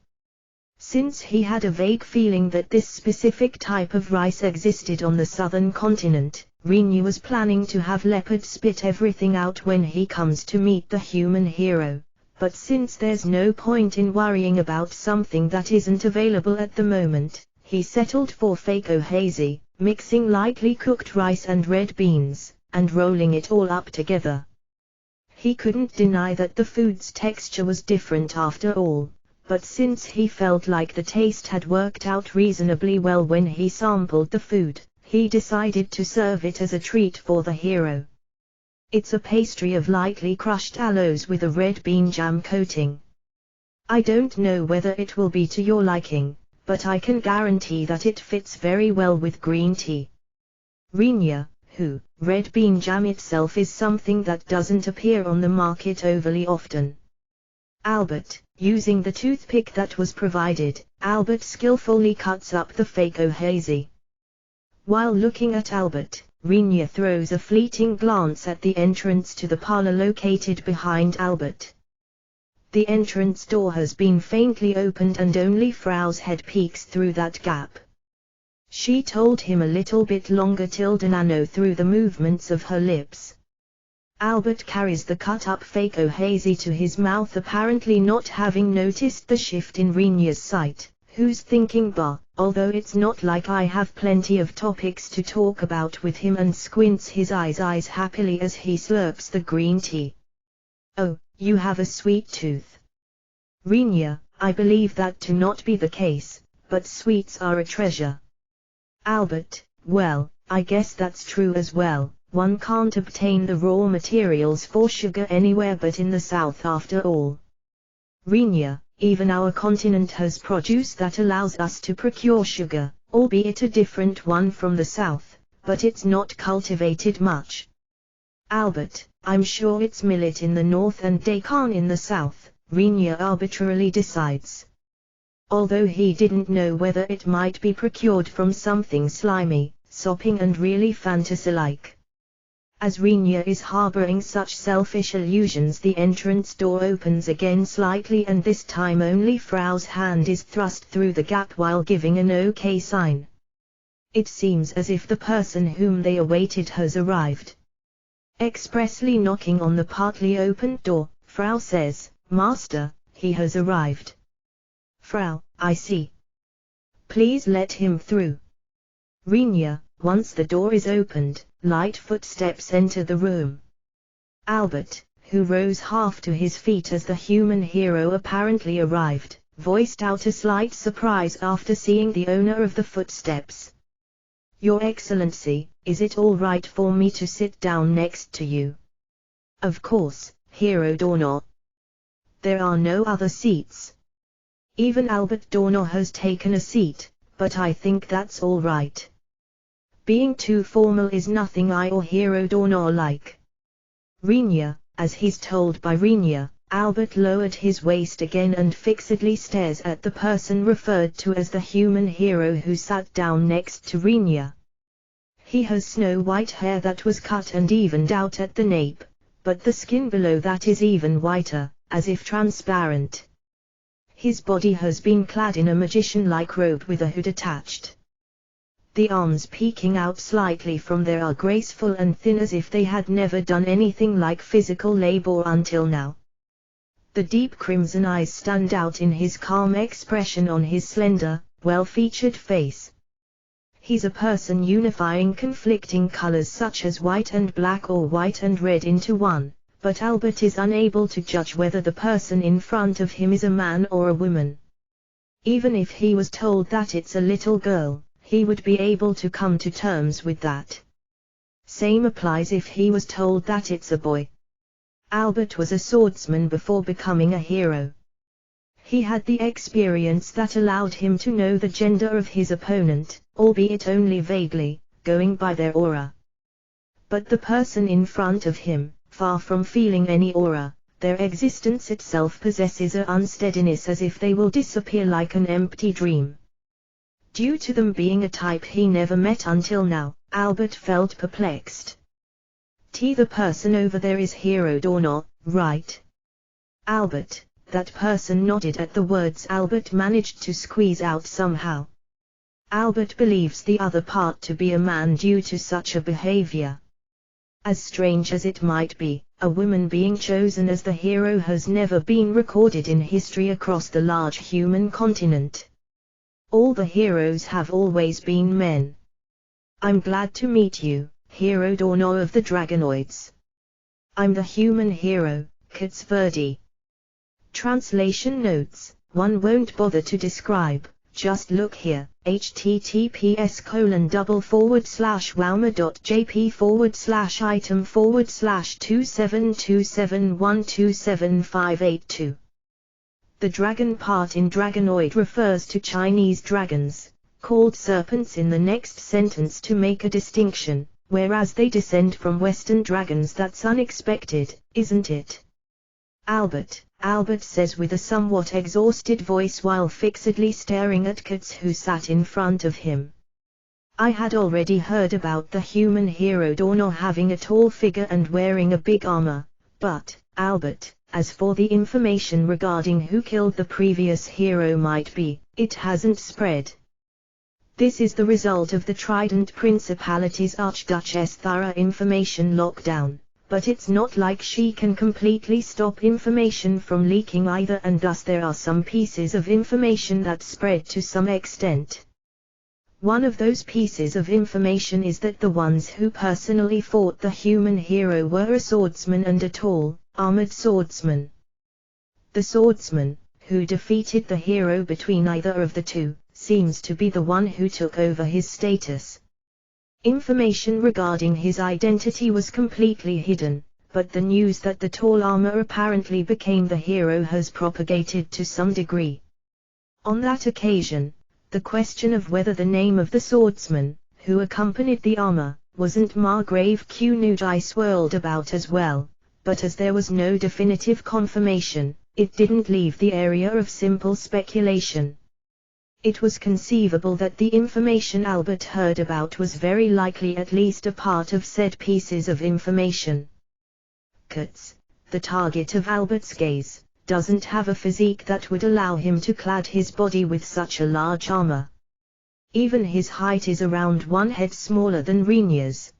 A: Since he had a vague feeling that this specific type of rice existed on the southern continent, Rinya was planning to have Leopard spit everything out when he comes to meet the human hero. But since there's no point in worrying about something that isn't available at the moment, he settled for fake ohazy, mixing lightly cooked rice and red beans, and rolling it all up together. He couldn't deny that the food's texture was different after all, but since he felt like the taste had worked out reasonably well when he sampled the food, he decided to serve it as a treat for the hero. It's a pastry of lightly crushed aloes with a red bean jam coating. I don't know whether it will be to your liking, but I can guarantee that it fits very well with green tea. Rinya, red bean jam itself is something that doesn't appear on the market overly often. Albert, using the toothpick that was provided, Albert skillfully cuts up the fake ohazy. While looking at Albert, Rinya throws a fleeting glance at the entrance to the parlor located behind Albert. The entrance door has been faintly opened and only Frau's head peeks through that gap. She told him a little bit longer, Nano through the movements of her lips. Albert carries the cut-up fake ohazy to his mouth, apparently not having noticed the shift in Rinya's sight, who's thinking although it's not like I have plenty of topics to talk about with him, and squints his eyes happily as he slurps the green tea. "Oh, you have a sweet tooth." Rinya, I believe that to not be the case, but sweets are a treasure. Albert, well, I guess that's true as well, one can't obtain the raw materials for sugar anywhere but in the south after all. Rinya, even our continent has produce that allows us to procure sugar, albeit a different one from the south, but it's not cultivated much. Albert, I'm sure it's millet in the north and daikon in the south, Rinya arbitrarily decides. Although he didn't know whether it might be procured from something slimy, sopping and really fantasy-like. As Rinya is harboring such selfish illusions, the entrance door opens again slightly, and this time only Frau's hand is thrust through the gap while giving an OK sign. It seems as if the person whom they awaited has arrived. Expressly knocking on the partly opened door, Frau says, "Master, he has arrived." "Frau, I see. Please let him through." Rinya, once the door is opened, light footsteps enter the room. Albert, who rose half to his feet as the human hero apparently arrived, voiced out a slight surprise after seeing the owner of the footsteps. "Your Excellency, is it all right for me to sit down next to you?" "Of course, Hero Dorno. There are no other seats." Even Albert Dorno has taken a seat, but I think that's all right. Being too formal is nothing I or Hero Dorno like. Rinya, as he's told by Rinya, Albert lowered his waist again and fixedly stares at the person referred to as the human hero who sat down next to Rinya. He has snow-white hair that was cut and evened out at the nape, but the skin below that is even whiter, as if transparent. His body has been clad in a magician-like robe with a hood attached. The arms peeking out slightly from there are graceful and thin, as if they had never done anything like physical labor until now. The deep crimson eyes stand out in his calm expression on his slender, well-featured face. He's a person unifying conflicting colors such as white and black or white and red into one, but Albert is unable to judge whether the person in front of him is a man or a woman. Even if he was told that it's a little girl, he would be able to come to terms with that. Same applies if he was told that it's a boy. Albert was a swordsman before becoming a hero. He had the experience that allowed him to know the gender of his opponent, albeit only vaguely, going by their aura. But the person in front of him, far from feeling any aura, their existence itself possesses an unsteadiness as if they will disappear like an empty dream. Due to them being a type he never met until now, Albert felt perplexed. The person over there is Hero Dorno, right? Albert, that person nodded at the words Albert managed to squeeze out somehow. Albert believes the other part to be a man due to such a behavior. As strange as it might be, a woman being chosen as the hero has never been recorded in history across the large human continent. All the heroes have always been men. I'm glad to meet you, Hero Dorno of the Dragonoids. I'm the human hero, Katsverdi. Translation notes: one won't bother to describe, just look here, https://wowma.jp/item/2727127582. The dragon part in Dragonoid refers to Chinese dragons, called serpents in the next sentence to make a distinction, whereas they descend from Western dragons. That's unexpected, isn't it? Albert says with a somewhat exhausted voice while fixedly staring at Katz who sat in front of him. I had already heard about the human hero Dorno having a tall figure and wearing a big armor, but, Albert, as for the information regarding who killed the previous hero might be, it hasn't spread. This is the result of the Trident Principality's Archduchess thorough information lockdown, but it's not like she can completely stop information from leaking either, and thus there are some pieces of information that spread to some extent. One of those pieces of information is that the ones who personally fought the human hero were a swordsman and a tall, armored swordsman. The swordsman, who defeated the hero between either of the two, seems to be the one who took over his status. Information regarding his identity was completely hidden, but the news that the tall armor apparently became the hero has propagated to some degree. On that occasion, the question of whether the name of the swordsman, who accompanied the armor, wasn't Margrave Qnudai swirled about as well, but as there was no definitive confirmation, it didn't leave the area of simple speculation. It was conceivable that the information Albert heard about was very likely at least a part of said pieces of information. Kurtz, the target of Albert's gaze, doesn't have a physique that would allow him to clad his body with such a large armor. Even his height is around 1 head smaller than Rhaenyra's.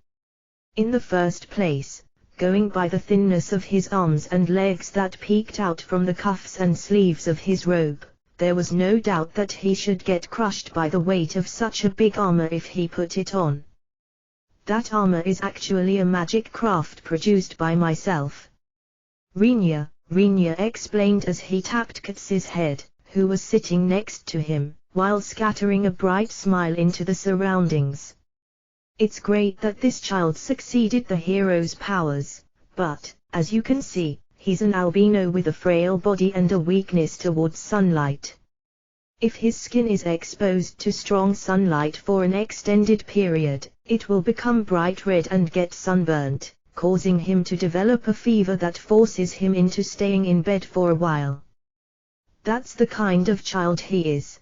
A: In the first place, going by the thinness of his arms and legs that peeked out from the cuffs and sleeves of his robe, there was no doubt that he should get crushed by the weight of such a big armor if he put it on. That armor is actually a magic craft produced by myself. Rhaenyra explained as he tapped Kurtz's head, who was sitting next to him, while scattering a bright smile into the surroundings. It's great that this child succeeded the hero's powers, but, as you can see, he's an albino with a frail body and a weakness towards sunlight. If his skin is exposed to strong sunlight for an extended period, it will become bright red and get sunburnt, causing him to develop a fever that forces him into staying in bed for a while. That's the kind of child he is.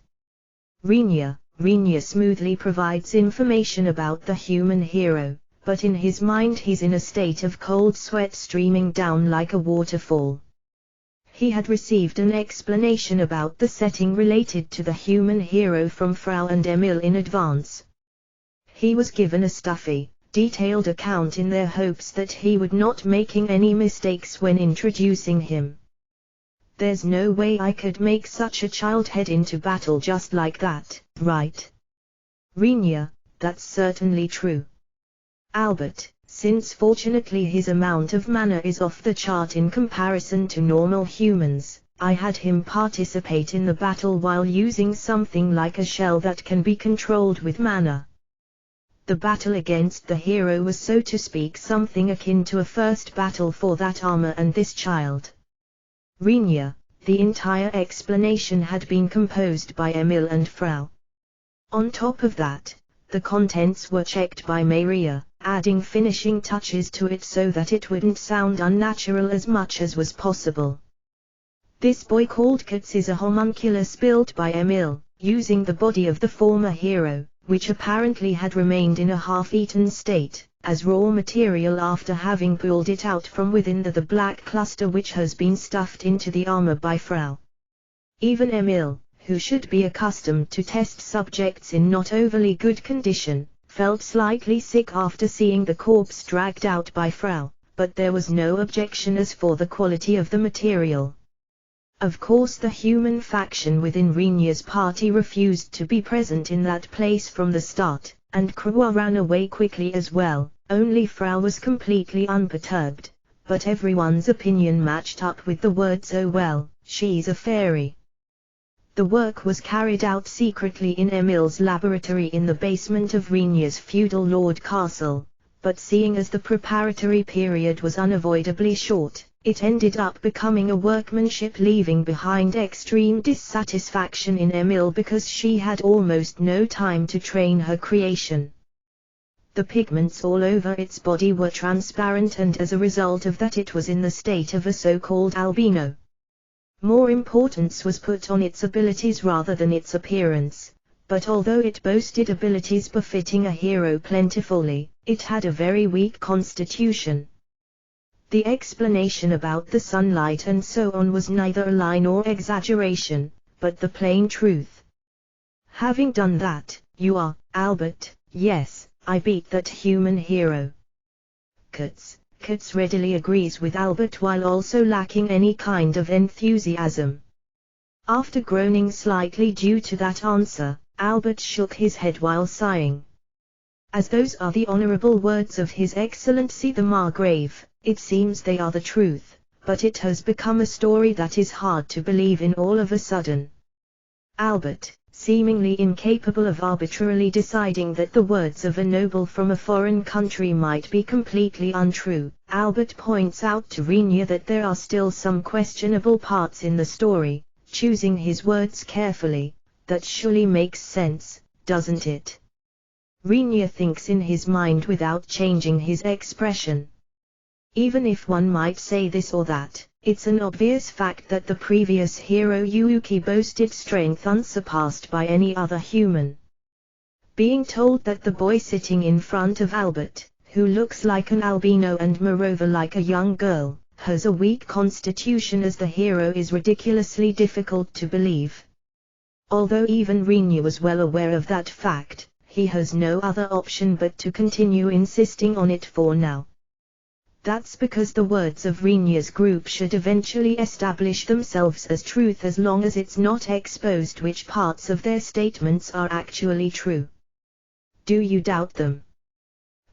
A: Rhaenyra smoothly provides information about the human hero, but in his mind he's in a state of cold sweat streaming down like a waterfall. He had received an explanation about the setting related to the human hero from Frau and Emil in advance. He was given a stuffy, detailed account in their hopes that he would not making any mistakes when introducing him. There's no way I could make such a child head into battle just like that, right? Rhaenyra, that's certainly true. Albert, since fortunately his amount of mana is off the chart in comparison to normal humans, I had him participate in the battle while using something like a shell that can be controlled with mana. The battle against the hero was, so to speak, something akin to a first battle for that armor and this child. Rhaenyra, the entire explanation had been composed by Emil and Frau. On top of that, the contents were checked by Maria, adding finishing touches to it so that it wouldn't sound unnatural as much as was possible. This boy called Kurtz is a homunculus built by Emil, using the body of the former hero, which apparently had remained in a half-eaten state, as raw material after having pulled it out from within the black cluster which has been stuffed into the armor by Frau. Even Emil, who should be accustomed to test subjects in not overly good condition, felt slightly sick after seeing the corpse dragged out by Frau, but there was no objection as for the quality of the material. Of course the human faction within Rhaenyra's party refused to be present in that place from the start, and Krua ran away quickly as well. Only Frau was completely unperturbed, but everyone's opinion matched up with the words, "Oh well, she's a fairy." The work was carried out secretly in Emil's laboratory in the basement of Rhaenyra's feudal lord castle, but seeing as the preparatory period was unavoidably short, it ended up becoming a workmanship, leaving behind extreme dissatisfaction in Emil because she had almost no time to train her creation. The pigments all over its body were transparent, and as a result of that it was in the state of a so-called albino. More importance was put on its abilities rather than its appearance, but although it boasted abilities befitting a hero plentifully, it had a very weak constitution. The explanation about the sunlight and so on was neither a lie nor exaggeration, but the plain truth. Having done that, you are, Albert, yes, I beat that human hero. Kurtz readily agrees with Albert while also lacking any kind of enthusiasm. After groaning slightly due to that answer, Albert shook his head while sighing. As those are the honorable words of His Excellency the Margrave, it seems they are the truth, but it has become a story that is hard to believe in all of a sudden. Albert, seemingly incapable of arbitrarily deciding that the words of a noble from a foreign country might be completely untrue, Albert points out to Rhaenyra that there are still some questionable parts in the story, choosing his words carefully. That surely makes sense, doesn't it? Rhaenyra thinks in his mind without changing his expression. Even if one might say this or that, it's an obvious fact that the previous hero Yuuki boasted strength unsurpassed by any other human. Being told that the boy sitting in front of Albert, who looks like an albino and moreover like a young girl, has a weak constitution as the hero is ridiculously difficult to believe. Although even Rinya was well aware of that fact, he has no other option but to continue insisting on it for now. That's because the words of Rinya's group should eventually establish themselves as truth as long as it's not exposed which parts of their statements are actually true. Do you doubt them?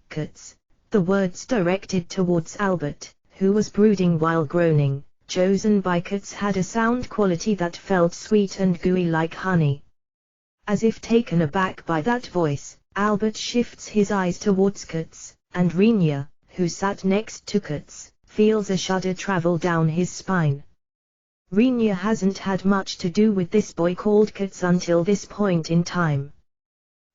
A: Cuts. The words directed towards Albert, who was brooding while groaning, chosen by Cuts had a sound quality that felt sweet and gooey like honey. As if taken aback by that voice, Albert shifts his eyes towards Cuts, and Rinya, who sat next to Cuts, feels a shudder travel down his spine. Rinya hasn't had much to do with this boy called Cuts until this point in time.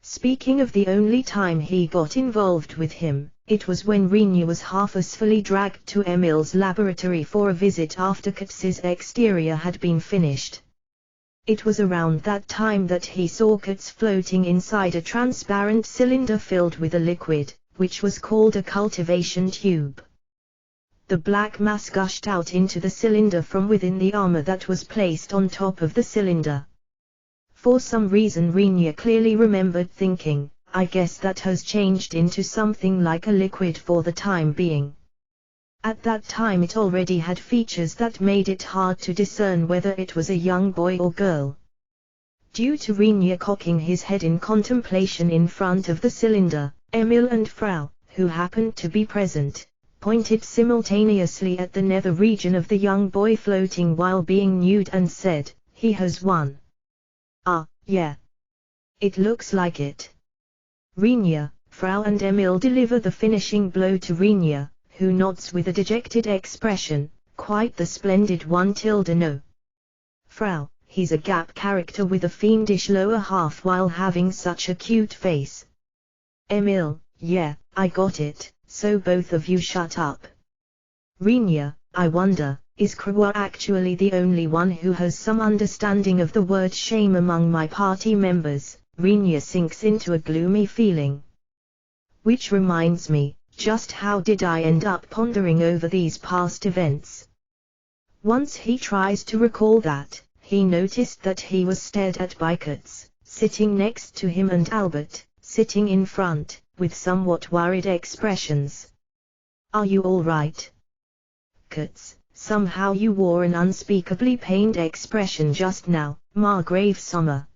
A: Speaking of the only time he got involved with him, it was when Rinya was half-forcefully dragged to Emil's laboratory for a visit after Cuts's exterior had been finished. It was around that time that he saw Cuts floating inside a transparent cylinder filled with a liquid, which was called a cultivation tube. The black mass gushed out into the cylinder from within the armor that was placed on top of the cylinder. For some reason Rinya clearly remembered thinking, I guess that has changed into something like a liquid for the time being. At that time it already had features that made it hard to discern whether it was a young boy or girl. Due to Rinya cocking his head in contemplation in front of the cylinder, Emil and Frau, who happened to be present, pointed simultaneously at the nether region of the young boy floating while being nude and said, "He has won." "Ah, yeah. It looks like it." Rinya, Frau and Emil deliver the finishing blow to Rinya, who nods with a dejected expression, quite the splendid one. No. Frau, he's a gap character with a fiendish lower half while having such a cute face. Emil, yeah, I got it, so both of you shut up. Rinya, I wonder, is Krua actually the only one who has some understanding of the word shame among my party members? Rinya sinks into a gloomy feeling. Which reminds me, just how did I end up pondering over these past events? Once he tries to recall that, he noticed that he was stared at by Cuts, sitting next to him, and Albert, sitting in front, with somewhat worried expressions. Are you all right? Cuts, somehow you wore an unspeakably pained expression just now, Margrave Sommer.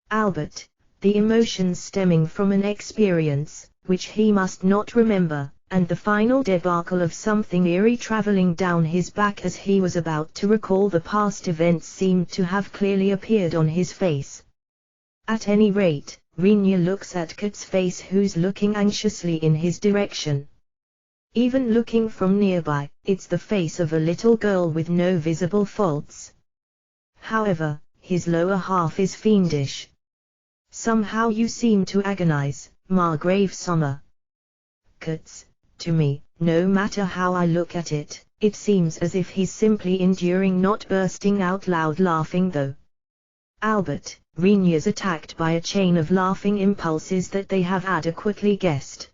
A: Albert, the emotions stemming from an experience, which he must not remember, and the final debacle of something eerie traveling down his back as he was about to recall the past events seemed to have clearly appeared on his face. At any rate, Rinya looks at Cuts' face, who's looking anxiously in his direction. Even looking from nearby, it's the face of a little girl with no visible faults. However, his lower half is fiendish. Somehow you seem to agonize, Margrave Sommer. Cuts, to me, no matter how I look at it, it seems as if he's simply enduring not bursting out loud laughing though. Albert, Rinya's attacked by a chain of laughing impulses that they have adequately guessed.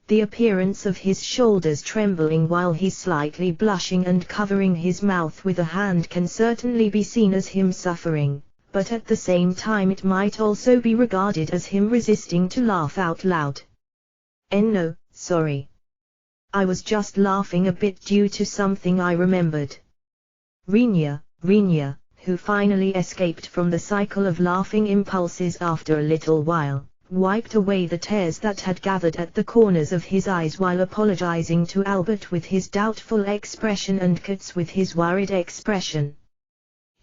A: The appearance of his shoulders trembling while he's slightly blushing and covering his mouth with a hand can certainly be seen as him suffering, but at the same time it might also be regarded as him resisting to laugh out loud. No, sorry. I was just laughing a bit due to something I remembered. Rinya, who finally escaped from the cycle of laughing impulses after a little while, wiped away the tears that had gathered at the corners of his eyes while apologizing to Albert with his doubtful expression and Cuts with his worried expression.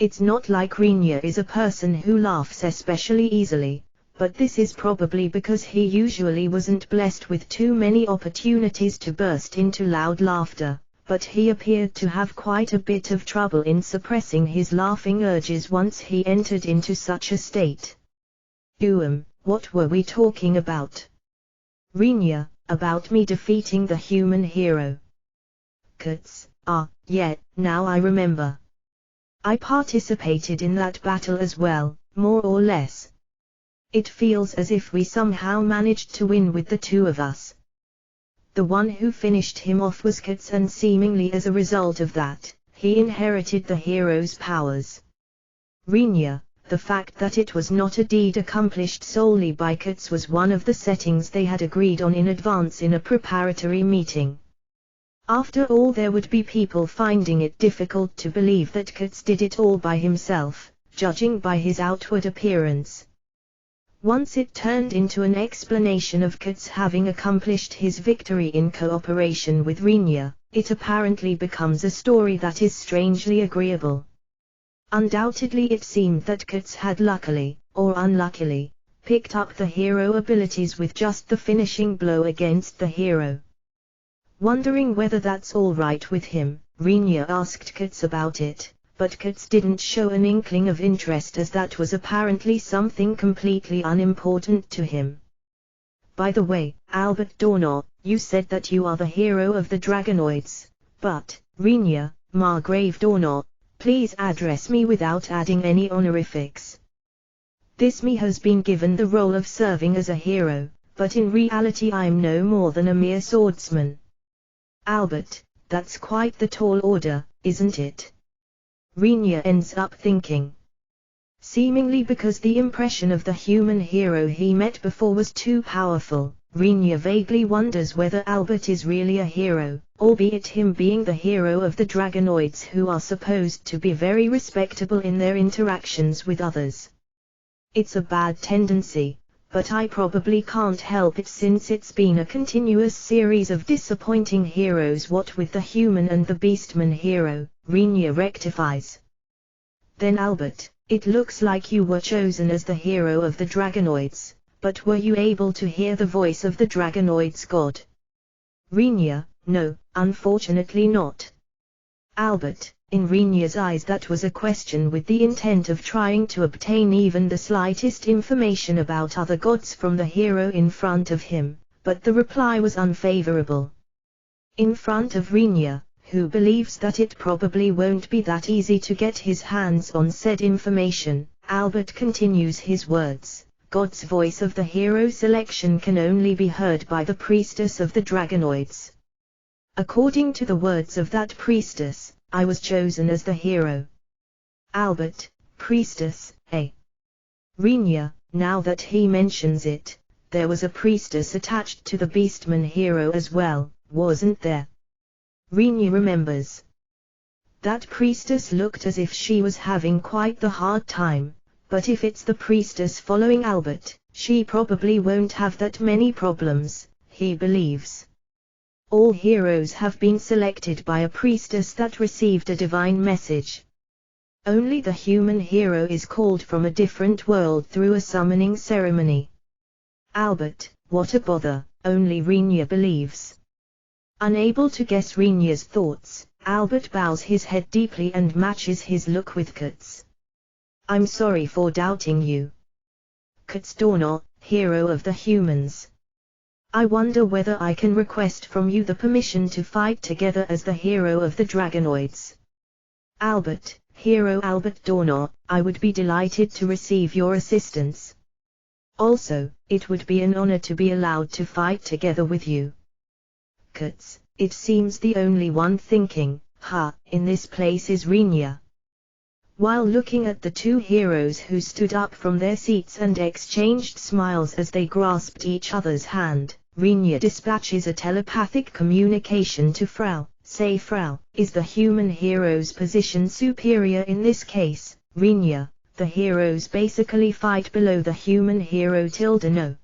A: It's not like Rinya is a person who laughs especially easily, but this is probably because he usually wasn't blessed with too many opportunities to burst into loud laughter, but he appeared to have quite a bit of trouble in suppressing his laughing urges once he entered into such a state. What were we talking about? Rinya, about me defeating the human hero. Cuts, Yeah, now I remember. I participated in that battle as well, more or less. It feels as if we somehow managed to win with the two of us. The one who finished him off was Kits, and seemingly as a result of that, he inherited the hero's powers. Rinya, the fact that it was not a deed accomplished solely by Kits was one of the settings they had agreed on in advance in a preparatory meeting. After all, there would be people finding it difficult to believe that Kits did it all by himself, judging by his outward appearance. Once it turned into an explanation of Kits having accomplished his victory in cooperation with Rinya, it apparently becomes a story that is strangely agreeable. Undoubtedly it seemed that Kits had luckily, or unluckily, picked up the hero abilities with just the finishing blow against the hero. Wondering whether that's all right with him, Rinya asked Kits about it, but Kits didn't show an inkling of interest, as that was apparently something completely unimportant to him. By the way, Albert Dornot, you said that you are the hero of the Dragonoids, but, Rinya, Margrave Dornot, please address me without adding any honorifics. This me has been given the role of serving as a hero, but in reality I'm no more than a mere swordsman. Albert, that's quite the tall order, isn't it? Rinya ends up thinking. Seemingly because the impression of the human hero he met before was too powerful, Rinya vaguely wonders whether Albert is really a hero, albeit him being the hero of the Dragonoids, who are supposed to be very respectable in their interactions with others. It's a bad tendency, but I probably can't help it since it's been a continuous series of disappointing heroes. What with the human and the beastman hero, Rinya rectifies. Then Albert, it looks like you were chosen as the hero of the Dragonoids, but were you able to hear the voice of the Dragonoids' god? Rinya, no, unfortunately not. Albert, in Rinya's eyes that was a question with the intent of trying to obtain even the slightest information about other gods from the hero in front of him, but the reply was unfavorable. In front of Rinya, who believes that it probably won't be that easy to get his hands on said information, Albert continues his words. God's voice of the hero selection can only be heard by the priestess of the Dragonoids. According to the words of that priestess, I was chosen as the hero. Albert, priestess, eh? Rinya, now that he mentions it, there was a priestess attached to the beastman hero as well, wasn't there? Rinya remembers. That priestess looked as if she was having quite the hard time, but if it's the priestess following Albert, she probably won't have that many problems, he believes. All heroes have been selected by a priestess that received a divine message. Only the human hero is called from a different world through a summoning ceremony. Albert, what a bother, only Rinya believes. Unable to guess Rinya's thoughts, Albert bows his head deeply and matches his look with Kits. I'm sorry for doubting you. Kits Dornot, hero of the humans. I wonder whether I can request from you the permission to fight together as the hero of the Dragonoids. Albert, hero Albert Dornot, I would be delighted to receive your assistance. Also, it would be an honor to be allowed to fight together with you. Kits, it seems the only one thinking, in this place is Rinya. While looking at the two heroes who stood up from their seats and exchanged smiles as they grasped each other's hand, Rinya dispatches a telepathic communication to Frau. Say Frau, is the human hero's position superior in this case? Rinya, the heroes basically fight below the human hero no.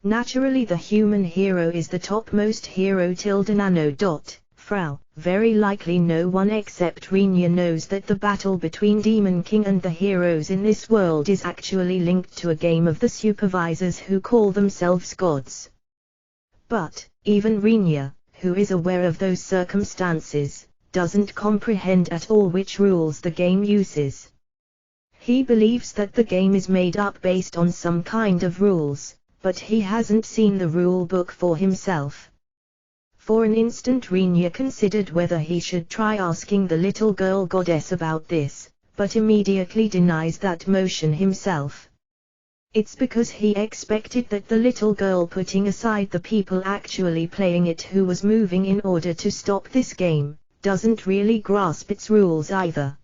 A: Naturally the human hero is the topmost hero nano. Frau, very likely no one except Rinya knows that the battle between Demon King and the heroes in this world is actually linked to a game of the supervisors who call themselves gods. But, even Rinya, who is aware of those circumstances, doesn't comprehend at all which rules the game uses. He believes that the game is made up based on some kind of rules, but he hasn't seen the rule book for himself. For an instant Rinya considered whether he should try asking the little girl goddess about this, but immediately denies that motion himself. It's because he expected that the little girl, putting aside the people actually playing it who was moving in order to stop this game, doesn't really grasp its rules either.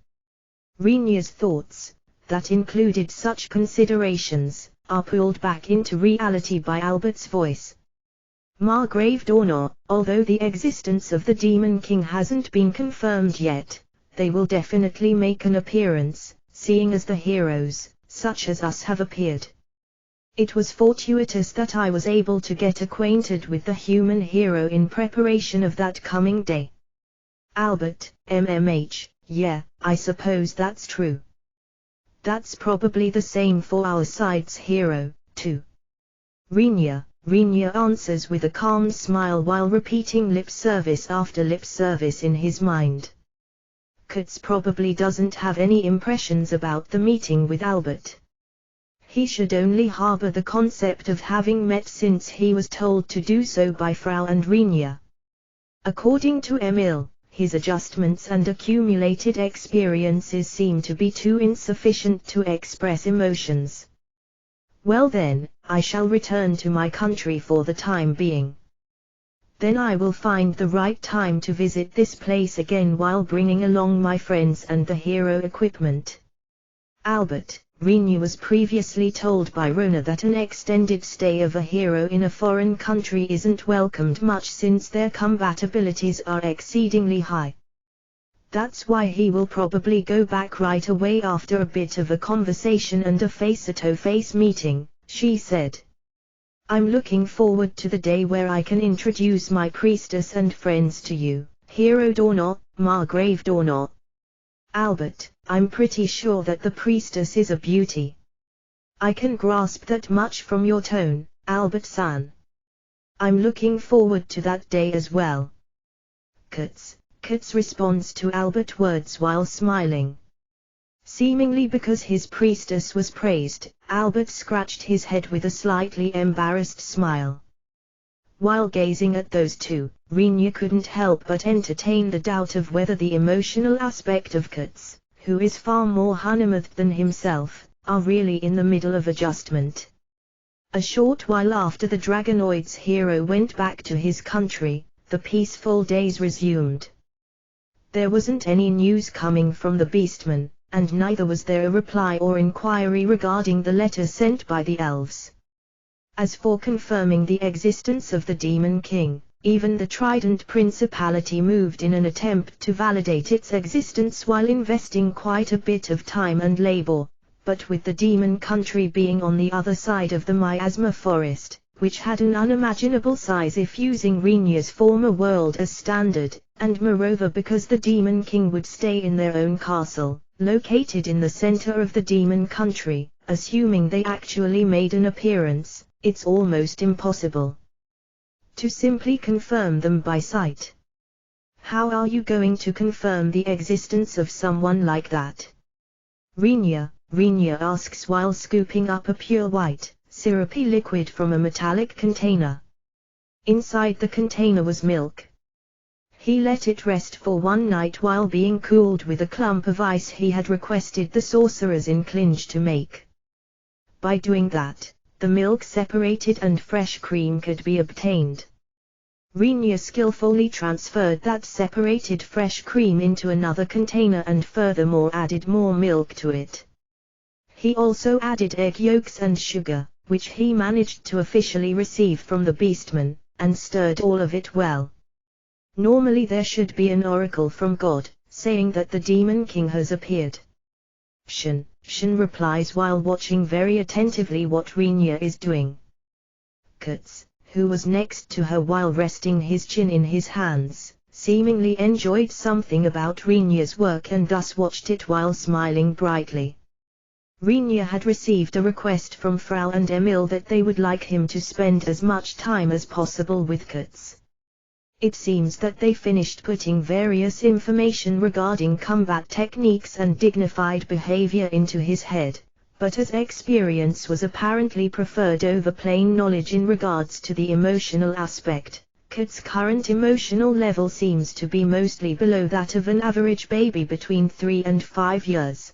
A: Rinya's thoughts, that included such considerations, are pulled back into reality by Albert's voice. Margrave Dornor, although the existence of the Demon King hasn't been confirmed yet, they will definitely make an appearance, seeing as the heroes, such as us, have appeared. It was fortuitous that I was able to get acquainted with the human hero in preparation of that coming day. Albert, MMH, yeah, I suppose that's true. That's probably the same for our side's hero, too. Rinya answers with a calm smile while repeating lip service after lip service in his mind. Kurtz probably doesn't have any impressions about the meeting with Albert. He should only harbor the concept of having met since he was told to do so by Frau and Rinya. According to Emil, his adjustments and accumulated experiences seem to be too insufficient to express emotions. Well then, I shall return to my country for the time being. Then I will find the right time to visit this place again while bringing along my friends and the hero equipment. Albert, Rinya was previously told by Rona that an extended stay of a hero in a foreign country isn't welcomed much since their combat abilities are exceedingly high. That's why he will probably go back right away after a bit of a conversation and a face-to-face meeting, she said. I'm looking forward to the day where I can introduce my priestess and friends to you, Hero Dornor, Margrave Dornor. Albert, I'm pretty sure that the priestess is a beauty. I can grasp that much from your tone, Albert-san. I'm looking forward to that day as well. Kurtz responds to Albert's words while smiling. Seemingly because his priestess was praised, Albert scratched his head with a slightly embarrassed smile. While gazing at those two, Rinya couldn't help but entertain the doubt of whether the emotional aspect of Kurtz, who is far more Hunamath than himself, are really in the middle of adjustment. A short while after the Dragonoid's hero went back to his country, the peaceful days resumed. There wasn't any news coming from the Beastman, and neither was there a reply or inquiry regarding the letter sent by the elves. As for confirming the existence of the Demon King, even the Trident Principality moved in an attempt to validate its existence while investing quite a bit of time and labor, but with the Demon Country being on the other side of the Miasma Forest, which had an unimaginable size if using Rinya's former world as standard, and moreover because the Demon King would stay in their own castle, located in the center of the Demon Country, assuming they actually made an appearance, it's almost impossible to simply confirm them by sight. How are you going to confirm the existence of someone like that? Rinya asks while scooping up a pure white, syrupy liquid from a metallic container. Inside the container was milk. He let it rest for one night while being cooled with a clump of ice he had requested the sorcerers in Clinge to make. By doing that, the milk separated and fresh cream could be obtained. Rinya skillfully transferred that separated fresh cream into another container and furthermore added more milk to it. He also added egg yolks and sugar, which he managed to officially receive from the Beastman, and stirred all of it well. Normally there should be an oracle from God, saying that the Demon King has appeared. Shin replies while watching very attentively what Rinya is doing. Kurtz, who was next to her while resting his chin in his hands, seemingly enjoyed something about Rinya's work and thus watched it while smiling brightly. Rinya had received a request from Frau and Emil that they would like him to spend as much time as possible with Kurtz. It seems that they finished putting various information regarding combat techniques and dignified behavior into his head, but as experience was apparently preferred over plain knowledge in regards to the emotional aspect, Kat's current emotional level seems to be mostly below that of an average baby between 3 and 5 years.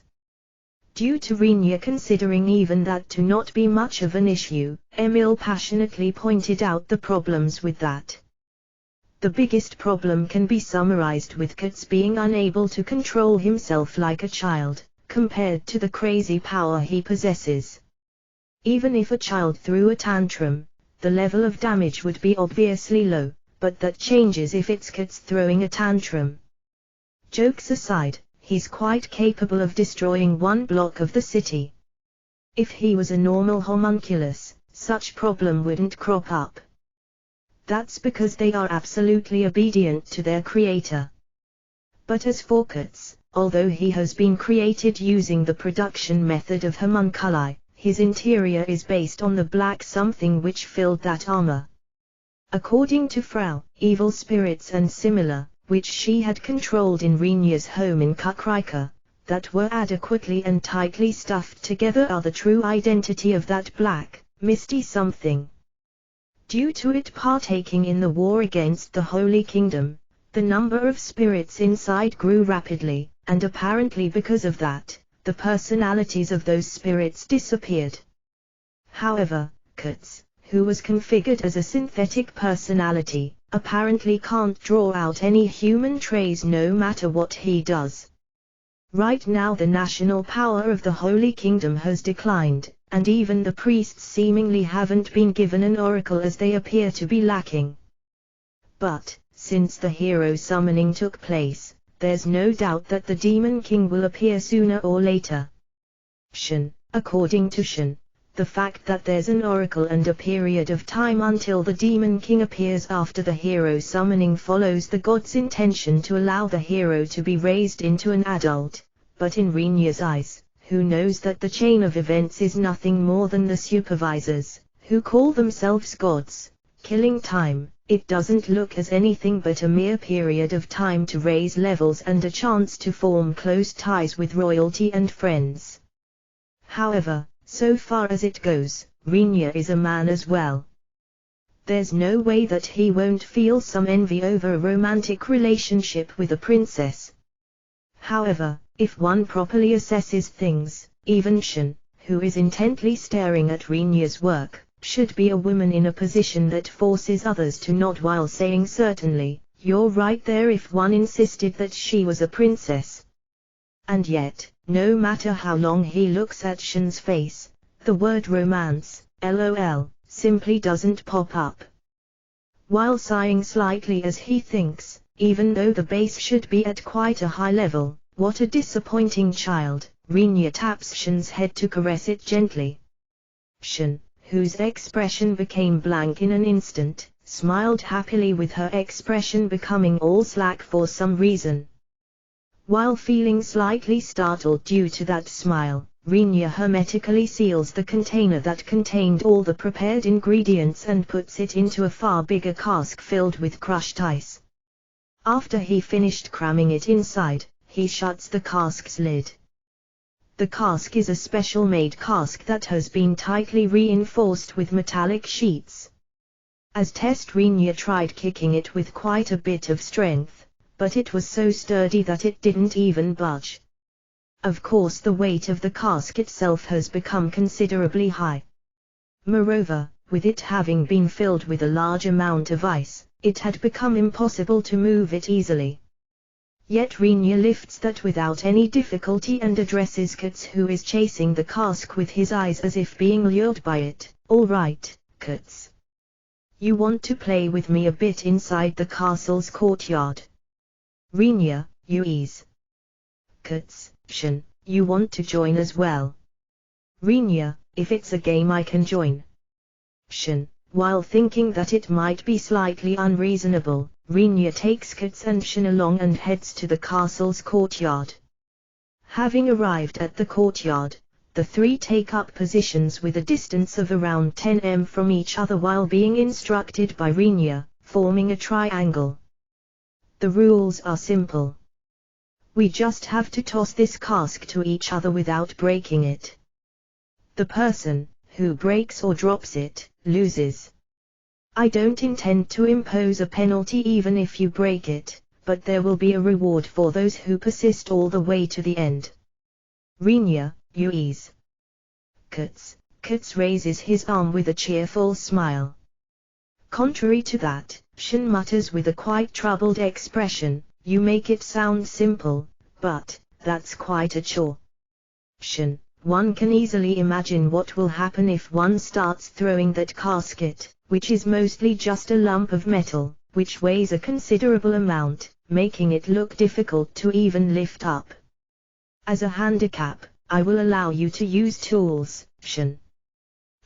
A: Due to Rinya considering even that to not be much of an issue, Emil passionately pointed out the problems with that. The biggest problem can be summarized with Kat's being unable to control himself like a child, compared to the crazy power he possesses. Even if a child threw a tantrum, the level of damage would be obviously low, but that changes if it's Kat's throwing a tantrum. Jokes aside, he's quite capable of destroying one block of the city. If he was a normal homunculus, such problem wouldn't crop up. That's because they are absolutely obedient to their creator. But as for Katz, although he has been created using the production method of homunculi, his interior is based on the black something which filled that armor. According to Frau, evil spirits and similar, which she had controlled in Rinya's home in Kukrika, that were adequately and tightly stuffed together are the true identity of that black, misty something. Due to it partaking in the war against the Holy Kingdom, the number of spirits inside grew rapidly, and apparently because of that, the personalities of those spirits disappeared. However, Katz, who was configured as a synthetic personality, apparently can't draw out any human traits no matter what he does. Right now the national power of the Holy Kingdom has declined, and even the priests seemingly haven't been given an oracle as they appear to be lacking. But, since the hero summoning took place, there's no doubt that the Demon King will appear sooner or later. According to Shen, the fact that there's an oracle and a period of time until the Demon King appears after the hero summoning follows the god's intention to allow the hero to be raised into an adult, but in Rinya's eyes, who knows that the chain of events is nothing more than the supervisors, who call themselves gods, killing time. It doesn't look as anything but a mere period of time to raise levels and a chance to form close ties with royalty and friends. However, so far as it goes, Rinya is a man as well. There's no way that he won't feel some envy over a romantic relationship with a princess. However, if one properly assesses things, even Shen, who is intently staring at Rinya's work, should be a woman in a position that forces others to nod while saying certainly, you're right there if one insisted that she was a princess. And yet, no matter how long he looks at Shen's face, the word romance, LOL, simply doesn't pop up. While sighing slightly as he thinks, even though the base should be at quite a high level, what a disappointing child, Rinya taps Shen's head to caress it gently. Shen, whose expression became blank in an instant, smiled happily with her expression becoming all slack for some reason. While feeling slightly startled due to that smile, Rinya hermetically seals the container that contained all the prepared ingredients and puts it into a far bigger cask filled with crushed ice. After he finished cramming it inside, he shuts the cask's lid. The cask is a special-made cask that has been tightly reinforced with metallic sheets. As test, Rinya tried kicking it with quite a bit of strength, but it was so sturdy that it didn't even budge. Of course, the weight of the cask itself has become considerably high. Moreover, with it having been filled with a large amount of ice, it had become impossible to move it easily. Yet Rinya lifts that without any difficulty and addresses Katz, who is chasing the cask with his eyes as if being lured by it. All right, Katz. You want to play with me a bit inside the castle's courtyard? Rinya, you ease. Katz, Shen, you want to join as well? Rinya, if it's a game I can join. Shen, while thinking that it might be slightly unreasonable, Rinya takes Katz and Shen along and heads to the castle's courtyard. Having arrived at the courtyard, the three take up positions with a distance of around 10 m from each other while being instructed by Rinya, forming a triangle. The rules are simple. We just have to toss this cask to each other without breaking it. The person who breaks or drops it loses. I don't intend to impose a penalty even if you break it, but there will be a reward for those who persist all the way to the end. Rinya, you ease. Kurtz raises his arm with a cheerful smile. Contrary to that, Shin mutters with a quite troubled expression, you make it sound simple, but that's quite a chore. Shin, one can easily imagine what will happen if one starts throwing that casket, which is mostly just a lump of metal, which weighs a considerable amount, making it look difficult to even lift up. As a handicap, I will allow you to use tools, Shin.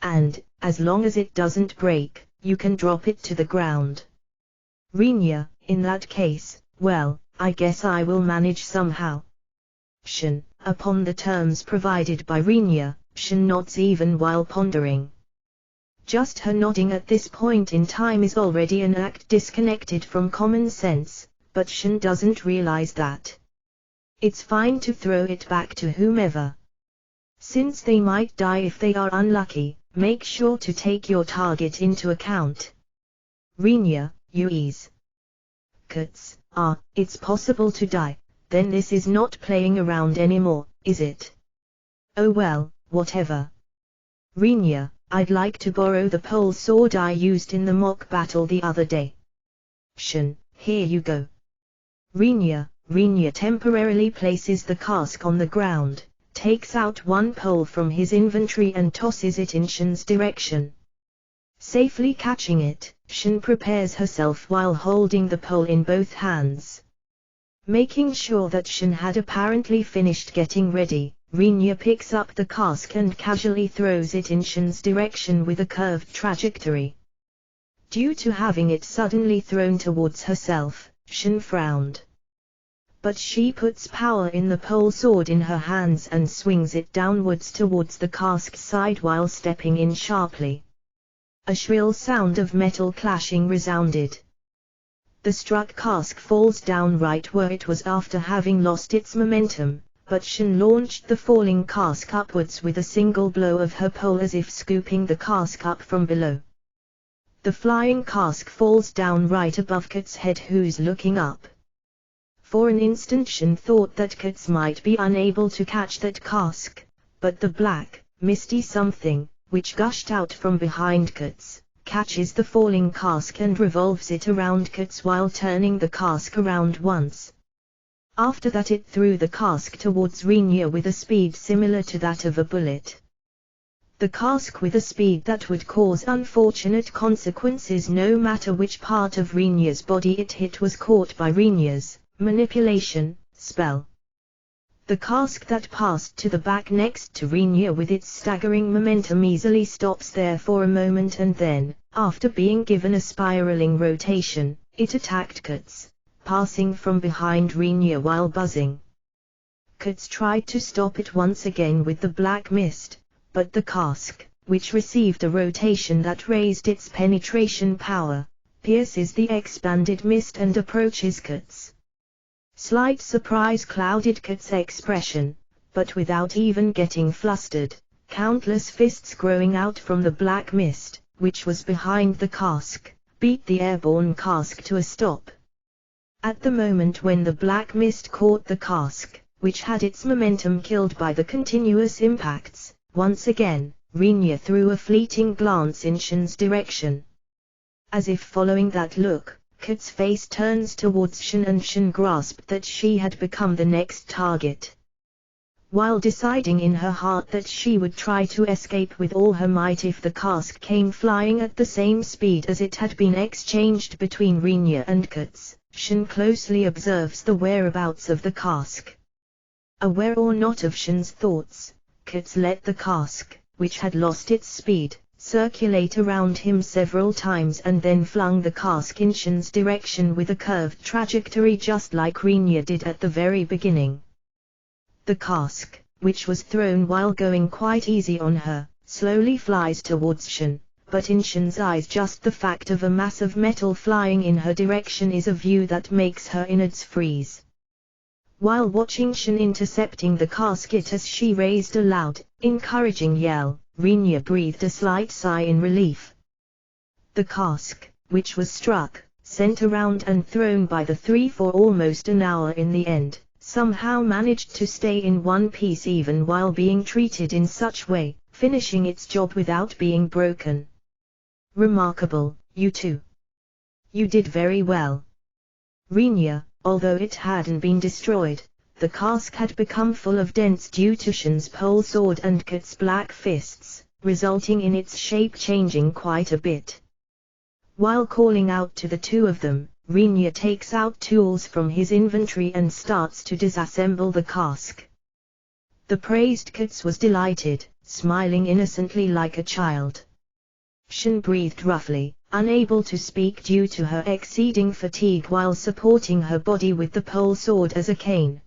A: And, as long as it doesn't break, you can drop it to the ground. Rinya, in that case, well, I guess I will manage somehow. Shin, upon the terms provided by Rinya, Shin nods even while pondering. Just her nodding at this point in time is already an act disconnected from common sense, but Shin doesn't realize that. It's fine to throw it back to whomever. Since they might die if they are unlucky, make sure to take your target into account. Rinya, you ease. Kurtz, it's possible to die, then this is not playing around anymore, is it? Oh well, whatever. Rinya, I'd like to borrow the pole sword I used in the mock battle the other day. Shin, here you go. Rinya temporarily places the cask on the ground, takes out one pole from his inventory and tosses it in Shin's direction. Safely catching it, Shin prepares herself while holding the pole in both hands. Making sure that Shin had apparently finished getting ready, Rinya picks up the cask and casually throws it in Shin's direction with a curved trajectory. Due to having it suddenly thrown towards herself, Shin frowned. But she puts power in the pole sword in her hands and swings it downwards towards the cask's side while stepping in sharply. A shrill sound of metal clashing resounded. The struck cask falls down right where it was after having lost its momentum, but Shin launched the falling cask upwards with a single blow of her pole as if scooping the cask up from below. The flying cask falls down right above Kurt's head, who's looking up. For an instant Shin thought that Kurtz might be unable to catch that cask, but the black, misty something, which gushed out from behind Kurtz, catches the falling cask and revolves it around Kurtz while turning the cask around once. After that it threw the cask towards Rinya with a speed similar to that of a bullet. The cask with a speed that would cause unfortunate consequences no matter which part of Rinya's body it hit was caught by Rinya's manipulation spell. The cask that passed to the back next to Rinya with its staggering momentum easily stops there for a moment and then, after being given a spiraling rotation, it attacked Kurtz, passing from behind Rinya while buzzing. Kurtz tried to stop it once again with the black mist, but the cask, which received a rotation that raised its penetration power, pierces the expanded mist and approaches Kurtz. Slight surprise clouded Kurtz's expression, but without even getting flustered, countless fists growing out from the black mist, which was behind the cask, beat the airborne cask to a stop. At the moment when the black mist caught the cask, which had its momentum killed by the continuous impacts, once again, Rinya threw a fleeting glance in Shin's direction. As if following that look, Kurtz's face turns towards Shin and Shin grasped that she had become the next target. While deciding in her heart that she would try to escape with all her might if the cask came flying at the same speed as it had been exchanged between Rinya and Kurtz, Shin closely observes the whereabouts of the cask. Aware or not of Shin's thoughts, Kurtz let the cask, which had lost its speed, circulate around him several times and then flung the cask in Shin's direction with a curved trajectory just like Rinya did at the very beginning. The cask, which was thrown while going quite easy on her, slowly flies towards Shin, but in Shin's eyes just the fact of a mass of metal flying in her direction is a view that makes her innards freeze. While watching Shin intercepting the casket as she raised a loud, encouraging yell, Rinya breathed a slight sigh in relief. The cask, which was struck, sent around and thrown by the three for almost an hour in the end, somehow managed to stay in one piece even while being treated in such way, finishing its job without being broken. Remarkable, you two. You did very well. Rinya, although it hadn't been destroyed, the cask had become full of dents due to Shin's pole sword and Kat's black fists, resulting in its shape changing quite a bit. While calling out to the two of them, Rinya takes out tools from his inventory and starts to disassemble the cask. The praised Kats was delighted, smiling innocently like a child. Shin breathed roughly, unable to speak due to her exceeding fatigue while supporting her body with the pole sword as a cane.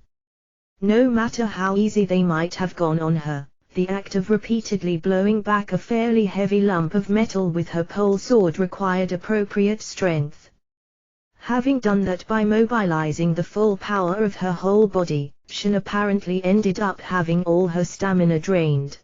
A: No matter how easy they might have gone on her, the act of repeatedly blowing back a fairly heavy lump of metal with her pole sword required appropriate strength. Having done that by mobilizing the full power of her whole body, Shin apparently ended up having all her stamina drained.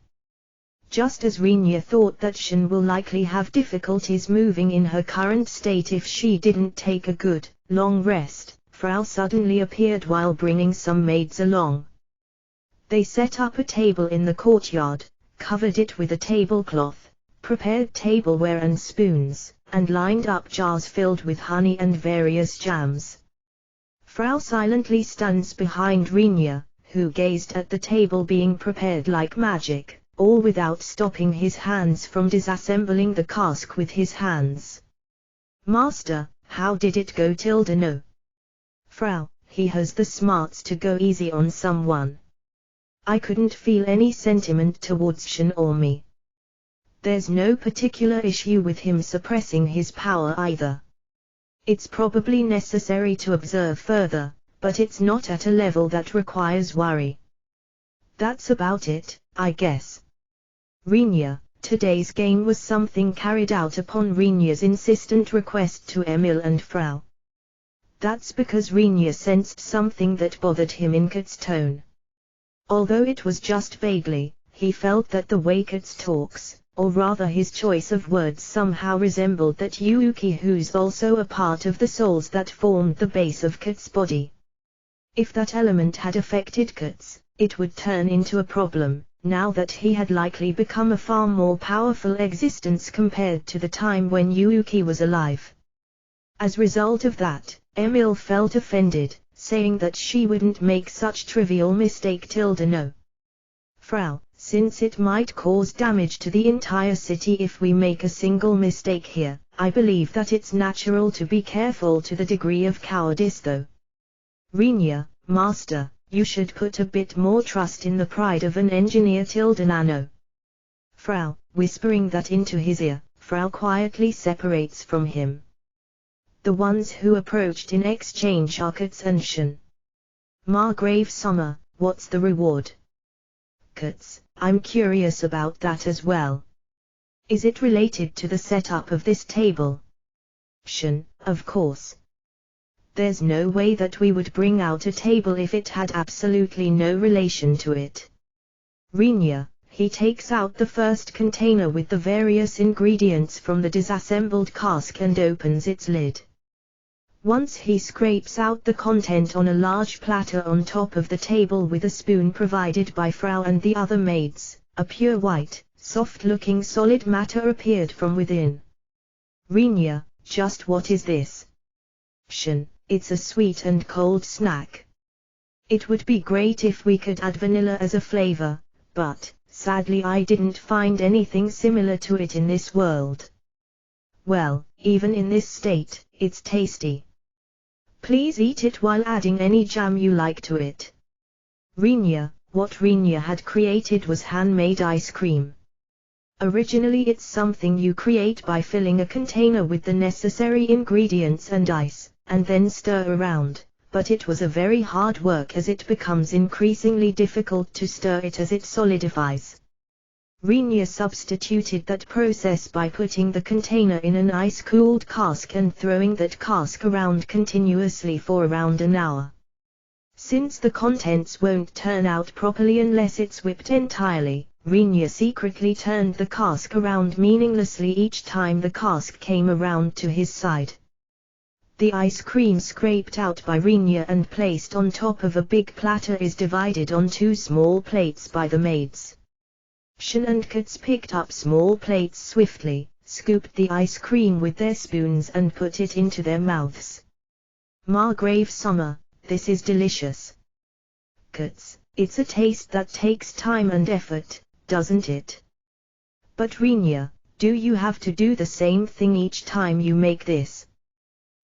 A: Just as Rinya thought that Shin will likely have difficulties moving in her current state if she didn't take a good, long rest, Frau suddenly appeared while bringing some maids along. They set up a table in the courtyard, covered it with a tablecloth, prepared tableware and spoons, and lined up jars filled with honey and various jams. Frau silently stands behind Rinya, who gazed at the table being prepared like magic, all without stopping his hands from disassembling the cask with his hands. Master, how did it go? No. Frau, he has the smarts to go easy on someone. I couldn't feel any sentiment towards Shin or me. There's no particular issue with him suppressing his power either. It's probably necessary to observe further, but it's not at a level that requires worry. That's about it, I guess. Rinya, today's game was something carried out upon Rinya's insistent request to Emil and Frau. That's because Rinya sensed something that bothered him in Kat's tone. Although it was just vaguely, he felt that the way Kat's talks, or rather his choice of words, somehow resembled that Yuuki who's also a part of the souls that formed the base of Kat's body. If that element had affected Kat's, it would turn into a problem, now that he had likely become a far more powerful existence compared to the time when Yuuki was alive. As a result of that, Emil felt offended, saying that she wouldn't make such trivial mistake. No. Frau, since it might cause damage to the entire city if we make a single mistake here, I believe that it's natural to be careful to the degree of cowardice though. Rinya, Master, you should put a bit more trust in the pride of an engineer. No. Frau, whispering that into his ear, Frau quietly separates from him. The ones who approached in exchange are Kats and Shin. Margrave Summer, what's the reward? Kats, I'm curious about that as well. Is it related to the setup of this table? Shin, of course. There's no way that we would bring out a table if it had absolutely no relation to it. Rinya, he takes out the first container with the various ingredients from the disassembled cask and opens its lid. Once he scrapes out the content on a large platter on top of the table with a spoon provided by Frau and the other maids, a pure white, soft-looking solid matter appeared from within. Rinya, just what is this? Shin, it's a sweet and cold snack. It would be great if we could add vanilla as a flavor, but, sadly I didn't find anything similar to it in this world. Well, even in this state, it's tasty. Please eat it while adding any jam you like to it. Rinya, what Rinya had created was handmade ice cream. Originally it's something you create by filling a container with the necessary ingredients and ice, and then stir around, but it was a very hard work as it becomes increasingly difficult to stir it as it solidifies. Rinya substituted that process by putting the container in an ice-cooled cask and throwing that cask around continuously for around an hour. Since the contents won't turn out properly unless it's whipped entirely, Rinya secretly turned the cask around meaninglessly each time the cask came around to his side. The ice cream scraped out by Rinya and placed on top of a big platter is divided on 2 small plates by the maids. Shin and Katz picked up small plates swiftly, scooped the ice cream with their spoons and put it into their mouths. Margrave Summer, this is delicious. Katz, it's a taste that takes time and effort, doesn't it? But Rinya, do you have to do the same thing each time you make this?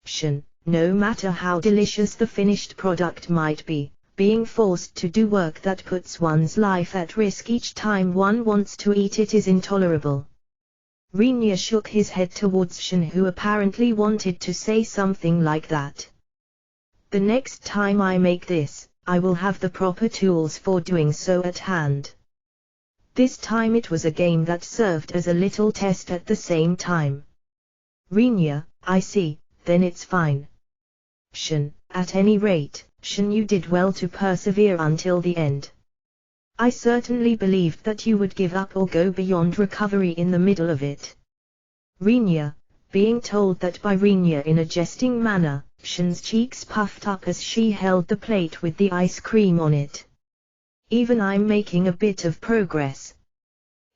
A: Shin, no matter how delicious the finished product might be, being forced to do work that puts one's life at risk each time one wants to eat it is intolerable. Rinya shook his head towards Shin, who apparently wanted to say something like that. The next time I make this, I will have the proper tools for doing so at hand. This time it was a game that served as a little test at the same time. Rinya, I see, then it's fine. Shin, at any rate, Shin, you did well to persevere until the end. I certainly believed that you would give up or go beyond recovery in the middle of it. Rinya, being told that by Rinya in a jesting manner, Shin's cheeks puffed up as she held the plate with the ice cream on it. Even I'm making a bit of progress.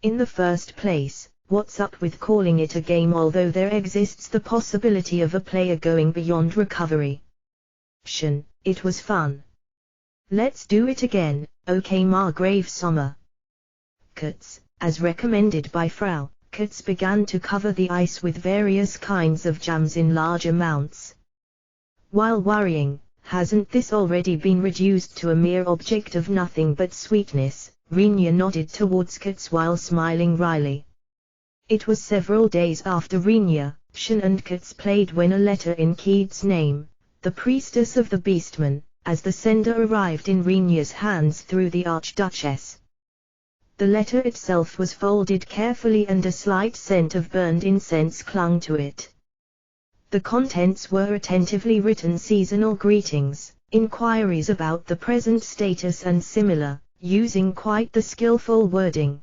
A: In the first place, what's up with calling it a game although there exists the possibility of a player going beyond recovery? Shin, it was fun. Let's do it again, okay Margrave Summer. Katz, as recommended by Frau, Katz began to cover the ice with various kinds of jams in large amounts. While worrying, hasn't this already been reduced to a mere object of nothing but sweetness? Rinya nodded towards Katz while smiling wryly. It was several days after Rinya, Shin and Katz played when a letter in Keith's name, the priestess of the Beastman, as the sender arrived in Rinya's hands through the Archduchess. The letter itself was folded carefully and a slight scent of burned incense clung to it. The contents were attentively written seasonal greetings, inquiries about the present status and similar, using quite the skillful wording.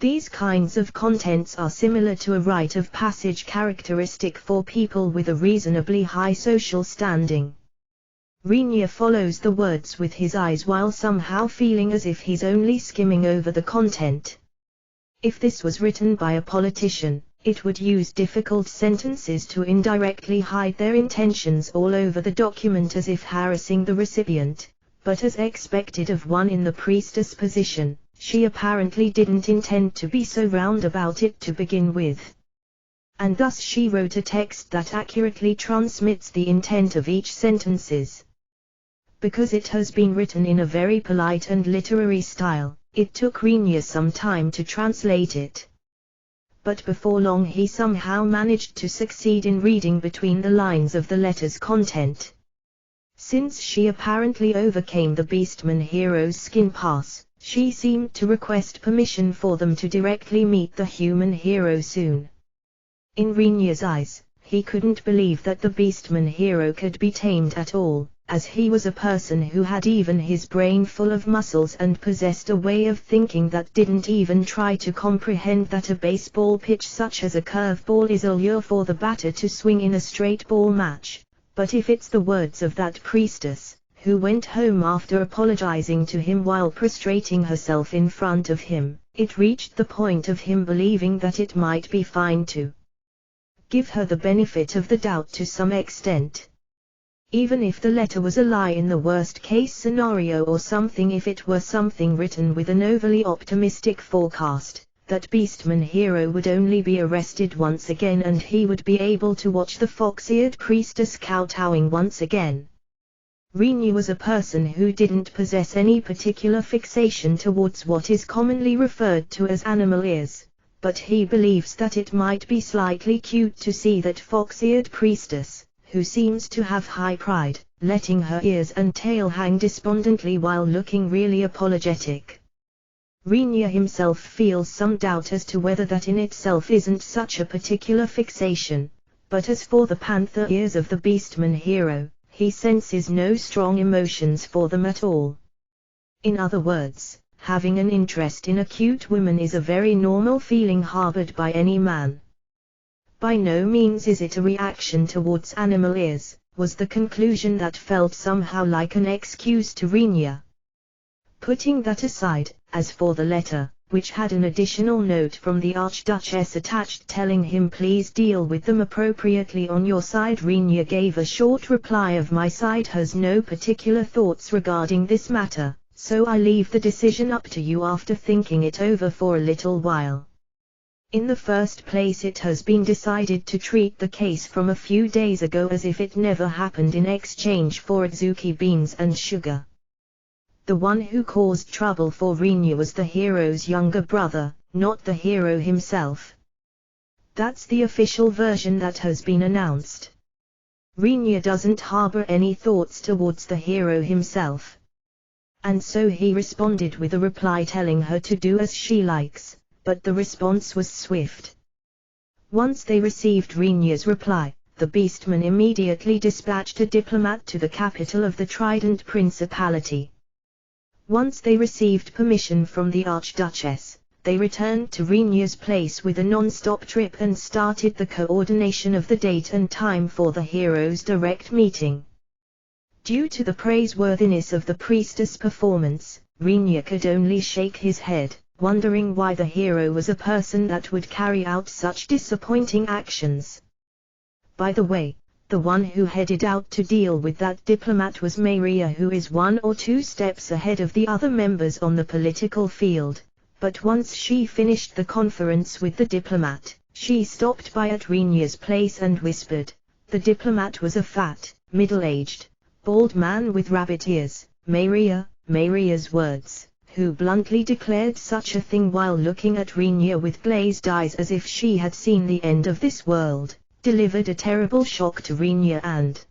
A: These kinds of contents are similar to a rite of passage characteristic for people with a reasonably high social standing. Rinya follows the words with his eyes while somehow feeling as if he's only skimming over the content. If this was written by a politician, it would use difficult sentences to indirectly hide their intentions all over the document as if harassing the recipient, but as expected of one in the priestess position, she apparently didn't intend to be so round about it to begin with. And thus she wrote a text that accurately transmits the intent of each sentences. Because it has been written in a very polite and literary style, it took Rinya some time to translate it. But before long he somehow managed to succeed in reading between the lines of the letter's content. Since she apparently overcame the Beastman hero's skin pass, she seemed to request permission for them to directly meet the human hero soon. In Rinya's eyes, he couldn't believe that the Beastman hero could be tamed at all, as he was a person who had even his brain full of muscles and possessed a way of thinking that didn't even try to comprehend that a baseball pitch such as a curveball is a lure for the batter to swing in a straight ball match. But if it's the words of that priestess, who went home after apologizing to him while prostrating herself in front of him, it reached the point of him believing that it might be fine to give her the benefit of the doubt to some extent. Even if the letter was a lie in the worst-case scenario or something, if it were something written with an overly optimistic forecast, that Beastman hero would only be arrested once again and he would be able to watch the fox-eared priestess kowtowing once again. Rinya was a person who didn't possess any particular fixation towards what is commonly referred to as animal ears, but he believes that it might be slightly cute to see that fox-eared priestess, who seems to have high pride, letting her ears and tail hang despondently while looking really apologetic. Rinya himself feels some doubt as to whether that in itself isn't such a particular fixation, but as for the panther ears of the Beastman hero, he senses no strong emotions for them at all. In other words, having an interest in a cute woman is a very normal feeling harbored by any man. By no means is it a reaction towards animal ears, was the conclusion that felt somehow like an excuse to Rinya. Putting that aside, as for the letter, which had an additional note from the Archduchess attached telling him please deal with them appropriately on your side, Rinya gave a short reply of my side has no particular thoughts regarding this matter, so I leave the decision up to you after thinking it over for a little while. In the first place, it has been decided to treat the case from a few days ago as if it never happened in exchange for Adzuki beans and sugar. The one who caused trouble for Rinya was the hero's younger brother, not the hero himself. That's the official version that has been announced. Rinya doesn't harbor any thoughts towards the hero himself. And so he responded with a reply telling her to do as she likes, but the response was swift. Once they received Rinya's reply, the Beastmen immediately dispatched a diplomat to the capital of the Trident Principality. Once they received permission from the Archduchess, they returned to Rinya's place with a non-stop trip and started the coordination of the date and time for the hero's direct meeting. Due to the praiseworthiness of the priestess performance, Rinya could only shake his head, wondering why the hero was a person that would carry out such disappointing actions. By the way, the one who headed out to deal with that diplomat was Maria, who is 1 or 2 steps ahead of the other members on the political field, but once she finished the conference with the diplomat, she stopped by at Rinya's place and whispered. The diplomat was a fat, middle-aged, bald man with rabbit ears, Maria's words, who bluntly declared such a thing while looking at Rinya with glazed eyes as if she had seen the end of this world, delivered a terrible shock to Rinya and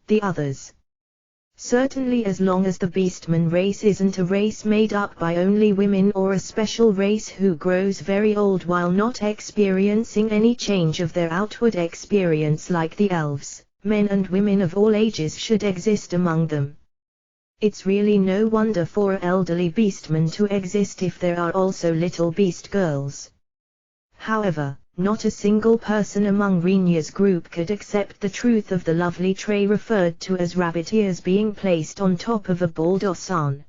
A: the others. Certainly, as long as the Beastman race isn't a race made up by only women or a special race who grows very old while not experiencing any change of their outward experience like the elves, men and women of all ages should exist among them. It's really no wonder for elderly beastmen to exist if there are also little beast girls. However, not a single person among Rinya's group could accept the truth of the lovely tray referred to as rabbit ears being placed on top of a bald Osan.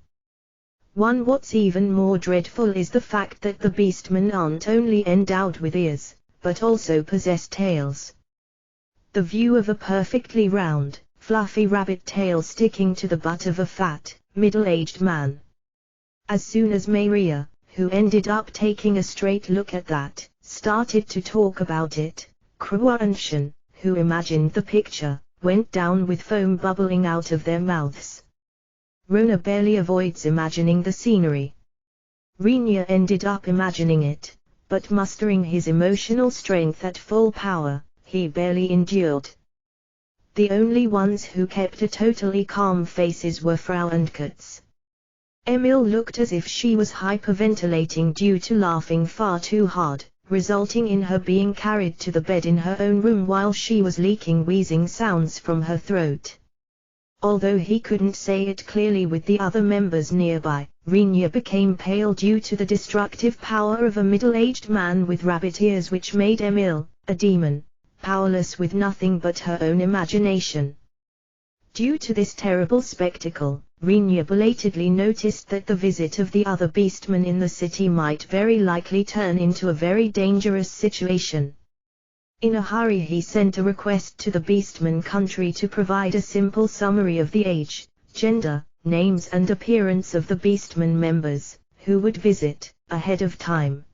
A: What's even more dreadful is the fact that the beastmen aren't only endowed with ears, but also possess tails. The view of a perfectly round, fluffy rabbit tail sticking to the butt of a fat, middle-aged man. As soon as Maria, who ended up taking a straight look at that, started to talk about it, Krua and Shen, who imagined the picture, went down with foam bubbling out of their mouths. Rona barely avoids imagining the scenery. Rinya ended up imagining it, but mustering his emotional strength at full power, he barely endured. The only ones who kept a totally calm faces were Frau and Katz. Emil looked as if she was hyperventilating due to laughing far too hard, resulting in her being carried to the bed in her own room while she was leaking wheezing sounds from her throat. Although he couldn't say it clearly with the other members nearby, Rinya became pale due to the destructive power of a middle-aged man with rabbit ears, which made Emil, a demon, powerless with nothing but her own imagination. Due to this terrible spectacle, Rinya belatedly noticed that the visit of the other beastmen in the city might very likely turn into a very dangerous situation. In a hurry he sent a request to the beastman country to provide a simple summary of the age, gender, names and appearance of the beastman members, who would visit, ahead of time.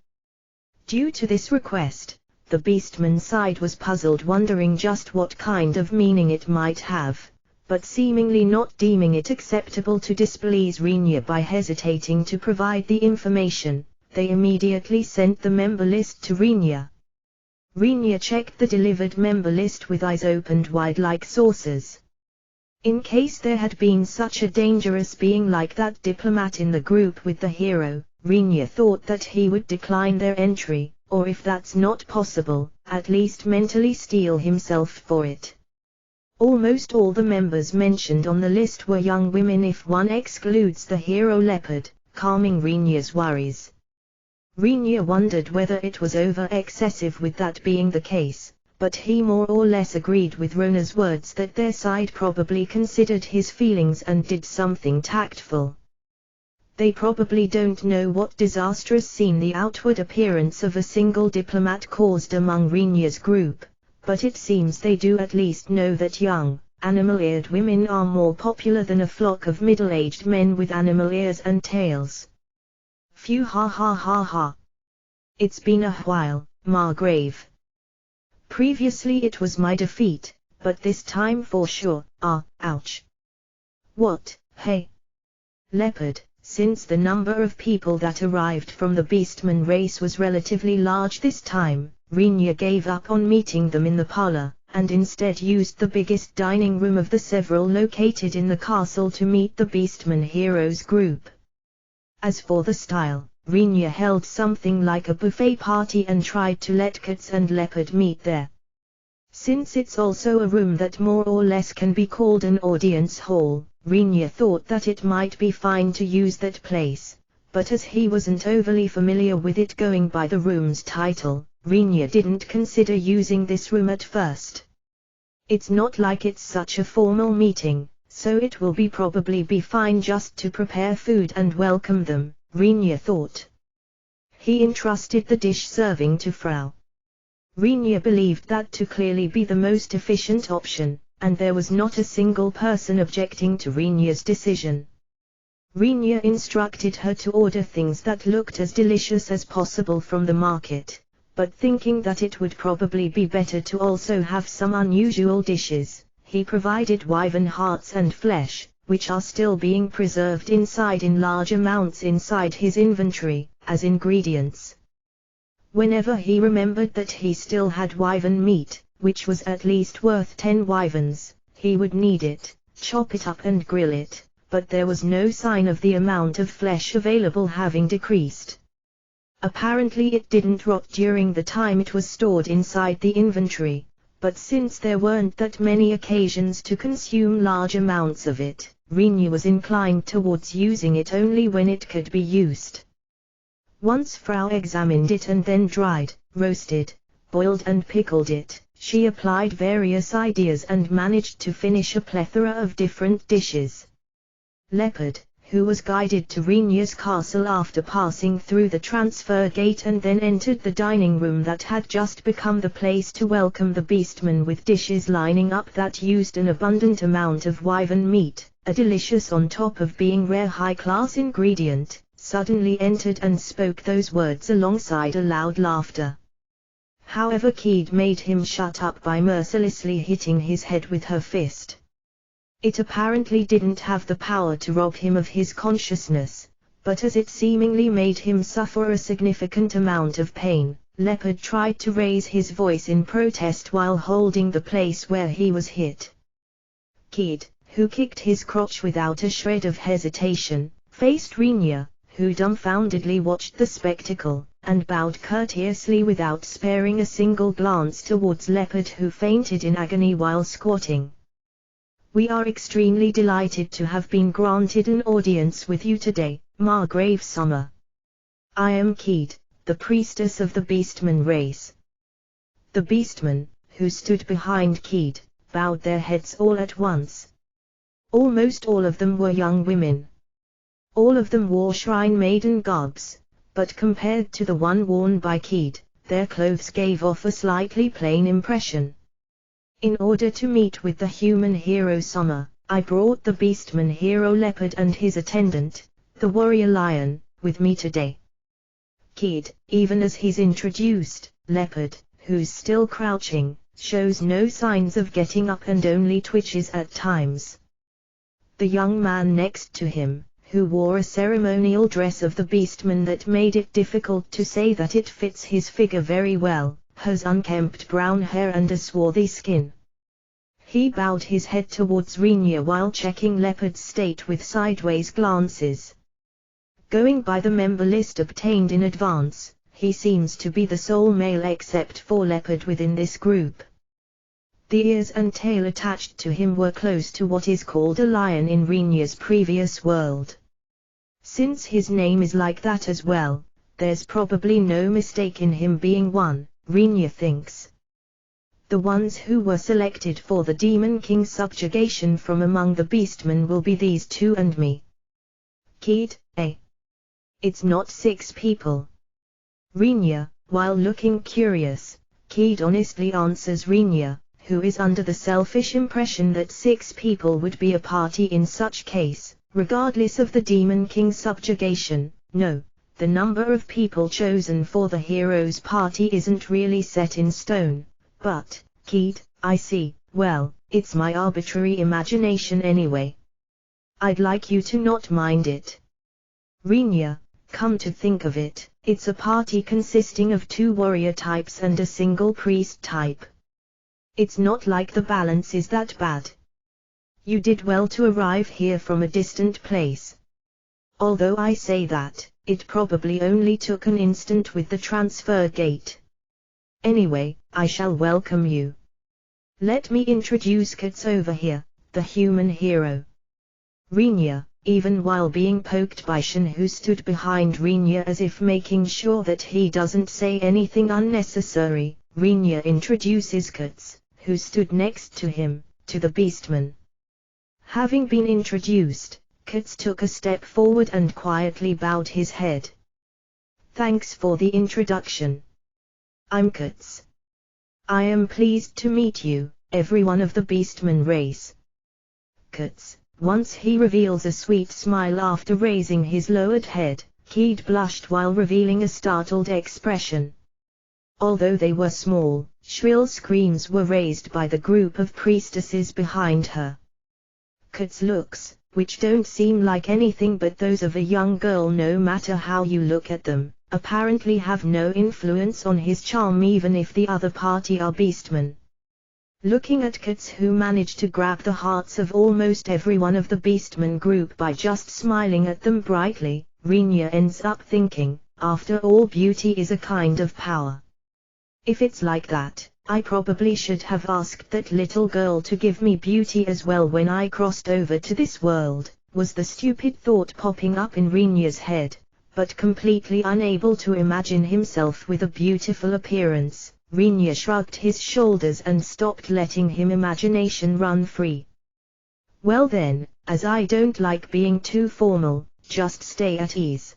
A: Due to this request, the beastman side was puzzled, wondering just what kind of meaning it might have, but seemingly not deeming it acceptable to displease Rinya by hesitating to provide the information, they immediately sent the member list to Rinya. Rinya checked the delivered member list with eyes opened wide like saucers. In case there had been such a dangerous being like that diplomat in the group with the hero, Rinya thought that he would decline their entry, or if that's not possible, at least mentally steel himself for it. Almost all the members mentioned on the list were young women if one excludes the hero leopard, calming Rinya's worries. Rinya wondered whether it was over-excessive with that being the case, but he more or less agreed with Rona's words that their side probably considered his feelings and did something tactful. They probably don't know what disastrous scene the outward appearance of a single diplomat caused among Rinya's group, but it seems they do at least know that young, animal-eared women are more popular than a flock of middle-aged men with animal ears and tails. Phew, ha ha ha ha. It's been a while, Margrave. Previously it was my defeat, but this time for sure, ouch. What, hey? Leopard, since the number of people that arrived from the Beastman race was relatively large this time, Rinya gave up on meeting them in the parlor, and instead used the biggest dining room of the several located in the castle to meet the Beastman heroes group. As for the style, Rinya held something like a buffet party and tried to let Cats and Leopard meet there. Since it's also a room that more or less can be called an audience hall, Rinya thought that it might be fine to use that place, but as he wasn't overly familiar with it going by the room's title, Rinya didn't consider using this room at first. It's not like it's such a formal meeting, so it will probably be fine just to prepare food and welcome them, Rinya thought. He entrusted the dish serving to Frau. Rinya believed that to clearly be the most efficient option, and there was not a single person objecting to Rinya's decision. Rinya instructed her to order things that looked as delicious as possible from the market, but thinking that it would probably be better to also have some unusual dishes, he provided wyvern hearts and flesh, which are still being preserved inside in large amounts inside his inventory, as ingredients. Whenever he remembered that he still had wyvern meat, which was at least worth 10 wyverns, he would knead it, chop it up and grill it, but there was no sign of the amount of flesh available having decreased. Apparently it didn't rot during the time it was stored inside the inventory, but since there weren't that many occasions to consume large amounts of it, Rinya was inclined towards using it only when it could be used. Once Frau examined it and then dried, roasted, boiled and pickled it, she applied various ideas and managed to finish a plethora of different dishes. Leopard, who was guided to Rinya's castle after passing through the transfer gate and then entered the dining room that had just become the place to welcome the Beastman with dishes lining up that used an abundant amount of wyvern meat, a delicious on top of being rare high-class ingredient, suddenly entered and spoke those words alongside a loud laughter. However, Keed made him shut up by mercilessly hitting his head with her fist. It apparently didn't have the power to rob him of his consciousness, but as it seemingly made him suffer a significant amount of pain, Leopard tried to raise his voice in protest while holding the place where he was hit. Keed, who kicked his crotch without a shred of hesitation, faced Rinya, who dumbfoundedly watched the spectacle, and bowed courteously without sparing a single glance towards Leopard, who fainted in agony while squatting. "We are extremely delighted to have been granted an audience with you today, Margrave Summer. I am Keed, the priestess of the Beastman race." The Beastmen, who stood behind Keed, bowed their heads all at once. Almost all of them were young women. All of them wore shrine maiden garbs, but compared to the one worn by Keed, their clothes gave off a slightly plain impression. "In order to meet with the human hero Summer, I brought the Beastman hero Leopard and his attendant, the warrior Lion, with me today." Keed, even as he's introduced, Leopard, who's still crouching, shows no signs of getting up and only twitches at times. The young man next to him, who wore a ceremonial dress of the Beastman that made it difficult to say that it fits his figure very well, has unkempt brown hair and a swarthy skin. He bowed his head towards Rinya while checking Leopard's state with sideways glances. Going by the member list obtained in advance, he seems to be the sole male except for Leopard within this group. The ears and tail attached to him were close to what is called a lion in Rinya's previous world. Since his name is like that as well, there's probably no mistake in him being one, Rinya thinks. The ones who were selected for the Demon King's subjugation from among the beastmen will be these two and me. Kid, eh? It's not 6 people. Rinya, while looking curious, Kid honestly answers Rinya, who is under the selfish impression that 6 people would be a party in such case, regardless of the Demon King's subjugation. No, the number of people chosen for the hero's party isn't really set in stone, but, Kid, I see, well, it's my arbitrary imagination anyway. I'd like you to not mind it. Rinya, come to think of it, it's a party consisting of 2 warrior types and a single priest type. It's not like the balance is that bad. You did well to arrive here from a distant place. Although I say that, it probably only took an instant with the transfer gate. Anyway, I shall welcome you. Let me introduce Kats over here, the human hero. Rinya, even while being poked by Shin, who stood behind Rinya as if making sure that he doesn't say anything unnecessary, Rinya introduces Kats, who stood next to him, to the beastman. Having been introduced, Kats took a step forward and quietly bowed his head. Thanks for the introduction. I'm Kats. I am pleased to meet you, everyone of the beastman race. Kats, once he reveals a sweet smile after raising his lowered head, Kid blushed while revealing a startled expression. Although they were small, shrill screams were raised by the group of priestesses behind her. Kats' looks, which don't seem like anything but those of a young girl no matter how you look at them, apparently have no influence on his charm even if the other party are beastmen. Looking at Kats, who managed to grab the hearts of almost everyone of the beastman group by just smiling at them brightly, Rinya ends up thinking, after all, beauty is a kind of power. If it's like that, I probably should have asked that little girl to give me beauty as well when I crossed over to this world, was the stupid thought popping up in Rinya's head, but completely unable to imagine himself with a beautiful appearance. Rinya shrugged his shoulders and stopped letting his imagination run free. Well then, as I don't like being too formal, just stay at ease.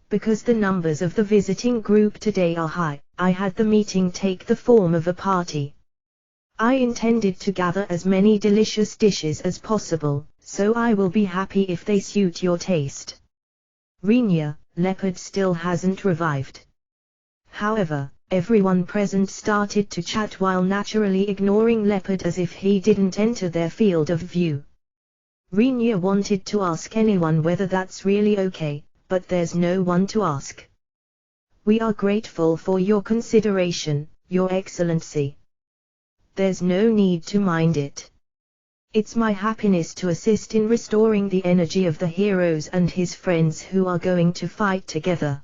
A: Because the numbers of the visiting group today are high, I had the meeting take the form of a party. I intended to gather as many delicious dishes as possible, so I will be happy if they suit your taste. Rinya, Leopard still hasn't revived. However, everyone present started to chat while naturally ignoring Leopard as if he didn't enter their field of view. Rinya wanted to ask anyone whether that's really okay, but there's no one to ask. We are grateful for your consideration, Your Excellency. There's no need to mind it. It's my happiness to assist in restoring the energy of the heroes and his friends who are going to fight together.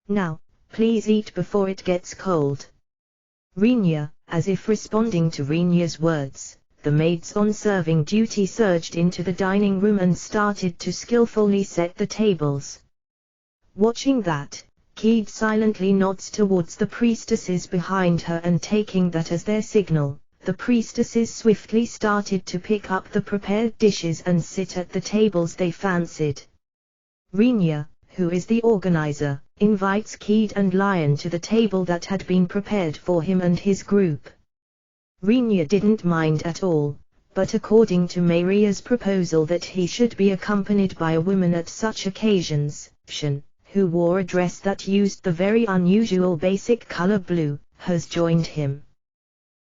A: Now, please eat before it gets cold. Rinya, as if responding to Rinya's words, the maids on serving duty surged into the dining room and started to skillfully set the tables. Watching that, Kid silently nods towards the priestesses behind her, and taking that as their signal, the priestesses swiftly started to pick up the prepared dishes and sit at the tables they fancied. Rinya, who is the organizer, invites Kid and Lion to the table that had been prepared for him and his group. Rinya didn't mind at all, but according to Maria's proposal that he should be accompanied by a woman at such occasions, Shin, who wore a dress that used the very unusual basic color blue, has joined him.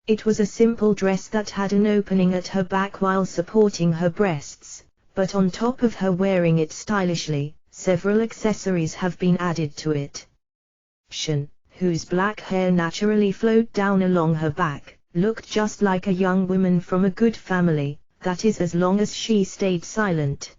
A: It was a simple dress that had an opening at her back while supporting her breasts, but on top of her wearing it stylishly, several accessories have been added to it. Shin, whose black hair naturally flowed down along her back, looked just like a young woman from a good family, that is as long as she stayed silent.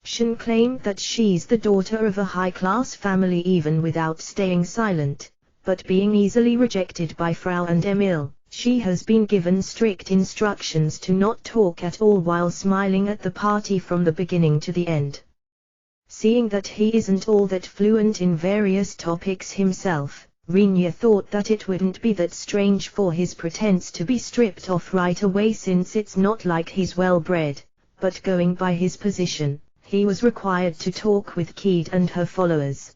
A: Shin claimed that she's the daughter of a high-class family even without staying silent, but being easily rejected by Frau and Emil, she has been given strict instructions to not talk at all while smiling at the party from the beginning to the end. Seeing that he isn't all that fluent in various topics himself, Rinya thought that it wouldn't be that strange for his pretense to be stripped off right away, since it's not like he's well bred, but going by his position, he was required to talk with Keed and her followers.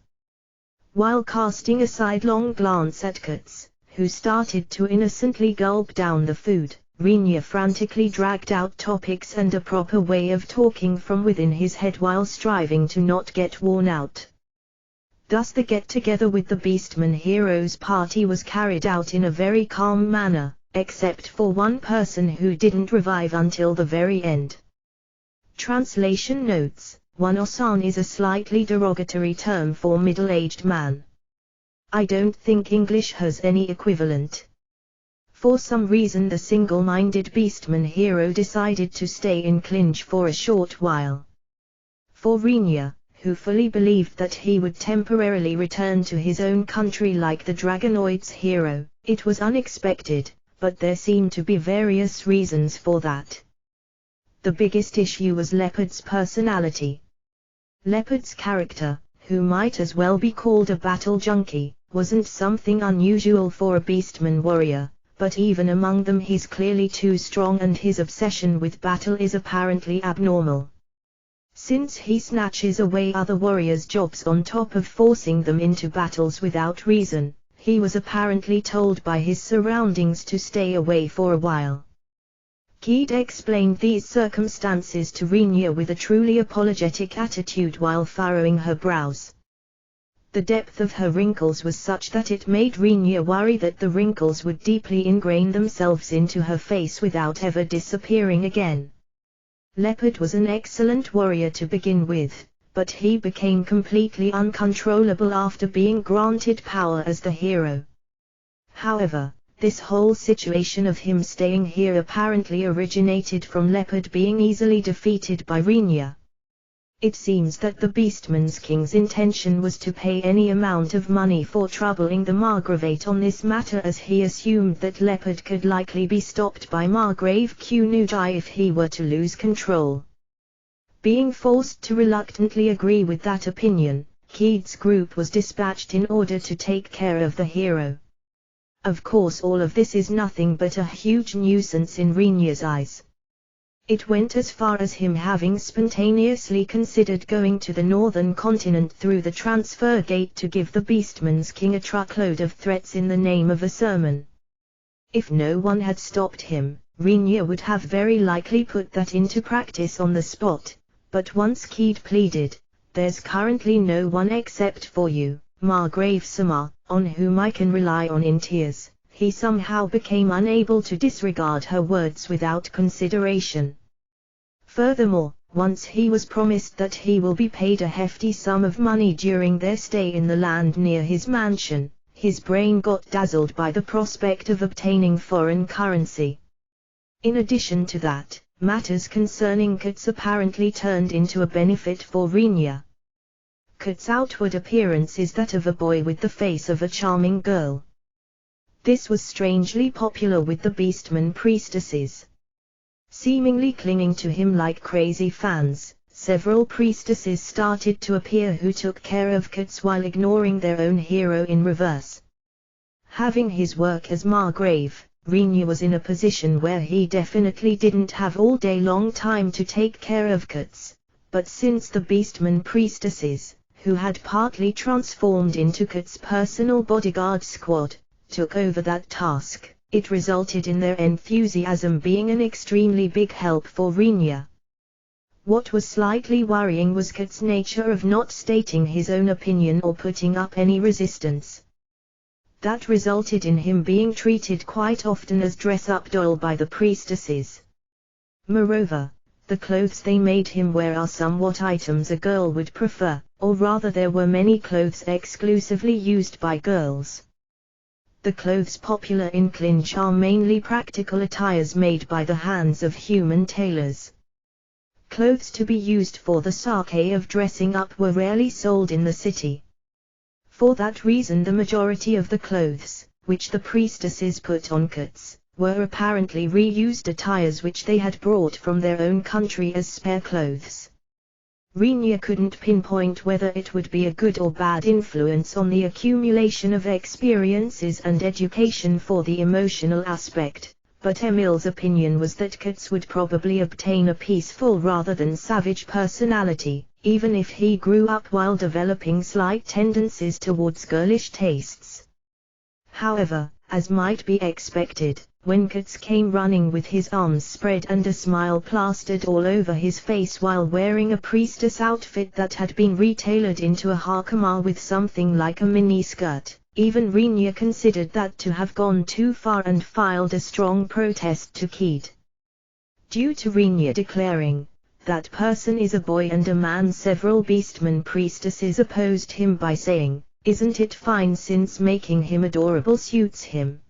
A: While casting a sidelong glance at Katz, who started to innocently gulp down the food, Rinya frantically dragged out topics and a proper way of talking from within his head while striving to not get worn out. Thus the get-together with the Beastman Heroes party was carried out in a very calm manner, except for one person who didn't revive until the very end. Translation notes: One-osan is a slightly derogatory term for middle-aged man. I don't think English has any equivalent. For some reason the single-minded Beastman hero decided to stay in Clinch for a short while. For Rinya, who fully believed that he would temporarily return to his own country like the Dragonoid's hero, it was unexpected, but there seemed to be various reasons for that. The biggest issue was Leopard's personality. Leopard's character, who might as well be called a battle junkie, wasn't something unusual for a Beastman warrior, but even among them he's clearly too strong, and his obsession with battle is apparently abnormal. Since he snatches away other warriors' jobs on top of forcing them into battles without reason, he was apparently told by his surroundings to stay away for a while. Keed explained these circumstances to Rinya with a truly apologetic attitude while furrowing her brows. The depth of her wrinkles was such that it made Rinya worry that the wrinkles would deeply ingrain themselves into her face without ever disappearing again. Leopard was an excellent warrior to begin with, but he became completely uncontrollable after being granted power as the hero. However, this whole situation of him staying here apparently originated from Leopard being easily defeated by Rinya. It seems that the Beastman's king's intention was to pay any amount of money for troubling the Margravate on this matter, as he assumed that Leopard could likely be stopped by Margrave Kunujai if he were to lose control. Being forced to reluctantly agree with that opinion, Keed's group was dispatched in order to take care of the hero. Of course, all of this is nothing but a huge nuisance in Rinya's eyes. It went as far as him having spontaneously considered going to the northern continent through the transfer gate to give the Beastman's king a truckload of threats in the name of a sermon. If no one had stopped him, Rinya would have very likely put that into practice on the spot, but once Keed pleaded, "There's currently no one except for you, Margrave Sama, on whom I can rely," in tears, he somehow became unable to disregard her words without consideration. Furthermore, once he was promised that he will be paid a hefty sum of money during their stay in the land near his mansion, his brain got dazzled by the prospect of obtaining foreign currency. In addition to that, matters concerning Katz apparently turned into a benefit for Rinya. Katz's outward appearance is that of a boy with the face of a charming girl. This was strangely popular with the Beastman priestesses. Seemingly clinging to him like crazy fans, several priestesses started to appear who took care of Katz while ignoring their own hero in reverse. Having his work as Margrave, Rinya was in a position where he definitely didn't have all day long time to take care of Katz, but since the Beastman priestesses, who had partly transformed into Katz's personal bodyguard squad, took over that task, it resulted in their enthusiasm being an extremely big help for Rinya. What was slightly worrying was Katz's nature of not stating his own opinion or putting up any resistance. That resulted in him being treated quite often as dress-up doll by the priestesses. Moreover, the clothes they made him wear are somewhat items a girl would prefer, or rather there were many clothes exclusively used by girls. The clothes popular in Clinch are mainly practical attires made by the hands of human tailors. Clothes to be used for the sake of dressing up were rarely sold in the city. For that reason the majority of the clothes, which the priestesses put on Katz, were apparently reused attires which they had brought from their own country as spare clothes. Rinya couldn't pinpoint whether it would be a good or bad influence on the accumulation of experiences and education for the emotional aspect, but Emil's opinion was that Kits would probably obtain a peaceful rather than savage personality, even if he grew up while developing slight tendencies towards girlish tastes. However, as might be expected, when Kits came running with his arms spread and a smile plastered all over his face while wearing a priestess outfit that had been retailored into a hakama with something like a mini-skirt, even Rinya considered that to have gone too far and filed a strong protest to Kid. Due to Rinya declaring, "That person is a boy and a man," several beastman priestesses opposed him by saying, "Isn't it fine since making him adorable suits him?"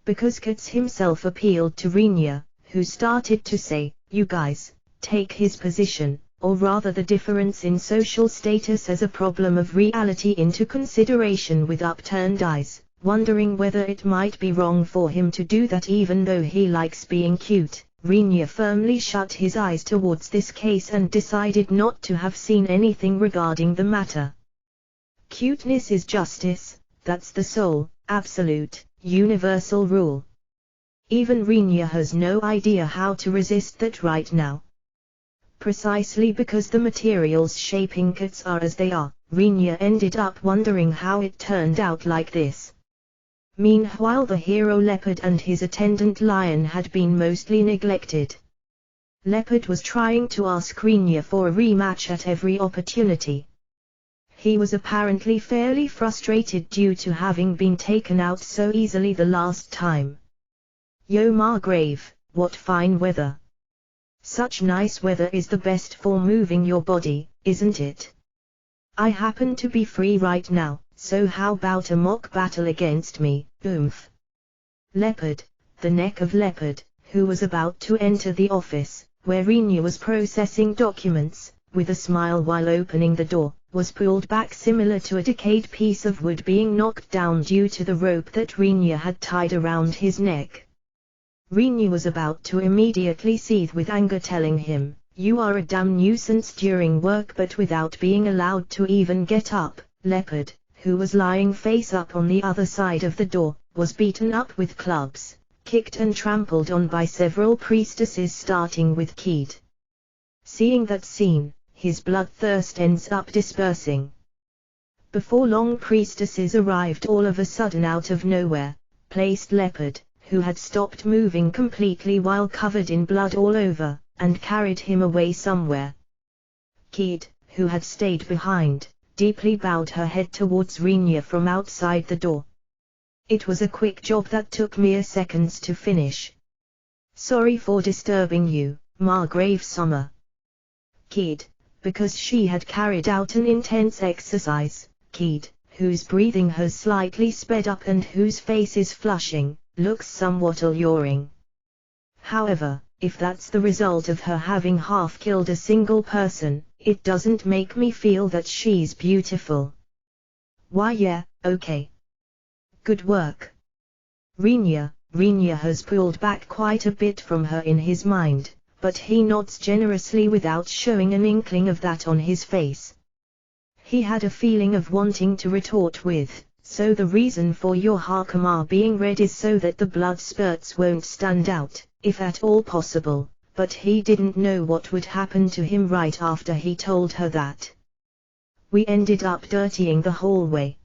A: Because Kits himself appealed to Rinya, who started to say, "You guys, take his position, or rather the difference in social status as a problem of reality into consideration with upturned eyes, wondering whether it might be wrong for him to do that even though he likes being cute." Rinya firmly shut his eyes towards this case and decided not to have seen anything regarding the matter. Cuteness is justice, that's the sole, absolute, universal rule. Even Rinya has no idea how to resist that right now. Precisely because the materials shaping Kits are as they are, Rinya ended up wondering how it turned out like this. Meanwhile, the hero Leopard and his attendant Lion had been mostly neglected. Leopard was trying to ask Rinya for a rematch at every opportunity. He was apparently fairly frustrated due to having been taken out so easily the last time. "Yo Margrave, what fine weather. Such nice weather is the best for moving your body, isn't it? I happen to be free right now, so how about a mock battle against me, oomph." Leopard, the neck of Leopard, who was about to enter the office, where Rinya was processing documents, with a smile while opening the door, was pulled back similar to a decayed piece of wood being knocked down due to the rope that Rinya had tied around his neck. Rinya was about to immediately seethe with anger, telling him, "You are a damn nuisance during work," but without being allowed to even get up, Leopard, who was lying face up on the other side of the door, was beaten up with clubs, kicked and trampled on by several priestesses starting with Kid. Seeing that scene, his bloodthirst ends up dispersing. Before long, priestesses arrived all of a sudden out of nowhere, placed Leopard, who had stopped moving completely while covered in blood all over, and carried him away somewhere. Kid, who had stayed behind, deeply bowed her head towards Rinya from outside the door. "It was a quick job that took mere seconds to finish. Sorry for disturbing you, Margrave Summer." Kid, because she had carried out an intense exercise, Kid, whose breathing has slightly sped up and whose face is flushing, looks somewhat alluring. However, if that's the result of her having half killed a single person, it doesn't make me feel that she's beautiful. Why yeah, okay. Good work. Rinya has pulled back quite a bit from her in his mind, but he nods generously without showing an inkling of that on his face. He had a feeling of wanting to retort with, "So the reason for your hakama being red is so that the blood spurts won't stand out, if at all possible," but he didn't know what would happen to him right after he told her that. "We ended up dirtying the hallway.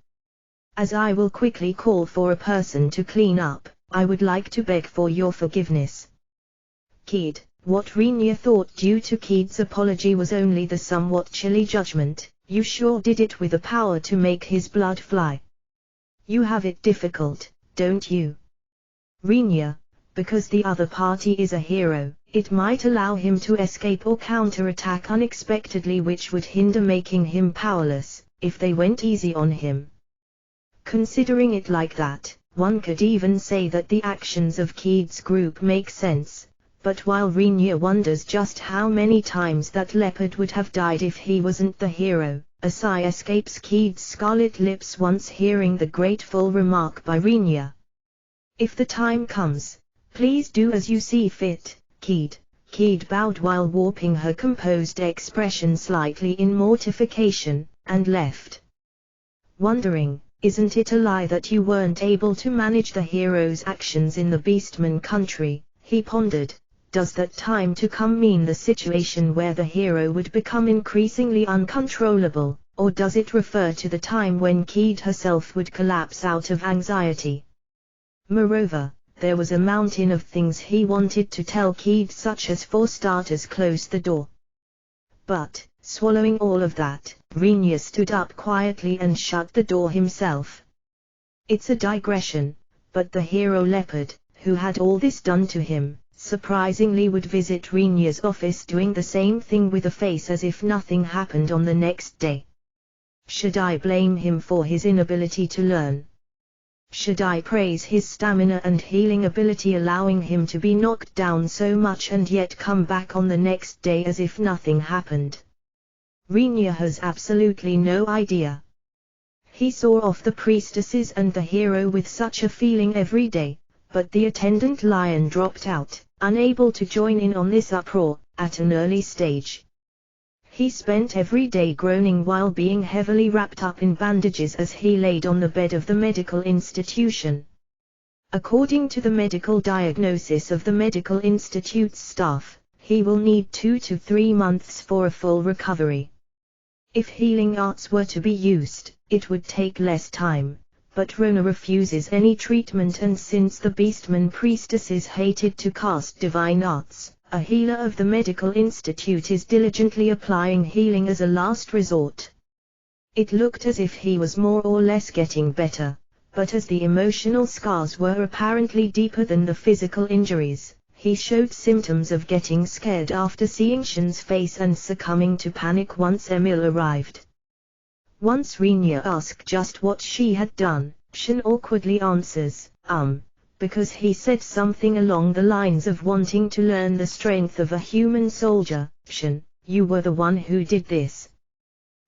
A: As I will quickly call for a person to clean up, I would like to beg for your forgiveness." Kid, what Rinya thought due to Kid's apology was only the somewhat chilly judgment, "You sure did it with the power to make his blood fly. You have it difficult, don't you?" Rinya, because the other party is a hero, it might allow him to escape or counterattack unexpectedly, which would hinder making him powerless, if they went easy on him. Considering it like that, one could even say that the actions of Kid's group make sense. But while Rinya wonders just how many times that Leopard would have died if he wasn't the hero, a sigh escapes Kid's scarlet lips once hearing the grateful remark by Rinya. "If the time comes, please do as you see fit, Kid. Keith bowed while warping her composed expression slightly in mortification, and left. Wondering, isn't it a lie that you weren't able to manage the hero's actions in the Beastman country, he pondered. Does that time to come mean the situation where the hero would become increasingly uncontrollable, or does it refer to the time when Keith herself would collapse out of anxiety? Moreover, there was a mountain of things he wanted to tell Keith, such as, for starters, close the door. But, swallowing all of that, Renya stood up quietly and shut the door himself. It's a digression, but the hero leopard, who had all this done to him, surprisingly would visit Renya's office doing the same thing with a face as if nothing happened on the next day. Should I blame him for his inability to learn? Should I praise his stamina and healing ability, allowing him to be knocked down so much and yet come back on the next day as if nothing happened? Renya has absolutely no idea. He saw off the priestesses and the hero with such a feeling every day, but the attendant lion dropped out, unable to join in on this uproar, at an early stage. He spent every day groaning while being heavily wrapped up in bandages as he laid on the bed of the medical institution. According to the medical diagnosis of the medical institute's staff, he will need 2 to 3 months for a full recovery. If healing arts were to be used, it would take less time, but Rona refuses any treatment, and since the Beastman priestesses hated to cast divine arts, a healer of the medical institute is diligently applying healing as a last resort. It looked as if he was more or less getting better, but as the emotional scars were apparently deeper than the physical injuries, he showed symptoms of getting scared after seeing Shin's face and succumbing to panic once Emil arrived. Once Renya asked just what she had done, Shin awkwardly answers, because he said something along the lines of wanting to learn the strength of a human soldier. Shin, you were the one who did this.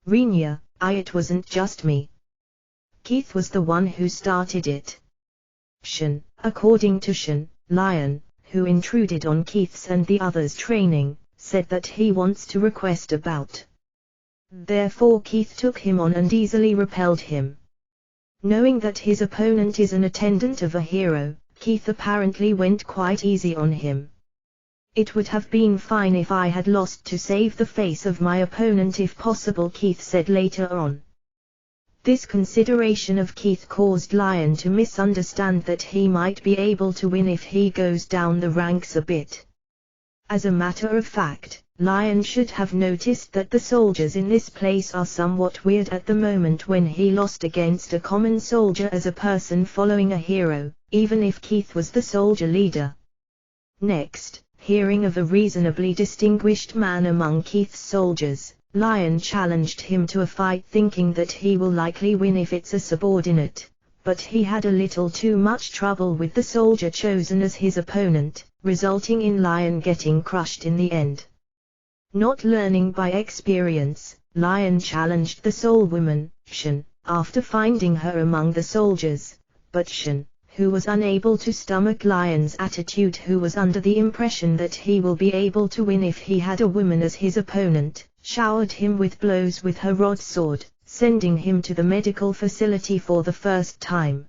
A: Renya, it wasn't just me. Keith was the one who started it. Shin, according to Shin, Lion, who intruded on Keith's and the others' training, said that he wants to request a bout. Therefore Keith took him on and easily repelled him. Knowing that his opponent is an attendant of a hero, Keith apparently went quite easy on him. It would have been fine if I had lost to save the face of my opponent if possible, Keith said later on. This consideration of Keith caused Lion to misunderstand that he might be able to win if he goes down the ranks a bit. As a matter of fact, Lion should have noticed that the soldiers in this place are somewhat weird at the moment when he lost against a common soldier as a person following a hero, even if Keith was the soldier leader. Next, hearing of a reasonably distinguished man among Keith's soldiers, Lion challenged him to a fight, thinking that he will likely win if it's a subordinate, but he had a little too much trouble with the soldier chosen as his opponent, resulting in Lion getting crushed in the end. Not learning by experience, Lion challenged the soul woman, Shin, after finding her among the soldiers, but Shin, who was unable to stomach Lion's attitude, who was under the impression that he will be able to win if he had a woman as his opponent, showered him with blows with her rod sword, sending him to the medical facility for the first time.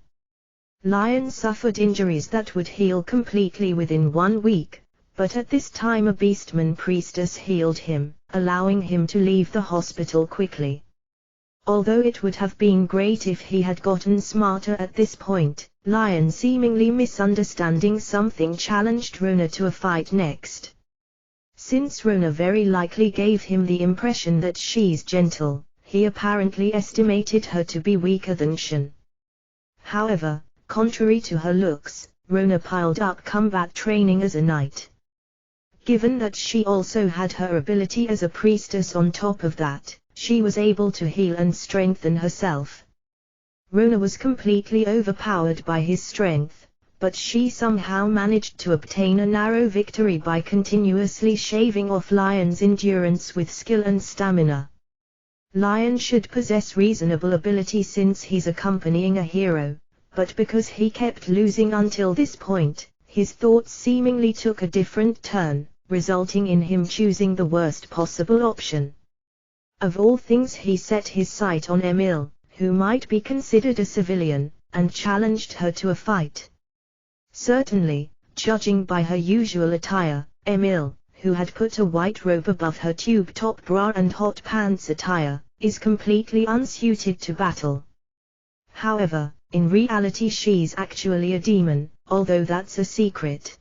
A: Lion suffered injuries that would heal completely within 1 week, but at this time a Beastman priestess healed him, allowing him to leave the hospital quickly. Although it would have been great if he had gotten smarter at this point, Lion, seemingly misunderstanding something, challenged Rona to a fight next. Since Rona very likely gave him the impression that she's gentle, he apparently estimated her to be weaker than Shin. However, contrary to her looks, Rona piled up combat training as a knight. Given that she also had her ability as a priestess on top of that, she was able to heal and strengthen herself. Rona was completely overpowered by his strength, but she somehow managed to obtain a narrow victory by continuously shaving off Lion's endurance with skill and stamina. Lion should possess reasonable ability since he's accompanying a hero, but because he kept losing until this point, his thoughts seemingly took a different turn, resulting in him choosing the worst possible option. Of all things, he set his sight on Emil, who might be considered a civilian, and challenged her to a fight. Certainly, judging by her usual attire, Emil, who had put a white robe above her tube-top bra and hot pants attire, is completely unsuited to battle. However, in reality she's actually a demon, although that's a secret.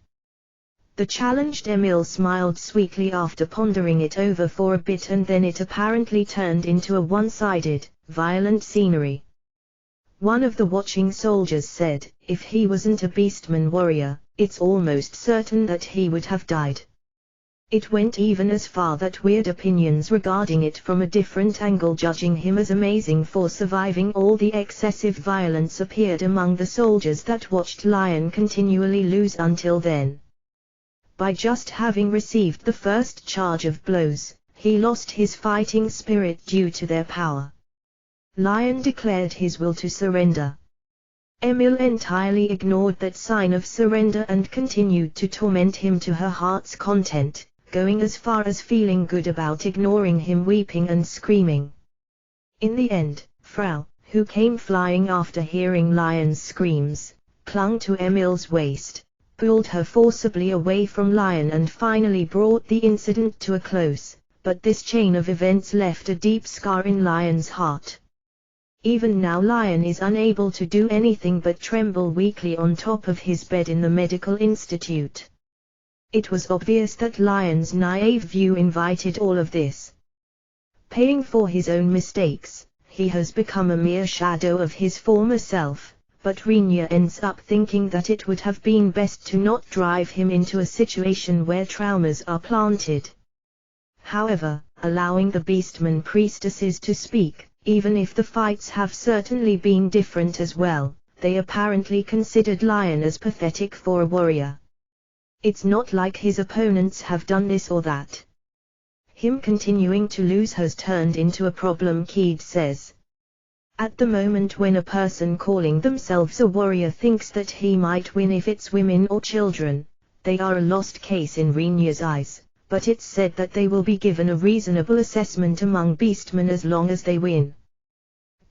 A: The challenged Emil smiled sweetly after pondering it over for a bit, and then it apparently turned into a one-sided, violent scenery. One of the watching soldiers said, if he wasn't a beastman warrior, it's almost certain that he would have died. It went even as far that weird opinions regarding it from a different angle, judging him as amazing for surviving all the excessive violence, appeared among the soldiers that watched Lion continually lose until then. By just having received the first charge of blows, he lost his fighting spirit due to their power. Lion declared his will to surrender. Emil entirely ignored that sign of surrender and continued to torment him to her heart's content, going as far as feeling good about ignoring him weeping and screaming. In the end, Frau, who came flying after hearing Lion's screams, clung to Emil's waist, pulled her forcibly away from Lion and finally brought the incident to a close, but this chain of events left a deep scar in Lion's heart. Even now Lion is unable to do anything but tremble weakly on top of his bed in the medical institute. It was obvious that Lion's naive view invited all of this. Paying for his own mistakes, he has become a mere shadow of his former self, but Rinya ends up thinking that it would have been best to not drive him into a situation where traumas are planted. However, allowing the Beastman priestesses to speak, even if the fights have certainly been different as well, they apparently considered Lion as pathetic for a warrior. It's not like his opponents have done this or that. Him continuing to lose has turned into a problem, Keed says. At the moment when a person calling themselves a warrior thinks that he might win if it's women or children, they are a lost case in Rinya's eyes, but it's said that they will be given a reasonable assessment among beastmen as long as they win.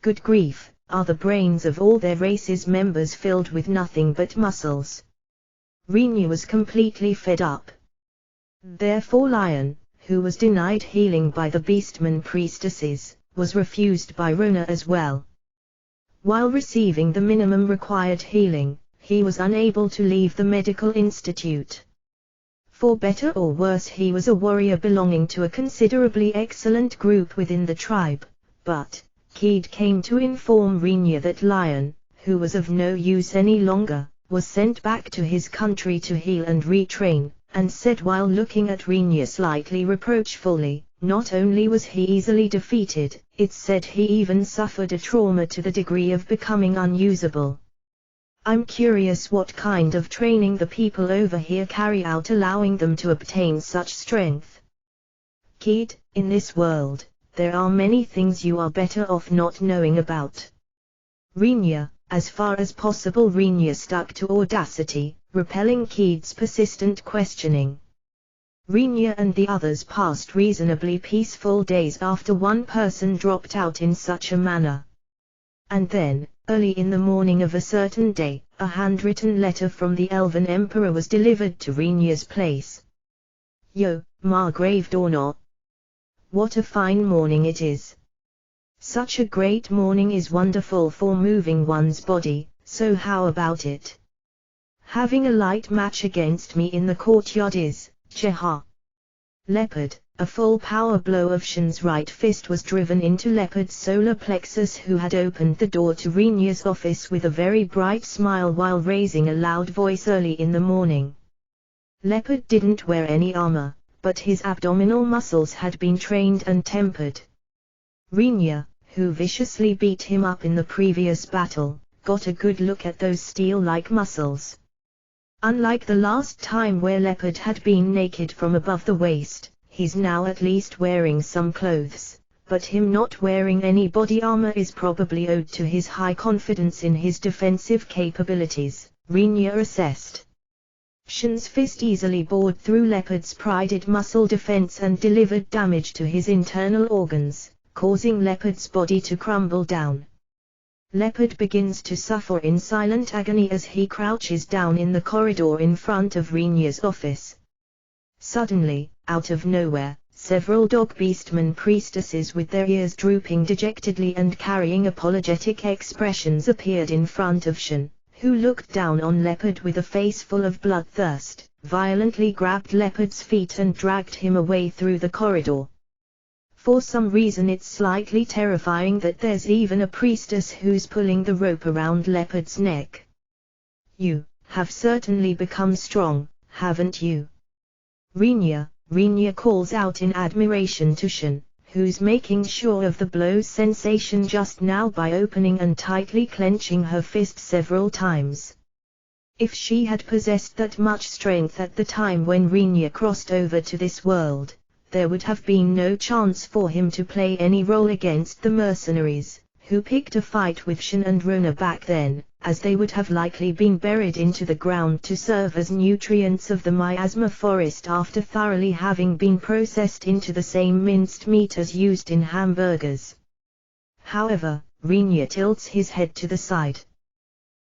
A: Good grief, are the brains of all their race's members filled with nothing but muscles? Rinya was completely fed up. Therefore Lion, who was denied healing by the Beastman priestesses, was refused by Rona as well. While receiving the minimum required healing, he was unable to leave the medical institute. For better or worse, he was a warrior belonging to a considerably excellent group within the tribe, but Keed came to inform Rinya that Lion, who was of no use any longer, was sent back to his country to heal and retrain, and said while looking at Rinya slightly reproachfully, not only was he easily defeated, it's said he even suffered a trauma to the degree of becoming unusable. I'm curious what kind of training the people over here carry out allowing them to obtain such strength. Kid, in this world, there are many things you are better off not knowing about. Rinya, as far as possible Rinya stuck to audacity, repelling Keed's persistent questioning. Rinya and the others passed reasonably peaceful days after one person dropped out in such a manner. And then, early in the morning of a certain day, a handwritten letter from the Elven Emperor was delivered to Rinya's place. Yo, Margrave Dornot. What a fine morning it is. Such a great morning is wonderful for moving one's body, so how about it? Having a light match against me in the courtyard is, Cheha. Leopard, a full power blow of Shen's right fist was driven into Leopard's solar plexus, who had opened the door to Rinya's office with a very bright smile while raising a loud voice early in the morning. Leopard didn't wear any armor, but his abdominal muscles had been trained and tempered. Rinya, who viciously beat him up in the previous battle, got a good look at those steel-like muscles. Unlike the last time where Leopard had been naked from above the waist, he's now at least wearing some clothes, but him not wearing any body armor is probably owed to his high confidence in his defensive capabilities, Rinya assessed. Shin's fist easily bored through Leopard's prided muscle defense and delivered damage to his internal organs, causing Leopard's body to crumble down. Leopard begins to suffer in silent agony as he crouches down in the corridor in front of Rinya's office. Suddenly, out of nowhere, several dog beastmen priestesses with their ears drooping dejectedly and carrying apologetic expressions appeared in front of Shin, who looked down on Leopard with a face full of bloodthirst, violently grabbed Leopard's feet and dragged him away through the corridor. For some reason it's slightly terrifying that there's even a priestess who's pulling the rope around Leopard's neck. You have certainly become strong, haven't you? Rinya calls out in admiration to Shin, who's making sure of the blow's sensation just now by opening and tightly clenching her fist several times. If she had possessed that much strength at the time when Rinya crossed over to this world, there would have been no chance for him to play any role against the mercenaries, who picked a fight with Shin and Rona back then, as they would have likely been buried into the ground to serve as nutrients of the miasma forest after thoroughly having been processed into the same minced meat as used in hamburgers. However, Rinya tilts his head to the side.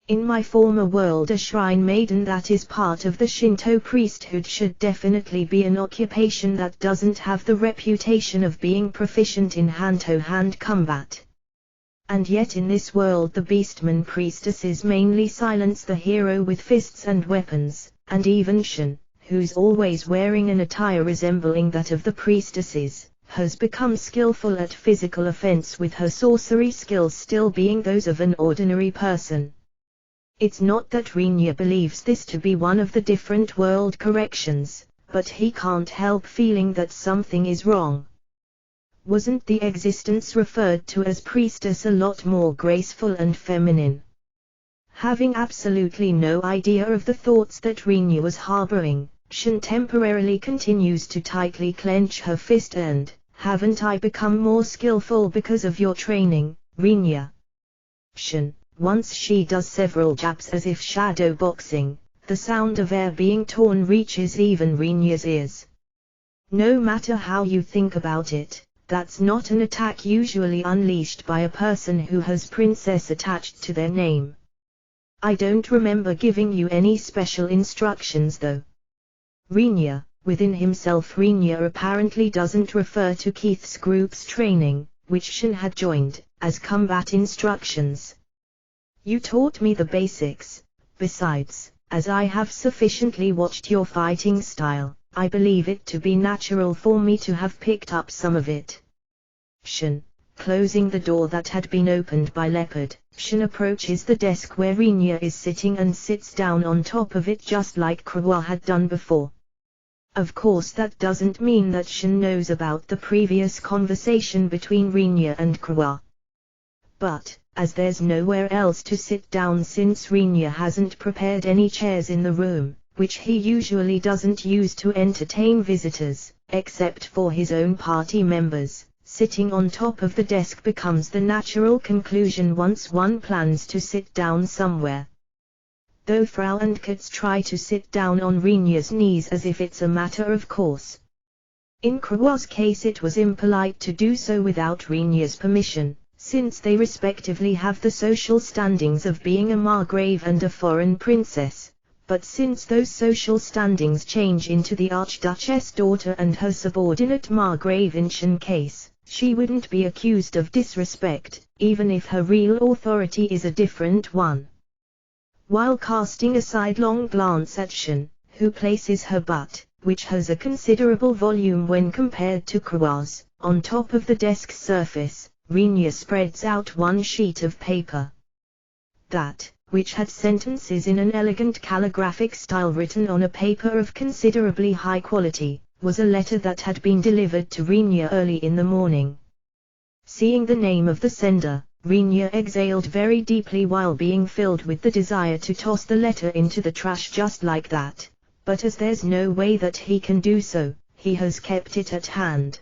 A: In my former world, a shrine maiden that is part of the Shinto priesthood should definitely be an occupation that doesn't have the reputation of being proficient in hand-to-hand combat. And yet in this world the beastmen priestesses mainly silence the hero with fists and weapons, and even Shin, who's always wearing an attire resembling that of the priestesses, has become skillful at physical offense with her sorcery skills still being those of an ordinary person. It's not that Rinya believes this to be one of the different world corrections, but he can't help feeling that something is wrong. Wasn't the existence referred to as priestess a lot more graceful and feminine? Having absolutely no idea of the thoughts that Rinya was harboring, Shin temporarily continues to tightly clench her fist and, haven't I become more skillful because of your training, Rinya? Shin, once she does several jabs as if shadow boxing, the sound of air being torn reaches even Rinya's ears. No matter how you think about it, that's not an attack usually unleashed by a person who has princess attached to their name. I don't remember giving you any special instructions though. Rinya, within himself Rinya apparently doesn't refer to Keith's group's training, which Shin had joined, as combat instructions. You taught me the basics. Besides, as I have sufficiently watched your fighting style, I believe it to be natural for me to have picked up some of it. Shin, closing the door that had been opened by Leopard, Shin approaches the desk where Rinya is sitting and sits down on top of it just like Krawa had done before. Of course that doesn't mean that Shin knows about the previous conversation between Rinya and Krawa. But, as there's nowhere else to sit down since Rinya hasn't prepared any chairs in the room, which he usually doesn't use to entertain visitors, except for his own party members, sitting on top of the desk becomes the natural conclusion once one plans to sit down somewhere. Though Frau and Katz try to sit down on Rinya's knees as if it's a matter of course. In Krawa's case it was impolite to do so without Rinya's permission, since they respectively have the social standings of being a margrave and a foreign princess. But since those social standings change into the Archduchess daughter and her subordinate margrave in Shin's case, she wouldn't be accused of disrespect, even if her real authority is a different one. While casting a sidelong glance at Shin, who places her butt, which has a considerable volume when compared to Krawa's, on top of the desk's surface, Rinya spreads out one sheet of paper. That, which had sentences in an elegant calligraphic style written on a paper of considerably high quality, was a letter that had been delivered to Rinya early in the morning. Seeing the name of the sender, Rinya exhaled very deeply while being filled with the desire to toss the letter into the trash just like that, but as there's no way that he can do so, he has kept it at hand.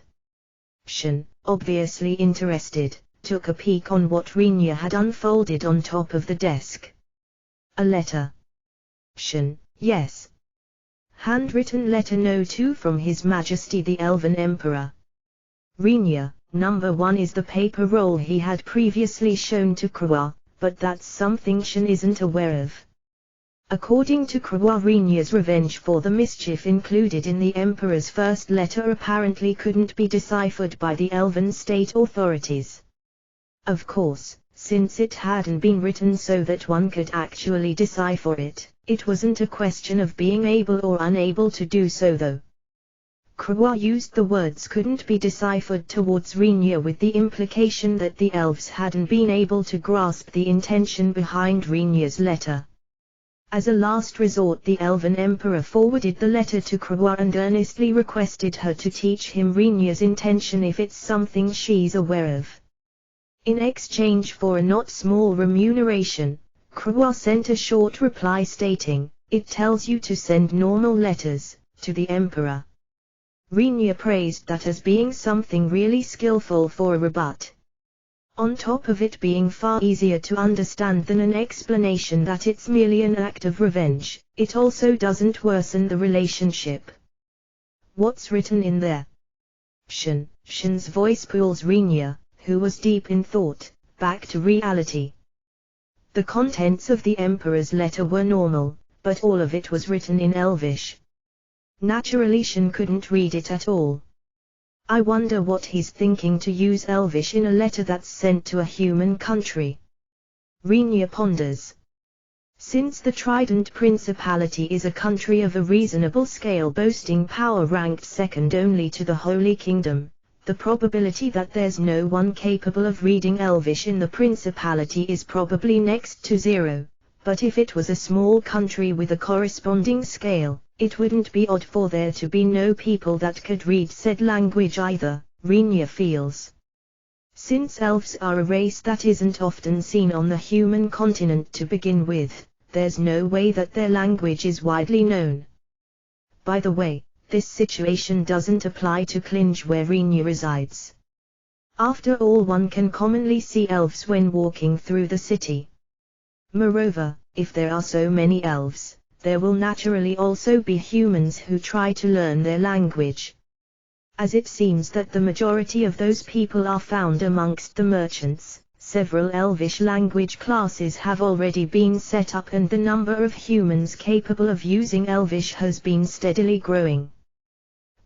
A: Shin, obviously interested, took a peek on what Rinya had unfolded on top of the desk. A letter. Shin, yes. Handwritten letter No. 2 from His Majesty the Elven Emperor. Rinya, number 1 is the paper roll he had previously shown to Krua, but that's something Shin isn't aware of. According to Krua, Rinya's revenge for the mischief included in the Emperor's first letter apparently couldn't be deciphered by the Elven state authorities. Of course, since it hadn't been written so that one could actually decipher it, it wasn't a question of being able or unable to do so though. Krua used the words couldn't be deciphered towards Rinya with the implication that the elves hadn't been able to grasp the intention behind Rinya's letter. As a last resort, the Elven Emperor forwarded the letter to Krua and earnestly requested her to teach him Rinya's intention if it's something she's aware of. In exchange for a not small remuneration, Krua sent a short reply stating, "It tells you to send normal letters to the Emperor." Rinya praised that as being something really skillful for a rebut. On top of it being far easier to understand than an explanation that it's merely an act of revenge, it also doesn't worsen the relationship. What's written in there? Shin's voice pulls Rinya, who was deep in thought, back to reality. The contents of the Emperor's letter were normal, but all of it was written in Elvish. Naturally Shin couldn't read it at all. I wonder what he's thinking to use Elvish in a letter that's sent to a human country. Rinya ponders. Since the Trident Principality is a country of a reasonable scale boasting power ranked second only to the Holy Kingdom, the probability that there's no one capable of reading Elvish in the Principality is probably next to zero, but if it was a small country with a corresponding scale, it wouldn't be odd for there to be no people that could read said language either, Rinya feels. Since elves are a race that isn't often seen on the human continent to begin with, there's no way that their language is widely known. By the way, this situation doesn't apply to Klinge where Rinya resides. After all, one can commonly see elves when walking through the city. Moreover, if there are so many elves, there will naturally also be humans who try to learn their language. As it seems that the majority of those people are found amongst the merchants, several Elvish language classes have already been set up and the number of humans capable of using Elvish has been steadily growing.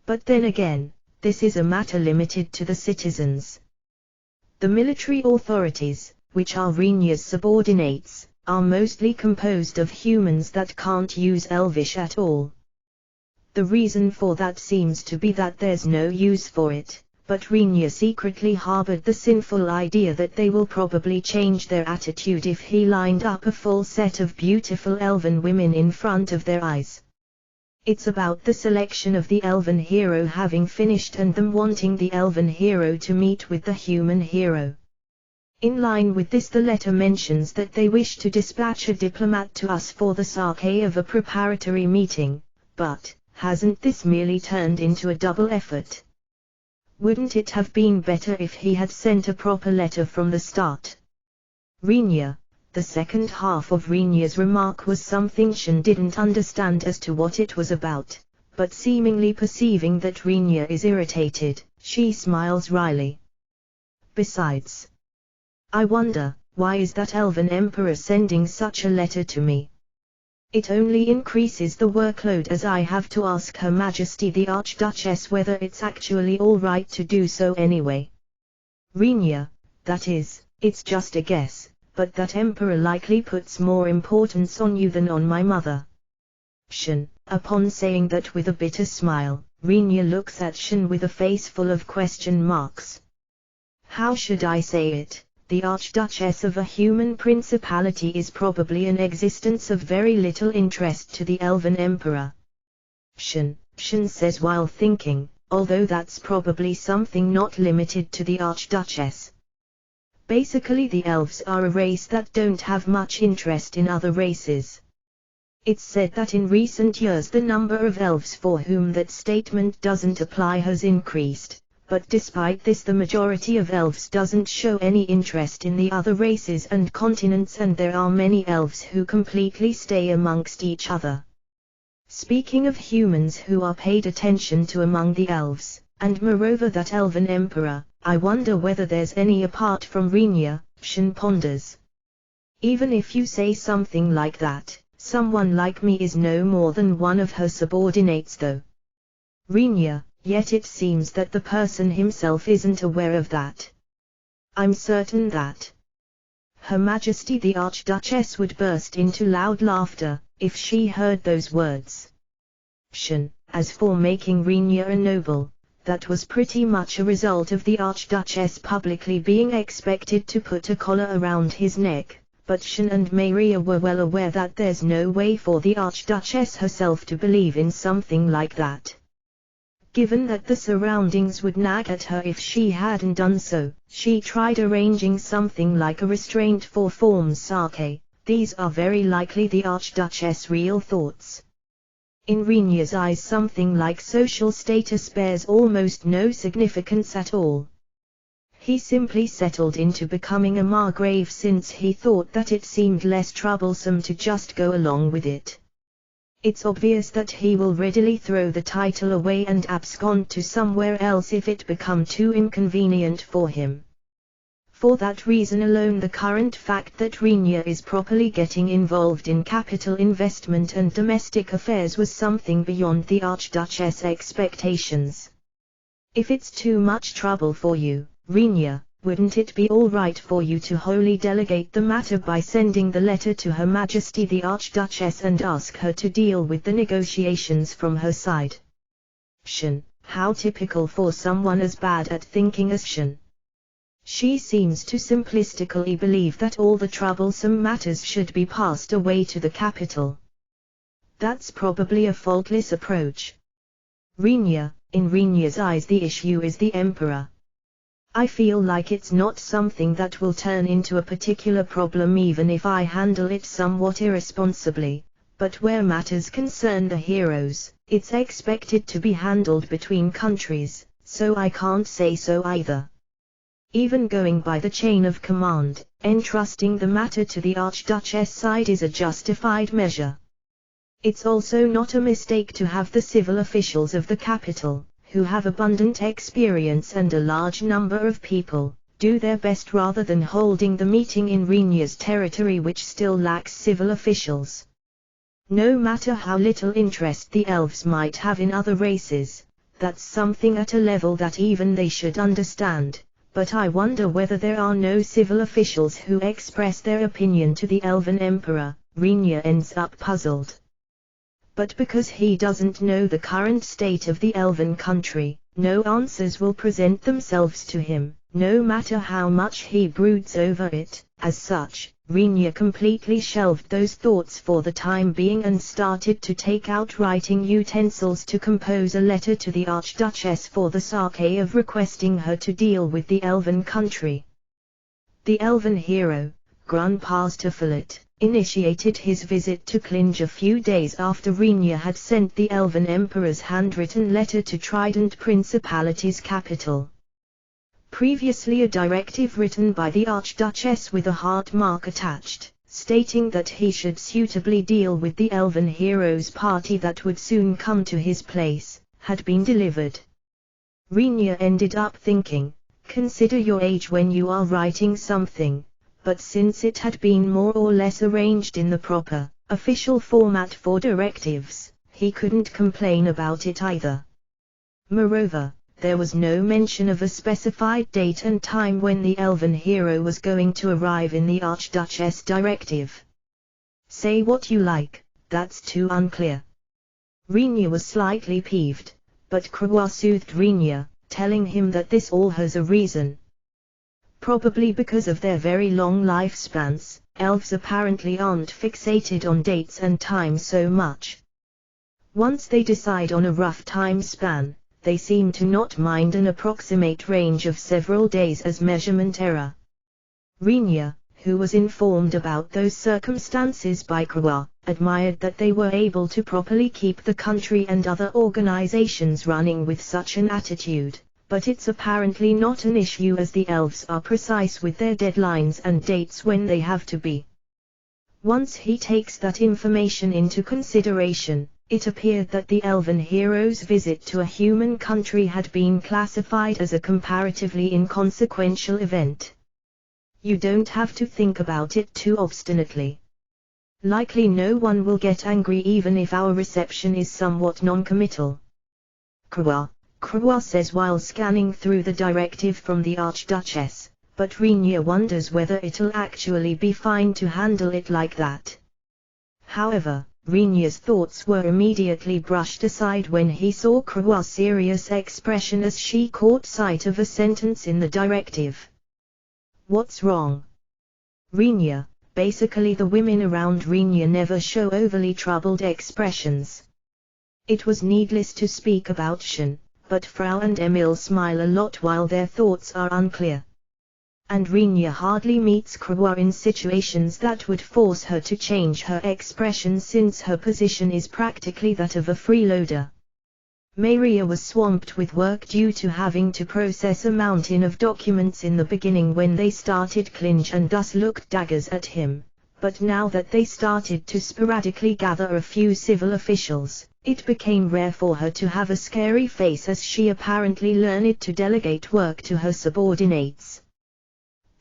A: But then again, this is a matter limited to the citizens. The military authorities, which are Rinya's subordinates, are mostly composed of humans that can't use Elvish at all. The reason for that seems to be that there's no use for it, but Rinya secretly harbored the sinful idea that they will probably change their attitude if he lined up a full set of beautiful elven women in front of their eyes. It's about the selection of the elven hero having finished and them wanting the elven hero to meet with the human hero. In line with this, the letter mentions that they wish to dispatch a diplomat to us for the sake of a preparatory meeting, but hasn't this merely turned into a double effort? Wouldn't it have been better if he had sent a proper letter from the start? Rinya. The second half of Rinya's remark was something Shin didn't understand as to what it was about, but seemingly perceiving that Rinya is irritated, she smiles wryly. Besides, I wonder, why is that Elven Emperor sending such a letter to me? It only increases the workload as I have to ask Her Majesty the Archduchess whether it's actually all right to do so anyway. Rinya, that is, it's just a guess, but that Emperor likely puts more importance on you than on my mother. Shin, upon saying that with a bitter smile, Rinya looks at Shin with a face full of question marks. How should I say it? The Archduchess of a human principality is probably an existence of very little interest to the Elven Emperor. Shin says while thinking, although that's probably something not limited to the Archduchess. Basically the elves are a race that don't have much interest in other races. It's said that in recent years the number of elves for whom that statement doesn't apply has increased. But despite this, the majority of elves doesn't show any interest in the other races and continents, and there are many elves who completely stay amongst each other. Speaking of humans who are paid attention to among the elves, and moreover that elven emperor, I wonder whether there's any apart from Renya, Shen ponders. Even if you say something like that, someone like me is no more than one of her subordinates though. Renya, yet it seems that the person himself isn't aware of that. I'm certain that Her Majesty the Archduchess would burst into loud laughter, if she heard those words. Shen, as for making Renya a noble, that was pretty much a result of the Archduchess publicly being expected to put a collar around his neck, but Shen and Maria were well aware that there's no way for the Archduchess herself to believe in something like that. Given that the surroundings would nag at her if she hadn't done so, she tried arranging something like a restraint for forms sake. These are very likely the Archduchess' real thoughts. In Renya's eyes something like social status bears almost no significance at all. He simply settled into becoming a margrave since he thought that it seemed less troublesome to just go along with it. It's obvious that he will readily throw the title away and abscond to somewhere else if it become too inconvenient for him. For that reason alone the current fact that Renya is properly getting involved in capital investment and domestic affairs was something beyond the Archduchess' expectations. If it's too much trouble for you, Renya, wouldn't it be all right for you to wholly delegate the matter by sending the letter to Her Majesty the Archduchess and ask her to deal with the negotiations from her side? Shen, how typical for someone as bad at thinking as Shen. She seems to simplistically believe that all the troublesome matters should be passed away to the capital. That's probably a faultless approach. Renya, in Renya's eyes the issue is the emperor. I feel like it's not something that will turn into a particular problem even if I handle it somewhat irresponsibly, but where matters concern the heroes, it's expected to be handled between countries, so I can't say so either. Even going by the chain of command, entrusting the matter to the Archduchess side is a justified measure. It's also not a mistake to have the civil officials of the capital, who have abundant experience and a large number of people, do their best rather than holding the meeting in Renya's territory which still lacks civil officials. No matter how little interest the elves might have in other races, that's something at a level that even they should understand. But I wonder whether there are no civil officials who express their opinion to the elven emperor. Renya ends up puzzled. But because he doesn't know the current state of the elven country, no answers will present themselves to him, no matter how much he broods over it. As such, Renya completely shelved those thoughts for the time being and started to take out writing utensils to compose a letter to the Archduchess for the sake of requesting her to deal with the elven country. The elven hero, Grandpa Staffelet, initiated his visit to Klinge a few days after Renya had sent the elven emperor's handwritten letter to Trident Principality's capital. Previously a directive written by the Archduchess with a heart mark attached, stating that he should suitably deal with the elven hero's party that would soon come to his place, had been delivered. Renya ended up thinking, consider your age when you are writing something, but since it had been more or less arranged in the proper, official format for directives, he couldn't complain about it either. Moreover, there was no mention of a specified date and time when the elven hero was going to arrive in the Archduchess directive. Say what you like, that's too unclear. Renya was slightly peeved, but Krua soothed Renya, telling him that this all has a reason. Probably because of their very long lifespans, elves apparently aren't fixated on dates and time so much. Once they decide on a rough time span, they seem to not mind an approximate range of several days as measurement error. Renya, who was informed about those circumstances by Krua, admired that they were able to properly keep the country and other organizations running with such an attitude, but it's apparently not an issue as the elves are precise with their deadlines and dates when they have to be. Once he takes that information into consideration, it appeared that the elven hero's visit to a human country had been classified as a comparatively inconsequential event. You don't have to think about it too obstinately. Likely no one will get angry even if our reception is somewhat non-committal. Croix says while scanning through the directive from the Archduchess, but Renia wonders whether it'll actually be fine to handle it like that. However, Renia's thoughts were immediately brushed aside when he saw Croix's serious expression as she caught sight of a sentence in the directive. What's wrong? Renia, basically the women around Renia never show overly troubled expressions. It was needless to speak about Shen, but Frau and Emil smile a lot while their thoughts are unclear. And Renia hardly meets Croix in situations that would force her to change her expression since her position is practically that of a freeloader. Maria was swamped with work due to having to process a mountain of documents in the beginning when they started clinch and thus looked daggers at him, but now that they started to sporadically gather a few civil officials, it became rare for her to have a scary face as she apparently learned to delegate work to her subordinates.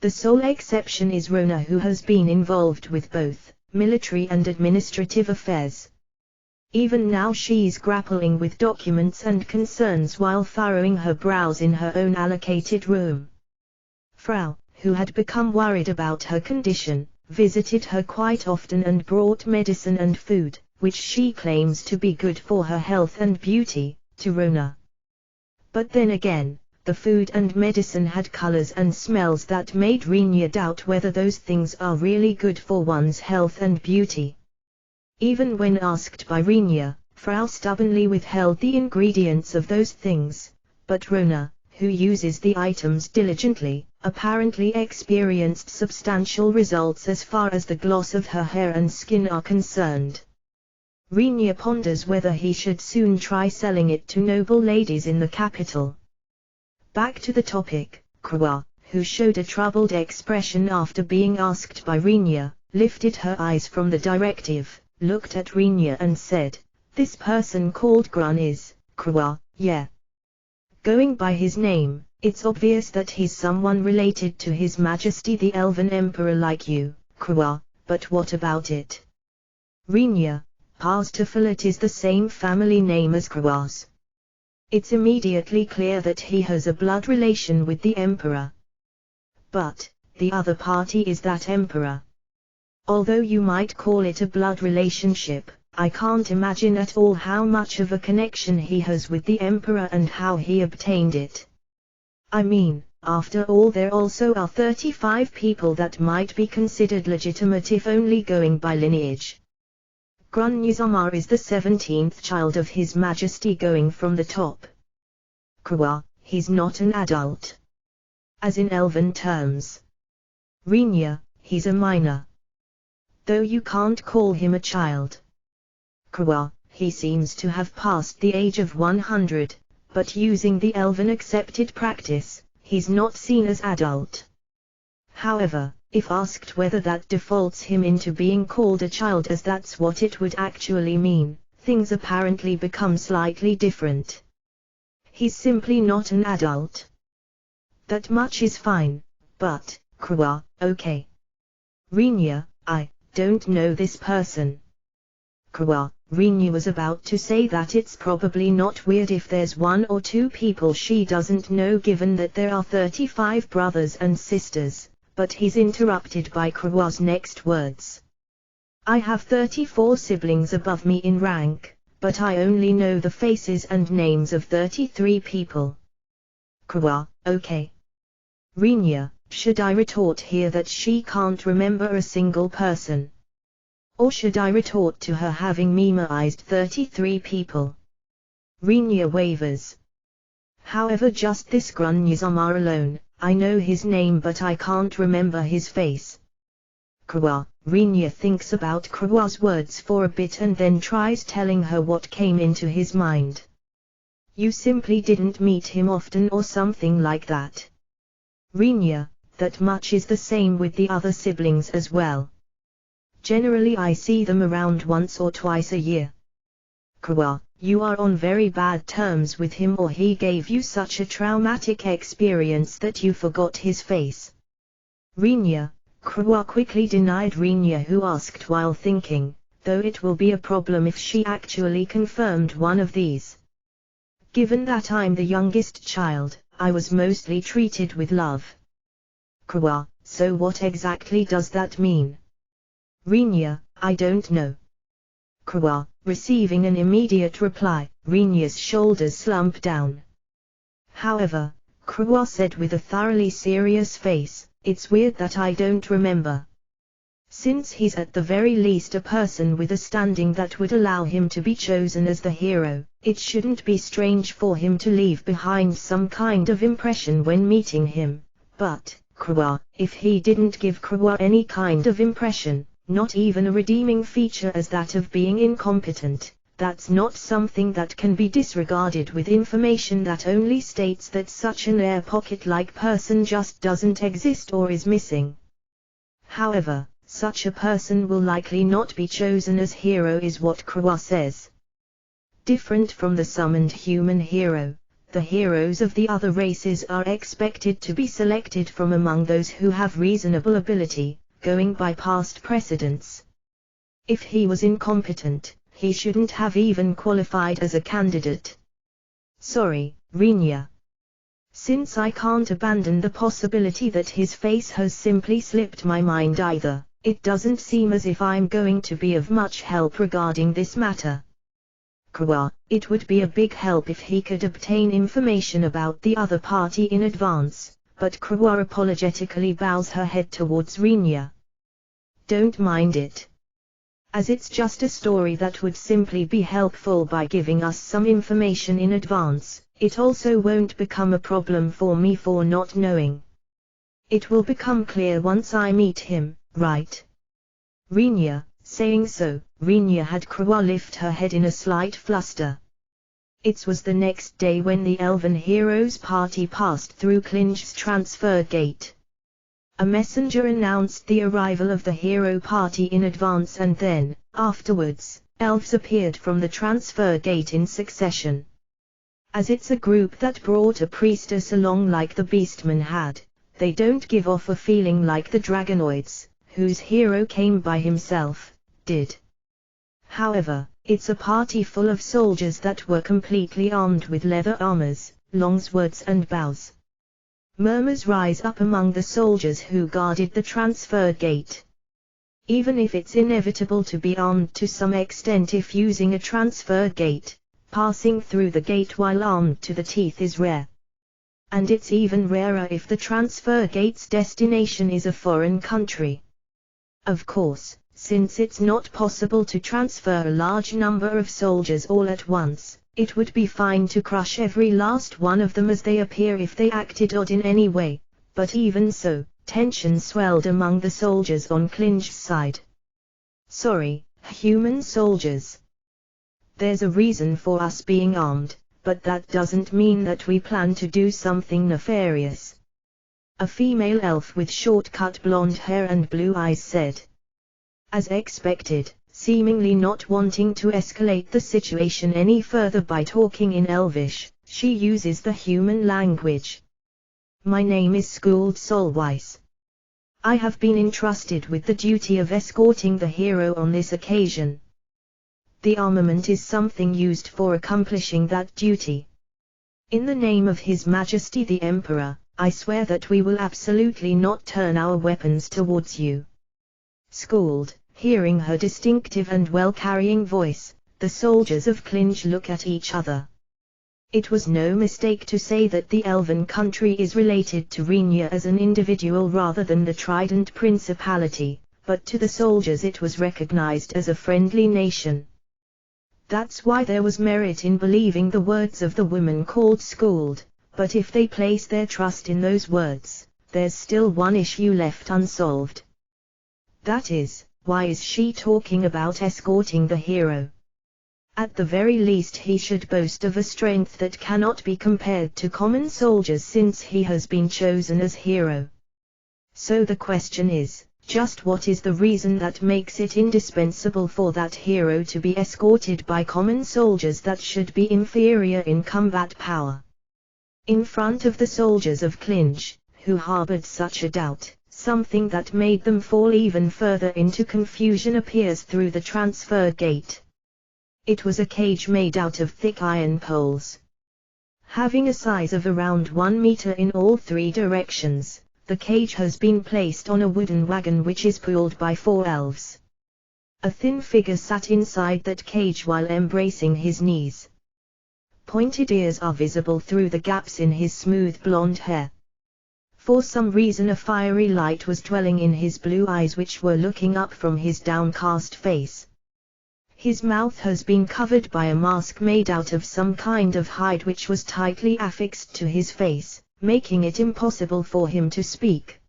A: The sole exception is Rona, who has been involved with both military and administrative affairs. Even now she's grappling with documents and concerns while furrowing her brows in her own allocated room. Frau, who had become worried about her condition, visited her quite often and brought medicine and food, which she claims to be good for her health and beauty, to Rona. But then again, the food and medicine had colors and smells that made Renia doubt whether those things are really good for one's health and beauty. Even when asked by Renia, Frau stubbornly withheld the ingredients of those things, but Rona, who uses the items diligently, apparently experienced substantial results as far as the gloss of her hair and skin are concerned. Renia ponders whether he should soon try selling it to noble ladies in the capital. Back to the topic, Croix, who showed a troubled expression after being asked by Renia, lifted her eyes from the directive, looked at Renia and said, "This person called Grun is, Croix, yeah. Going by his name, it's obvious that he's someone related to His Majesty the Elven Emperor like you, Croix, but what about it?" Renia, Parstiflet is the same family name as Croix's. It's immediately clear that he has a blood relation with the Emperor. But, the other party is that Emperor. Although you might call it a blood relationship, I can't imagine at all how much of a connection he has with the Emperor and how he obtained it. I mean, after all, there also are 35 people that might be considered legitimate if only going by lineage. Grunuzama is the 17th child of His Majesty going from the top. Croix, he's not an adult. As in Elven terms. Renia, he's a minor. Though you can't call him a child. Croix, he seems to have passed the age of 100, but using the Elven accepted practice, he's not seen as adult. However, if asked whether that defaults him into being called a child as that's what it would actually mean, things apparently become slightly different. He's simply not an adult. That much is fine, but, Croix, okay. Renia, I don't know this person. Croix, Renia was about to say that it's probably not weird if there's one or two people she doesn't know given that there are 35 brothers and sisters. But he's interrupted by Croix's next words. I have 34 siblings above me in rank, but I only know the faces and names of 33 people. Croix, okay. Renia, should I retort here that she can't remember a single person? Or should I retort to her having memorized 33 people? Renia wavers. However, just this Grunuzama alone, I know his name but I can't remember his face. Croix, Renia thinks about Croix's words for a bit and then tries telling her what came into his mind. You simply didn't meet him often or something like that. Renia, that much is the same with the other siblings as well. Generally I see them around once or twice a year. Kawa, you are on very bad terms with him, or he gave you such a traumatic experience that you forgot his face. Rinya. Kawa quickly denied Rinya, who asked while thinking, though it will be a problem if she actually confirmed one of these. Given that I'm the youngest child, I was mostly treated with love. Kawa, so what exactly does that mean? Rinya, I don't know. Kawa, receiving an immediate reply, Rinya's shoulders slumped down. However, Kawa said with a thoroughly serious face, it's weird that I don't remember. Since he's at the very least a person with a standing that would allow him to be chosen as the hero, it shouldn't be strange for him to leave behind some kind of impression when meeting him. But, Kawa, if he didn't give Kawa any kind of impression, not even a redeeming feature as that of being incompetent, that's not something that can be disregarded with information that only states that such an air pocket-like person just doesn't exist or is missing. However, such a person will likely not be chosen as hero is what Kawa says. Different from the summoned human hero, the heroes of the other races are expected to be selected from among those who have reasonable ability, going by past precedents. If he was incompetent, he shouldn't have even qualified as a candidate. Sorry, Rinya. Since I can't abandon the possibility that his face has simply slipped my mind either, it doesn't seem as if I'm going to be of much help regarding this matter. Kawa, it would be a big help if he could obtain information about the other party in advance, but Kawa apologetically bows her head towards Rinya. Don't mind it. As it's just a story that would simply be helpful by giving us some information in advance, it also won't become a problem for me for not knowing. It will become clear once I meet him, right? Rinya, saying so, Rinya had Kawa lift her head in a slight fluster. It was the next day when the Elven Heroes party passed through Klinge's transfer gate. A messenger announced the arrival of the hero party in advance, and then, afterwards, elves appeared from the transfer gate in succession. As it's a group that brought a priestess along like the Beastmen had, they don't give off a feeling like the Dragonoids, whose hero came by himself, did. However, it's a party full of soldiers that were completely armed with leather armors, long swords and bows. Murmurs rise up among the soldiers who guarded the transfer gate. Even if it's inevitable to be armed to some extent if using a transfer gate, passing through the gate while armed to the teeth is rare. And it's even rarer if the transfer gate's destination is a foreign country. Of course, since it's not possible to transfer a large number of soldiers all at once, it would be fine to crush every last one of them as they appear if they acted odd in any way, but even so, tension swelled among the soldiers on Klinge's side. Sorry, human soldiers. There's a reason for us being armed, but that doesn't mean that we plan to do something nefarious. A female elf with short-cut blonde hair and blue eyes said. As expected, seemingly not wanting to escalate the situation any further by talking in Elvish, she uses the human language. My name is Skuld Solwise. I have been entrusted with the duty of escorting the hero on this occasion. The armament is something used for accomplishing that duty. In the name of His Majesty the Emperor, I swear that we will absolutely not turn our weapons towards you. Skuld. Hearing her distinctive and well-carrying voice, the soldiers of Klinge look at each other. It was no mistake to say that the Elven country is related to Rinya as an individual rather than the Trident Principality, but to the soldiers it was recognized as a friendly nation. That's why there was merit in believing the words of the woman called Skuld, but if they place their trust in those words, there's still one issue left unsolved. That is, why is she talking about escorting the hero? At the very least he should boast of a strength that cannot be compared to common soldiers since he has been chosen as hero. So the question is, Just what is the reason that makes it indispensable for that hero to be escorted by common soldiers that should be inferior in combat power? In front of the soldiers of Clinch, who harbored such a doubt, something that made them fall even further into confusion appears through the transfer gate. It was a cage made out of thick iron poles. Having a size of around 1 meter in all 3 directions, the cage has been placed on a wooden wagon which is pulled by 4 elves. A thin figure sat inside that cage while embracing his knees. Pointed ears are visible through the gaps in his smooth blonde hair. For some reason a fiery light was dwelling in his blue eyes which were looking up from his downcast face. His mouth has been covered by a mask made out of some kind of hide which was tightly affixed to his face, making it impossible for him to speak.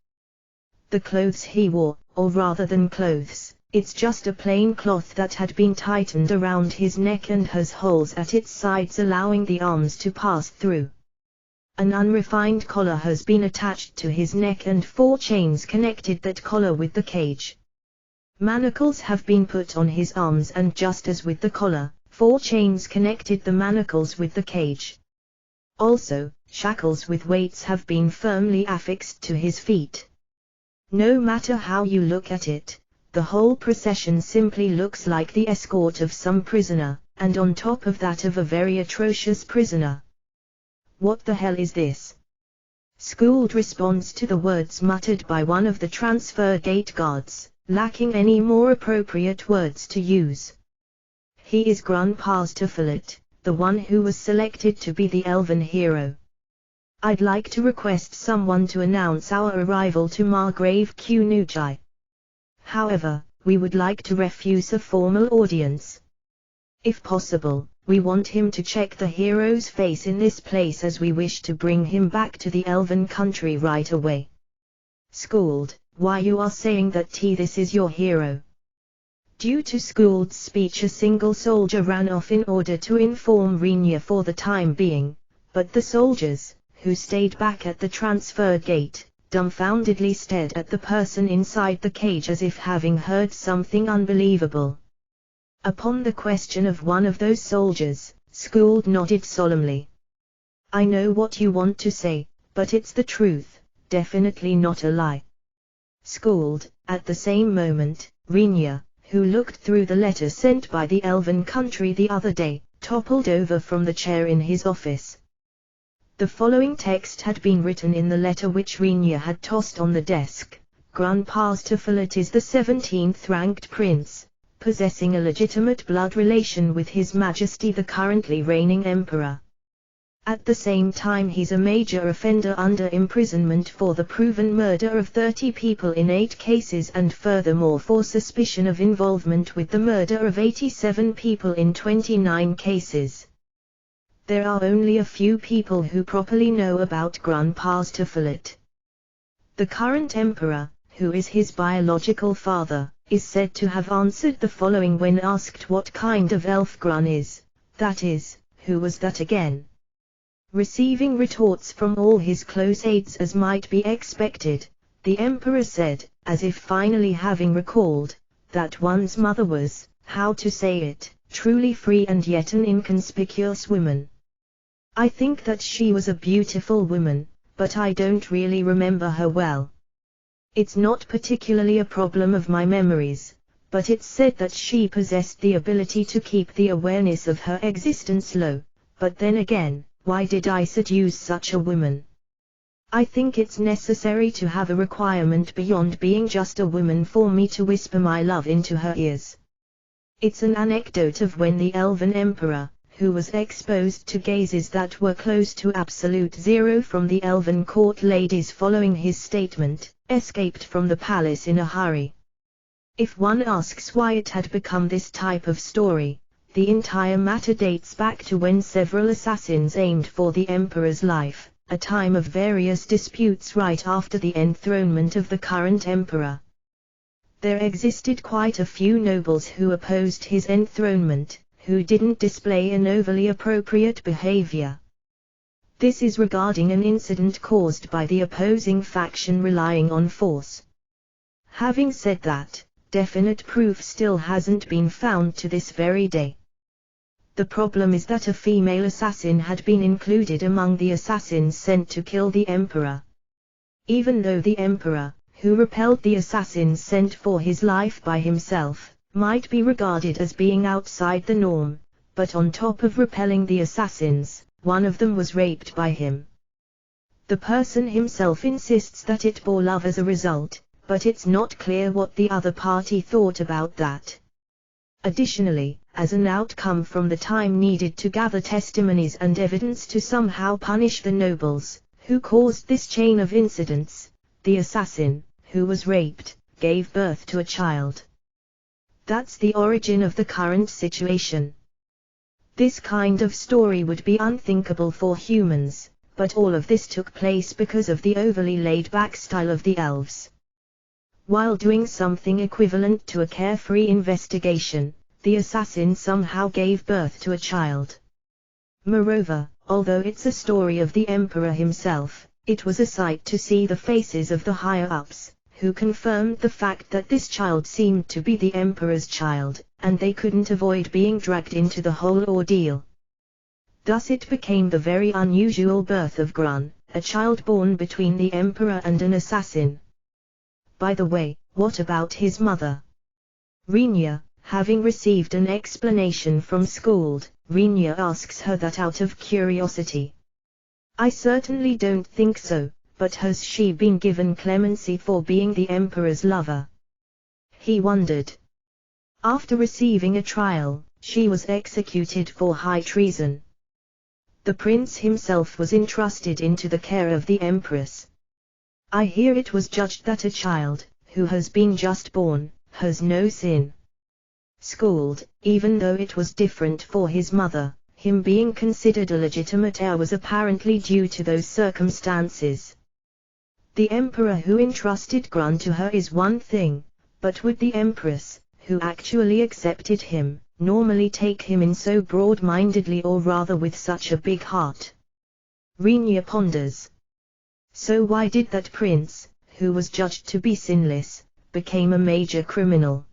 A: The clothes he wore, or rather than clothes, it's just a plain cloth that had been tightened around his neck and has holes at its sides allowing the arms to pass through. An unrefined collar has been attached to his neck and 4 chains connected that collar with the cage. Manacles have been put on his arms and just as with the collar, 4 chains connected the manacles with the cage. Also, shackles with weights have been firmly affixed to his feet. No matter how you look at it, the whole procession simply looks like the escort of some prisoner, and on top of that of a very atrocious prisoner. What the hell is this? Schooled responds to the words muttered by one of the transfer gate guards, lacking any more appropriate words to use. He is Grandpa's Tophilet, the one who was selected to be the elven hero. I'd like to request someone to announce our arrival to Margrave Qnujai. However, we would like to refuse a formal audience. If possible, we want him to check the hero's face in this place as we wish to bring him back to the elven country right away. Schooled, why you are saying that this is your hero? Due to Schooled's speech a single soldier ran off in order to inform Renya for the time being, but the soldiers, who stayed back at the transfer gate, dumbfoundedly stared at the person inside the cage as if having heard something unbelievable. Upon the question of one of those soldiers, Schooled nodded solemnly. I know what you want to say, but it's the truth, definitely not a lie. Schooled, at the same moment, Renya, who looked through the letter sent by the elven country the other day, toppled over from the chair in his office. The following text had been written in the letter which Renya had tossed on the desk. Grandpa's Tophilet is the 17th ranked prince, possessing a legitimate blood relation with His Majesty the currently reigning emperor. At the same time he's a major offender under imprisonment for the proven murder of 30 people in 8 cases and furthermore for suspicion of involvement with the murder of 87 people in 29 cases. There are only a few people who properly know about Grandpa's Tophilet. The current emperor, who is his biological father, is said to have answered the following when asked what kind of elf Grun is, that is, who was that again? Receiving retorts from all his close aides as might be expected, the emperor said, as if finally having recalled, that one's mother was, how to say it, truly free and yet an inconspicuous woman. I think that she was a beautiful woman, but I don't really remember her well. It's not particularly a problem of my memories, but it's said that she possessed the ability to keep the awareness of her existence low, but then again, why did I seduce such a woman? I think it's necessary to have a requirement beyond being just a woman for me to whisper my love into her ears. It's an anecdote of when the elven emperor, who was exposed to gazes that were close to absolute zero from the elven court ladies following his statement, escaped from the palace in a hurry. If one asks why it had become this type of story, the entire matter dates back to when several assassins aimed for the emperor's life, a time of various disputes right after the enthronement of the current emperor. There existed quite a few nobles who opposed his enthronement, who didn't display an overly appropriate behavior. This is regarding an incident caused by the opposing faction relying on force. Having said that, definite proof still hasn't been found to this very day. The problem is that a female assassin had been included among the assassins sent to kill the emperor. Even though the emperor, who repelled the assassins sent for his life by himself, might be regarded as being outside the norm, but on top of repelling the assassins, one of them was raped by him. The person himself insists that it bore love as a result, but it's not clear what the other party thought about that. Additionally, as an outcome from the time needed to gather testimonies and evidence to somehow punish the nobles, who caused this chain of incidents, the assassin, who was raped, gave birth to a child. That's the origin of the current situation. This kind of story would be unthinkable for humans, but all of this took place because of the overly laid-back style of the elves. While doing something equivalent to a carefree investigation, the assassin somehow gave birth to a child. Moreover, although it's a story of the emperor himself, it was a sight to see the faces of the higher-ups, who confirmed the fact that this child seemed to be the emperor's child, and they couldn't avoid being dragged into the whole ordeal. Thus it became the very unusual birth of Grun, a child born between the emperor and an assassin. By the way, what about his mother? Renya, having received an explanation from Skuld, Renya asks her that out of curiosity. I certainly don't think so, but has she been given clemency for being the emperor's lover? He wondered. After receiving a trial, she was executed for high treason. The prince himself was entrusted into the care of the empress. I hear it was judged that a child, who has been just born, has no sin. Skuld, even though it was different for his mother, him being considered a legitimate heir was apparently due to those circumstances. The emperor who entrusted Grun to her is one thing, but would the empress, who actually accepted him, normally take him in so broad-mindedly or rather with such a big heart? Renya ponders. So why did that prince, who was judged to be sinless, become a major criminal?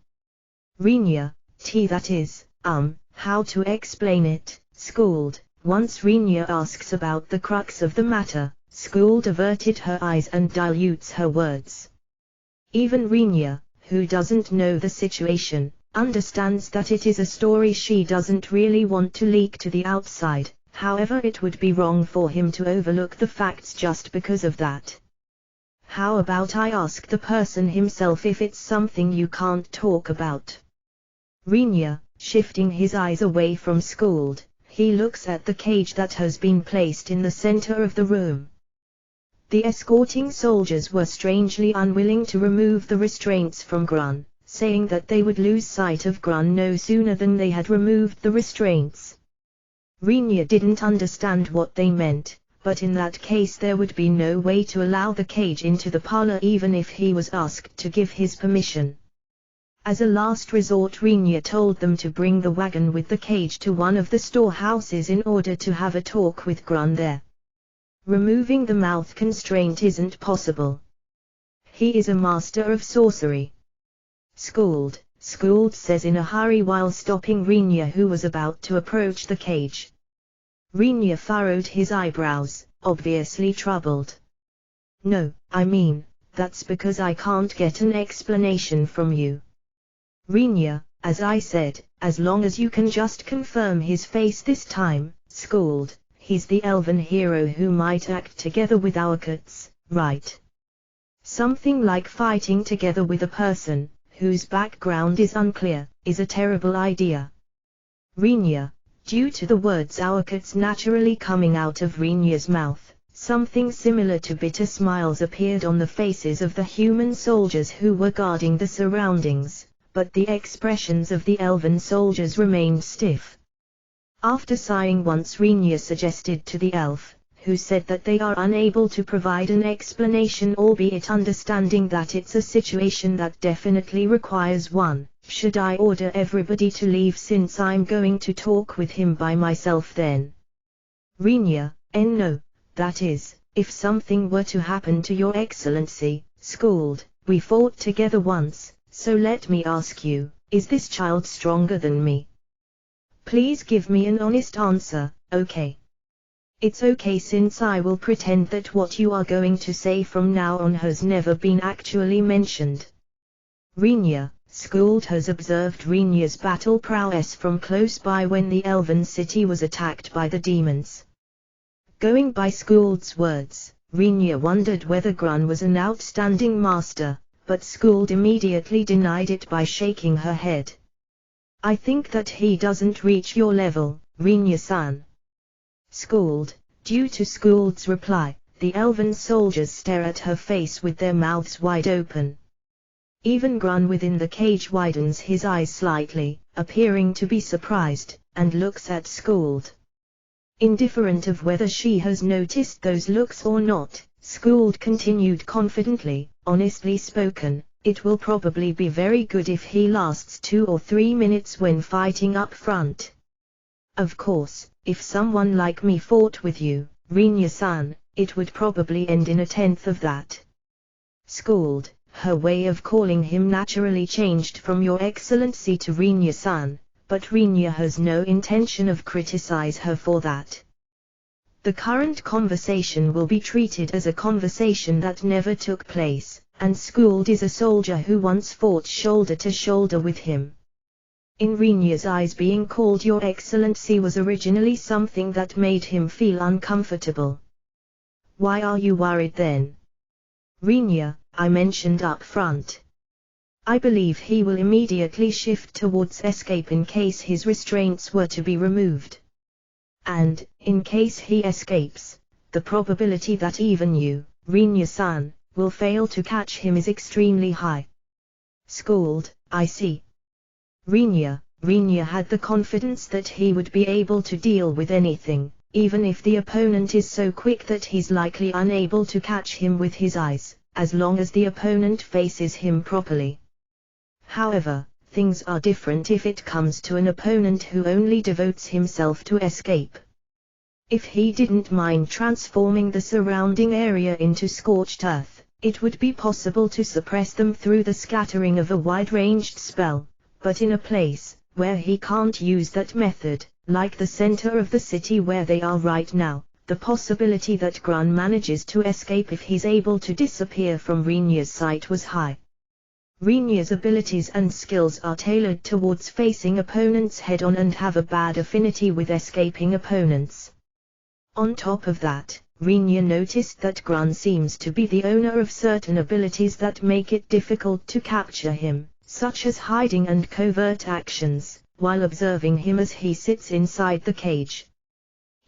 A: Renya, that is, how to explain it, Skuld. Once Renya asks about the crux of the matter, Skuld averted her eyes and dilutes her words. Even Renya, who doesn't know the situation, understands that it is a story she doesn't really want to leak to the outside. However, it would be wrong for him to overlook the facts just because of that. How about I ask the person himself if it's something you can't talk about? Renya, shifting his eyes away from Skuld, he looks at the cage that has been placed in the center of the room. The escorting soldiers were strangely unwilling to remove the restraints from Grun, saying that they would lose sight of Grun no sooner than they had removed the restraints. Renya didn't understand what they meant, but in that case there would be no way to allow the cage into the parlor even if he was asked to give his permission. As a last resort, Renya told them to bring the wagon with the cage to one of the storehouses in order to have a talk with Grun there. Removing the mouth constraint isn't possible. He is a master of sorcery. Skuld says in a hurry while stopping Renya, who was about to approach the cage. Renya furrowed his eyebrows, obviously troubled. No, I mean, that's because I can't get an explanation from you. Renya, as I said, as long as you can just confirm his face this time, Skuld, he's the elven hero who might act together with our cuts, right? Something like fighting together with a person whose background is unclear, is a terrible idea. Renya, due to the words Auerkut's naturally coming out of Renya's mouth, something similar to bitter smiles appeared on the faces of the human soldiers who were guarding the surroundings, but the expressions of the elven soldiers remained stiff. After sighing once, Renya suggested to the elf, who said that they are unable to provide an explanation, albeit understanding that it's a situation that definitely requires one. Should I order everybody to leave since I'm going to talk with him by myself then? Renya, no, that is, if something were to happen to your excellency, Skuld, We fought together once, so let me ask you, is this child stronger than me? Please give me an honest answer, okay? It's okay, since I will pretend that what you are going to say from now on has never been actually mentioned. Rinya, Skuld has observed Rinya's battle prowess from close by when the elven city was attacked by the demons. Going by Skuld's words, Rinya wondered whether Grun was an outstanding master, but Skuld immediately denied it by shaking her head. I think that he doesn't reach your level, Rinya-san. Skuld. Due to Skuld's reply, the elven soldiers stare at her face with their mouths wide open. Even Grun within the cage widens his eyes slightly, appearing to be surprised, and looks at Skuld. Indifferent of whether she has noticed those looks or not, Skuld continued confidently, honestly spoken, it will probably be very good if he lasts 2 or 3 minutes when fighting up front. Of course, if someone like me fought with you, Rinya-san, it would probably end in 1/10 of that. Skuld, her way of calling him naturally changed from Your Excellency to Rinya-san, but Rinya has no intention of criticize her for that. The current conversation will be treated as a conversation that never took place, and Skuld is a soldier who once fought shoulder to shoulder with him. In Rinya's eyes, being called Your Excellency was originally something that made him feel uncomfortable. Why are you worried then? Rinya, I mentioned up front. I believe he will immediately shift towards escape in case his restraints were to be removed. And, in case he escapes, the probability that even you, Rinya-san, will fail to catch him is extremely high. Skuld, I see. Rinya had the confidence that he would be able to deal with anything, even if the opponent is so quick that he's likely unable to catch him with his eyes, as long as the opponent faces him properly. However, things are different if it comes to an opponent who only devotes himself to escape. If he didn't mind transforming the surrounding area into scorched earth, it would be possible to suppress them through the scattering of a wide-ranged spell, but in a place where he can't use that method, like the center of the city where they are right now, the possibility that Grun manages to escape if he's able to disappear from Rinya's sight was high. Rinya's abilities and skills are tailored towards facing opponents head-on and have a bad affinity with escaping opponents. On top of that, Rinya noticed that Grun seems to be the owner of certain abilities that make it difficult to capture him, such as hiding and covert actions, while observing him as he sits inside the cage.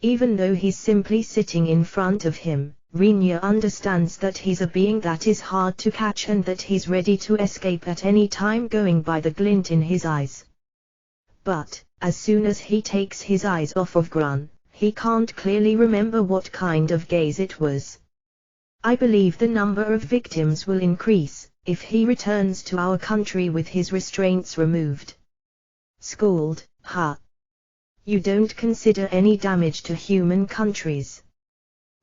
A: Even though he's simply sitting in front of him, Rinya understands that he's a being that is hard to catch and that he's ready to escape at any time, going by the glint in his eyes. But, as soon as he takes his eyes off of Grun, he can't clearly remember what kind of gaze it was. I believe the number of victims will increase if he returns to our country with his restraints removed. Skuld, ha! You don't consider any damage to human countries.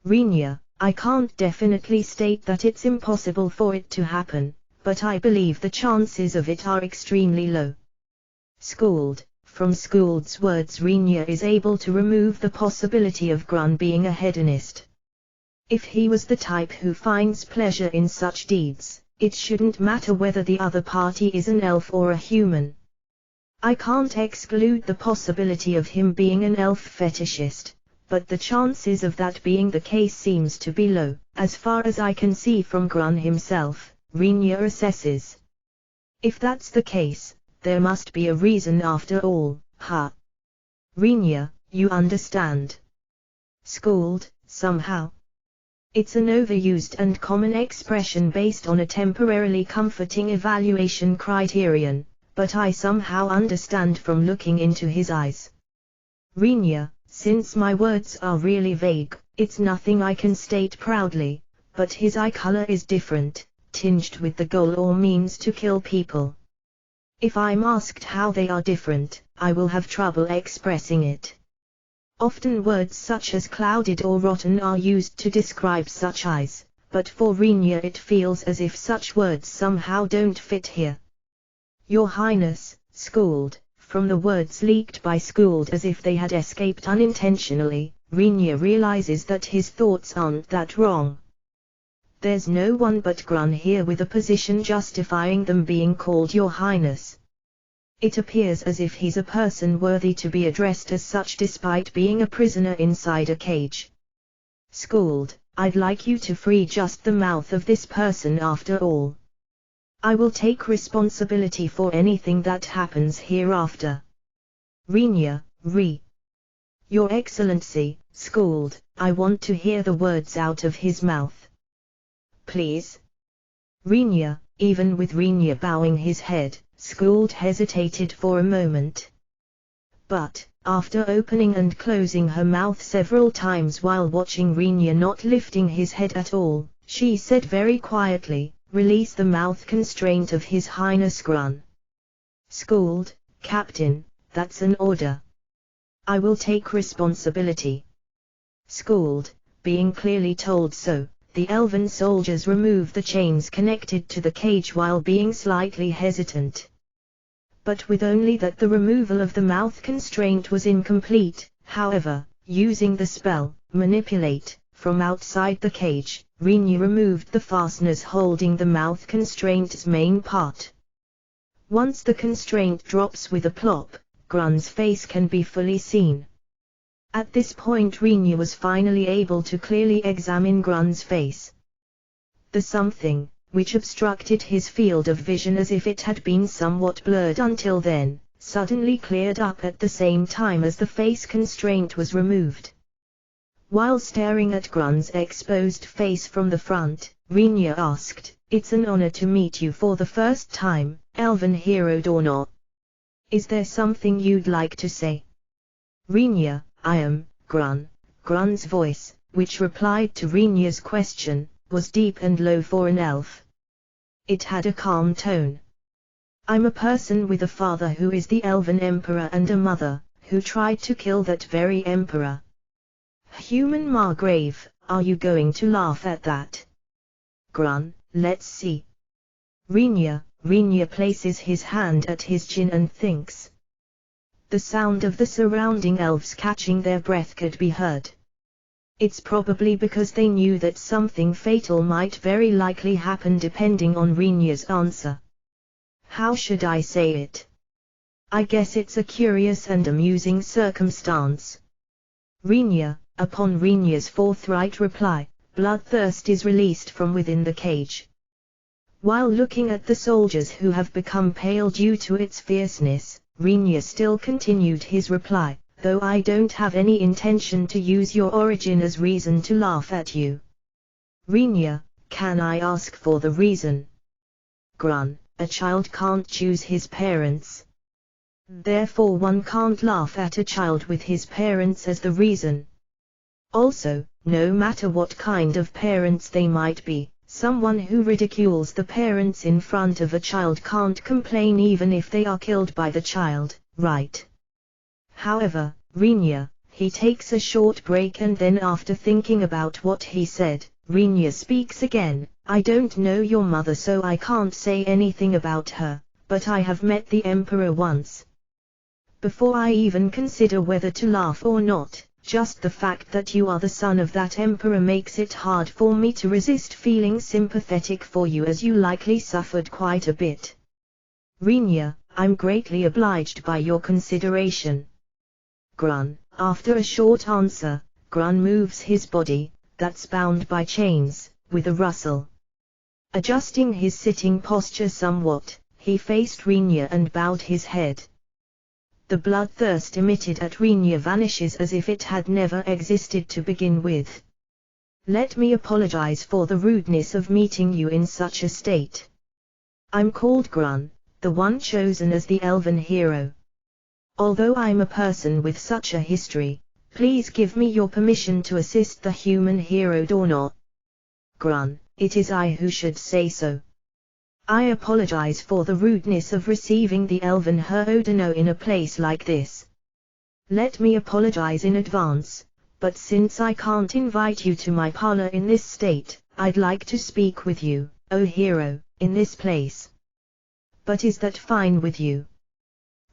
A: Rinya, I can't definitely state that it's impossible for it to happen, but I believe the chances of it are extremely low. Skuld, from Skuld's words, Rinya is able to remove the possibility of Grun being a hedonist. If he was the type who finds pleasure in such deeds, it shouldn't matter whether the other party is an elf or a human. I can't exclude the possibility of him being an elf fetishist, but the chances of that being the case seems to be low, as far as I can see from Grun himself, Rinya assesses. If that's the case, there must be a reason after all, ha! Rinya, you understand. Skuld, somehow. It's an overused and common expression based on a temporarily comforting evaluation criterion, but I somehow understand from looking into his eyes. Rinya, since my words are really vague, it's nothing I can state proudly, but his eye color is different, tinged with the goal or means to kill people. If I'm asked how they are different, I will have trouble expressing it. Often words such as clouded or rotten are used to describe such eyes, but for Rinya it feels as if such words somehow don't fit here. Your Highness, schooled, from the words leaked by schooled as if they had escaped unintentionally, Rinya realizes that his thoughts aren't that wrong. There's no one but Grun here with a position justifying them being called Your Highness. It appears as if he's a person worthy to be addressed as such despite being a prisoner inside a cage. Schooled, I'd like you to free just the mouth of this person after all. I will take responsibility for anything that happens hereafter. Rinya, Your Excellency, schooled, I want to hear the words out of his mouth. Please? Rinya, even with Rinya bowing his head, schooled hesitated for a moment. But, after opening and closing her mouth several times while watching Rinya not lifting his head at all, she said very quietly, release the mouth constraint of His Highness Grun. Schooled, Captain, that's an order. I will take responsibility. Schooled, being clearly told so, the elven soldiers remove the chains connected to the cage while being slightly hesitant. But with only that the removal of the mouth constraint was incomplete, however, using the spell, Manipulate, from outside the cage, Rinya removed the fasteners holding the mouth constraint's main part. Once the constraint drops with a plop, Grun's face can be fully seen. At this point Rinya was finally able to clearly examine Grun's face. The something, which obstructed his field of vision as if it had been somewhat blurred until then, suddenly cleared up at the same time as the face constraint was removed. While staring at Grun's exposed face from the front, Rinya asked, "It's an honor to meet you for the first time, elven hero Dornot. Is there something you'd like to say?" Rinya, I am, Grun. Grun's voice, which replied to Rinya's question, was deep and low for an elf. It had a calm tone. I'm a person with a father who is the elven emperor and a mother, who tried to kill that very emperor. Human Margrave, are you going to laugh at that? Grun, let's see. Rinya places his hand at his chin and thinks. The sound of the surrounding elves catching their breath could be heard. It's probably because they knew that something fatal might very likely happen depending on Rinya's answer. How should I say it? I guess it's a curious and amusing circumstance. Rinya, upon Rinya's forthright reply, bloodthirst is released from within the cage. While looking at the soldiers who have become pale due to its fierceness, Rinya still continued his reply, though I don't have any intention to use your origin as reason to laugh at you. Rinya, can I ask for the reason? Grun, a child can't choose his parents. Therefore one can't laugh at a child with his parents as the reason. Also, no matter what kind of parents they might be, someone who ridicules the parents in front of a child can't complain even if they are killed by the child, right? However, Rinya, he takes a short break and then after thinking about what he said, Rinya speaks again, I don't know your mother so I can't say anything about her, but I have met the emperor once. Before I even consider whether to laugh or not, just the fact that you are the son of that emperor makes it hard for me to resist feeling sympathetic for you as you likely suffered quite a bit. Rinya, I'm greatly obliged by your consideration. Grun, after a short answer, Grun moves his body, that's bound by chains, with a rustle. Adjusting his sitting posture somewhat, he faced Rinya and bowed his head. The bloodthirst emitted at Rinya vanishes as if it had never existed to begin with. Let me apologize for the rudeness of meeting you in such a state. I'm called Grun, the one chosen as the elven hero. Although I'm a person with such a history, please give me your permission to assist the human hero Dornot. Grun, it is I who should say so. I apologize for the rudeness of receiving the elven hero Dornot in a place like this. Let me apologize in advance, but since I can't invite you to my parlor in this state, I'd like to speak with you, O hero, in this place. But is that fine with you?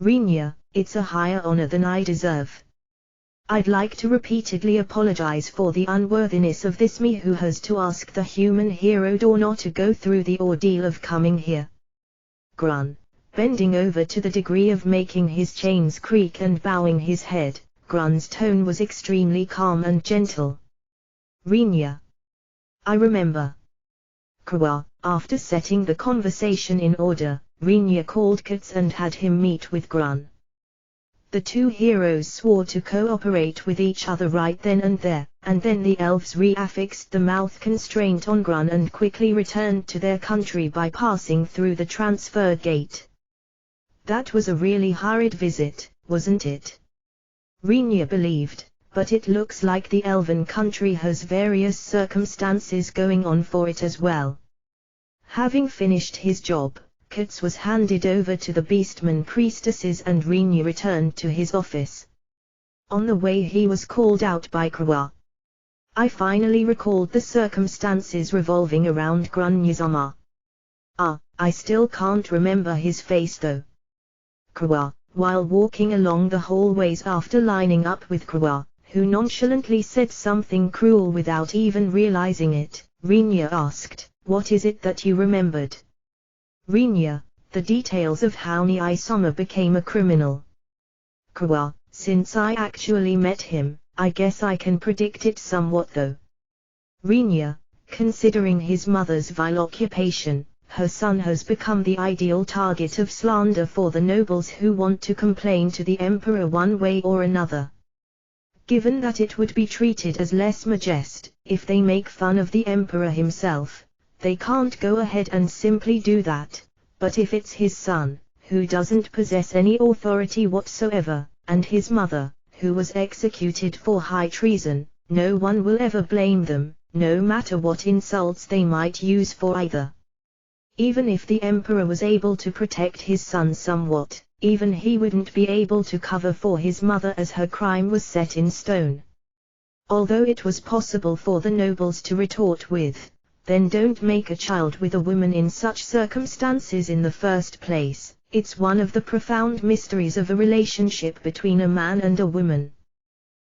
A: Rinya, it's a higher honor than I deserve. I'd like to repeatedly apologize for the unworthiness of this me who has to ask the human hero Dorna to go through the ordeal of coming here. Grun, bending over to the degree of making his chains creak and bowing his head, Grun's tone was extremely calm and gentle. Rinya. I remember. Krua, after setting the conversation in order, Rinya called Kats and had him meet with Grun. The two heroes swore to cooperate with each other right then and there, and then the elves reaffixed the mouth constraint on Grun and quickly returned to their country by passing through the transfer gate. That was a really hurried visit, wasn't it? Rinya believed, but it looks like the elven country has various circumstances going on for it as well. Having finished his job, Kats was handed over to the Beastman priestesses and Rinya returned to his office. On the way he was called out by Krua. I finally recalled the circumstances revolving around Grunyazama. I still can't remember his face though. Krua, while walking along the hallways after lining up with Krua, who nonchalantly said something cruel without even realizing it, Rinya asked, what is it that you remembered? Rinya, the details of how Niisama became a criminal. Krua, since I actually met him, I guess I can predict it somewhat though. Rinya, considering his mother's vile occupation, her son has become the ideal target of slander for the nobles who want to complain to the emperor one way or another. Given that it would be treated as less majest, if they make fun of the emperor himself, they can't go ahead and simply do that, but if it's his son, who doesn't possess any authority whatsoever, and his mother, who was executed for high treason, no one will ever blame them, no matter what insults they might use for either. Even if the emperor was able to protect his son somewhat, even he wouldn't be able to cover for his mother as her crime was set in stone. Although it was possible for the nobles to retort with, then don't make a child with a woman in such circumstances in the first place, it's one of the profound mysteries of a relationship between a man and a woman.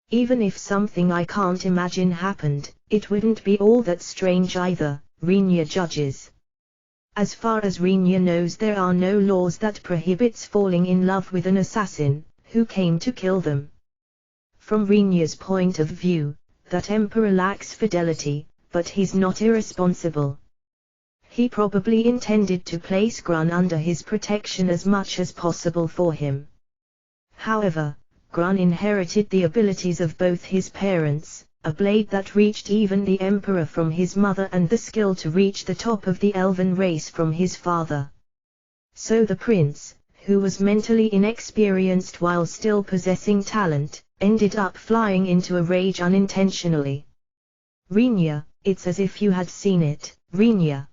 A: Even if something I can't imagine happened, it wouldn't be all that strange either, Rinya judges. As far as Rinya knows, there are no laws that prohibits falling in love with an assassin, who came to kill them. From Rinya's point of view, that emperor lacks fidelity, but he's not irresponsible. He probably intended to place Grun under his protection as much as possible for him. However, Grun inherited the abilities of both his parents, a blade that reached even the emperor from his mother and the skill to reach the top of the elven race from his father. So the prince, who was mentally inexperienced while still possessing talent, ended up flying into a rage unintentionally. Rinya, it's as if you had seen it, Rinya.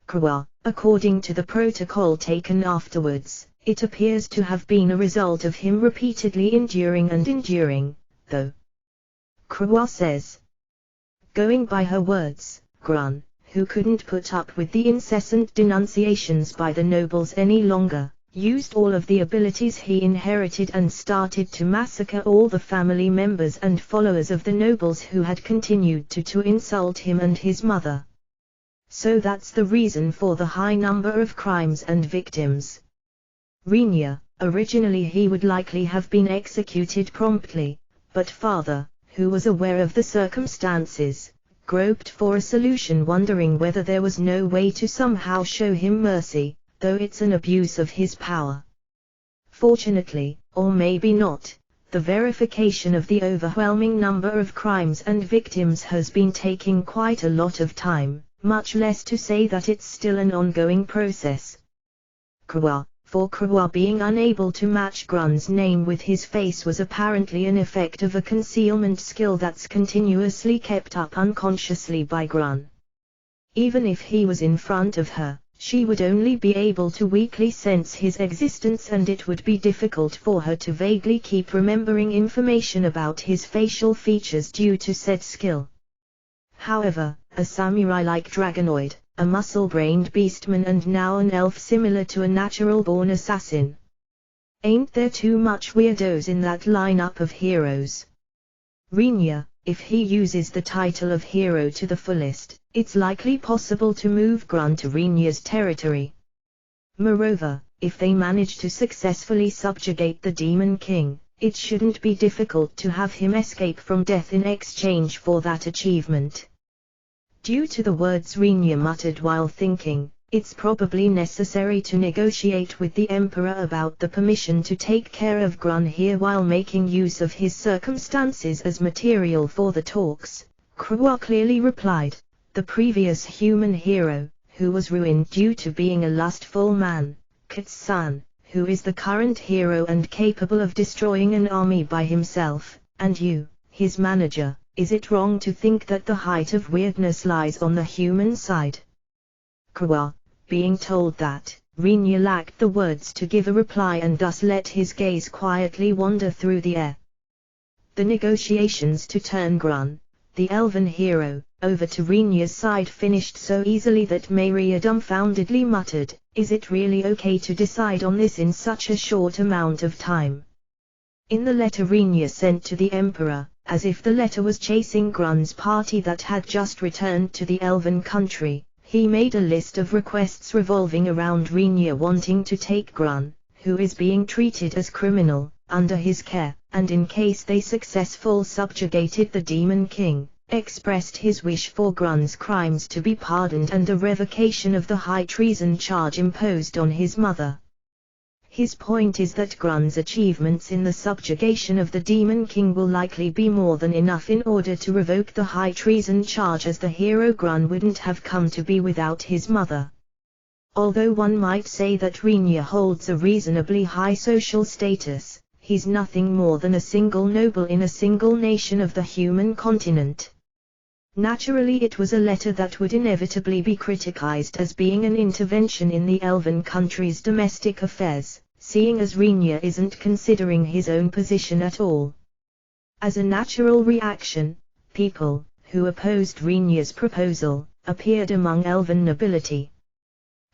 A: Krua, according to the protocol taken afterwards, it appears to have been a result of him repeatedly enduring, though. Krua says. Going by her words, Grun, who couldn't put up with the incessant denunciations by the nobles any longer, used all of the abilities he inherited and started to massacre all the family members and followers of the nobles who had continued to insult him and his mother. So that's the reason for the high number of crimes and victims. Rinya, originally he would likely have been executed promptly, but father, who was aware of the circumstances, groped for a solution, wondering whether there was no way to somehow show him mercy, though it's an abuse of his power. Fortunately, or maybe not, the verification of the overwhelming number of crimes and victims has been taking quite a lot of time, much less to say that it's still an ongoing process. Krua, for Krua being unable to match Grun's name with his face was apparently an effect of a concealment skill that's continuously kept up unconsciously by Grun. Even if he was in front of her, she would only be able to weakly sense his existence, and it would be difficult for her to vaguely keep remembering information about his facial features due to said skill. However, a samurai-like dragonoid, a muscle-brained beastman, and now an elf similar to a natural-born assassin. Ain't there too much weirdos in that lineup of heroes? Rinya, if he uses the title of hero to the fullest, it's likely possible to move Grun to Rinya's territory. Moreover, if they manage to successfully subjugate the Demon King, it shouldn't be difficult to have him escape from death in exchange for that achievement. Due to the words Rinya muttered while thinking, it's probably necessary to negotiate with the Emperor about the permission to take care of Grun here while making use of his circumstances as material for the talks. Krua clearly replied, the previous human hero, who was ruined due to being a lustful man, Katsan, who is the current hero and capable of destroying an army by himself, and you, his manager. Is it wrong to think that the height of weirdness lies on the human side? Krua, being told that, Rinya lacked the words to give a reply and thus let his gaze quietly wander through the air. The negotiations to turn Grun, the elven hero, over to Rinya's side finished so easily that Mayria dumbfoundedly muttered, is it really okay to decide on this in such a short amount of time? In the letter Rinya sent to the Emperor, as if the letter was chasing Grun's party that had just returned to the elven country, he made a list of requests revolving around Rinya wanting to take Grun, who is being treated as criminal, under his care, and in case they successfully subjugated the Demon King, expressed his wish for Grun's crimes to be pardoned and a revocation of the high treason charge imposed on his mother. His point is that Grun's achievements in the subjugation of the Demon King will likely be more than enough in order to revoke the high treason charge, as the hero Grun wouldn't have come to be without his mother. Although one might say that Rinya holds a reasonably high social status, he's nothing more than a single noble in a single nation of the human continent. Naturally, it was a letter that would inevitably be criticized as being an intervention in the elven country's domestic affairs, seeing as Rinya isn't considering his own position at all. As a natural reaction, people, who opposed Rinya's proposal, appeared among elven nobility.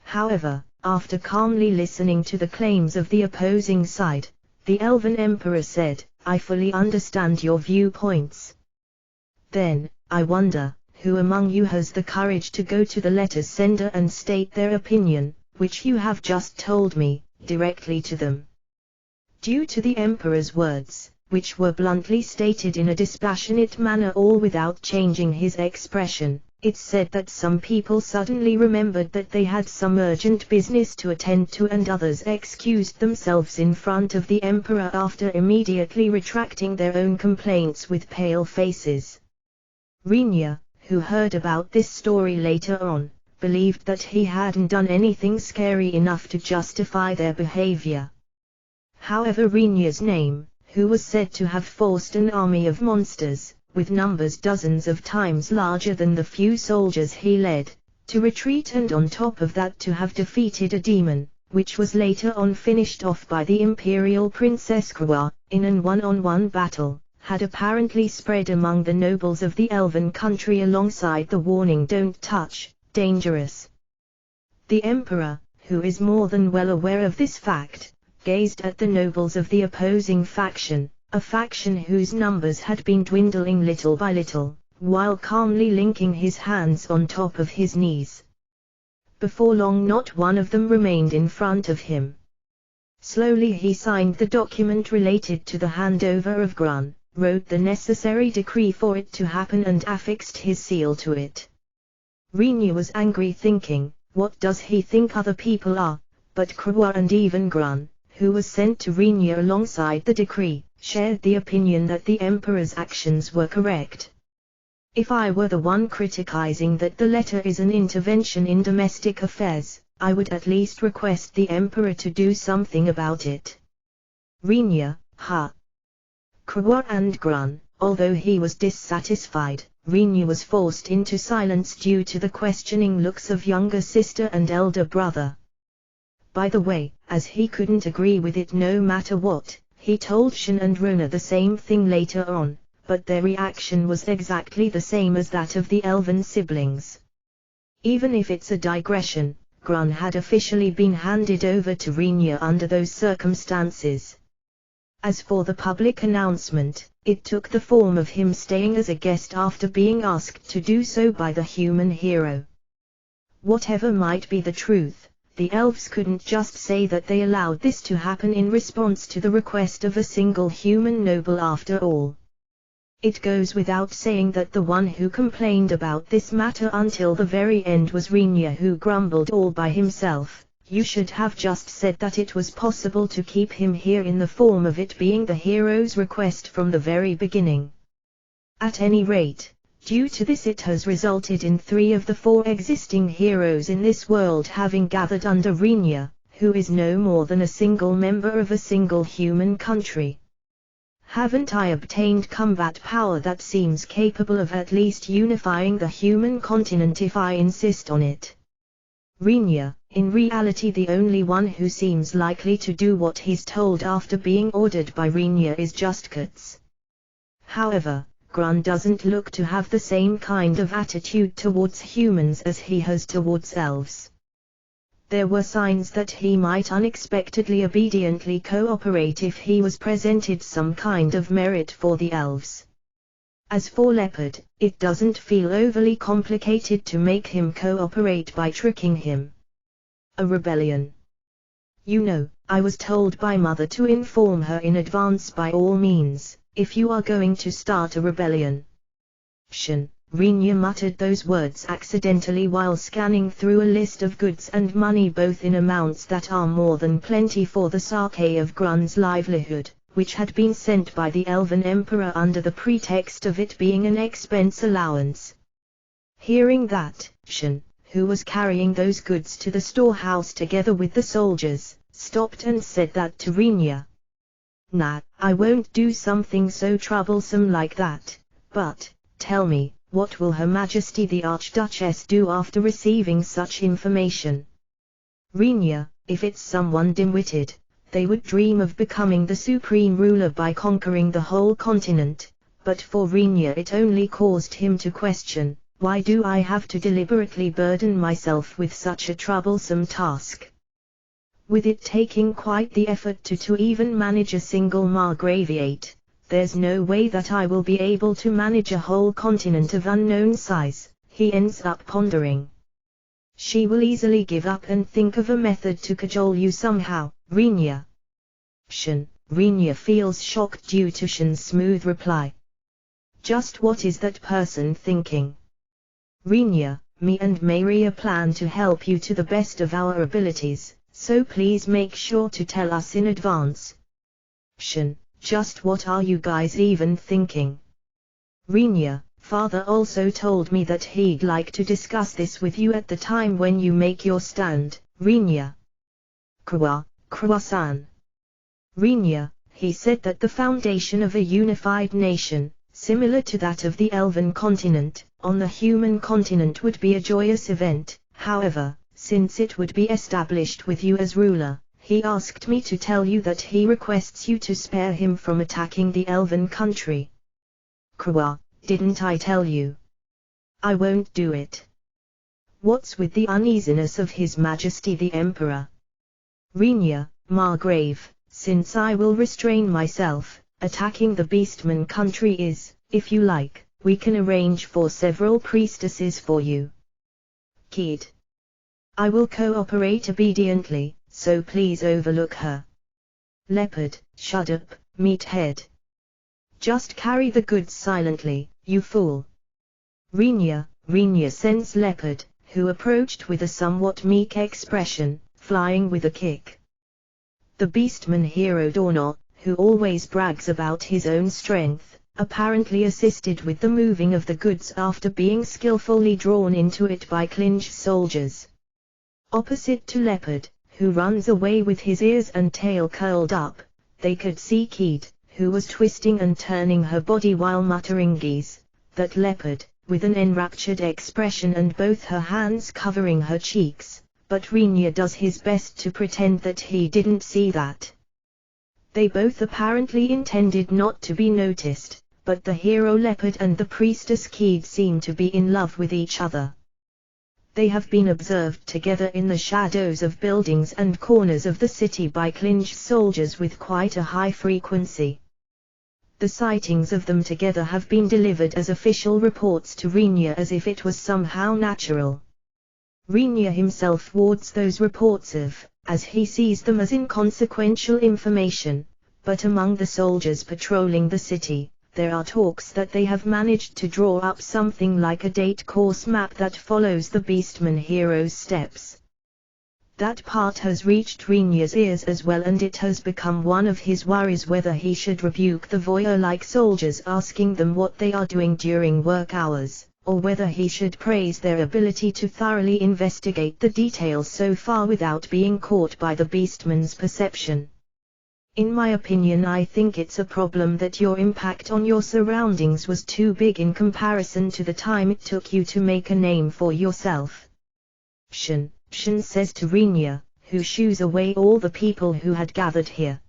A: However, after calmly listening to the claims of the opposing side, the elven emperor said, I fully understand your viewpoints. Then, I wonder, who among you has the courage to go to the letter's sender and state their opinion, which you have just told me, directly to them? Due to the emperor's words, which were bluntly stated in a dispassionate manner all without changing his expression, it's said that some people suddenly remembered that they had some urgent business to attend to, and others excused themselves in front of the emperor after immediately retracting their own complaints with pale faces. Rinya, who heard about this story later on, believed that he hadn't done anything scary enough to justify their behavior. However, Rinya's name, who was said to have forced an army of monsters, with numbers dozens of times larger than the few soldiers he led, to retreat, and on top of that to have defeated a demon, which was later on finished off by the Imperial Princess Krua, in an one-on-one battle, had apparently spread among the nobles of the elven country alongside the warning, don't touch, dangerous. The emperor, who is more than well aware of this fact, gazed at the nobles of the opposing faction, a faction whose numbers had been dwindling little by little, while calmly linking his hands on top of his knees. Before long, not one of them remained in front of him. Slowly he signed the document related to the handover of Grun, wrote the necessary decree for it to happen, and affixed his seal to it. Rinya was angry, thinking, what does he think other people are? But Krua and even Grun, who was sent to Rinya alongside the decree, shared the opinion that the emperor's actions were correct. If I were the one criticizing that the letter is an intervention in domestic affairs, I would at least request the emperor to do something about it. Rinya, Krua and Grun, although he was dissatisfied, Rinya was forced into silence due to the questioning looks of younger sister and elder brother. By the way, as he couldn't agree with it no matter what, he told Shin and Rona the same thing later on, but their reaction was exactly the same as that of the elven siblings. Even if it's a digression, Grun had officially been handed over to Renia under those circumstances. As for the public announcement, it took the form of him staying as a guest after being asked to do so by the human hero. Whatever might be the truth, the elves couldn't just say that they allowed this to happen in response to the request of a single human noble after all. It goes without saying that the one who complained about this matter until the very end was Renia, who grumbled all by himself. You should have just said that it was possible to keep him here in the form of it being the hero's request from the very beginning. At any rate, due to this it has resulted in 3 of the 4 existing heroes in this world having gathered under Renia, who is no more than a single member of a single human country. Haven't I obtained combat power that seems capable of at least unifying the human continent if I insist on it? Renia, in reality the only one who seems likely to do what he's told after being ordered by Renia is just Guts. However, Grun doesn't look to have the same kind of attitude towards humans as he has towards elves. There were signs that he might unexpectedly obediently cooperate if he was presented some kind of merit for the elves. As for Leopard, it doesn't feel overly complicated to make him cooperate by tricking him. A rebellion. You know, I was told by Mother to inform her in advance by all means, if you are going to start a rebellion. Renia muttered those words accidentally while scanning through a list of goods and money, both in amounts that are more than plenty for the sake of Grun's livelihood, which had been sent by the Elven Emperor under the pretext of it being an expense allowance. Hearing that, Shen, who was carrying those goods to the storehouse together with the soldiers, stopped and said that to Renia. Nah, I won't do something so troublesome like that, but, tell me, what will Her Majesty the Archduchess do after receiving such information? Renia, if it's someone dim-witted, they would dream of becoming the supreme ruler by conquering the whole continent, but for Renia it only caused him to question, why do I have to deliberately burden myself with such a troublesome task? With it taking quite the effort to even manage a single Margraviate, there's no way that I will be able to manage a whole continent of unknown size, he ends up pondering. She will easily give up and think of a method to cajole you somehow, Renia. Renia feels shocked due to Shen's smooth reply. Just what is that person thinking? Renia, me and Maria plan to help you to the best of our abilities, so please make sure to tell us in advance. Just what are you guys even thinking? Renia, Father also told me that he'd like to discuss this with you at the time when you make your stand, Renia. Croissant. Renia, he said that the foundation of a unified nation, similar to that of the Elven continent, on the human continent would be a joyous event. However, since it would be established with you as ruler, he asked me to tell you that he requests you to spare him from attacking the Elven country. Didn't I tell you? I won't do it. What's with the uneasiness of His Majesty the Emperor? Renia, Margrave, since I will restrain myself, attacking the Beastman country is, if you like, we can arrange for several priestesses for you. Kid. I will cooperate obediently, so please overlook her. Leopard, shut up, meathead. Just carry the goods silently, you fool. Renia sends Leopard, who approached with a somewhat meek expression, flying with a kick. The Beastman hero Dorno, who always brags about his own strength, apparently assisted with the moving of the goods after being skillfully drawn into it by Clinch soldiers. Opposite to Leopard, who runs away with his ears and tail curled up, they could see Keed, who was twisting and turning her body while muttering geese. That Leopard, with an enraptured expression and both her hands covering her cheeks, but Renia does his best to pretend that he didn't see that. They both apparently intended not to be noticed, but the hero leopard and the priestess Keed seem to be in love with each other. They have been observed together in the shadows of buildings and corners of the city by Clinch soldiers with quite a high frequency. The sightings of them together have been delivered as official reports to Rinya as if it was somehow natural. Rinya himself wards those reports off, as he sees them as inconsequential information, but among the soldiers patrolling the city, there are talks that they have managed to draw up something like a date course map that follows the Beastman hero's steps. That part has reached Rinya's ears as well, and it has become one of his worries whether he should rebuke the voyeur-like soldiers asking them what they are doing during work hours, or whether he should praise their ability to thoroughly investigate the details so far without being caught by the Beastman's perception. In my opinion, I think it's a problem that your impact on your surroundings was too big in comparison to the time it took you to make a name for yourself. Shin says to Rinya, who shoos away all the people who had gathered here.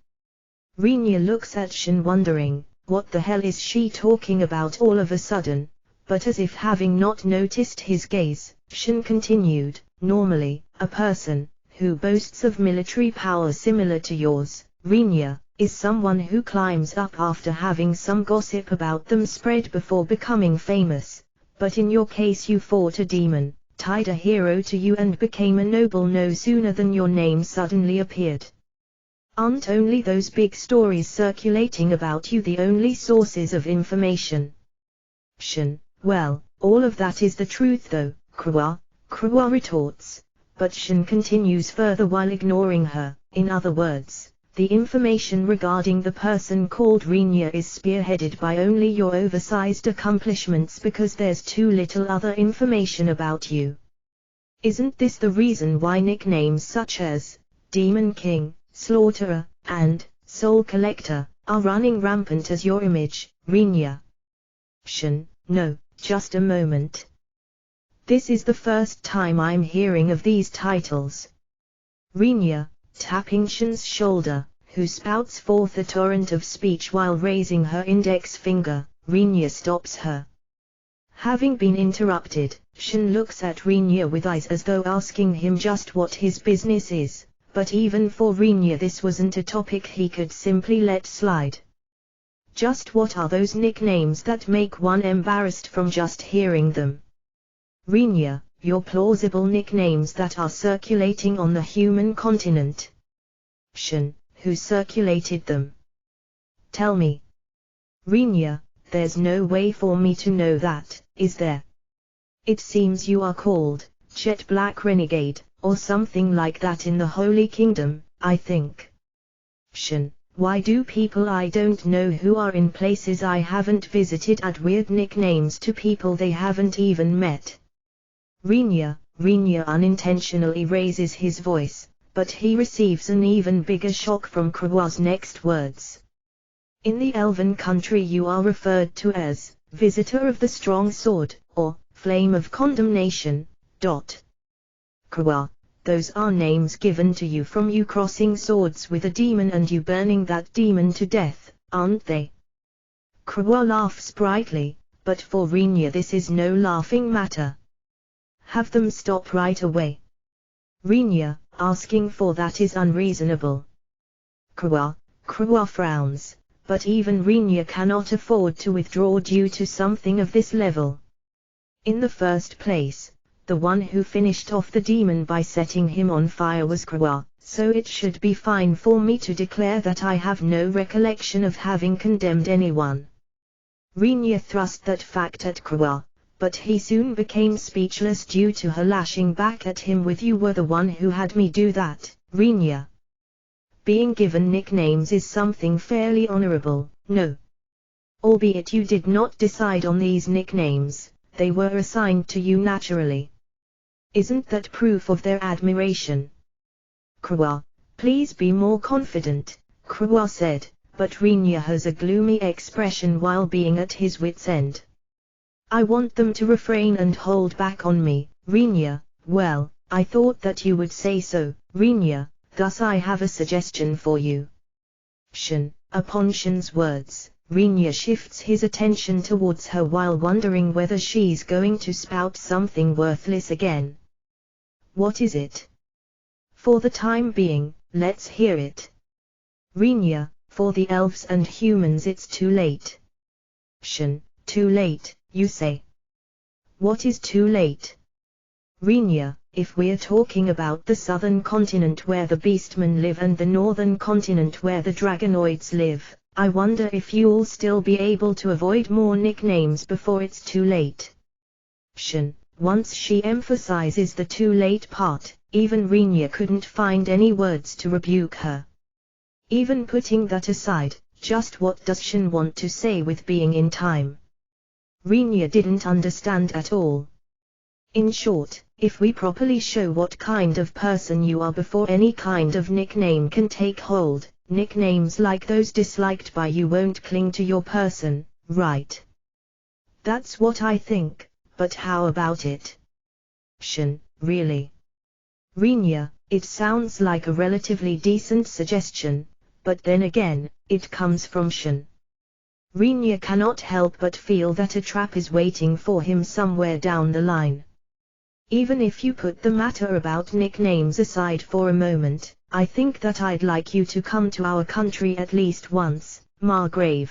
A: Rinya looks at Shin wondering, what the hell is she talking about all of a sudden, but as if having not noticed his gaze, Shin continued, normally, a person, who boasts of military power similar to yours, Rinya, is someone who climbs up after having some gossip about them spread before becoming famous, but in your case you fought a demon, tied a hero to you and became a noble no sooner than your name suddenly appeared. Aren't only those big stories circulating about you the only sources of information? Shin, well, all of that is the truth though, Krua retorts, but Shin continues further while ignoring her, in other words. The information regarding the person called Rinya is spearheaded by only your oversized accomplishments because there's too little other information about you. Isn't this the reason why nicknames such as Demon King, Slaughterer, and Soul Collector are running rampant as your image, Rinya? Shin, no, just a moment. This is the first time I'm hearing of these titles. Rinya, tapping Shin's shoulder, who spouts forth a torrent of speech while raising her index finger, Rinya stops her. Having been interrupted, Shin looks at Rinya with eyes as though asking him just what his business is, but even for Rinya this wasn't a topic he could simply let slide. Just what are those nicknames that make one embarrassed from just hearing them? Rinya, your plausible nicknames that are circulating on the human continent. Shin, who circulated them? Tell me. Rinya, there's no way for me to know that, is there? It seems you are called Jet Black Renegade, or something like that in the Holy Kingdom, I think. Shin, why do people I don't know who are in places I haven't visited add weird nicknames to people they haven't even met? Rinya unintentionally raises his voice, but he receives an even bigger shock from Krua's next words. In the Elven country you are referred to as Visitor of the Strong Sword, or Flame of Condemnation. Krua, those are names given to you from you crossing swords with a demon and you burning that demon to death, aren't they? Krua laughs brightly, but for Rinya this is no laughing matter. Have them stop right away. Rinya, asking for that is unreasonable. Krua frowns, but even Rinya cannot afford to withdraw due to something of this level. In the first place, the one who finished off the demon by setting him on fire was Krua, so it should be fine for me to declare that I have no recollection of having condemned anyone. Rinya thrust that fact at Krua, but he soon became speechless due to her lashing back at him with "You were the one who had me do that, Rinya." Being given nicknames is something fairly honorable, no? Albeit you did not decide on these nicknames, they were assigned to you naturally. Isn't that proof of their admiration? Krua, please be more confident, Krua said, but Rinya has a gloomy expression while being at his wit's end. I want them to refrain and hold back on me, Rinya. Well, I thought that you would say so, Rinya, thus I have a suggestion for you. Shin, upon Shin's words, Rinya shifts his attention towards her while wondering whether she's going to spout something worthless again. What is it? For the time being, let's hear it. Rinya, for the elves and humans it's too late. Shen, too late, you say. What is too late? Rinya, if we're talking about the southern continent where the beastmen live and the northern continent where the dragonoids live, I wonder if you'll still be able to avoid more nicknames before it's too late. Shen, once she emphasizes the too late part, even Rinya couldn't find any words to rebuke her. Even putting that aside, just what does Shen want to say with being in time? Rinya didn't understand at all. In short, if we properly show what kind of person you are before any kind of nickname can take hold, nicknames like those disliked by you won't cling to your person, right? That's what I think, but how about it? Shen, really? Rinya, it sounds like a relatively decent suggestion, but then again, it comes from Shen. Rinya cannot help but feel that a trap is waiting for him somewhere down the line. Even if you put the matter about nicknames aside for a moment, I think that I'd like you to come to our country at least once, Margrave.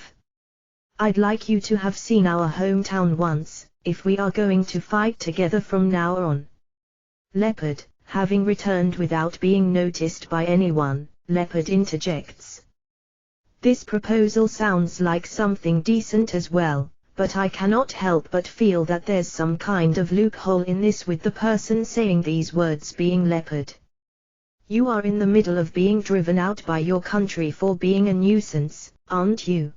A: I'd like you to have seen our hometown once, if we are going to fight together from now on. Leopard, having returned without being noticed by anyone, Leopard interjects. This proposal sounds like something decent as well, but I cannot help but feel that there's some kind of loophole in this with the person saying these words being Leopard. You are in the middle of being driven out by your country for being a nuisance, aren't you?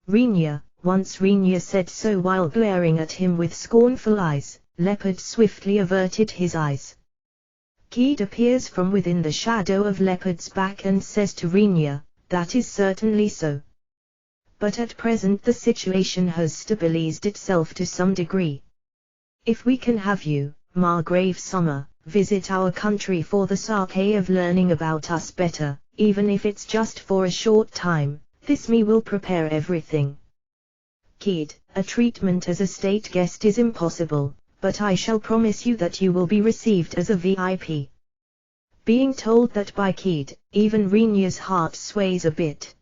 A: Rinya, once Rinya said so while glaring at him with scornful eyes, Leopard swiftly averted his eyes. Keed appears from within the shadow of Leopard's back and says to Rinya, that is certainly so. But at present the situation has stabilized itself to some degree. If we can have you, Margrave Summer, visit our country for the sake of learning about us better, even if it's just for a short time, this me will prepare everything. Keed, a treatment as a state guest is impossible, but I shall promise you that you will be received as a VIP. Being told that by Keed, even Rinya's heart sways a bit.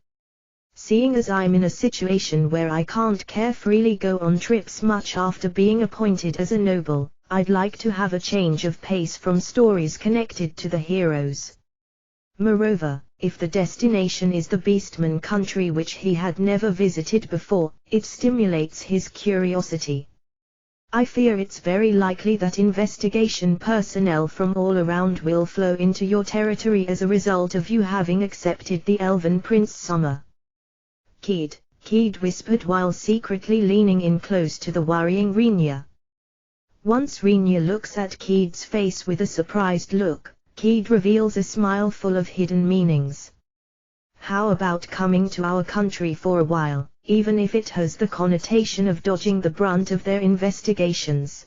A: Seeing as I'm in a situation where I can't carefreely go on trips much after being appointed as a noble, I'd like to have a change of pace from stories connected to the heroes. Moreover, if the destination is the Beastman country which he had never visited before, it stimulates his curiosity. I fear it's very likely that investigation personnel from all around will flow into your territory as a result of you having accepted the Elven Prince Summer. Keed whispered while secretly leaning in close to the worrying Rinya. Once Rinya looks at Keed's face with a surprised look, Keed reveals a smile full of hidden meanings. How about coming to our country for a while, even if it has the connotation of dodging the brunt of their investigations?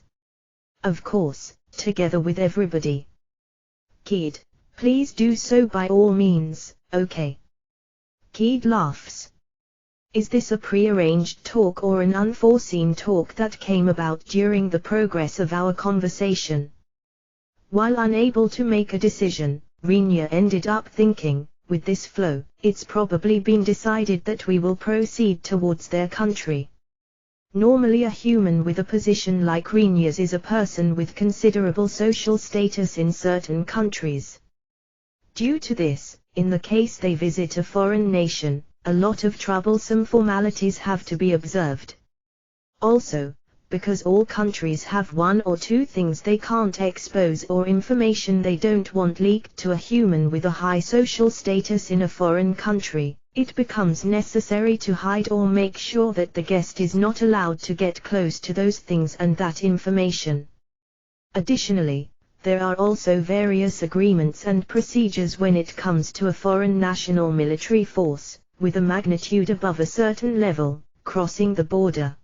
A: Of course, together with everybody. Keed, please do so by all means, okay? Keed laughs. Is this a pre-arranged talk or an unforeseen talk that came about during the progress of our conversation? While unable to make a decision, Rinya ended up thinking, with this flow, it's probably been decided that we will proceed towards their country. Normally a human with a position like Rinya's is a person with considerable social status in certain countries. Due to this, in the case they visit a foreign nation, a lot of troublesome formalities have to be observed. Also, because all countries have one or two things they can't expose or information they don't want leaked to a human with a high social status in a foreign country, it becomes necessary to hide or make sure that the guest is not allowed to get close to those things and that information. Additionally, there are also various agreements and procedures when it comes to a foreign national military force, with a magnitude above a certain level, crossing the border.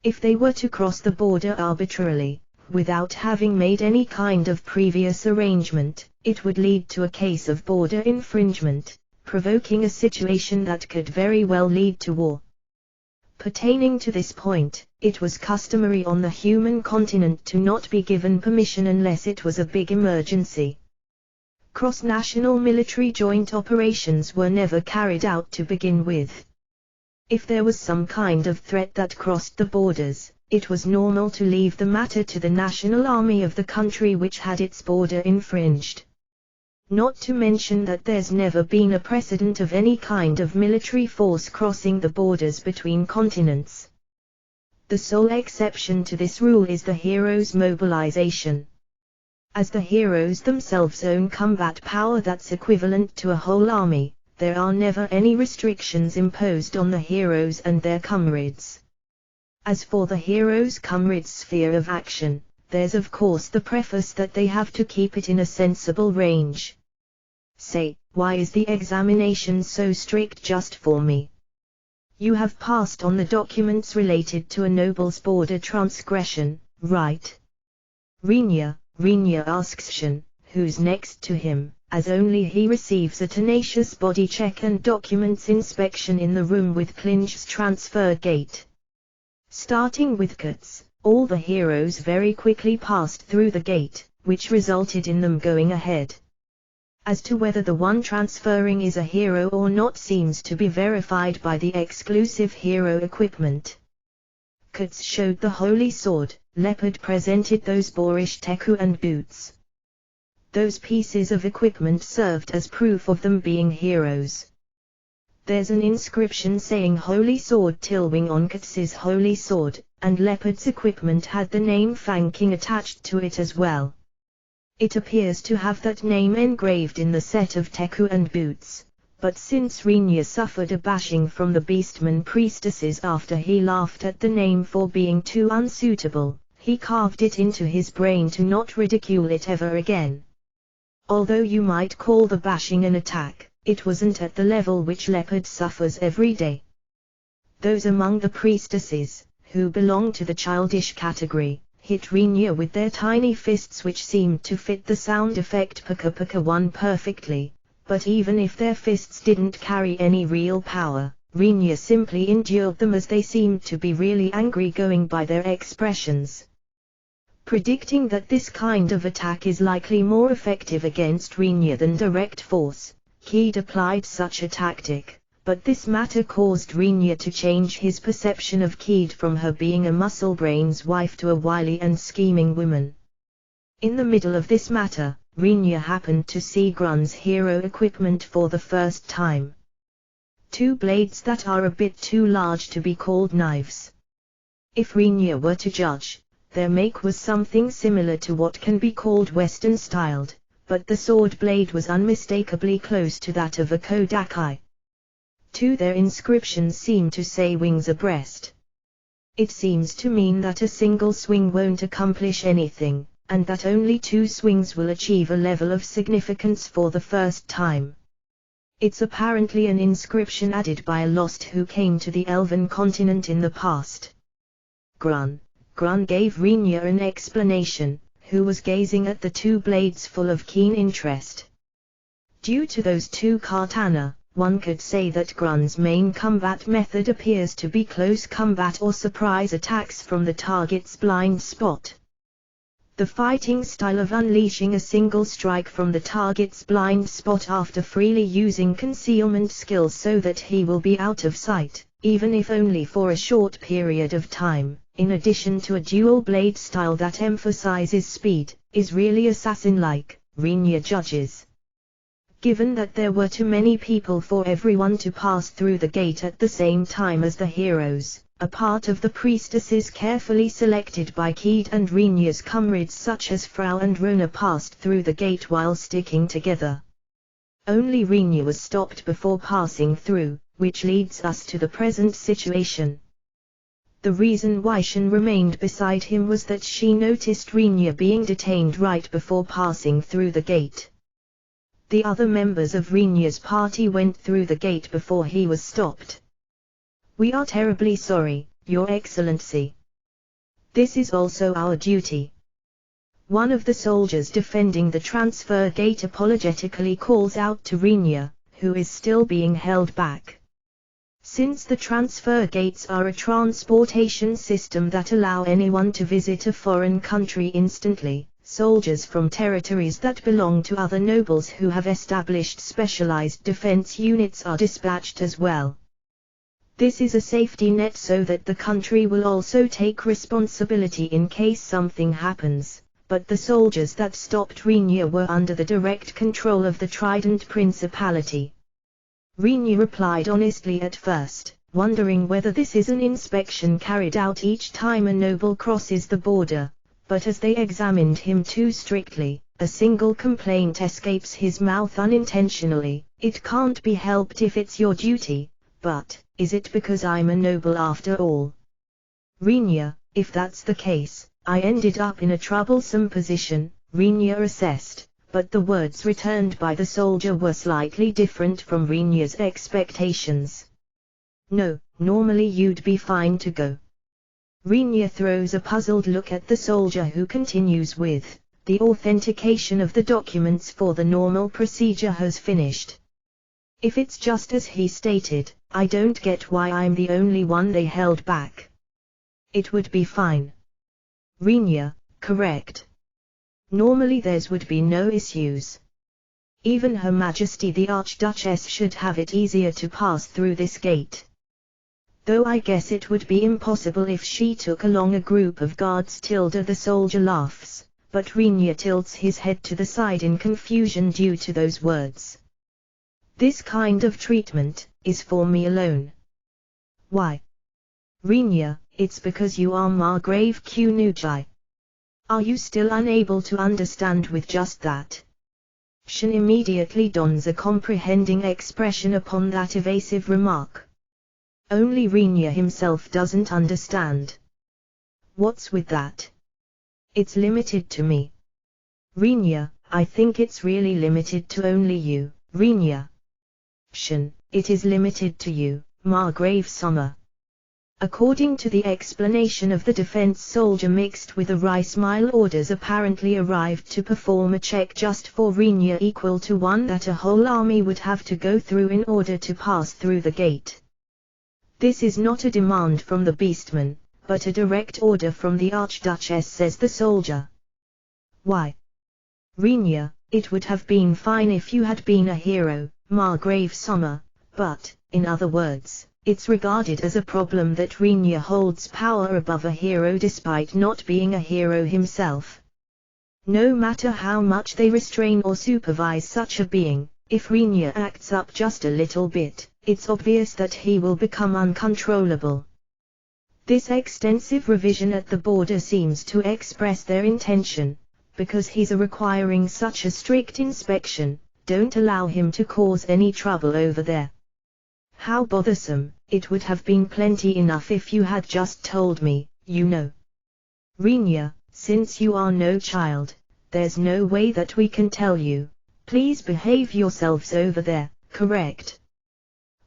A: If they were to cross the border arbitrarily, without having made any kind of previous arrangement, it would lead to a case of border infringement, provoking a situation that could very well lead to war. Pertaining to this point, it was customary on the human continent to not be given permission unless it was a big emergency. Cross-national military joint operations were never carried out to begin with. If there was some kind of threat that crossed the borders, it was normal to leave the matter to the national army of the country which had its border infringed. Not to mention that there's never been a precedent of any kind of military force crossing the borders between continents. The sole exception to this rule is the hero's mobilization. As the heroes themselves own combat power that's equivalent to a whole army, there are never any restrictions imposed on the heroes and their comrades. As for the heroes' comrades' sphere of action, there's of course the preface that they have to keep it in a sensible range. Say, why is the examination so strict just for me? You have passed on the documents related to a noble's border transgression, right? Rinya asks Shin, who's next to him, as only he receives a tenacious body check and documents inspection in the room with Klinch's transfer gate. Starting with Katz, all the heroes very quickly passed through the gate, which resulted in them going ahead. As to whether the one transferring is a hero or not seems to be verified by the exclusive hero equipment. Katz showed the holy sword, Leopard presented those boorish teku and boots. Those pieces of equipment served as proof of them being heroes. There's an inscription saying Holy Sword Tilwing on Katz's holy sword, and Leopard's equipment had the name Fang King attached to it as well. It appears to have that name engraved in the set of teku and boots, but since Rinya suffered a bashing from the Beastman priestesses after he laughed at the name for being too unsuitable, he carved it into his brain to not ridicule it ever again. Although you might call the bashing an attack, it wasn't at the level which Leopard suffers every day. Those among the priestesses, who belong to the childish category, hit Rinya with their tiny fists which seemed to fit the sound effect Paka Paka 1 perfectly, but even if their fists didn't carry any real power, Rinya simply endured them as they seemed to be really angry going by their expressions. Predicting that this kind of attack is likely more effective against Rinya than direct force, Keed applied such a tactic, but this matter caused Rinya to change his perception of Keed from her being a muscle-brain's wife to a wily and scheming woman. In the middle of this matter, Rinya happened to see Grun's hero equipment for the first time. Two blades that are a bit too large to be called knives. If Rinya were to judge, their make was something similar to what can be called Western-styled, but the sword blade was unmistakably close to that of a Kodakai. Too, their inscriptions seem to say wings abreast. It seems to mean that a single swing won't accomplish anything, and that only two swings will achieve a level of significance for the first time. It's apparently an inscription added by a lost who came to the Elven continent in the past. Grun gave Rinya an explanation, who was gazing at the two blades full of keen interest. Due to those two katana, one could say that Grun's main combat method appears to be close combat or surprise attacks from the target's blind spot. The fighting style of unleashing a single strike from the target's blind spot after freely using concealment skills so that he will be out of sight, even if only for a short period of time, in addition to a dual blade style that emphasizes speed, is really assassin-like, Rinya judges. Given that there were too many people for everyone to pass through the gate at the same time as the heroes, a part of the priestesses carefully selected by Keed and Rinya's comrades such as Frau and Rona passed through the gate while sticking together. Only Rinya was stopped before passing through, which leads us to the present situation. The reason why Shin remained beside him was that she noticed Rinya being detained right before passing through the gate. The other members of Rinya's party went through the gate before he was stopped. "We are terribly sorry, Your Excellency. This is also our duty." One of the soldiers defending the transfer gate apologetically calls out to Rinya, who is still being held back. Since the transfer gates are a transportation system that allow anyone to visit a foreign country instantly, soldiers from territories that belong to other nobles who have established specialized defense units are dispatched as well. This is a safety net so that the country will also take responsibility in case something happens, but the soldiers that stopped Rinya were under the direct control of the Trident Principality. Rinya replied honestly at first, wondering whether this is an inspection carried out each time a noble crosses the border, but as they examined him too strictly, a single complaint escapes his mouth unintentionally: "It can't be helped if it's your duty, but, is it because I'm a noble after all?" Rinya, if that's the case, I ended up in a troublesome position, Rinya assessed. But the words returned by the soldier were slightly different from Rinya's expectations. "No, normally you'd be fine to go." Rinya throws a puzzled look at the soldier, who continues with, "The authentication of the documents for the normal procedure has finished. If it's just as he stated, I don't get why I'm the only one they held back. It would be fine." Rinya, correct. Normally theirs would be no issues. Even Her Majesty the Archduchess should have it easier to pass through this gate. Though I guess it would be impossible if she took along a group of guards. The soldier laughs, but Rinya tilts his head to the side in confusion due to those words. "This kind of treatment is for me alone." "Why?" "Rinya, it's because you are Margrave Kunujai." "Are you still unable to understand with just that?" Shen immediately dons a comprehending expression upon that evasive remark. Only Rinya himself doesn't understand. "What's with that?" "It's limited to me." Rinya, I think it's really limited to only you, Rinya. Shen, it is limited to you, Margrave Summer. According to the explanation of the defense soldier mixed with a rice mile, orders apparently arrived to perform a check just for Rinya equal to one that a whole army would have to go through in order to pass through the gate. This is not a demand from the beastman, but a direct order from the Archduchess, says the soldier. "Why?" Rinya, it would have been fine if you had been a hero, Margrave Summer, but, in other words, it's regarded as a problem that Rinya holds power above a hero despite not being a hero himself. No matter how much they restrain or supervise such a being, if Rinya acts up just a little bit, it's obvious that he will become uncontrollable. This extensive revision at the border seems to express their intention, because he's requiring such a strict inspection, don't allow him to cause any trouble over there. How bothersome. It would have been plenty enough if you had just told me, you know. Rinya, since you are no child, there's no way that we can tell you. Please behave yourselves over there, correct?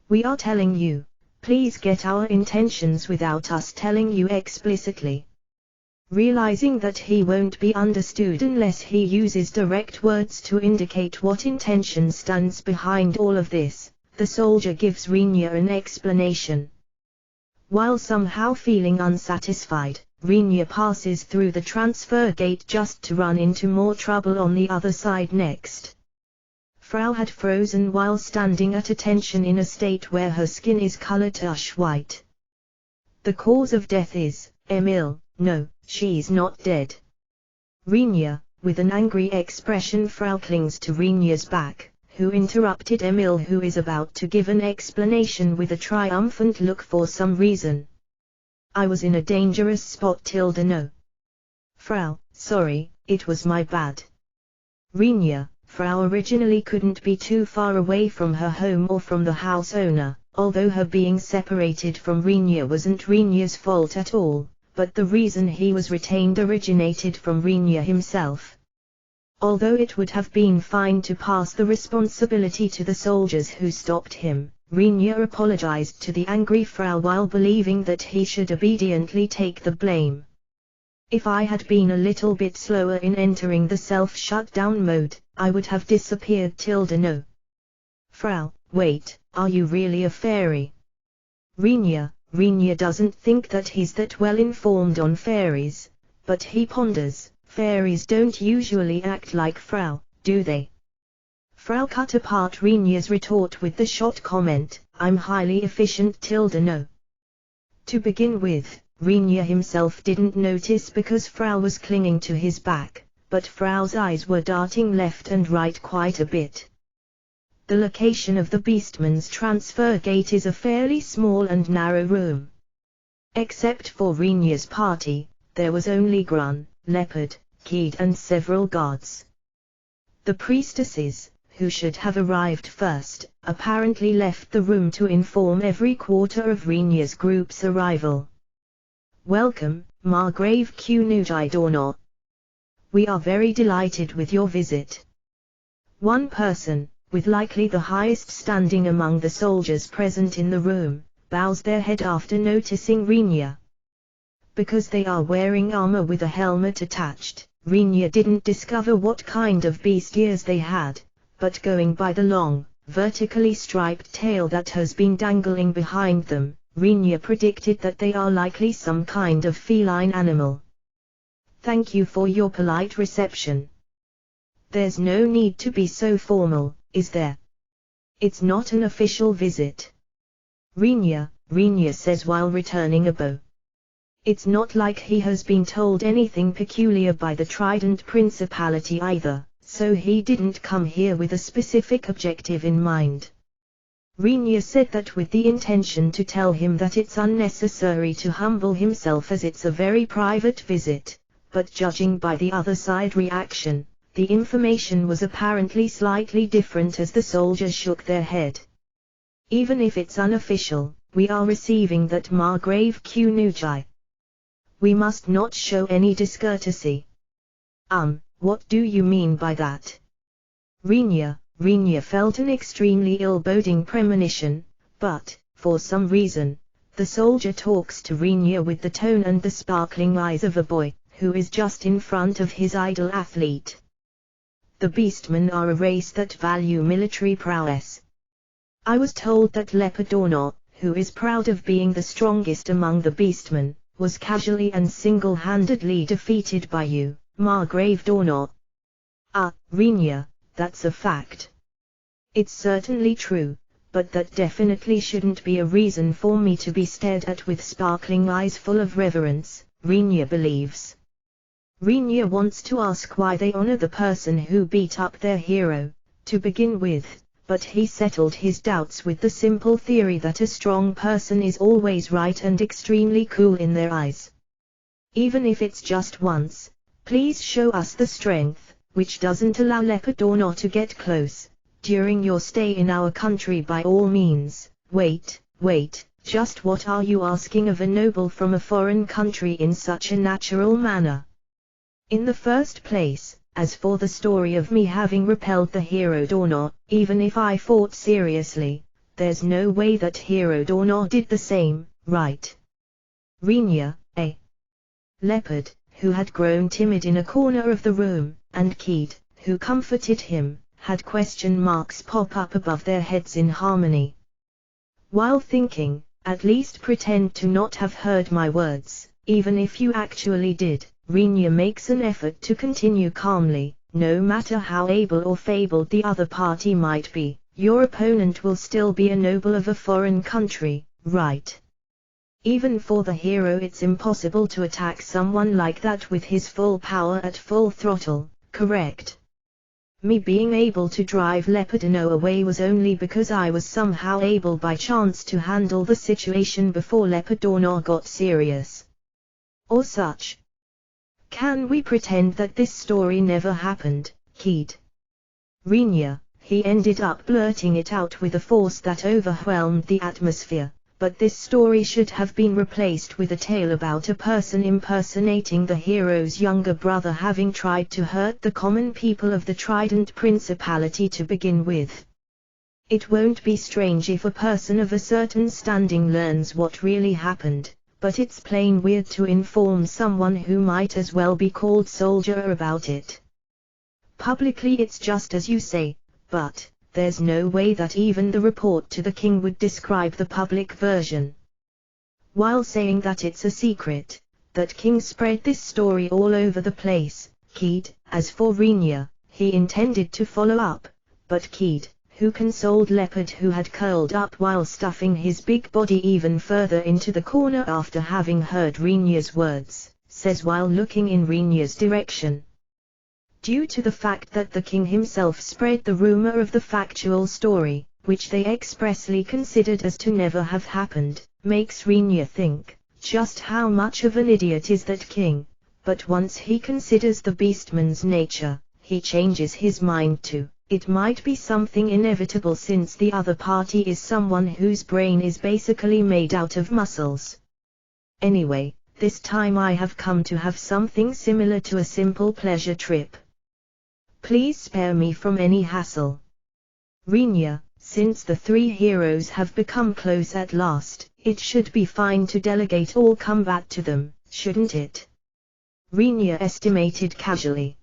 A: We are telling you, please get our intentions without us telling you explicitly. Realizing that he won't be understood unless he uses direct words to indicate what intention stands behind all of this, the soldier gives Rinya an explanation. While somehow feeling unsatisfied, Rinya passes through the transfer gate just to run into more trouble on the other side next. Frau had frozen while standing at attention in a state where her skin is colored ash white. The cause of death is, Emil, no, she's not dead. Rinya, with an angry expression. Frau clings to Rinya's back, who interrupted Emil, who is about to give an explanation with a triumphant look for some reason. I was in a dangerous spot. No. Frau, sorry, it was my bad. Rinya, Frau originally couldn't be too far away from her home or from the house owner, although her being separated from Rinya wasn't Rinya's fault at all, but the reason he was retained originated from Rinya himself. Although it would have been fine to pass the responsibility to the soldiers who stopped him, Rinya apologized to the angry Frau while believing that he should obediently take the blame. If I had been a little bit slower in entering the self-shutdown mode, I would have disappeared. No. Frau, wait, are you really a fairy? Rinya doesn't think that he's that well informed on fairies, but he ponders, fairies don't usually act like Frau, do they? Frau cut apart Rinya's retort with the short comment, I'm highly efficient no. To begin with, Rinya himself didn't notice because Frau was clinging to his back, but Frau's eyes were darting left and right quite a bit. The location of the Beastman's transfer gate is a fairly small and narrow room. Except for Rinya's party, there was only Grun, Leopard, Keed and several guards. The priestesses, who should have arrived first, apparently left the room to inform every quarter of Rinya's group's arrival. Welcome, Margrave Kunujai Dornor. We are very delighted with your visit. One person, with likely the highest standing among the soldiers present in the room, bows their head after noticing Rinya. Because they are wearing armor with a helmet attached, Rinya didn't discover what kind of beast ears they had, but going by the long, vertically striped tail that has been dangling behind them, Rinya predicted that they are likely some kind of feline animal. Thank you for your polite reception. There's no need to be so formal, is there? It's not an official visit. Rinya says while returning a bow. It's not like he has been told anything peculiar by the Trident Principality either, so he didn't come here with a specific objective in mind. Rinya said that with the intention to tell him that it's unnecessary to humble himself as it's a very private visit, but judging by the other side reaction, the information was apparently slightly different as the soldiers shook their head. Even if it's unofficial, we are receiving that Margrave Kunujai. We must not show any discourtesy. What do you mean by that? Rinya felt an extremely ill-boding premonition, but, for some reason, the soldier talks to Rinya with the tone and the sparkling eyes of a boy, who is just in front of his idol athlete. The Beastmen are a race that value military prowess. I was told that Leopard Dornor, who is proud of being the strongest among the Beastmen, was casually and single-handedly defeated by you, Margrave Dornor. Rinya, that's a fact. It's certainly true, but that definitely shouldn't be a reason for me to be stared at with sparkling eyes full of reverence, Rinya believes. Rinya wants to ask why they honor the person who beat up their hero, to begin with, but he settled his doubts with the simple theory that a strong person is always right and extremely cool in their eyes. Even if it's just once, please show us the strength, which doesn't allow Leopard Dornor to get close, during your stay in our country by all means. Wait, just what are you asking of a noble from a foreign country in such a natural manner? In the first place, as for the story of me having repelled the hero Dornor, even if I fought seriously, there's no way that hero Dornor did the same, right? Rinya, Leopard, who had grown timid in a corner of the room, and Keed, who comforted him, had question marks pop up above their heads in harmony. While thinking, at least pretend to not have heard my words, even if you actually did. Rinya makes an effort to continue calmly, no matter how able or fabled the other party might be, your opponent will still be a noble of a foreign country, right? Even for the hero it's impossible to attack someone like that with his full power at full throttle, correct? Me being able to drive Leopard Dornor away was only because I was somehow able by chance to handle the situation before Leopard Dornor got serious. Or such. Can we pretend that this story never happened, Keed? Rinya, he ended up blurting it out with a force that overwhelmed the atmosphere, but this story should have been replaced with a tale about a person impersonating the hero's younger brother having tried to hurt the common people of the Trident Principality to begin with. It won't be strange if a person of a certain standing learns what really happened, but it's plain weird to inform someone who might as well be called soldier about it. Publicly it's just as you say, but there's no way that even the report to the king would describe the public version. while saying that it's a secret, that King spread this story all over the place. Kid, as for Rinya, he intended to follow up, but Kid, who consoled Leopard who had curled up while stuffing his big body even further into the corner after having heard Rinya's words, says while looking in Rinya's direction. Due to the fact that the king himself spread the rumor of the factual story, which they expressly considered as to never have happened, makes Rinya think just how much of an idiot is that king, but once he considers the beastman's nature, he changes his mind to, it might be something inevitable since the other party is someone whose brain is basically made out of muscles. Anyway, this time I have come to have something similar to a simple pleasure trip. Please spare me from any hassle. Rinya, since the three heroes have become close at last, it should be fine to delegate all combat to them, shouldn't it? Rinya estimated casually.